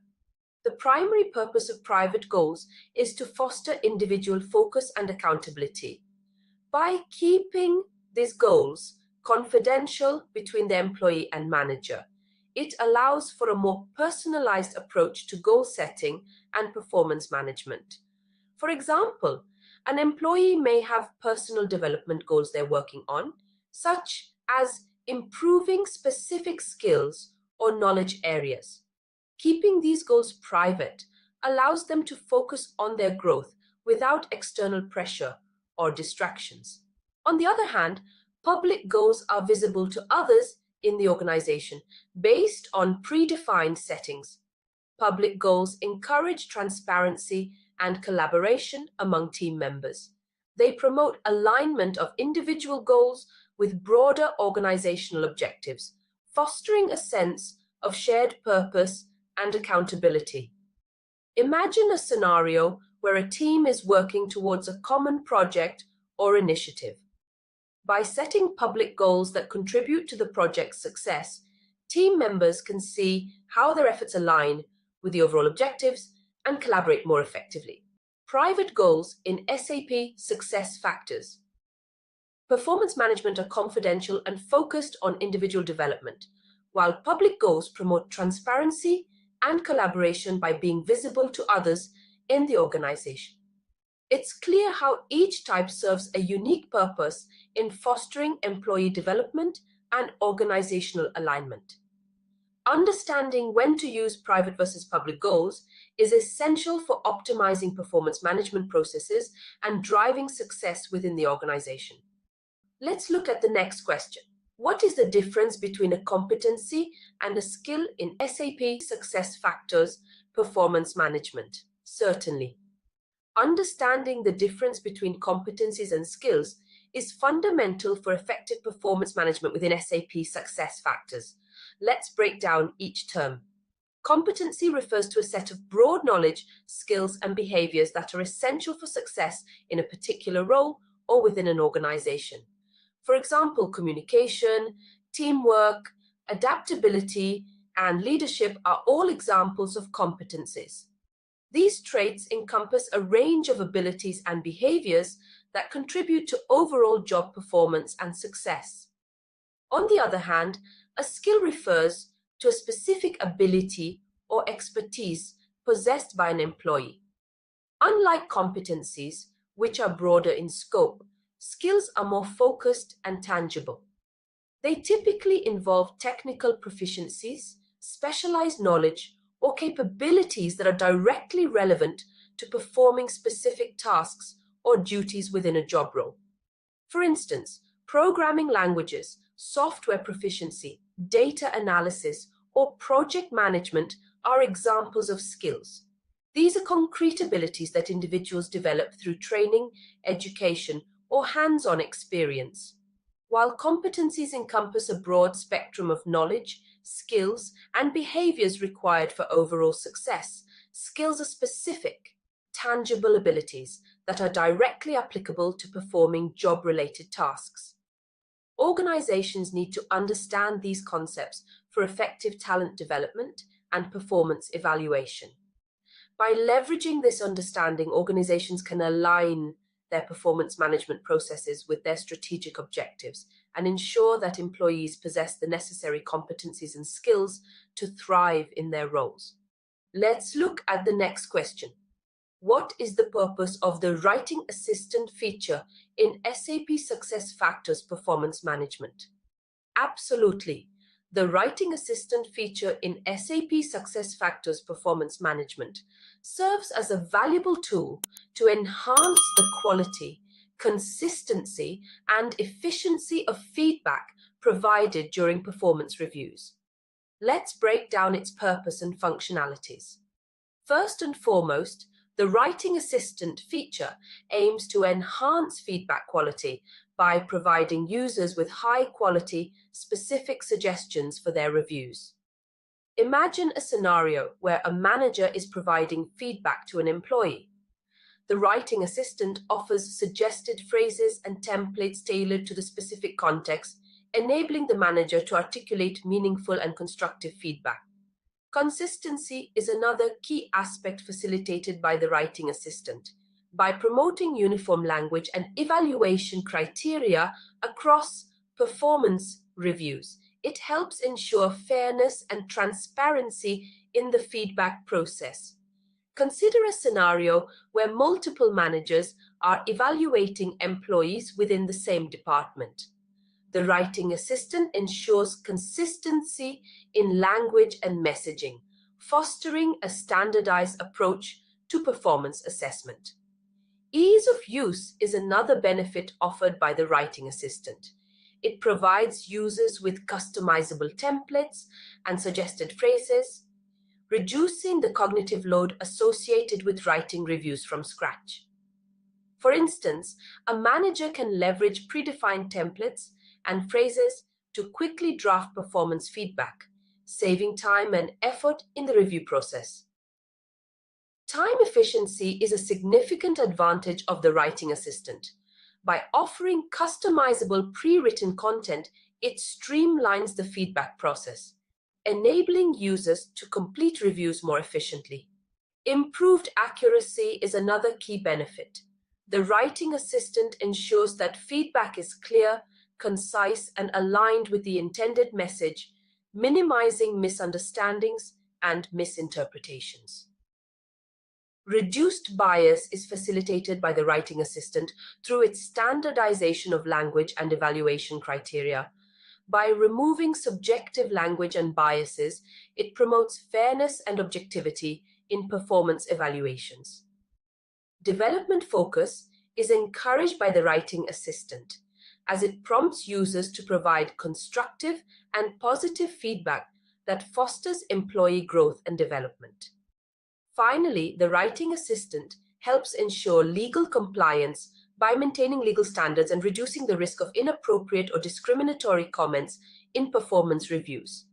The primary purpose of private goals is to foster individual focus and accountability. By keeping these goals confidential between the employee and manager, it allows for a more personalized approach to goal setting and performance management. For example, an employee may have personal development goals they're working on, such as improving specific skills or knowledge areas. Keeping these goals private allows them to focus on their growth without external pressure or distractions. On the other hand, public goals are visible to others in the organization based on predefined settings. Public goals encourage transparency and collaboration among team members. They promote alignment of individual goals with broader organizational objectives, fostering a sense of shared purpose and accountability. Imagine a scenario where a team is working towards a common project or initiative. By setting public goals that contribute to the project's success, team members can see how their efforts align with the overall objectives and collaborate more effectively. Private goals in SAP SuccessFactors. Performance management are confidential and focused on individual development, while public goals promote transparency and collaboration by being visible to others in the organization. It's clear how each type serves a unique purpose in fostering employee development and organizational alignment. Understanding when to use private versus public goals is essential for optimizing performance management processes and driving success within the organization. Let's look at the next question. What is the difference between a competency and a skill in SAP SuccessFactors performance management? Certainly. Understanding the difference between competencies and skills is fundamental for effective performance management within SAP SuccessFactors. Let's break down each term. Competency refers to a set of broad knowledge, skills, and behaviors that are essential for success in a particular role or within an organization. For example, communication, teamwork, adaptability, and leadership are all examples of competencies. These traits encompass a range of abilities and behaviors that contribute to overall job performance and success. On the other hand, a skill refers to a specific ability or expertise possessed by an employee. Unlike competencies, which are broader in scope, skills are more focused and tangible. They typically involve technical proficiencies, specialized knowledge, or capabilities that are directly relevant to performing specific tasks or duties within a job role. For instance, programming languages, software proficiency, data analysis, or project management are examples of skills. These are concrete abilities that individuals develop through training, education, or hands-on experience. While competencies encompass a broad spectrum of knowledge, skills, and behaviors required for overall success, skills are specific, tangible abilities that are directly applicable to performing job-related tasks. Organizations need to understand these concepts for effective talent development and performance evaluation. By leveraging this understanding, organizations can align their performance management processes with their strategic objectives and ensure that employees possess the necessary competencies and skills to thrive in their roles. Let's look at the next question. What is the purpose of the Writing Assistant feature in SAP SuccessFactors Performance Management? Absolutely. The Writing Assistant feature in SAP SuccessFactors Performance Management serves as a valuable tool to enhance the quality, consistency, and efficiency of feedback provided during performance reviews. Let's break down its purpose and functionalities. First and foremost, the Writing Assistant feature aims to enhance feedback quality by providing users with high-quality, specific suggestions for their reviews. Imagine a scenario where a manager is providing feedback to an employee. The Writing Assistant offers suggested phrases and templates tailored to the specific context, enabling the manager to articulate meaningful and constructive feedback. Consistency is another key aspect facilitated by the Writing Assistant. By promoting uniform language and evaluation criteria across performance reviews, it helps ensure fairness and transparency in the feedback process. Consider a scenario where multiple managers are evaluating employees within the same department. The Writing Assistant ensures consistency in language and messaging, fostering a standardized approach to performance assessment. Ease of use is another benefit offered by the Writing Assistant. It provides users with customizable templates and suggested phrases, reducing the cognitive load associated with writing reviews from scratch. For instance, a manager can leverage predefined templates and phrases to quickly draft performance feedback, saving time and effort in the review process. Time efficiency is a significant advantage of the Writing Assistant. By offering customizable pre-written content, it streamlines the feedback process, enabling users to complete reviews more efficiently. Improved accuracy is another key benefit. The Writing Assistant ensures that feedback is clear, concise, and aligned with the intended message, minimizing misunderstandings and misinterpretations. Reduced bias is facilitated by the Writing Assistant through its standardization of language and evaluation criteria. By removing subjective language and biases, it promotes fairness and objectivity in performance evaluations. Development focus is encouraged by the Writing Assistant, as it prompts users to provide constructive and positive feedback that fosters employee growth and development. Finally, the Writing Assistant helps ensure legal compliance by maintaining legal standards and reducing the risk of inappropriate or discriminatory comments in performance reviews.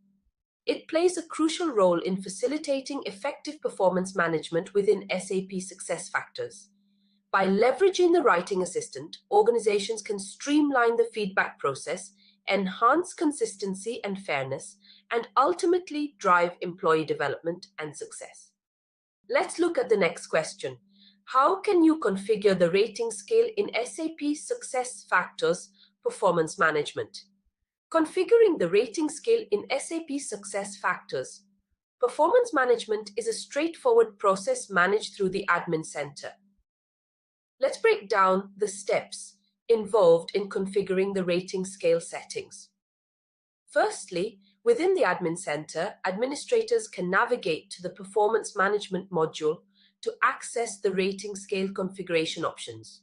It plays a crucial role in facilitating effective performance management within SAP SuccessFactors. By leveraging the Writing Assistant, organizations can streamline the feedback process, enhance consistency and fairness, and ultimately drive employee development and success. Let's look at the next question. How can you configure the rating scale in SAP SuccessFactors Performance Management? Configuring the rating scale in SAP SuccessFactors Performance management is a straightforward process managed through the admin center. Let's break down the steps involved in configuring the rating scale settings. Firstly, within the admin center, administrators can navigate to the performance management module to access the rating scale configuration options.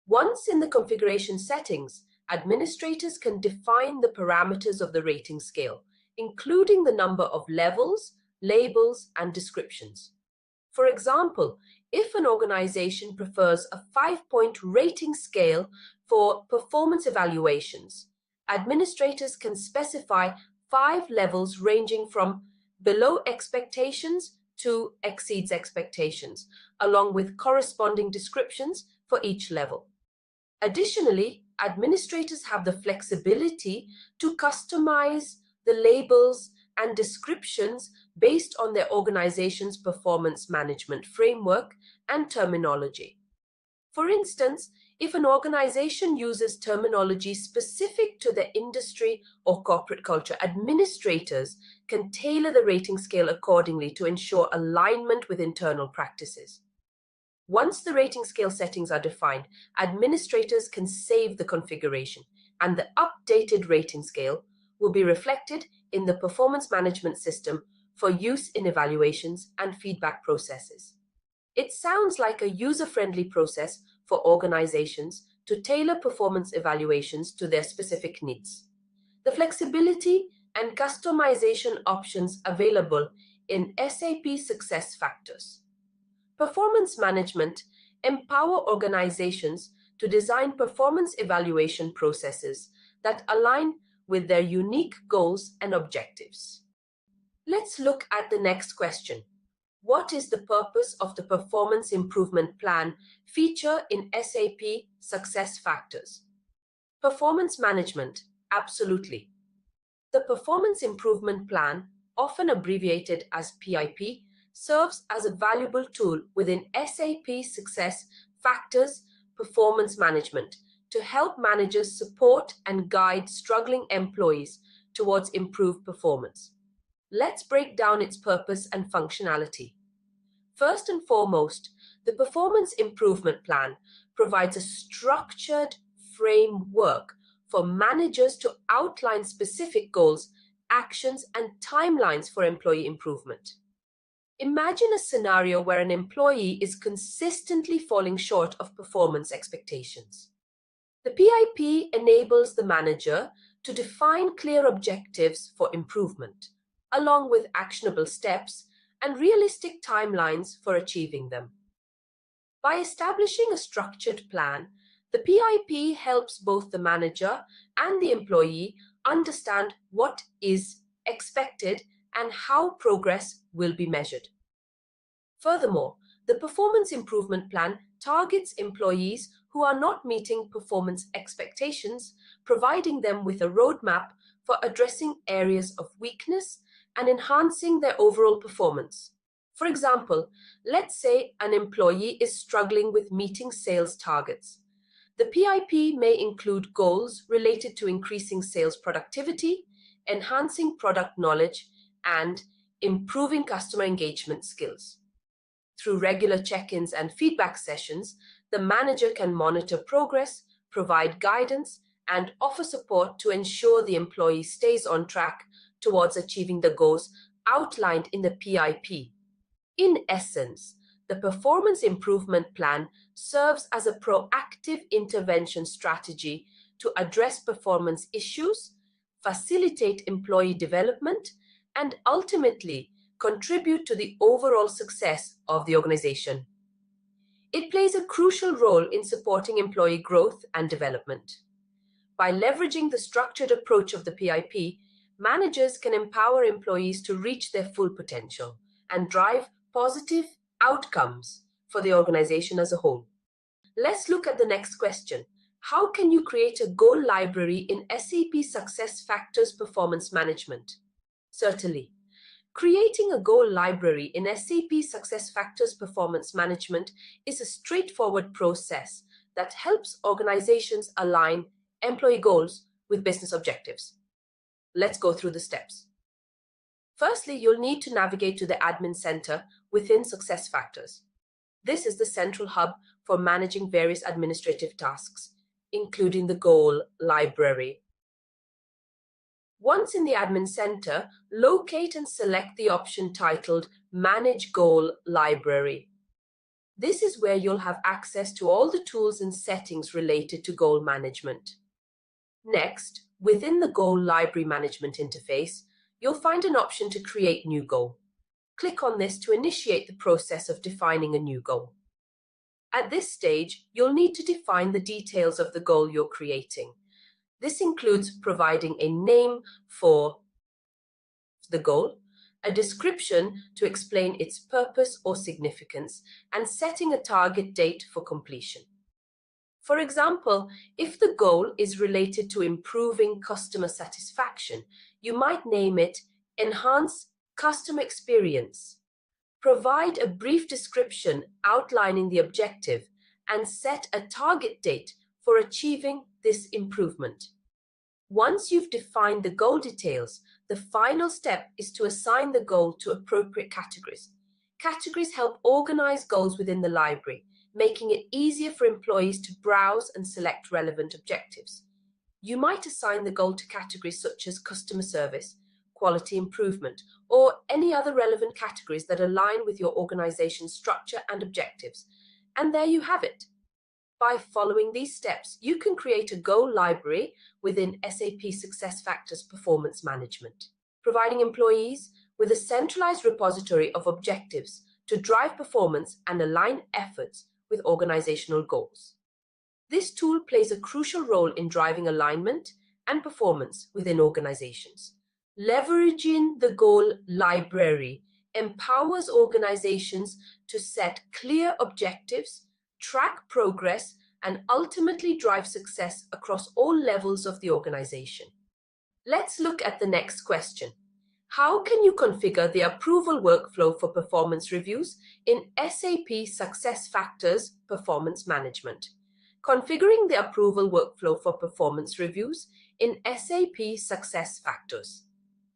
Once in the configuration settings, administrators can define the parameters of the rating scale, including the number of levels, labels, and descriptions. For example, if an organization prefers a 5-point rating scale for performance evaluations, administrators can specify 5 levels ranging from below expectations to exceeds expectations, along with corresponding descriptions for each level. Additionally, administrators have the flexibility to customize the labels and descriptions based on their organization's performance management framework and terminology. For instance, if an organization uses terminology specific to their industry or corporate culture, administrators can tailor the rating scale accordingly to ensure alignment with internal practices. Once the rating scale settings are defined, administrators can save the configuration, and the updated rating scale will be reflected in the performance management system for use in evaluations and feedback processes. It sounds like a user-friendly process for organizations to tailor performance evaluations to their specific needs. The flexibility and customization options available in SAP SuccessFactors. Performance management empower organizations to design performance evaluation processes that align with their unique goals and objectives. Let's look at the next question. What is the purpose of the Performance Improvement Plan feature in SAP SuccessFactors? Performance management, absolutely. The Performance Improvement Plan, often abbreviated as PIP, serves as a valuable tool within SAP SuccessFactors performance management to help managers support and guide struggling employees towards improved performance. Let's break down its purpose and functionality. First and foremost, the Performance Improvement Plan provides a structured framework for managers to outline specific goals, actions, and timelines for employee improvement. Imagine a scenario where an employee is consistently falling short of performance expectations. The PIP enables the manager to define clear objectives for improvement, along with actionable steps and realistic timelines for achieving them. By establishing a structured plan, the PIP helps both the manager and the employee understand what is expected and how progress will be measured. Furthermore, the Performance Improvement Plan targets employees who are not meeting performance expectations, providing them with a roadmap for addressing areas of weakness and enhancing their overall performance. For example, let's say an employee is struggling with meeting sales targets. The PIP may include goals related to increasing sales productivity, enhancing product knowledge, and improving customer engagement skills. Through regular check-ins and feedback sessions, the manager can monitor progress, provide guidance, and offer support to ensure the employee stays on track towards achieving the goals outlined in the PIP. In essence, the Performance Improvement Plan serves as a proactive intervention strategy to address performance issues, facilitate employee development, and ultimately contribute to the overall success of the organization. It plays a crucial role in supporting employee growth and development. By leveraging the structured approach of the PIP, managers can empower employees to reach their full potential and drive positive outcomes for the organization as a whole. Let's look at the next question. How can you create a goal library in SAP SuccessFactors Performance Management? Certainly. Creating a goal library in SAP SuccessFactors Performance Management is a straightforward process that helps organizations align employee goals with business objectives. Let's go through the steps. Firstly, you'll need to navigate to the Admin Center within SuccessFactors. This is the central hub for managing various administrative tasks, including the goal library. Once in the Admin Center, locate and select the option titled Manage Goal Library. This is where you'll have access to all the tools and settings related to goal management. Next, within the Goal Library Management interface, you'll find an option to create new goal. Click on this to initiate the process of defining a new goal. At this stage, you'll need to define the details of the goal you're creating. This includes providing a name for the goal, a description to explain its purpose or significance, and setting a target date for completion. For example, if the goal is related to improving customer satisfaction, you might name it Enhance Customer Experience. Provide a brief description outlining the objective and set a target date for achieving this improvement. Once you've defined the goal details, the final step is to assign the goal to appropriate categories. Categories help organize goals within the library, making it easier for employees to browse and select relevant objectives. You might assign the goal to categories such as customer service, quality improvement, or any other relevant categories that align with your organization's structure and objectives. And there you have it. By following these steps, you can create a goal library within SAP SuccessFactors Performance Management, providing employees with a centralized repository of objectives to drive performance and align efforts with organizational goals. This tool plays a crucial role in driving alignment and performance within organizations. Leveraging the goal library empowers organizations to set clear objectives, track progress, and ultimately drive success across all levels of the organization. Let's look at the next question. How can you configure the approval workflow for performance reviews in SAP SuccessFactors Performance Management? Configuring the approval workflow for performance reviews in SAP SuccessFactors.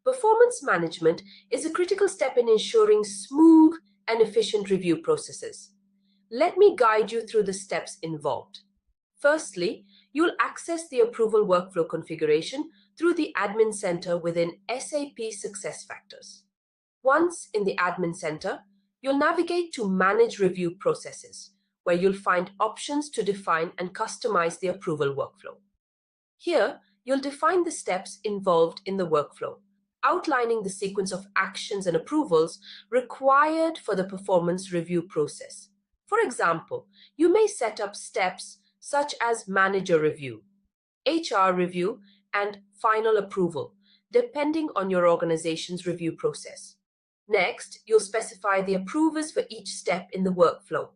Performance management is a critical step in ensuring smooth and efficient review processes. Let me guide you through the steps involved. Firstly, you'll access the approval workflow configuration through the Admin Center within SAP SuccessFactors. Once in the Admin Center, you'll navigate to Manage Review Processes, where you'll find options to define and customize the approval workflow. Here, you'll define the steps involved in the workflow, outlining the sequence of actions and approvals required for the performance review process. For example, you may set up steps such as Manager Review, HR Review, and Final Approval, depending on your organization's review process. Next, you'll specify the approvers for each step in the workflow.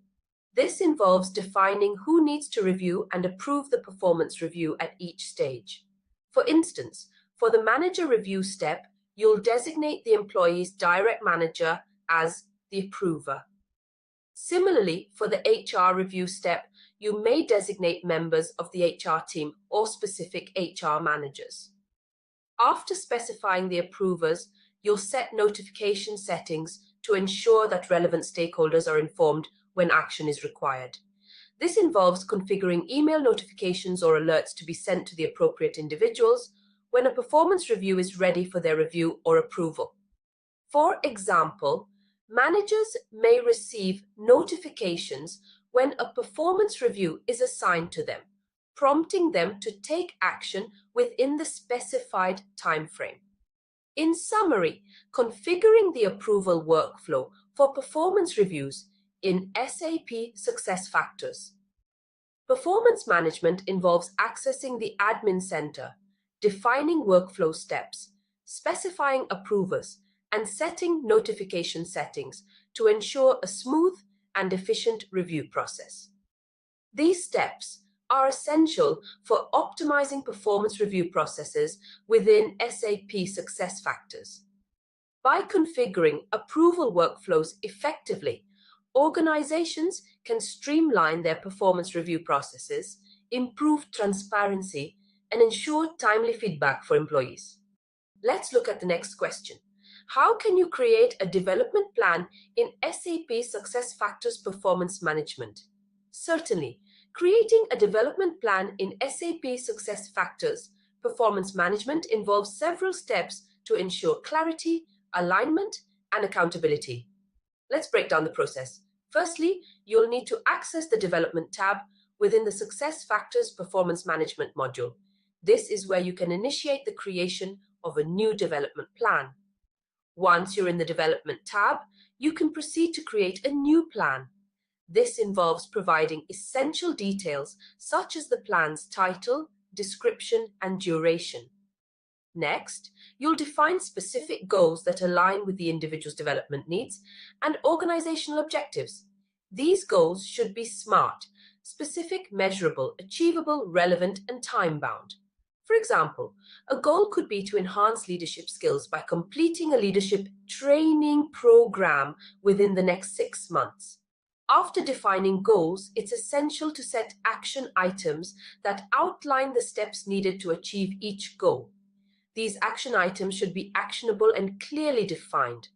This involves defining who needs to review and approve the performance review at each stage. For instance, for the Manager Review step, you'll designate the employee's direct manager as the approver. Similarly, for the HR review step, you may designate members of the HR team or specific HR managers. After specifying the approvers, you'll set notification settings to ensure that relevant stakeholders are informed when action is required. This involves configuring email notifications or alerts to be sent to the appropriate individuals when a performance review is ready for their review or approval. For example, managers may receive notifications when a performance review is assigned to them, prompting them to take action within the specified time frame. In summary, configuring the approval workflow for performance reviews in SAP SuccessFactors. Performance management involves accessing the Admin Center, defining workflow steps, specifying approvers, and setting notification settings to ensure a smooth and efficient review process. These steps are essential for optimizing performance review processes within SAP SuccessFactors. By configuring approval workflows effectively, organizations can streamline their performance review processes, improve transparency, and ensure timely feedback for employees. Let's look at the next question. How can you create a development plan in SAP SuccessFactors Performance Management? Certainly, creating a development plan in SAP SuccessFactors Performance Management involves several steps to ensure clarity, alignment, and accountability. Let's break down the process. Firstly, you'll need to access the Development tab within the SuccessFactors Performance Management module. This is where you can initiate the creation of a new development plan. Once you're in the Development tab, you can proceed to create a new plan. This involves providing essential details such as the plan's title, description, and duration. Next, you'll define specific goals that align with the individual's development needs and organizational objectives. These goals should be SMART, specific, measurable, achievable, relevant, and time-bound. For example, a goal could be to enhance leadership skills by completing a leadership training program within the next 6 months. After defining goals, it's essential to set action items that outline the steps needed to achieve each goal. These action items should be actionable and clearly defined.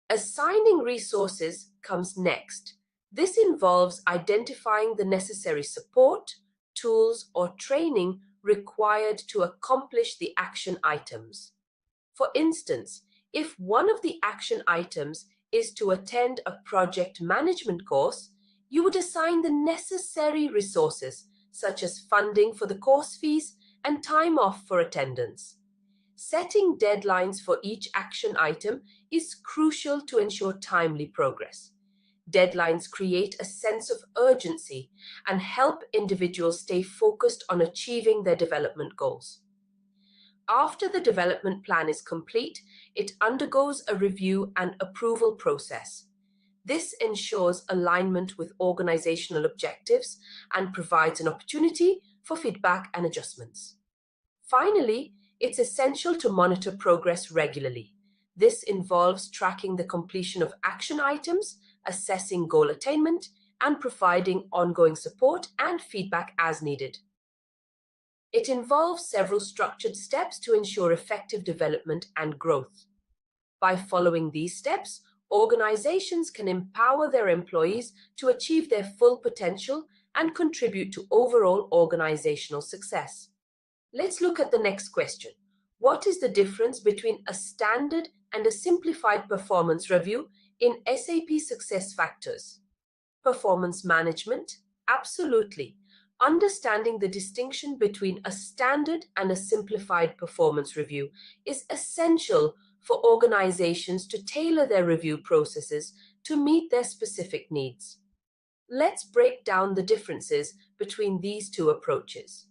Assigning resources comes next. This involves identifying the necessary support, tools, or training required to accomplish the action items. For instance, if one of the action items is to attend a project management course, you would assign the necessary resources, such as funding for the course fees and time off for attendance. Setting deadlines for each action item is crucial to ensure timely progress. Deadlines create a sense of urgency and help individuals stay focused on achieving their development goals. After the development plan is complete, it undergoes a review and approval process. This ensures alignment with organizational objectives and provides an opportunity for feedback and adjustments. Finally, it's essential to monitor progress regularly. This involves tracking the completion of action items, assessing goal attainment, and providing ongoing support and feedback as needed. It involves several structured steps to ensure effective development and growth. By following these steps, organizations can empower their employees to achieve their full potential and contribute to overall organizational success. Let's look at the next question. What is the difference between a standard and a simplified performance review in SAP SuccessFactors? Performance management? Absolutely. Understanding the distinction between a standard and a simplified performance review is essential for organizations to tailor their review processes to meet their specific needs. Let's break down the differences between these two approaches.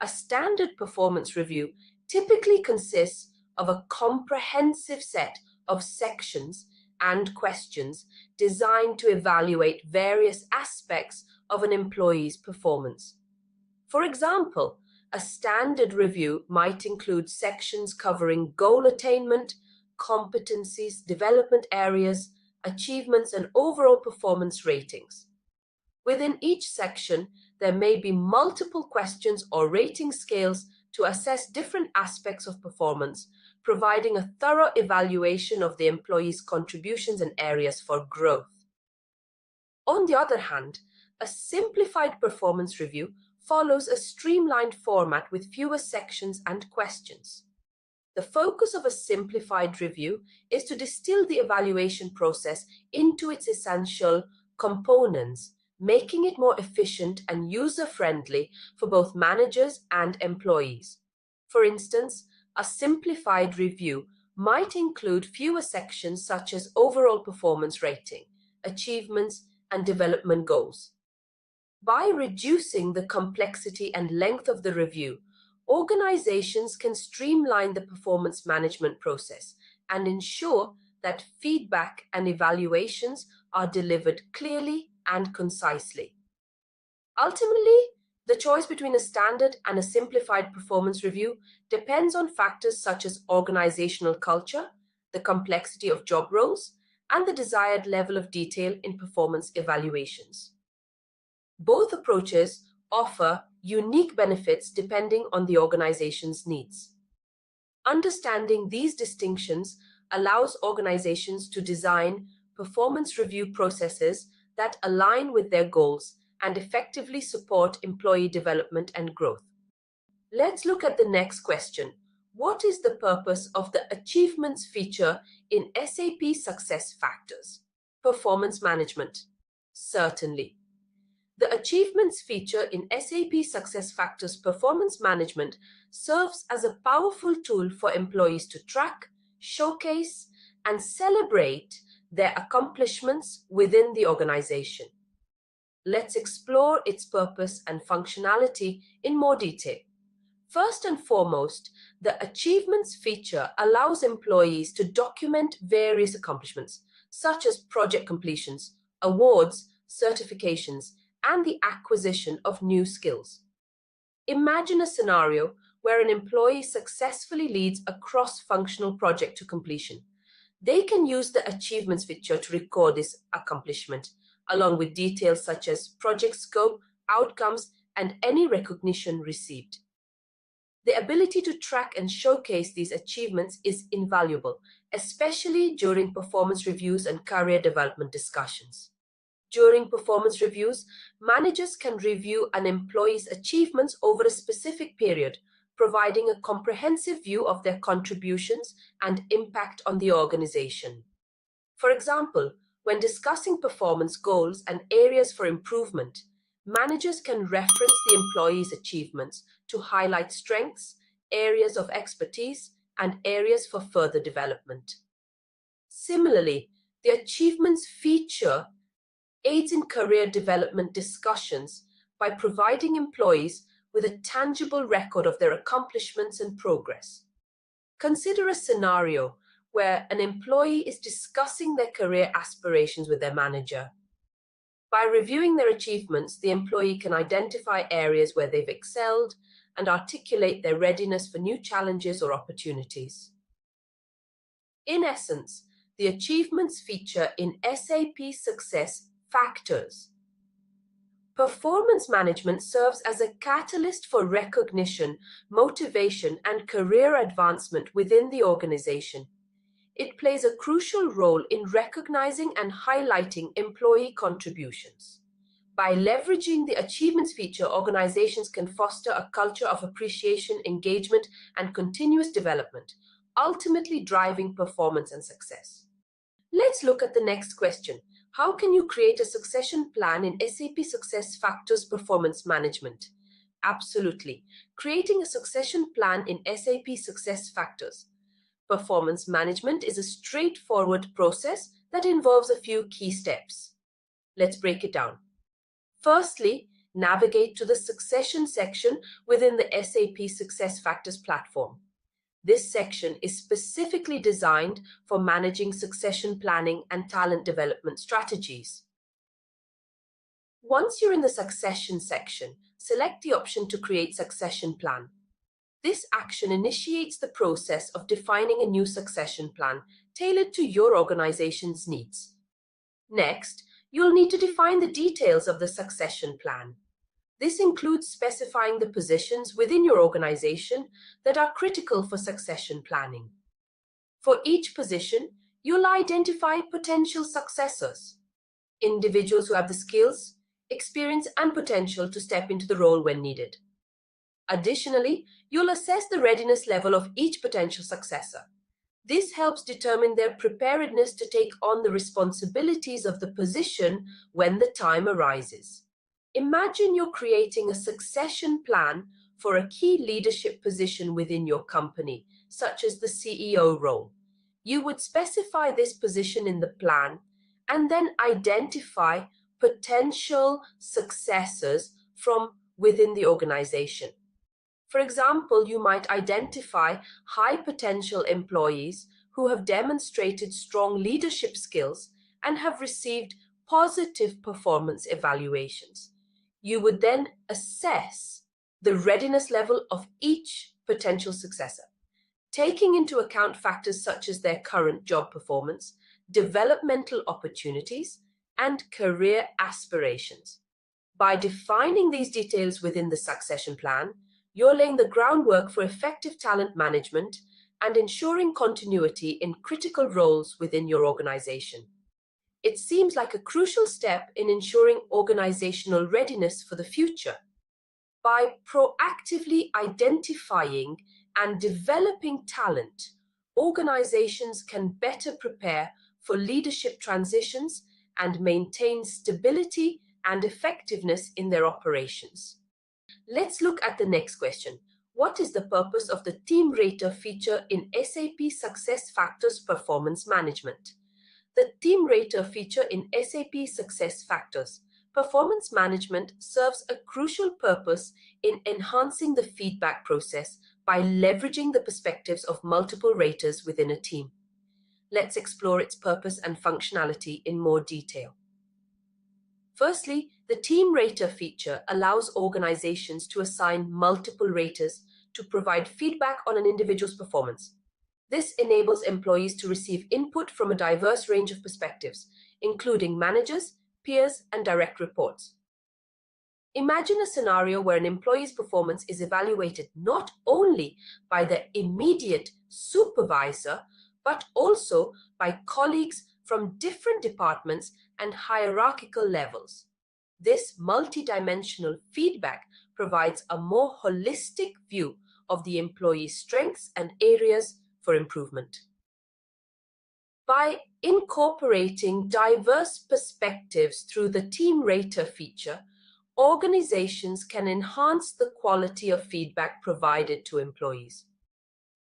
A standard performance review typically consists of a comprehensive set of sections and questions designed to evaluate various aspects of an employee's performance. For example, a standard review might include sections covering goal attainment, competencies, development areas, achievements, and overall performance ratings. Within each section, there may be multiple questions or rating scales to assess different aspects of performance, providing a thorough evaluation of the employee's contributions and areas for growth. On the other hand, a simplified performance review follows a streamlined format with fewer sections and questions. The focus of a simplified review is to distill the evaluation process into its essential components, making it more efficient and user-friendly for both managers and employees. For instance, a simplified review might include fewer sections such as overall performance rating, achievements, and development goals. By reducing the complexity and length of the review, organizations can streamline the performance management process and ensure that feedback and evaluations are delivered clearly and concisely. Ultimately, the choice between a standard and a simplified performance review depends on factors such as organizational culture, the complexity of job roles, and the desired level of detail in performance evaluations. Both approaches offer unique benefits depending on the organization's needs. Understanding these distinctions allows organizations to design performance review processes that align with their goals and effectively support employee development and growth. Let's look at the next question. What is the purpose of the Achievements feature in SAP SuccessFactors? Performance management. Certainly. The Achievements feature in SAP SuccessFactors Performance Management serves as a powerful tool for employees to track, showcase, and celebrate their accomplishments within the organization. Let's explore its purpose and functionality in more detail. First and foremost, the Achievements feature allows employees to document various accomplishments, such as project completions, awards, certifications, and the acquisition of new skills. Imagine a scenario where an employee successfully leads a cross-functional project to completion. They can use the Achievements feature to record this accomplishment, along with details such as project scope, outcomes, and any recognition received. The ability to track and showcase these achievements is invaluable, especially during performance reviews and career development discussions. During performance reviews, managers can review an employee's achievements over a specific period, providing a comprehensive view of their contributions and impact on the organization. For example, when discussing performance goals and areas for improvement, managers can reference the employee's achievements to highlight strengths, areas of expertise, and areas for further development. Similarly, the Achievements feature aids in career development discussions by providing employees with a tangible record of their accomplishments and progress. Consider a scenario where an employee is discussing their career aspirations with their manager. By reviewing their achievements, the employee can identify areas where they've excelled and articulate their readiness for new challenges or opportunities. In essence, the Achievements feature in SAP SuccessFactors. Performance management serves as a catalyst for recognition, motivation, and career advancement within the organization. It plays a crucial role in recognizing and highlighting employee contributions. By leveraging the Achievements feature, organizations can foster a culture of appreciation, engagement, and continuous development, ultimately driving performance and success. Let's look at the next question. How can you create a succession plan in SAP SuccessFactors Performance Management? Absolutely. Creating a succession plan in SAP SuccessFactors Performance Management is a straightforward process that involves a few key steps. Let's break it down. Firstly, navigate to the Succession section within the SAP SuccessFactors platform. This section is specifically designed for managing succession planning and talent development strategies. Once you're in the Succession section, select the option to create succession plan. This action initiates the process of defining a new succession plan tailored to your organization's needs. Next, you'll need to define the details of the succession plan. This includes specifying the positions within your organization that are critical for succession planning. For each position, you'll identify potential successors, individuals who have the skills, experience, and potential to step into the role when needed. Additionally, you'll assess the readiness level of each potential successor. This helps determine their preparedness to take on the responsibilities of the position when the time arises. Imagine you're creating a succession plan for a key leadership position within your company, such as the CEO role. You would specify this position in the plan and then identify potential successors from within the organization. For example, you might identify high potential employees who have demonstrated strong leadership skills and have received positive performance evaluations. You would then assess the readiness level of each potential successor, taking into account factors such as their current job performance, developmental opportunities, and career aspirations. By defining these details within the succession plan, you're laying the groundwork for effective talent management and ensuring continuity in critical roles within your organization. It seems like a crucial step in ensuring organizational readiness for the future. By proactively identifying and developing talent, organizations can better prepare for leadership transitions and maintain stability and effectiveness in their operations. Let's look at the next question. What is the purpose of the Team Rater feature in SAP SuccessFactors Performance Management? The Team Rater feature in SAP SuccessFactors Performance Management serves a crucial purpose in enhancing the feedback process by leveraging the perspectives of multiple raters within a team. Let's explore its purpose and functionality in more detail. Firstly, the Team Rater feature allows organizations to assign multiple raters to provide feedback on an individual's performance. This enables employees to receive input from a diverse range of perspectives, including managers, peers, and direct reports. Imagine a scenario where an employee's performance is evaluated not only by the immediate supervisor, but also by colleagues from different departments and hierarchical levels. This multidimensional feedback provides a more holistic view of the employee's strengths and areas for improvement. By incorporating diverse perspectives through the Team Rater feature, organizations can enhance the quality of feedback provided to employees.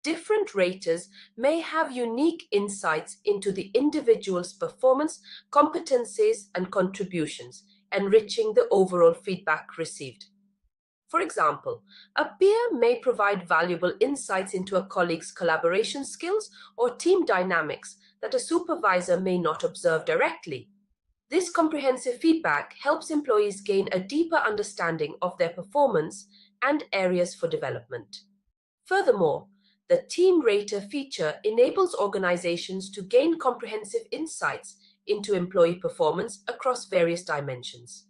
Different raters may have unique insights into the individual's performance, competencies, and contributions, enriching the overall feedback received. For example, a peer may provide valuable insights into a colleague's collaboration skills or team dynamics that a supervisor may not observe directly. This comprehensive feedback helps employees gain a deeper understanding of their performance and areas for development. Furthermore, the Team Rater feature enables organizations to gain comprehensive insights into employee performance across various dimensions.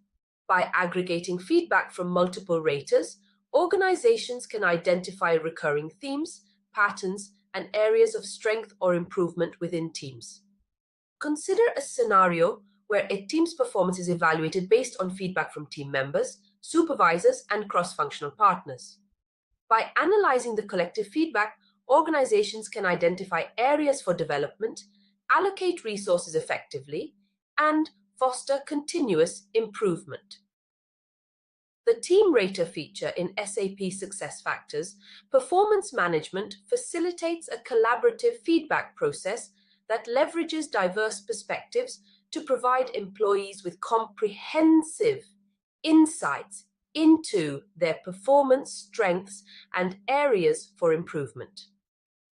By aggregating feedback from multiple raters, organizations can identify recurring themes, patterns, and areas of strength or improvement within teams. Consider a scenario where a team's performance is evaluated based on feedback from team members, supervisors, and cross-functional partners. By analyzing the collective feedback, organizations can identify areas for development, allocate resources effectively, and foster continuous improvement. The Team Rater feature in SAP SuccessFactors Performance Management facilitates a collaborative feedback process that leverages diverse perspectives to provide employees with comprehensive insights into their performance, strengths, and areas for improvement.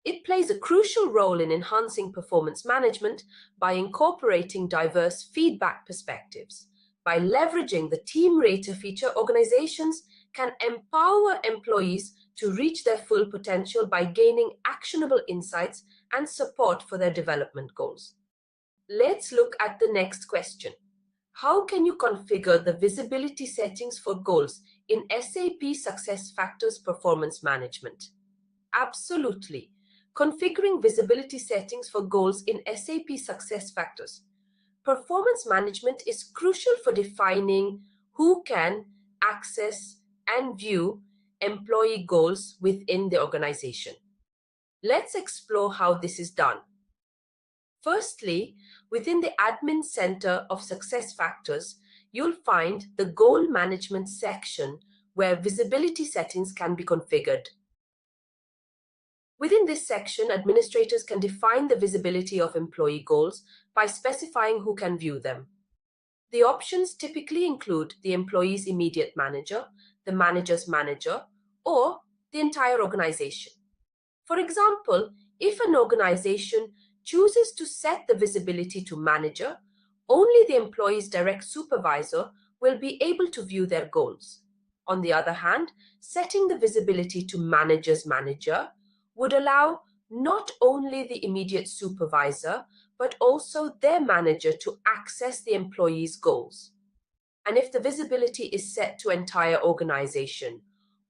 It plays a crucial role in enhancing performance management by incorporating diverse feedback perspectives. By leveraging the Team Rater feature, organizations can empower employees to reach their full potential by gaining actionable insights and support for their development goals. Let's look at the next question. How can you configure the visibility settings for goals in SAP SuccessFactors Performance Management? Absolutely. Configuring visibility settings for goals in SAP SuccessFactors Performance Management is crucial for defining who can access and view employee goals within the organization. Let's explore how this is done. Firstly, within the Admin Center of SuccessFactors, you'll find the Goal Management section where visibility settings can be configured. Within this section, administrators can define the visibility of employee goals by specifying who can view them. The options typically include the employee's immediate manager, the manager's manager, or the entire organization. For example, if an organization chooses to set the visibility to manager, only the employee's direct supervisor will be able to view their goals. On the other hand, setting the visibility to manager's manager would allow not only the immediate supervisor, but also their manager to access the employee's goals. And if the visibility is set to entire organization,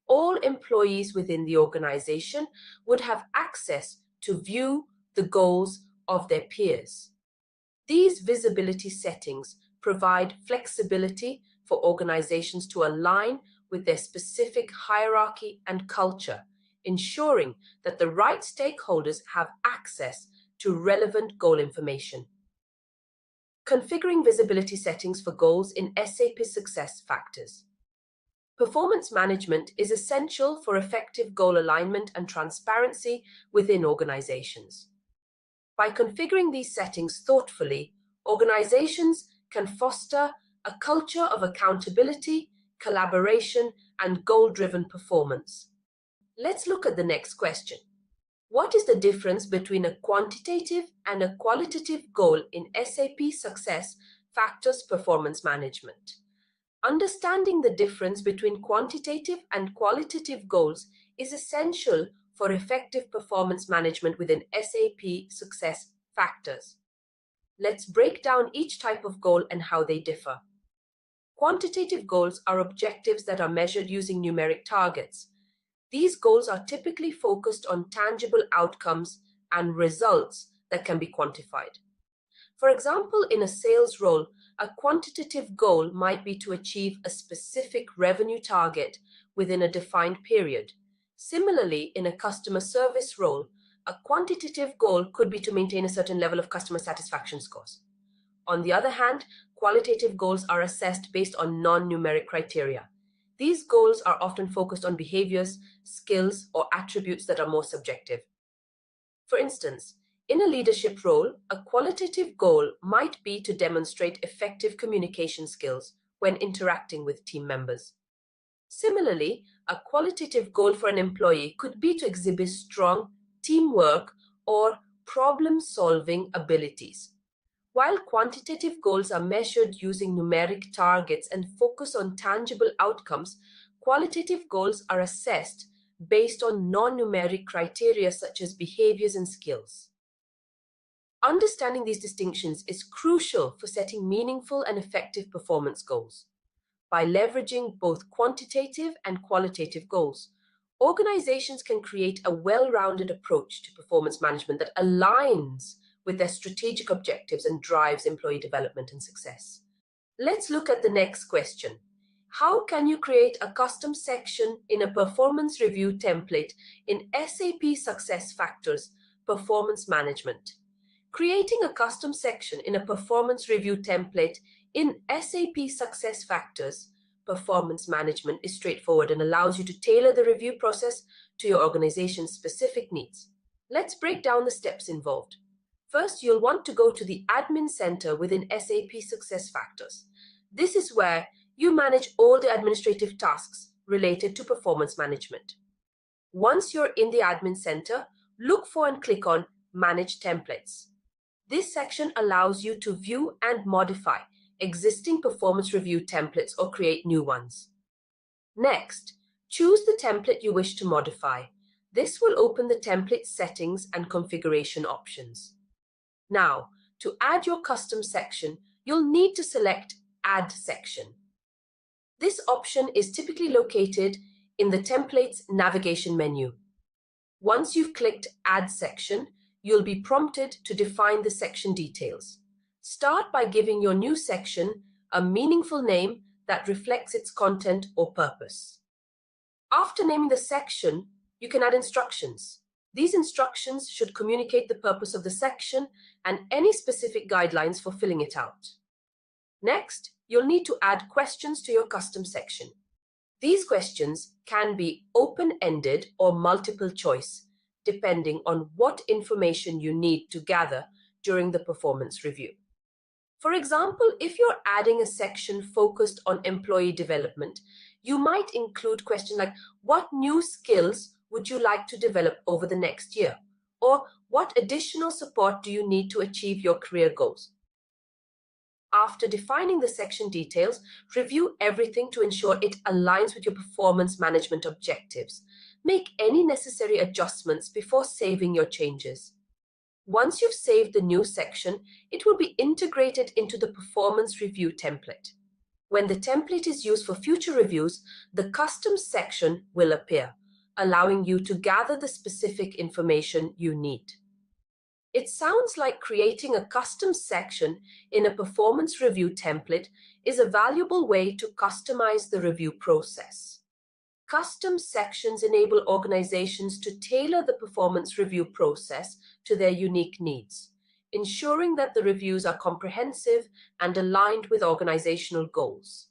all employees within the organization would have access to view the goals of their peers. These visibility settings provide flexibility for organizations to align with their specific hierarchy and culture, ensuring that the right stakeholders have access to relevant goal information. Configuring visibility settings for goals in SAP SuccessFactors. Performance management is essential for effective goal alignment and transparency within organizations. By configuring these settings thoughtfully, organizations can foster a culture of accountability, collaboration, and goal-driven performance. Let's look at the next question. What is the difference between a quantitative and a qualitative goal in SAP SuccessFactors performance management? Understanding the difference between quantitative and qualitative goals is essential for effective performance management within SAP SuccessFactors. Let's break down each type of goal and how they differ. Quantitative goals are objectives that are measured using numeric targets. These goals are typically focused on tangible outcomes and results that can be quantified. For example, in a sales role, a quantitative goal might be to achieve a specific revenue target within a defined period. Similarly, in a customer service role, a quantitative goal could be to maintain a certain level of customer satisfaction scores. On the other hand, qualitative goals are assessed based on non-numeric criteria. These goals are often focused on behaviors, skills, or attributes that are more subjective. For instance, in a leadership role, a qualitative goal might be to demonstrate effective communication skills when interacting with team members. Similarly, a qualitative goal for an employee could be to exhibit strong teamwork or problem-solving abilities. While quantitative goals are measured using numeric targets and focus on tangible outcomes, qualitative goals are assessed based on non-numeric criteria such as behaviors and skills. Understanding these distinctions is crucial for setting meaningful and effective performance goals. By leveraging both quantitative and qualitative goals, organizations can create a well-rounded approach to performance management that aligns with their strategic objectives and drives employee development and success. Let's look at the next question. How can you create a custom section in a performance review template in SAP SuccessFactors Performance Management? Creating a custom section in a performance review template in SAP SuccessFactors Performance Management is straightforward and allows you to tailor the review process to your organization's specific needs. Let's break down the steps involved. First, you'll want to go to the Admin Center within SAP SuccessFactors. This is where you manage all the administrative tasks related to performance management. Once you're in the Admin Center, look for and click on Manage Templates. This section allows you to view and modify existing performance review templates or create new ones. Next, choose the template you wish to modify. This will open the template settings and configuration options. Now, to add your custom section, you'll need to select Add Section. This option is typically located in the Templates navigation menu. Once you've clicked Add Section, you'll be prompted to define the section details. Start by giving your new section a meaningful name that reflects its content or purpose. After naming the section, you can add instructions. These instructions should communicate the purpose of the section and any specific guidelines for filling it out. Next, you'll need to add questions to your custom section. These questions can be open-ended or multiple choice, depending on what information you need to gather during the performance review. For example, if you're adding a section focused on employee development, you might include questions like, what new skills would you like to develop over the next year? Or what additional support do you need to achieve your career goals? After defining the section details, review everything to ensure it aligns with your performance management objectives. Make any necessary adjustments before saving your changes. Once you've saved the new section, it will be integrated into the performance review template. When the template is used for future reviews, the custom section will appear. allowing you to gather the specific information you need. It sounds like creating a custom section in a performance review template is a valuable way to customize the review process. Custom sections enable organizations to tailor the performance review process to their unique needs, ensuring that the reviews are comprehensive and aligned with organizational goals.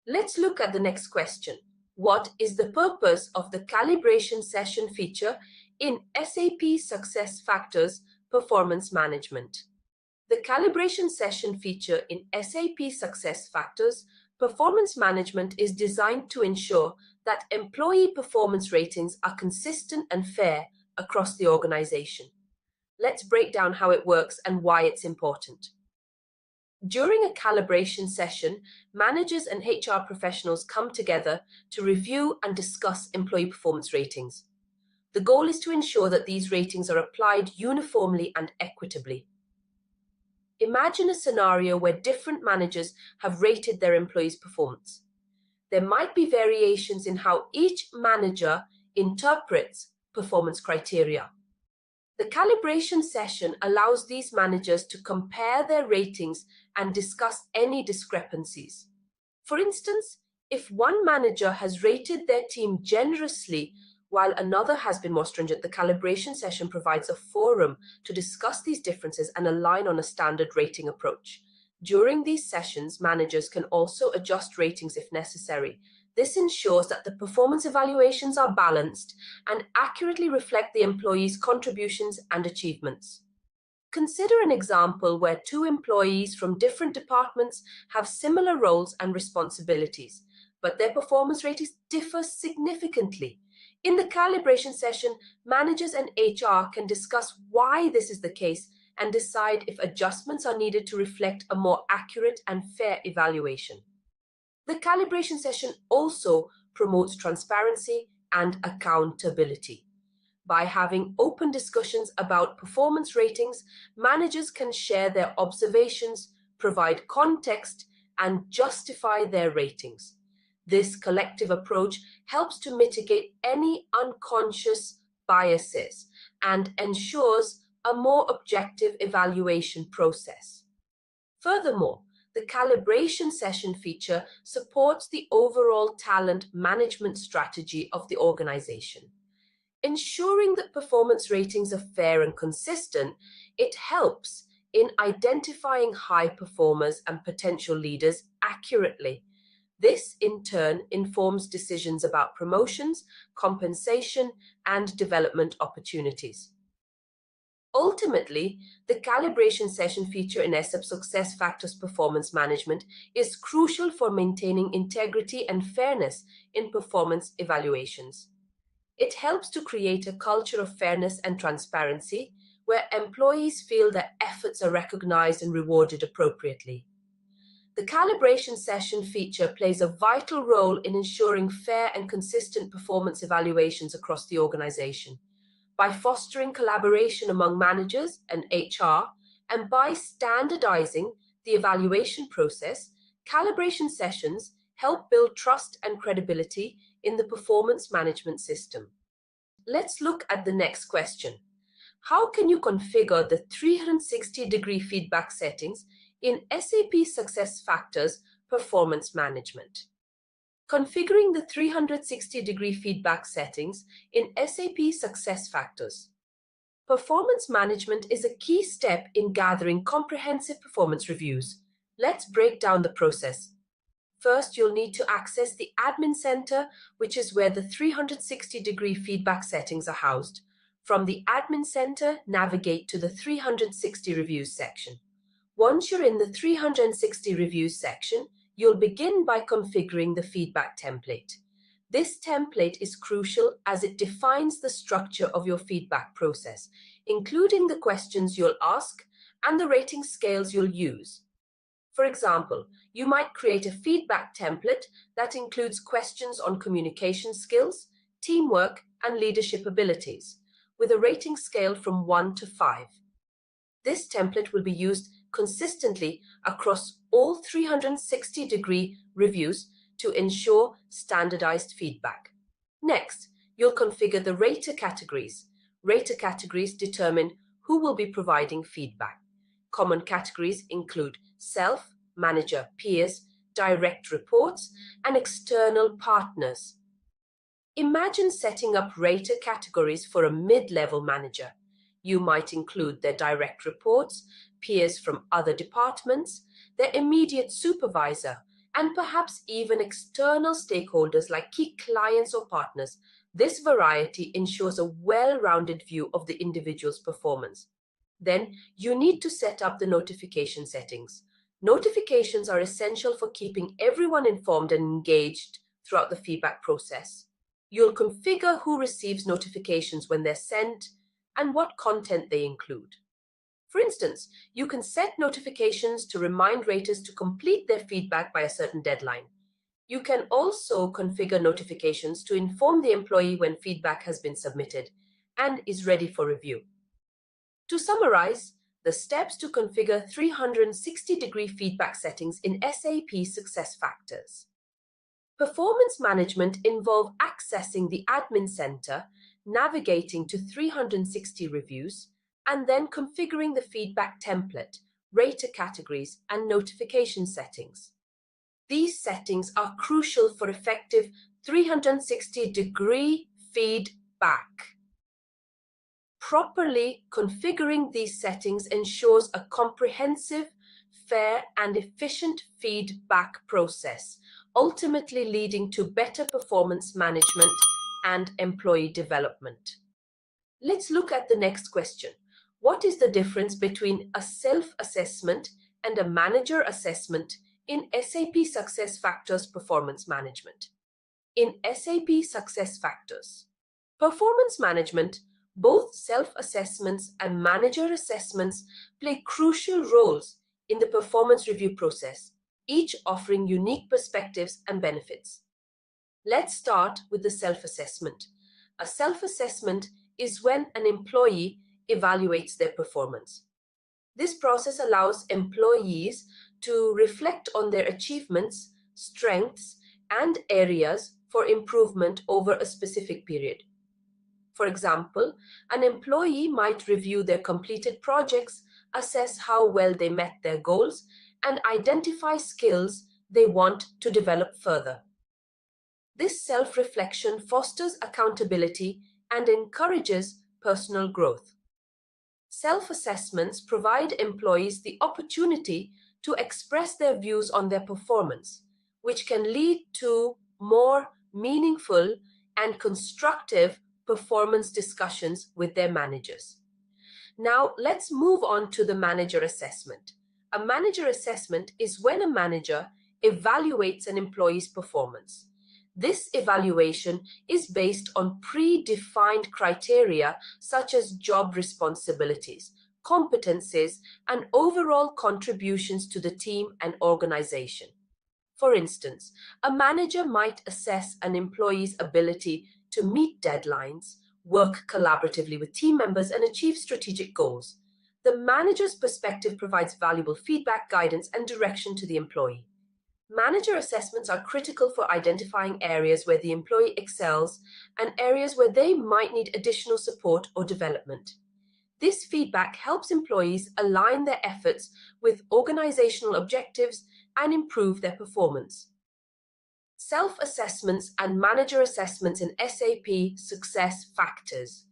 Let's look at the next question. What is the purpose of the calibration session feature in SAP SuccessFactors Performance Management? The calibration session feature in SAP SuccessFactors Performance Management is designed to ensure that employee performance ratings are consistent and fair across the organization. Let's break down how it works and why it's important. During a calibration session, managers and HR professionals come together to review and discuss employee performance ratings. The goal is to ensure that these ratings are applied uniformly and equitably. Imagine a scenario where different managers have rated their employees' performance. There might be variations in how each manager interprets performance criteria. The calibration session allows these managers to compare their ratings and discuss any discrepancies. For instance, if one manager has rated their team generously while another has been more stringent, the calibration session provides a forum to discuss these differences and align on a standard rating approach. During these sessions, managers can also adjust ratings if necessary. This ensures that the performance evaluations are balanced and accurately reflect the employees' contributions and achievements. Consider an example where two employees from different departments have similar roles and responsibilities, but their performance ratings differ significantly. In the calibration session, managers and HR can discuss why this is the case and decide if adjustments are needed to reflect a more accurate and fair evaluation. The calibration session also promotes transparency and accountability. By having open discussions about performance ratings, managers can share their observations, provide context, and justify their ratings. This collective approach helps to mitigate any unconscious biases and ensures a more objective evaluation process. Furthermore, the calibration session feature supports the overall talent management strategy of the organization. Ensuring that performance ratings are fair and consistent, it helps in identifying high performers and potential leaders accurately. This, in turn, informs decisions about promotions, compensation, and development opportunities. Ultimately, the calibration session feature in SAP SuccessFactors Performance Management is crucial for maintaining integrity and fairness in performance evaluations. It helps to create a culture of fairness and transparency where employees feel their efforts are recognized and rewarded appropriately. The calibration session feature plays a vital role in ensuring fair and consistent performance evaluations across the organization. By fostering collaboration among managers and HR, and by standardizing the evaluation process, calibration sessions help build trust and credibility in the performance management system. Let's look at the next question. How can you configure the 360-degree feedback settings in SAP SuccessFactors Performance Management? Configuring the 360-degree feedback settings in SAP SuccessFactors. Performance management is a key step in gathering comprehensive performance reviews. Let's break down the process. First, you'll need to access the Admin Center, which is where the 360-degree feedback settings are housed. From the Admin Center, navigate to the 360 Reviews section. Once you're in the 360 Reviews section, you'll begin by configuring the feedback template. This template is crucial as it defines the structure of your feedback process, including the questions you'll ask and the rating scales you'll use. For example, you might create a feedback template that includes questions on communication skills, teamwork, and leadership abilities, with a rating scale from 1 to 5. This template will be used consistently across all 360-degree reviews to ensure standardized feedback. Next, You'll configure the rater categories. Rater categories determine who will be providing feedback. Common categories include self, manager, peers, direct reports, and external partners. Imagine setting up rater categories for a mid-level manager. You might include their direct reports, peers from other departments, their immediate supervisor, and perhaps even external stakeholders like key clients or partners. This variety ensures a well-rounded view of the individual's performance. Then you need to set up the notification settings. Notifications are essential for keeping everyone informed and engaged throughout the feedback process. You'll configure who receives notifications when they're sent and what content they include. For instance, you can set notifications to remind raters to complete their feedback by a certain deadline. You can also configure notifications to inform the employee when feedback has been submitted and is ready for review. To summarize, the steps to configure 360-degree feedback settings in SAP SuccessFactors. Performance management involves accessing the admin center, navigating to 360 reviews, and then configuring the feedback template, rater categories, and notification settings. These settings are crucial for effective 360-degree feedback. Properly configuring these settings ensures a comprehensive, fair, and efficient feedback process, ultimately leading to better performance management and employee development. Let's look at the next question. What is the difference between a self-assessment and a manager assessment in SAP SuccessFactors performance management? In SAP SuccessFactors performance management, both self-assessments and manager assessments play crucial roles in the performance review process, each offering unique perspectives and benefits. Let's start with the self-assessment. A self-assessment is when an employee evaluates their performance. This process allows employees to reflect on their achievements, strengths, and areas for improvement over a specific period. For example, an employee might review their completed projects, assess how well they met their goals, and identify skills they want to develop further. This self-reflection fosters accountability and encourages personal growth. Self-assessments provide employees the opportunity to express their views on their performance, which can lead to more meaningful and constructive performance discussions with their managers. Now, let's move on to the manager assessment. A manager assessment is when a manager evaluates an employee's performance. This evaluation is based on predefined criteria such as job responsibilities, competencies, and overall contributions to the team and organization. For instance, a manager might assess an employee's ability to meet deadlines, work collaboratively with team members, and achieve strategic goals. The manager's perspective provides valuable feedback, guidance, and direction to the employee. Manager assessments are critical for identifying areas where the employee excels and areas where they might need additional support or development. This feedback helps employees align their efforts with organizational objectives and improve their performance. Self-assessments and manager assessments in SAP SuccessFactors.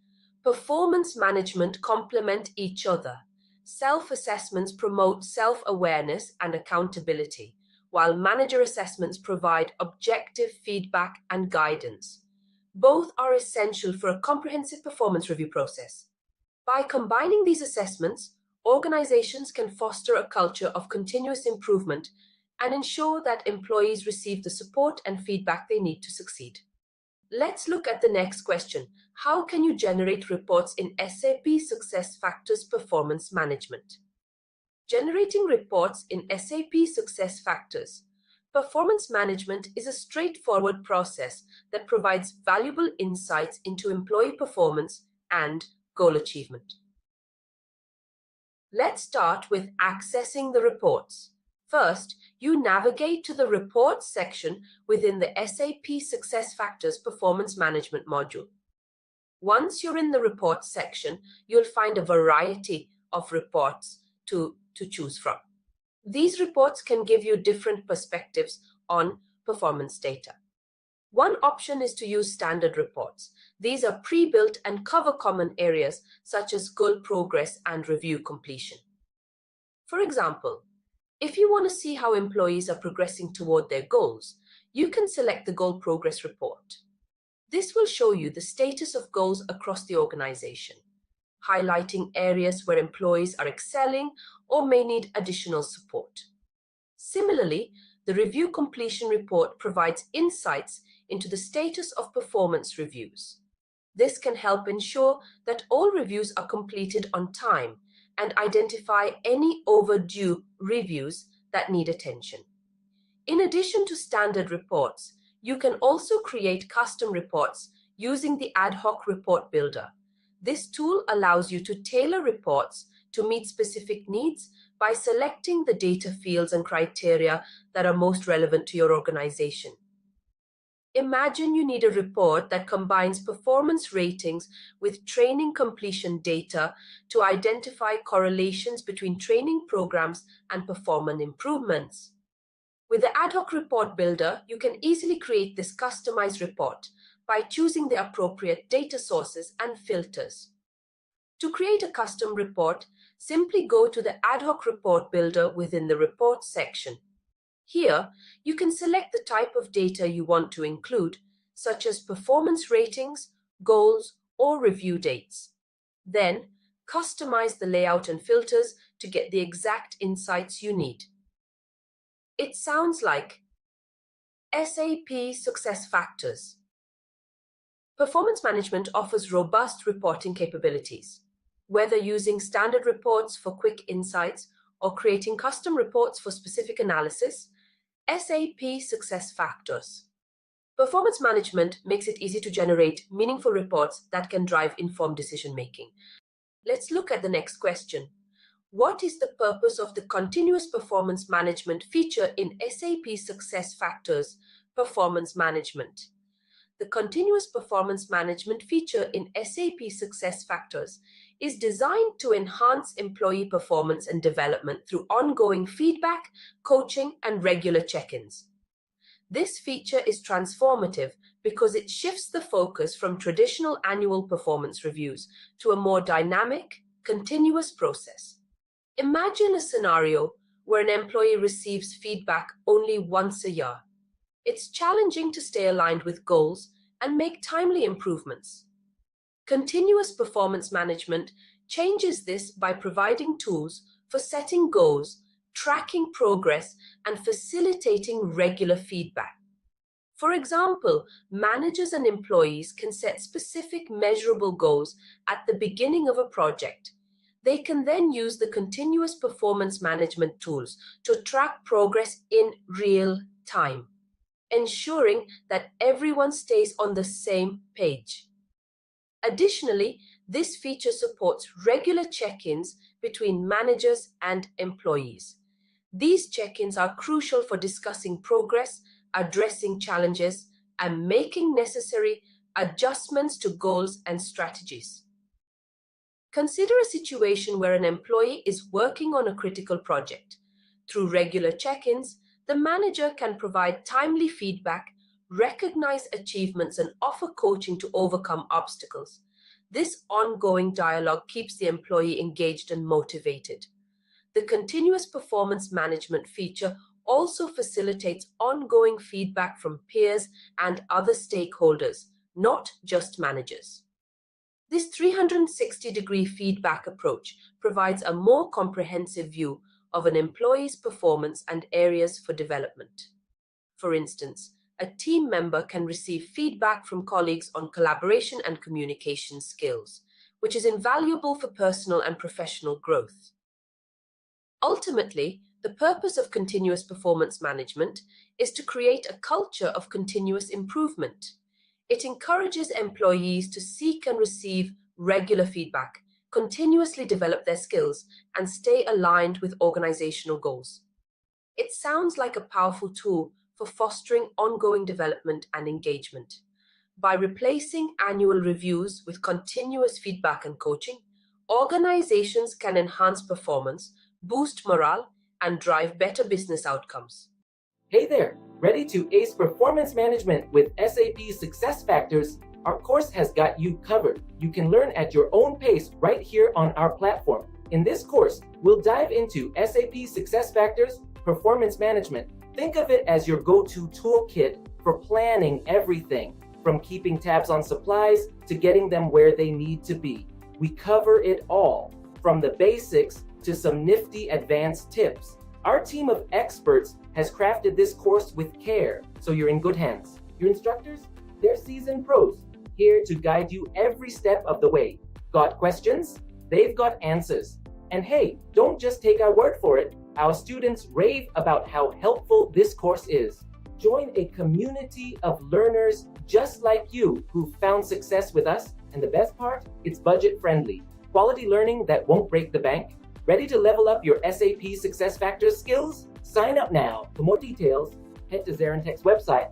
Performance management complement each other. Self-assessments promote self-awareness and accountability, while manager assessments provide objective feedback and guidance. Both are essential for a comprehensive performance review process. By combining these assessments, organizations can foster a culture of continuous improvement and ensure that employees receive the support and feedback they need to succeed. Let's look at the next question. How can you generate reports in SAP SuccessFactors performance management? Generating reports in SAP SuccessFactors performance management is a straightforward process that provides valuable insights into employee performance and goal achievement. Let's start with accessing the reports. First, you navigate to the Reports section within the SAP SuccessFactors Performance Management module. Once you're in the Reports section, you'll find a variety of reports to choose from. These reports can give you different perspectives on performance data. One option is to use standard reports. These are pre-built and cover common areas such as goal progress and review completion. For example, if you want to see how employees are progressing toward their goals, you can select the Goal Progress Report. This will show you the status of goals across the organization, highlighting areas where employees are excelling or may need additional support. Similarly, the Review Completion Report provides insights into the status of performance reviews. This can help ensure that all reviews are completed on time and identify any overdue reviews that need attention. In addition to standard reports, you can also create custom reports using the Ad Hoc Report Builder. This tool allows you to tailor reports to meet specific needs by selecting the data fields and criteria that are most relevant to your organization. Imagine you need a report that combines performance ratings with training completion data to identify correlations between training programs and performance improvements. With the Ad Hoc Report Builder, you can easily create this customized report by choosing the appropriate data sources and filters. To create a custom report, simply go to the Ad Hoc Report Builder within the Reports section. Here, you can select the type of data you want to include, such as performance ratings, goals, or review dates. Then, customize the layout and filters to get the exact insights you need. It sounds like SAP SuccessFactors. Performance management offers robust reporting capabilities. Whether using standard reports for quick insights or creating custom reports for specific analysis, SAP SuccessFactors. Performance management makes it easy to generate meaningful reports that can drive informed decision-making. Let's look at the next question. What is the purpose of the continuous performance management feature in SAP SuccessFactors Performance Management? The continuous performance management feature in SAP SuccessFactors is designed to enhance employee performance and development through ongoing feedback, coaching, and regular check-ins. This feature is transformative because it shifts the focus from traditional annual performance reviews to a more dynamic, continuous process. Imagine a scenario where an employee receives feedback only once a year. It's challenging to stay aligned with goals and make timely improvements. Continuous performance management changes this by providing tools for setting goals, tracking progress, and facilitating regular feedback. For example, managers and employees can set specific measurable goals at the beginning of a project. They can then use the continuous performance management tools to track progress in real time, ensuring that everyone stays on the same page. Additionally, this feature supports regular check-ins between managers and employees. These check-ins are crucial for discussing progress, addressing challenges, and making necessary adjustments to goals and strategies. Consider a situation where an employee is working on a critical project. Through regular check-ins, the manager can provide timely feedback, recognize achievements, and offer coaching to overcome obstacles. This ongoing dialogue keeps the employee engaged and motivated. The continuous performance management feature also facilitates ongoing feedback from peers and other stakeholders, not just managers. This 360-degree feedback approach provides a more comprehensive view of an employee's performance and areas for development. For instance, a team member can receive feedback from colleagues on collaboration and communication skills, which is invaluable for personal and professional growth. Ultimately, the purpose of continuous performance management is to create a culture of continuous improvement. It encourages employees to seek and receive regular feedback, continuously develop their skills, and stay aligned with organizational goals. It sounds like a powerful tool for fostering ongoing development and engagement. By replacing annual reviews with continuous feedback and coaching, organizations can enhance performance, boost morale, and drive better business outcomes. Hey there, ready to ace performance management with SAP SuccessFactors? Our course has got you covered. You can learn at your own pace right here on our platform. In this course, we'll dive into SAP SuccessFactors Performance Management. Think of it as your go-to toolkit for planning everything, from keeping tabs on supplies to getting them where they need to be. We cover it all, from the basics to some nifty advanced tips. Our team of experts has crafted this course with care, so you're in good hands. Your instructors? They're seasoned pros, here to guide you every step of the way. Got questions? They've got answers. And hey, don't just take our word for it. Our students rave about how helpful this course is. Join a community of learners just like you who found success with us, and the best part, it's budget friendly. Quality learning that won't break the bank. Ready to level up your SAP SuccessFactors skills? Sign up now. For more details, head to ZaranTech's website